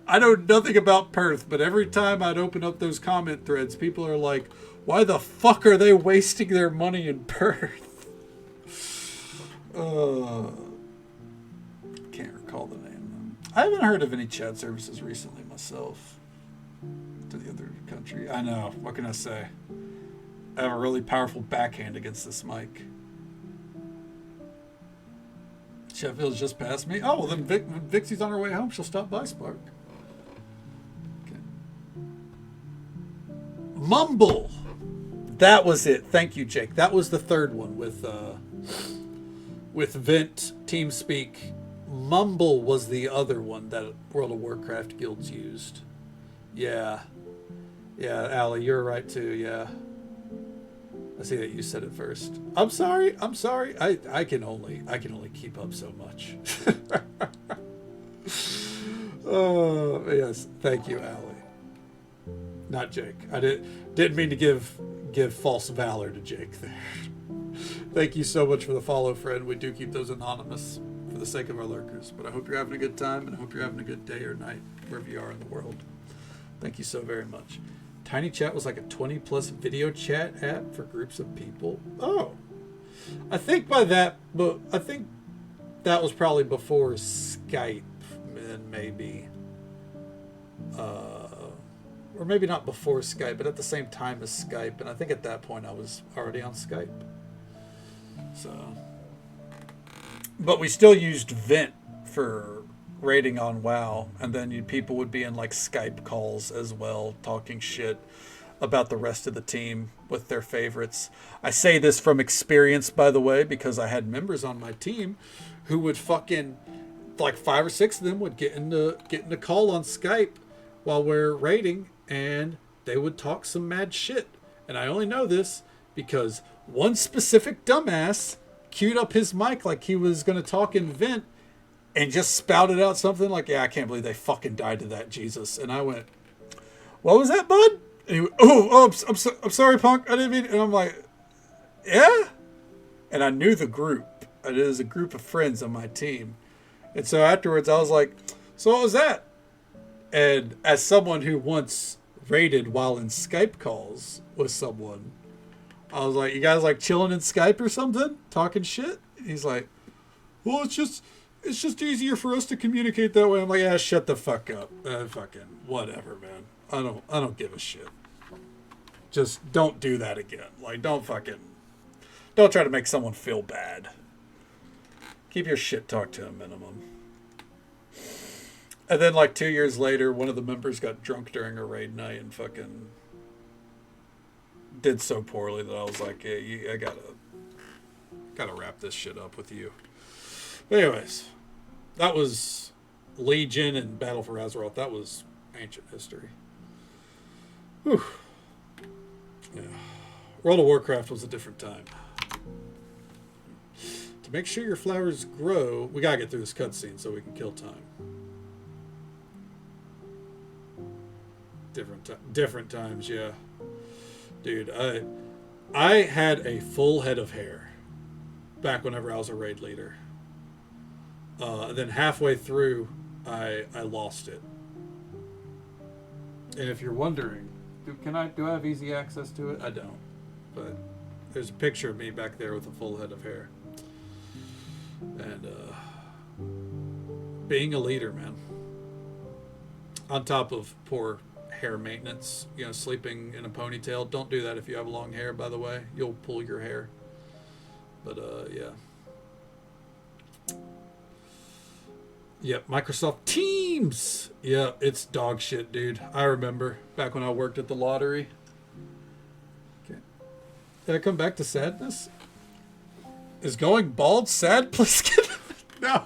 I know nothing about Perth, but every time I'd open up those comment threads, people are like, "Why the fuck are they wasting their money in Perth?" Can't recall the name. I haven't heard of any chat services recently myself. To the other country. I know. What can I say? I have a really powerful backhand against this mic. Sheffield's just passed me. Oh, well then when Vixie's on her way home, she'll stop by Spark. Okay. Mumble! That was it. Thank you, Jake. That was the third one with Vent, TeamSpeak. Mumble was the other one that World of Warcraft guilds used. Yeah. Yeah, Allie, you're right too, yeah. I see that you said it first. I'm sorry. I can only keep up so much. Oh, yes. Thank you, Allie. Not Jake. I didn't mean to give false valor to Jake there. Thank you so much for the follow, friend. We do keep those anonymous for the sake of our lurkers. But I hope you're having a good time, and I hope you're having a good day or night, wherever you are in the world. Thank you so very much. Tiny Chat was like a 20-plus video chat app for groups of people. Oh. I think that was probably before Skype, and maybe. Or maybe not before Skype, but at the same time as Skype. And I think at that point I was already on Skype. So. But we still used Vent for rating on WoW, and then people would be in like Skype calls as well, talking shit about the rest of the team with their favorites. I say this from experience, by the way, because I had members on my team who would fucking, like 5 or 6 of them would get in the call on Skype while we're raiding, and they would talk some mad shit. And I only know this because one specific dumbass queued up his mic like he was going to talk in Vent and just spouted out something like, yeah, I can't believe they fucking died to that, Jesus. And I went, what was that, bud? And he went, I'm sorry, Punk. I didn't mean. And I'm like, yeah? And I knew the group. It is a group of friends on my team. And so afterwards I was like, so what was that? And as someone who once raided while in Skype calls with someone, I was like, you guys like chilling in Skype or something? Talking shit? And he's like, well, it's just easier for us to communicate that way. I'm like, yeah, shut the fuck up. Fucking whatever, man. I don't give a shit. Just don't do that again. Like, don't try to make someone feel bad. Keep your shit talk to a minimum. And then like 2 years later, one of the members got drunk during a raid night and fucking did so poorly that I was like, yeah, I gotta wrap this shit up with you. But anyways, that was Legion and Battle for Azeroth. That was ancient history. Whew. Yeah. World of Warcraft was a different time. To make sure your flowers grow, we gotta get through this cutscene so we can kill time. Different times, yeah. Dude, I had a full head of hair back whenever I was a raid leader. Then halfway through, I lost it. And if you're wondering, do I have easy access to it? I don't. But there's a picture of me back there with a full head of hair. And being a leader, man. On top of poor hair maintenance, sleeping in a ponytail. Don't do that if you have long hair, by the way. You'll pull your hair. But yeah. Yep, Microsoft Teams. Yeah, it's dog shit, dude. I remember back when I worked at the lottery. Okay. Did I come back to sadness? Is going bald sad? Please get no.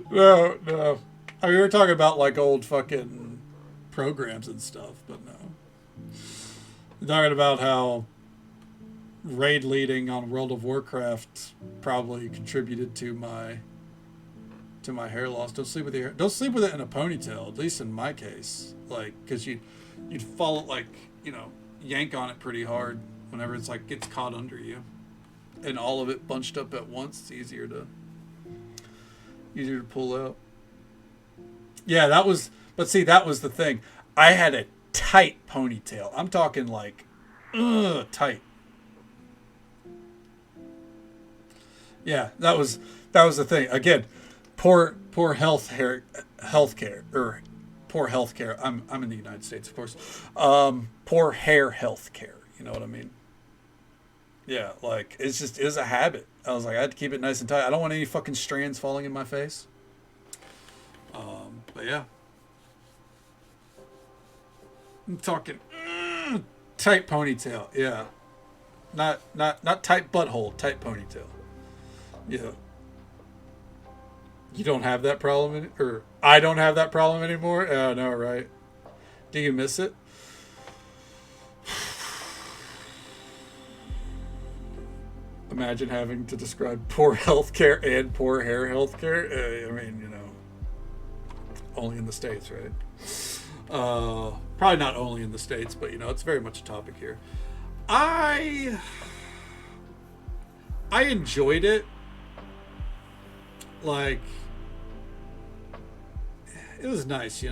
No. I mean, we were talking about like old fucking programs and stuff, but no. We're talking about how raid leading on World of Warcraft probably contributed to my hair loss. Don't sleep with your hair. Don't sleep with it in a ponytail, at least in my case. Like, because you'd follow, like, yank on it pretty hard whenever it's like gets caught under you. And all of it bunched up at once, it's easier to pull out. Yeah, that was the thing. I had a tight ponytail. I'm talking like, tight. Yeah, that was the thing. Again, poor healthcare. I'm in the United States, of course. Poor hair healthcare. You know what I mean? Yeah, like it's a habit. I was like, I had to keep it nice and tight. I don't want any fucking strands falling in my face. But yeah, I'm talking tight ponytail. Yeah, not tight butthole, tight ponytail. Yeah. You don't have that problem, or I don't have that problem anymore? Oh, no, right? Do you miss it? Imagine having to describe poor healthcare and poor hair healthcare. I mean, only in the States, right? Probably not only in the States, but, it's very much a topic here. I enjoyed it. Like, it was nice,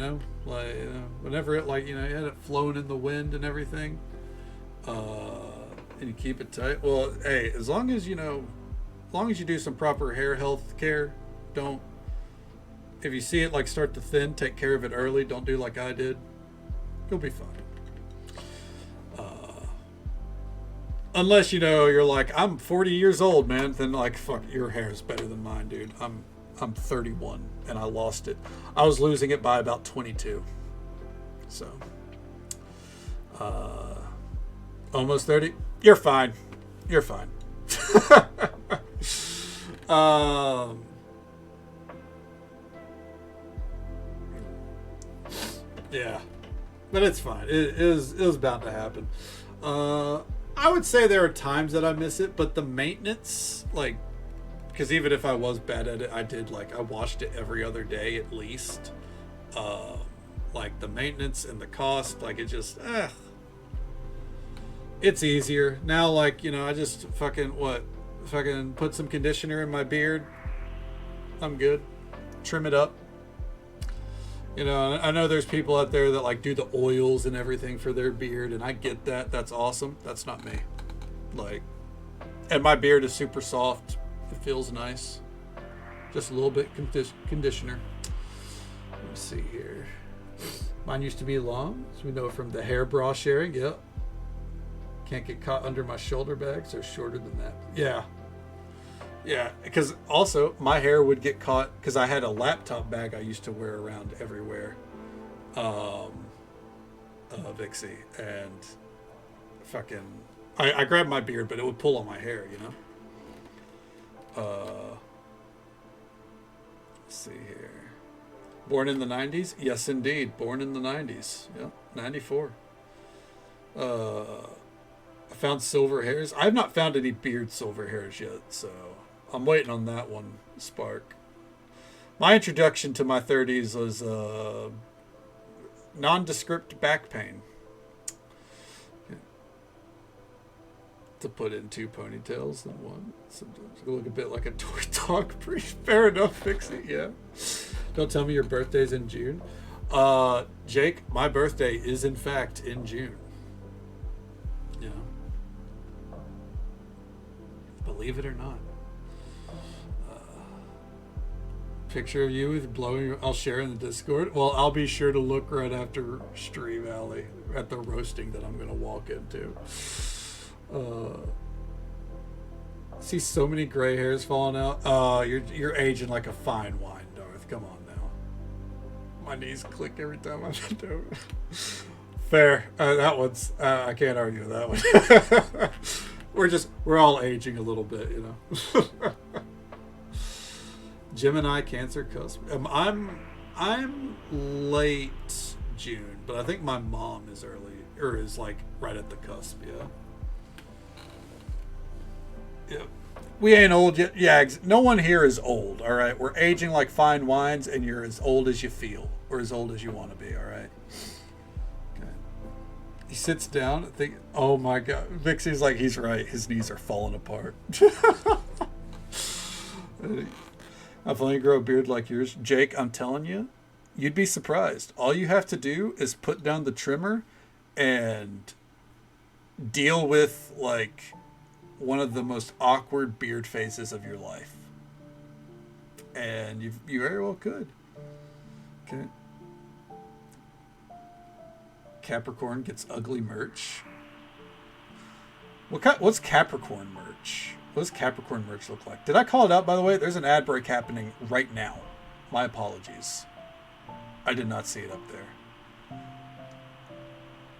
like, whenever it, like, you had it flowing in the wind and everything, and you keep it tight. Well, hey, as long as you do some proper hair health care, if you see it like start to thin, take care of it early. Don't do like I did. You'll be fine. Unless you're like, I'm 40 years old, man, then like, fuck, your hair is better than mine, dude. I'm 31 and I lost it. I was losing it by about 22. So, almost 30. You're fine. You're fine. Yeah, but it's fine. It was bound to happen. I would say there are times that I miss it, but the maintenance, like, because even if I was bad at it, I washed it every other day at least. Like the maintenance and the cost, like it just, it's easier now. Like, I just fucking put some conditioner in my beard. I'm good. Trim it up. I know there's people out there that like do the oils and everything for their beard, and I get that. That's awesome. That's not me. Like, and my beard is super soft. It feels nice. Just a little bit conditioner. Let me see here. Mine used to be long, so we know from the hair bra sharing. Yep. Can't get caught under my shoulder bags. They're shorter than that. Yeah. Yeah, because also my hair would get caught because I had a laptop bag I used to wear around everywhere, Vixie, and fucking, I grabbed my beard, but it would pull on my hair, Let's see here. Born in the 90s? Yes, indeed. Born in the 90s. Yep, 94. I found silver hairs. I've not found any beard silver hairs yet, so I'm waiting on that one, Spark. My introduction to my 30s was nondescript back pain. To put in two ponytails than one. Sometimes you look a bit like a toy dog. Pretty fair enough, Pixie. Yeah. Don't tell me your birthday's in June. Jake, my birthday is in fact in June. You know, believe it or not. Picture of you with blowing. I'll share in the Discord. Well, I'll be sure to look right after Stream Alley at the roasting that I'm gonna walk into. See so many gray hairs falling out. You're aging like a fine wine, Darth. Come on now. My knees click every time I do it. Fair. That one's. I can't argue with that one. We're all aging a little bit, you know. Gemini Cancer cusp. I'm late June, but I think my mom is early or is like right at the cusp. Yeah. We ain't old yet. Yeah, no one here is old. All right, we're aging like fine wines, and you're as old as you feel, or as old as you want to be. All right. Okay. He sits down. Think. Oh my God, Vixie's like he's right. His knees are falling apart. I finally grow a beard like yours. Jake, I'm telling you, you'd be surprised. All you have to do is put down the trimmer and deal with like one of the most awkward beard phases of your life. And you very well could. Okay. Capricorn gets ugly merch. What's Capricorn merch? What does Capricorn merch look like? Did I call it out, by the way? There's an ad break happening right now. My apologies. I did not see it up there.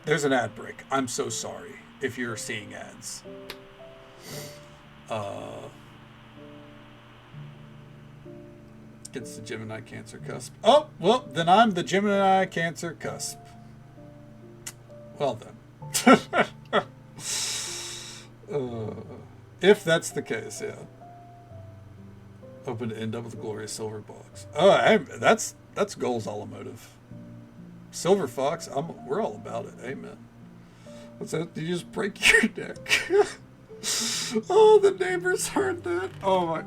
There's an ad break. I'm so sorry if you're seeing ads. Gets the Gemini Cancer cusp. Oh, well, then I'm the Gemini Cancer cusp. Well then. If that's the case, yeah. Hoping to end up with a glorious silver box. Oh, that's goals automotive. Silver fox, we're all about it. Amen. What's that? Did you just break your neck? Oh, the neighbors heard that. Oh my!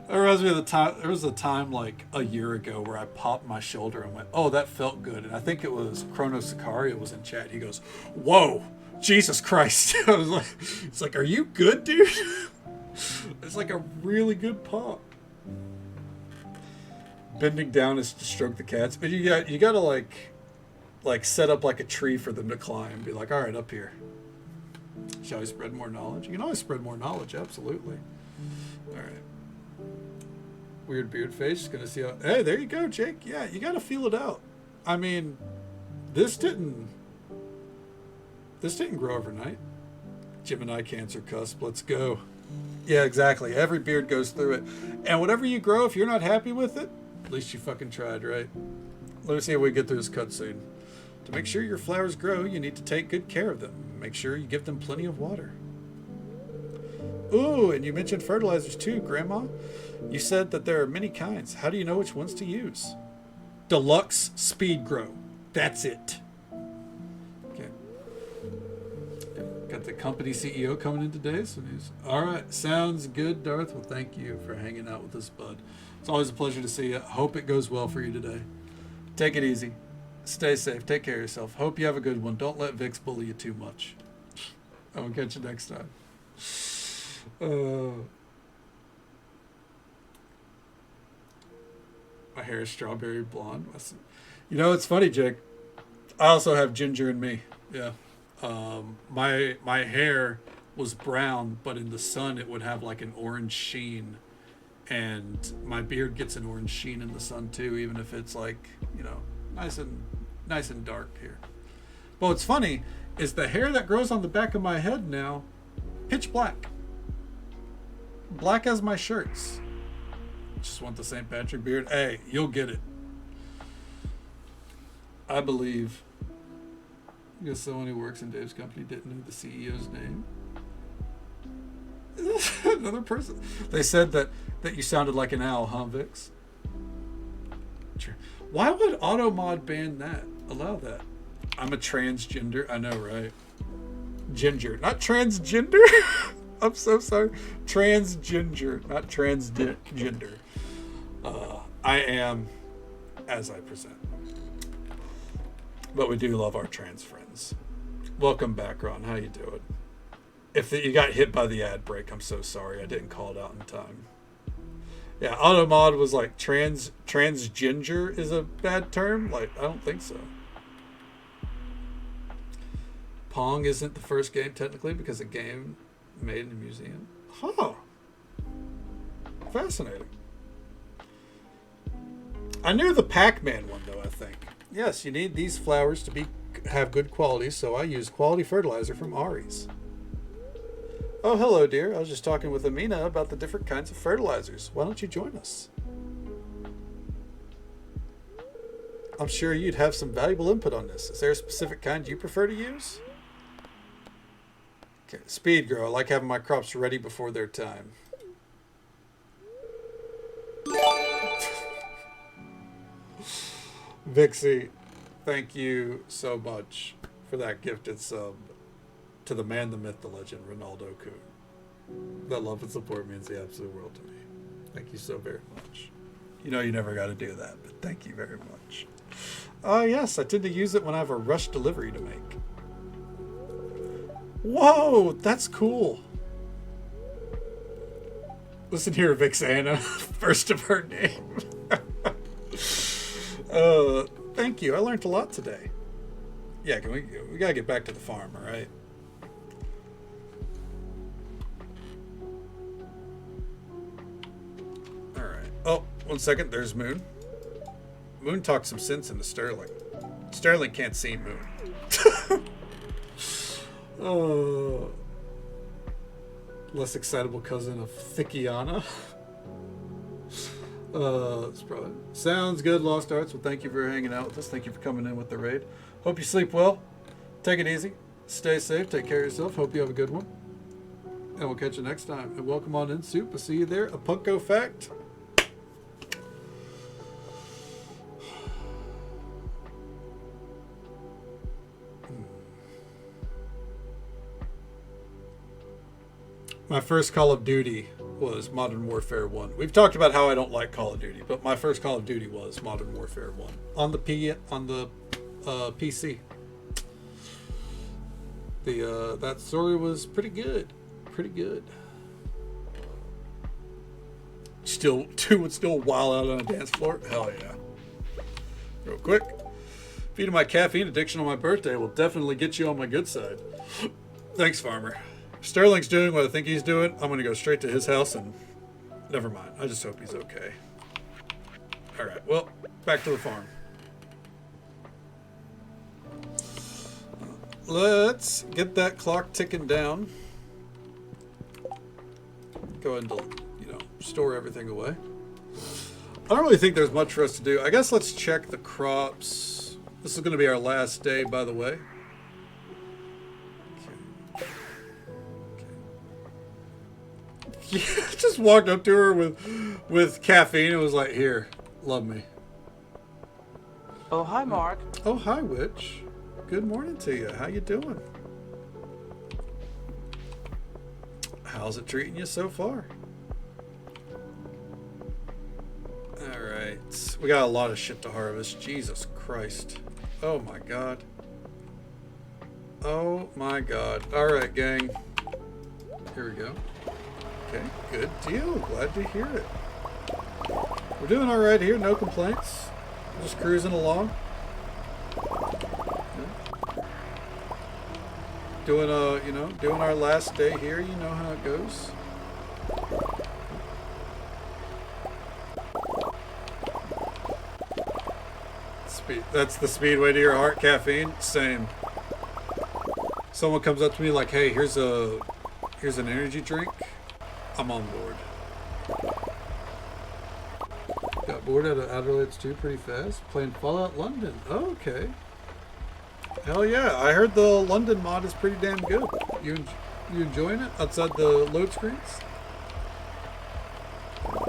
That reminds me of the time. There was a time like a year ago where I popped my shoulder and went, "Oh, that felt good." And I think it was Chrono Sicario was in chat. He goes, "Whoa, Jesus Christ!" I was like, "It's like, are you good, dude?" It's like a really good pop. Bending down is to stroke the cats, but you gotta like set up like a tree for them to climb. Be like, all right, up here. Shall we spread more knowledge? You can always spread more knowledge, absolutely. All right. Weird beard face. Gonna see how. Hey, there you go, Jake. Yeah, you gotta feel it out. I mean, this didn't grow overnight. Gemini Cancer cusp. Let's go. Yeah, exactly. Every beard goes through it, and whatever you grow, if you're not happy with it, at least you fucking tried, right? Let me see how we get through this cutscene. To make sure your flowers grow, you need to take good care of them. Make sure you give them plenty of water. Ooh, and you mentioned fertilizers too, Grandma. You said that there are many kinds. How do you know which ones to use? Deluxe Speed Grow. That's it. Okay. Got the company CEO coming in today. So all right, sounds good, Darth. Well, thank you for hanging out with us, bud. It's always a pleasure to see you. Hope it goes well for you today. Take it easy. Stay safe. Take care of yourself. Hope you have a good one. Don't let Vix bully you too much. I will catch you next time. My hair is strawberry blonde. You know, it's funny, Jake. I also have ginger in me. Yeah. My hair was brown, but in the sun it would have like an orange sheen. And my beard gets an orange sheen in the sun too, even if it's like, you know, nice and dark here. But what's funny is the hair that grows on the back of my head now, pitch black. Black as my shirts. Just want the St. Patrick beard. Hey, you'll get it. I believe. I guess someone who works in Dave's company didn't know the CEO's name. Another person. They said that you sounded like an owl, huh, Vix? Why would AutoMod ban that? Allow that. I'm a transgender. I know, right? Ginger, not transgender. I'm so sorry. Transgender, not transgender. I am as I present. But we do love our trans friends. Welcome back, Ron. How you doing? If you got hit by the ad break, I'm so sorry. I didn't call it out in time. Yeah, Automod was like transgender is a bad term. Like, I don't think so. Pong isn't the first game technically because a game made in a museum. Huh. Fascinating. I knew the Pac-Man one though, I think. Yes, you need these flowers to have good quality, so I use quality fertilizer from Ari's. Oh, hello, dear. I was just talking with Amina about the different kinds of fertilizers. Why don't you join us? I'm sure you'd have some valuable input on this. Is there a specific kind you prefer to use? Okay, Speed Grow. I like having my crops ready before their time. Vixie, thank you so much for that gifted sub to the man, the myth, the legend, Ronaldo Kuhn. That love and support means the absolute world to me. Thank you so very much. You know you never got to do that, but thank you very much. Yes, I tend to use it when I have a rush delivery to make. Whoa, that's cool. Listen here, Vixana, first of her name. Thank you. I learned a lot today. Yeah, we gotta get back to the farm, all right? All right. Oh, 1 second. There's Moon. Moon talked some sense into Sterling. Sterling can't see Moon. Oh, less excitable cousin of Thickiana. It's probably sounds good, Lost Arts. Well, thank you for hanging out with us. Thank you for coming in with the raid. Hope you sleep well. Take it easy. Stay safe. Take care of yourself. Hope you have a good one. And we'll catch you next time. And welcome on in, Soup. I'll see you there. A Punko fact. My first Call of Duty was Modern Warfare 1. We've talked about how I don't like Call of Duty, but my first Call of Duty was Modern Warfare 1 on the PC. That story was pretty good. Pretty good. Still wild out on a dance floor? Hell yeah. Real quick. Feeding my caffeine addiction on my birthday will definitely get you on my good side. Thanks, Farmer. Sterling's doing what I think he's doing. I'm going to go straight to his house and never mind. I just hope he's okay. All right. Well, back to the farm. Let's get that clock ticking down. Go ahead and, store everything away. I don't really think there's much for us to do. I guess let's check the crops. This is going to be our last day, by the way. Just walked up to her with caffeine and was like, "Here, love me." Oh, hi, Mark. Oh, hi, Witch. Good morning to you. How you doing? How's it treating you so far? All right, we got a lot of shit to harvest. Jesus Christ! Oh my God! Oh my God! All right, gang. Here we go. Okay, good deal. Glad to hear it. We're doing all right here. No complaints. Just cruising along. Yeah. Doing our last day here. You know how it goes. That's the speedway to your heart. Caffeine. Same. Someone comes up to me like, "Hey, here's an energy drink." I'm on board. Got bored out of Adelaide 2 pretty fast. Playing Fallout London. Oh, okay. Hell yeah. I heard the London mod is pretty damn good. You enjoying it outside the load screens? Okay.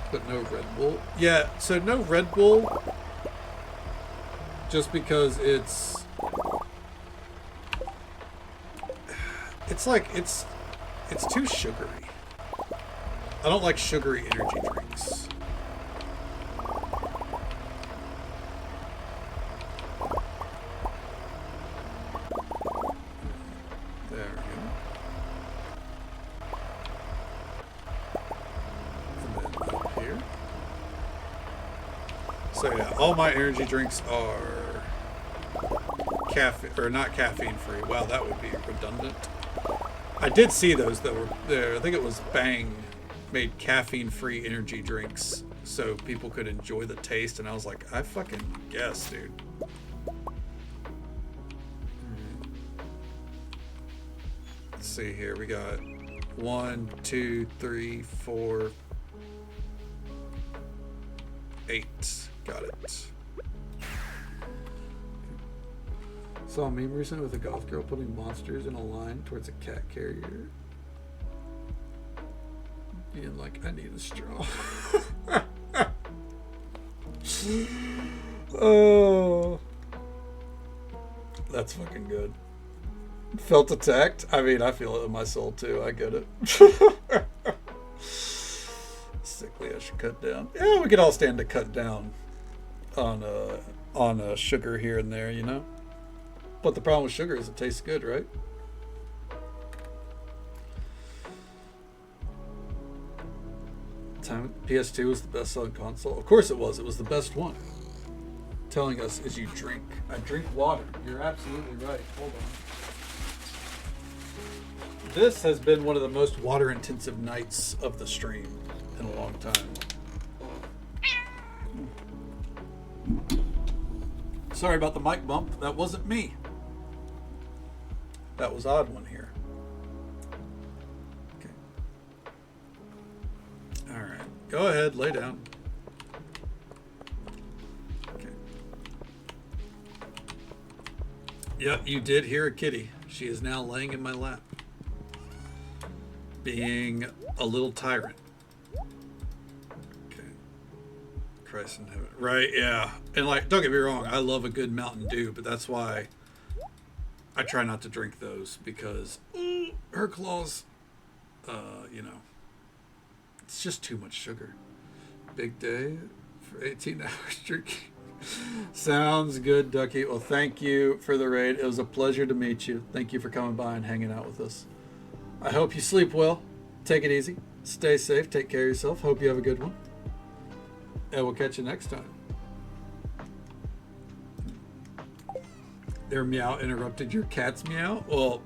But no Red Bull. Yeah, so no Red Bull. Just because it's too sugary. I don't like sugary energy drinks. So yeah, all my energy drinks are caffeine or not caffeine free. Wow, that would be redundant. I did see those that were there. I think it was Bang made caffeine free energy drinks so people could enjoy the taste, and I was like, I fucking guess, dude. Let's see here. We got 1, 2, 3, 4, 8. Got it. Saw a meme recently with a goth girl putting monsters in a line towards a cat carrier. Being like, I need a straw. Oh. That's fucking good. Felt attacked? I mean, I feel it in my soul too. I get it. Sickly, I should cut down. Yeah, we could all stand to cut down on sugar here and there, you know? But the problem with sugar is it tastes good, right? Time PS2 was the best selling console. Of course it was. It was the best one. Telling us as you drink. I drink water. You're absolutely right. Hold on. This has been one of the most water intensive nights of the stream in a long time. Sorry about the mic bump. That wasn't me. That was odd one here. Okay. All right. Go ahead. Lay down. Okay. Yep, you did hear a kitty. She is now laying in my lap. Being a little tyrant. Okay. Christ in heaven. Right, yeah. And like, don't get me wrong, I love a good Mountain Dew, but that's why I try not to drink those because her claws, you know, it's just too much sugar. Big day for 18 hours drinking. Sounds good, Ducky. Well, thank you for the raid. It was a pleasure to meet you. Thank you for coming by and hanging out with us. I hope you sleep well. Take it easy. Stay safe. Take care of yourself. Hope you have a good one. And we'll catch you next time. Their meow interrupted your cat's meow. Well,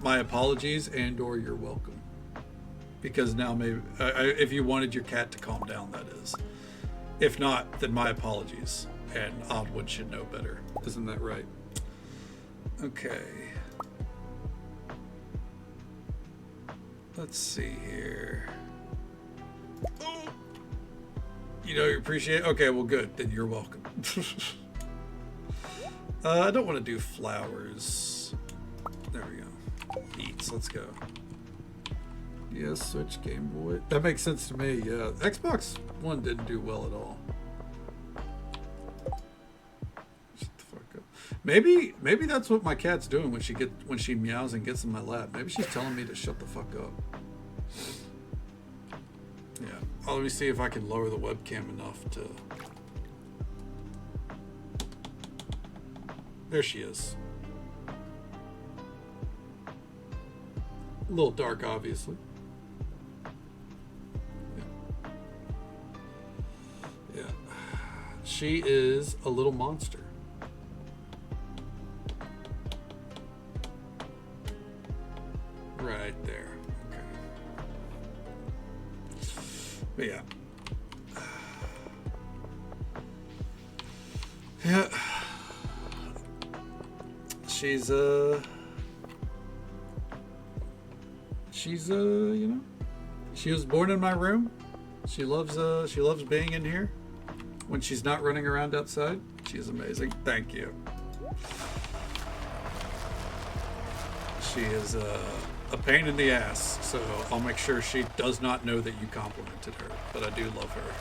my apologies and or you're welcome. Because now maybe, if you wanted your cat to calm down, that is. If not, then my apologies. And Oddwood should know better. Isn't that right? Okay. Let's see here. You know you appreciate it? Okay, well good. Then you're welcome. I don't want to do flowers. There we go. Eats. Let's go. Yes, Switch, Game Boy. That makes sense to me. Yeah, Xbox One didn't do well at all. Shut the fuck up. Maybe that's what my cat's doing when she meows and gets in my lap. Maybe she's telling me to shut the fuck up. Yeah. Oh, let me see if I can lower the webcam enough to. There she is. A little dark, obviously. Yeah. She is a little monster. Right there. Okay. But yeah. Yeah. She's you know, she was born in my room. She loves being in here when she's not running around outside. She's amazing. Thank you. She is a pain in the ass, so I'll make sure she does not know that you complimented her, but I do love her.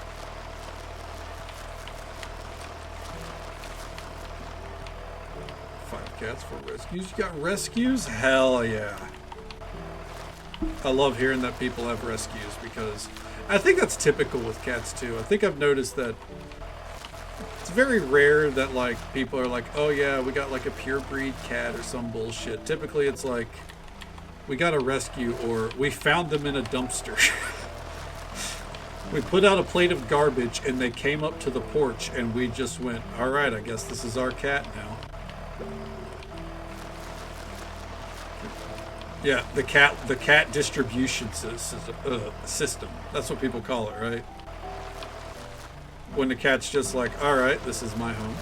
Cats for rescues. You got rescues? Hell yeah. I love hearing that people have rescues because I think that's typical with cats too. I think I've noticed that it's very rare that like people are like, oh yeah, we got like a pure breed cat or some bullshit. Typically it's like we got a rescue or we found them in a dumpster. We put out a plate of garbage, and they came up to the porch, and we just went, all right, I guess this is our cat now. Yeah, the cat distribution system. That's what people call it, right? When the cat's just like, all right, this is my home.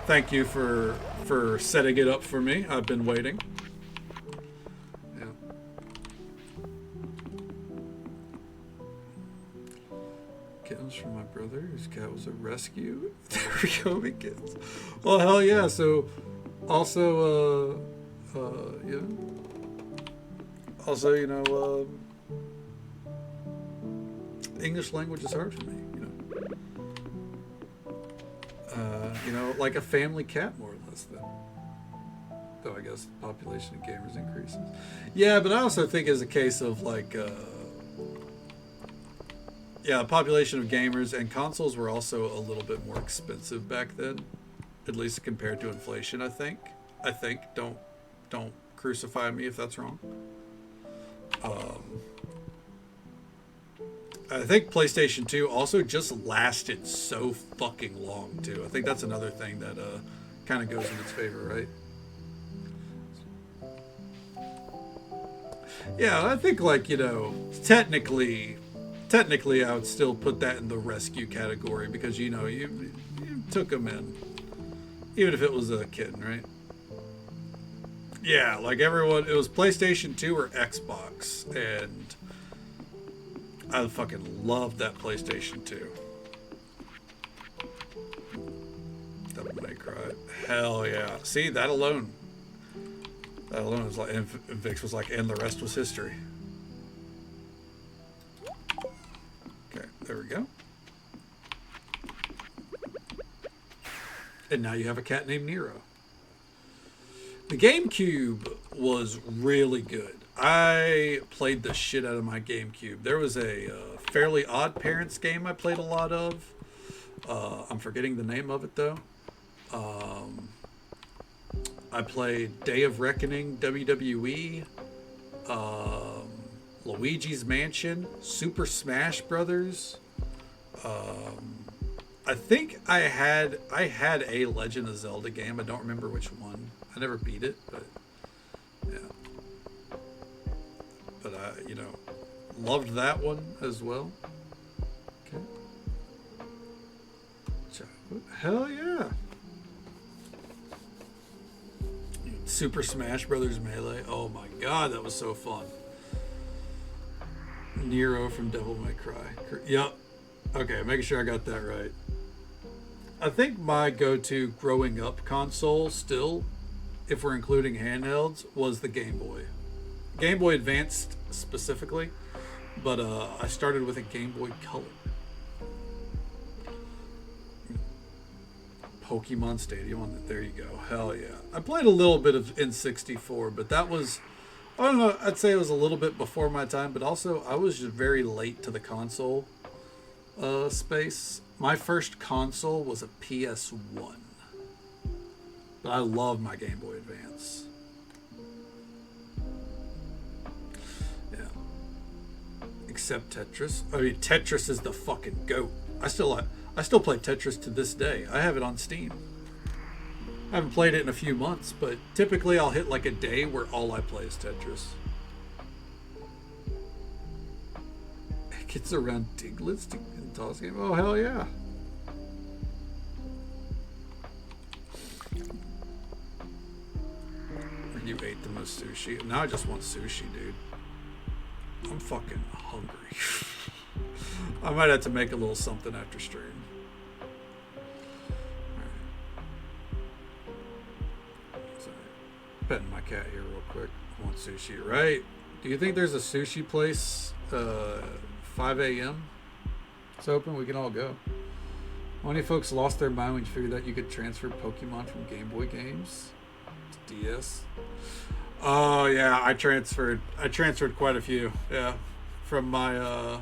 Thank you for setting it up for me. I've been waiting. Yeah. Kittens from my brother, whose cat was a rescue. There we go, we kittens. Well, hell yeah. So, also, English language is hard for me, like a family cat, more or less, then. Though I guess the population of gamers increases. Yeah, but I also think it's a case of, like, population of gamers, and consoles were also a little bit more expensive back then, at least compared to inflation, I think. Don't crucify me if that's wrong. I think PlayStation 2 also just lasted so fucking long, too. I think that's another thing that kind of goes in its favor, right? Yeah, I think, like, technically I would still put that in the rescue category because, you took them in. Even if it was a kitten, right? Yeah, like everyone, it was PlayStation 2 or Xbox, and I fucking loved that PlayStation 2. Devil May Cry. Hell yeah. See, that alone was like, and Vix was like, and the rest was history. Okay, there we go. And now you have a cat named Nero. The GameCube was really good. I played the shit out of my GameCube. There was a Fairly Odd Parents game I played a lot of. I'm forgetting the name of it, though. I played Day of Reckoning, WWE, Luigi's Mansion, Super Smash Brothers. I think I had a Legend of Zelda game. I don't remember which one. I never beat it, but yeah. But I, loved that one as well. Okay. Hell yeah. Super Smash Brothers Melee. Oh my god, that was so fun. Nero from Devil May Cry. Yep. Okay, making sure I got that right. I think my go-to growing up console still, if we're including handhelds, was the Game Boy. Game Boy Advanced specifically, but I started with a Game Boy Color. Pokemon Stadium, there you go. Hell yeah. I played a little bit of N64, but that was, I don't know, I'd say it was a little bit before my time, but also I was just very late to the console space. My first console was a PS1. But I love my Game Boy Advance. Yeah. Except Tetris. I mean, Tetris is the fucking GOAT. I still play Tetris to this day. I have it on Steam. I haven't played it in a few months, but typically I'll hit like a day where all I play is Tetris. It gets around Diglets and toss game. Oh, hell yeah. You ate the most sushi. Now I just want sushi, dude. I'm fucking hungry. I might have to make a little something after stream. Alright. Sorry. Petting my cat here real quick. I want sushi, right? Do you think there's a sushi place 5 a.m.? It's open, we can all go. How many folks lost their mind when you figured out you could transfer Pokemon from Game Boy games to DS? Oh yeah, I transferred quite a few. Yeah, from my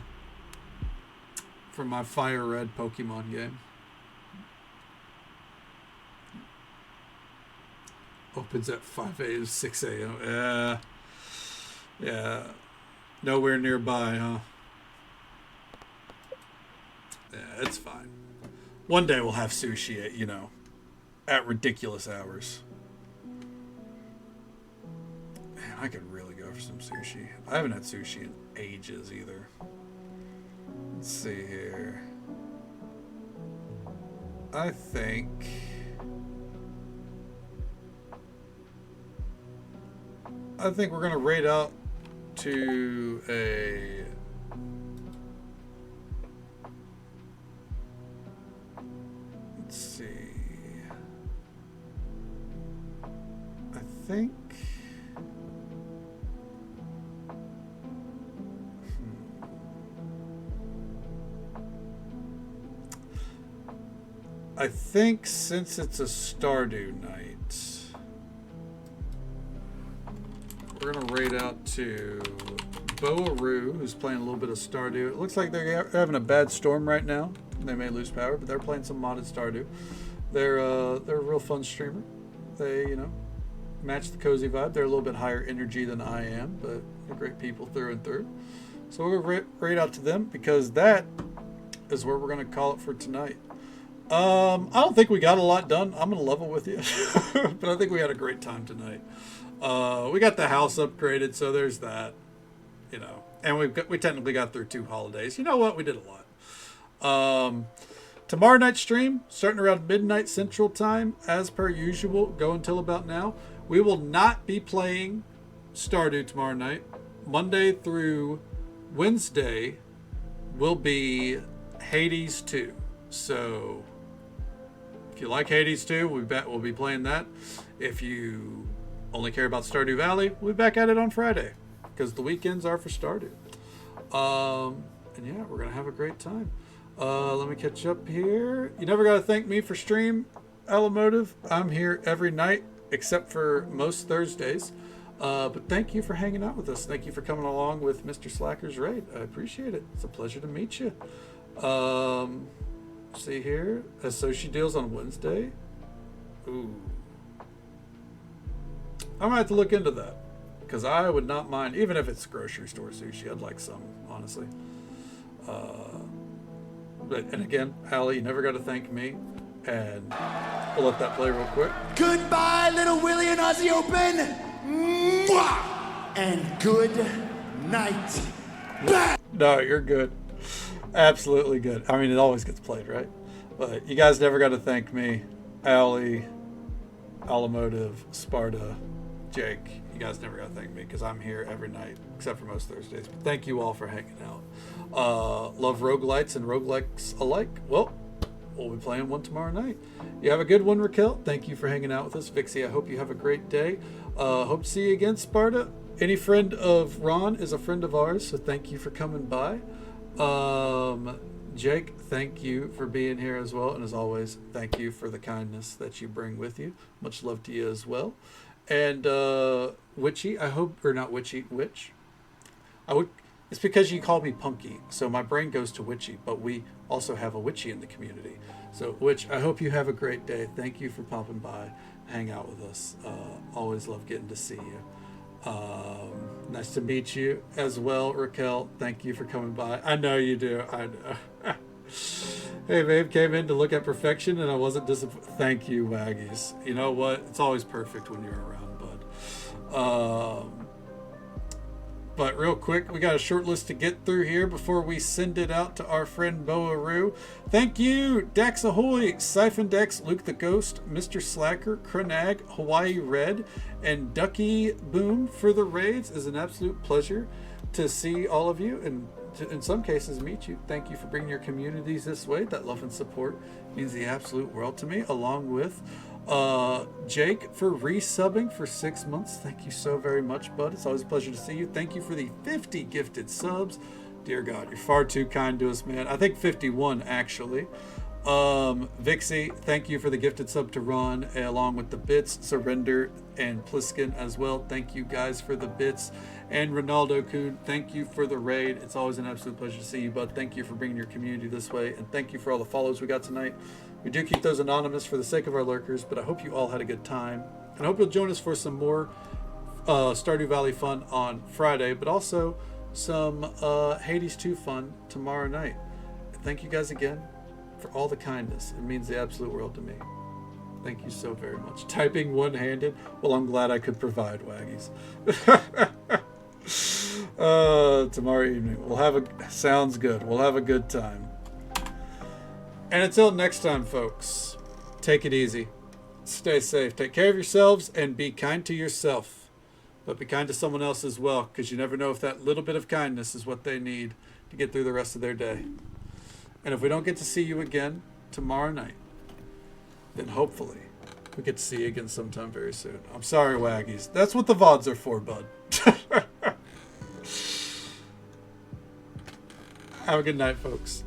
Fire Red Pokemon game. Opens at 5 a.m. 6 a.m. Yeah. Nowhere nearby, huh? Yeah, it's fine. One day we'll have sushi at, at ridiculous hours. Man, I could really go for some sushi. I haven't had sushi in ages either. Let's see here. I think we're gonna raid out to a let's see. I think since it's a Stardew night, we're going to raid out to Boaroo, who's playing a little bit of Stardew. It looks like they're having a bad storm right now. They may lose power, but they're playing some modded Stardew. They're a real fun streamer. They, match the cozy vibe. They're a little bit higher energy than I am, but they're great people through and through. So we're going to raid out to them because that is where we're going to call it for tonight. I don't think we got a lot done. I'm going to level with you. But I think we had a great time tonight. We got the house upgraded, so there's that. And we technically got through 2 holidays. You know what? We did a lot. Tomorrow night stream, starting around midnight Central Time, as per usual, go until about now. We will not be playing Stardew tomorrow night. Monday through Wednesday will be Hades 2. So if you like Hades 2, we'll be playing that. If you only care about Stardew Valley, we'll be back at it on Friday because the weekends are for Stardew. And yeah, we're going to have a great time. Let me catch up here. You never got to thank me for stream, Alamotive. I'm here every night except for most Thursdays. But thank you for hanging out with us. Thank you for coming along with Mr. Slacker's Raid. I appreciate it. It's a pleasure to meet you. See here, as sushi deals on Wednesday. Ooh, I'm gonna have to look into that because I would not mind, even if it's grocery store sushi. I'd like some, honestly. And again, Allie, you never got to thank me, and we'll let that play real quick. Goodbye, Little Willie and Aussie Open. Mwah! And good night. Bye. No, you're good. Absolutely good. I mean, it always gets played, right? But you guys never got to thank me. Allie, Alamotive, Sparta, Jake. You guys never got to thank me because I'm here every night, except for most Thursdays. But thank you all for hanging out. Love roguelites and roguelikes alike. Well, we'll be playing one tomorrow night. You have a good one, Raquel. Thank you for hanging out with us. Vixie, I hope you have a great day. Hope to see you again, Sparta. Any friend of Ron is a friend of ours, so thank you for coming by. Jake, thank you for being here as well. And as always, thank you for the kindness that you bring with you. Much love to you as well. And Witchy, I hope, or not Witchy, Witch. It's because you call me Punky, so my brain goes to Witchy, but we also have a Witchy in the community. So, Witch, I hope you have a great day. Thank you for popping by, hang out with us. Always love getting to see you. Nice to meet you as well, Raquel. Thank you for coming by. I know you do. I know. Hey, babe, came in to look at perfection, and I wasn't disappointed. Thank you, Waggies. You know what? It's always perfect when you're around, bud. But real quick, we got a short list to get through here before we send it out to our friend Boaroo. Thank you, Dex Ahoy, Siphon Dex, Luke the Ghost, Mr. Slacker, Krenag, Hawaii Red, and Ducky Boom for the raids. It's an absolute pleasure to see all of you and to, in some cases, meet you. Thank you for bringing your communities this way. That love and support means the absolute world to me, along with Jake for resubbing for 6 months. Thank you so very much, bud. It's always a pleasure to see you. Thank you for the 50 gifted subs. Dear God, you're far too kind to us, man. I think 51 actually. Vixie, thank you for the gifted sub to Ron, along with the bits, Surrender, and Pliskin as well. Thank you guys for the bits. And Ronaldo Kuhn, thank you for the raid. It's always an absolute pleasure to see you, bud. Thank you for bringing your community this way. And thank you for all the follows we got tonight. We do keep those anonymous for the sake of our lurkers, but I hope you all had a good time. And I hope you'll join us for some more Stardew Valley fun on Friday, but also some Hades 2 fun tomorrow night. Thank you guys again for all the kindness. It means the absolute world to me. Thank you so very much. Typing one-handed. Well, I'm glad I could provide, Waggies. Tomorrow evening. Sounds good. We'll have a good time. And until next time, folks, take it easy. Stay safe. Take care of yourselves and be kind to yourself. But be kind to someone else as well, because you never know if that little bit of kindness is what they need to get through the rest of their day. And if we don't get to see you again tomorrow night, then hopefully we get to see you again sometime very soon. I'm sorry, Waggies. That's what the VODs are for, bud. Have a good night, folks.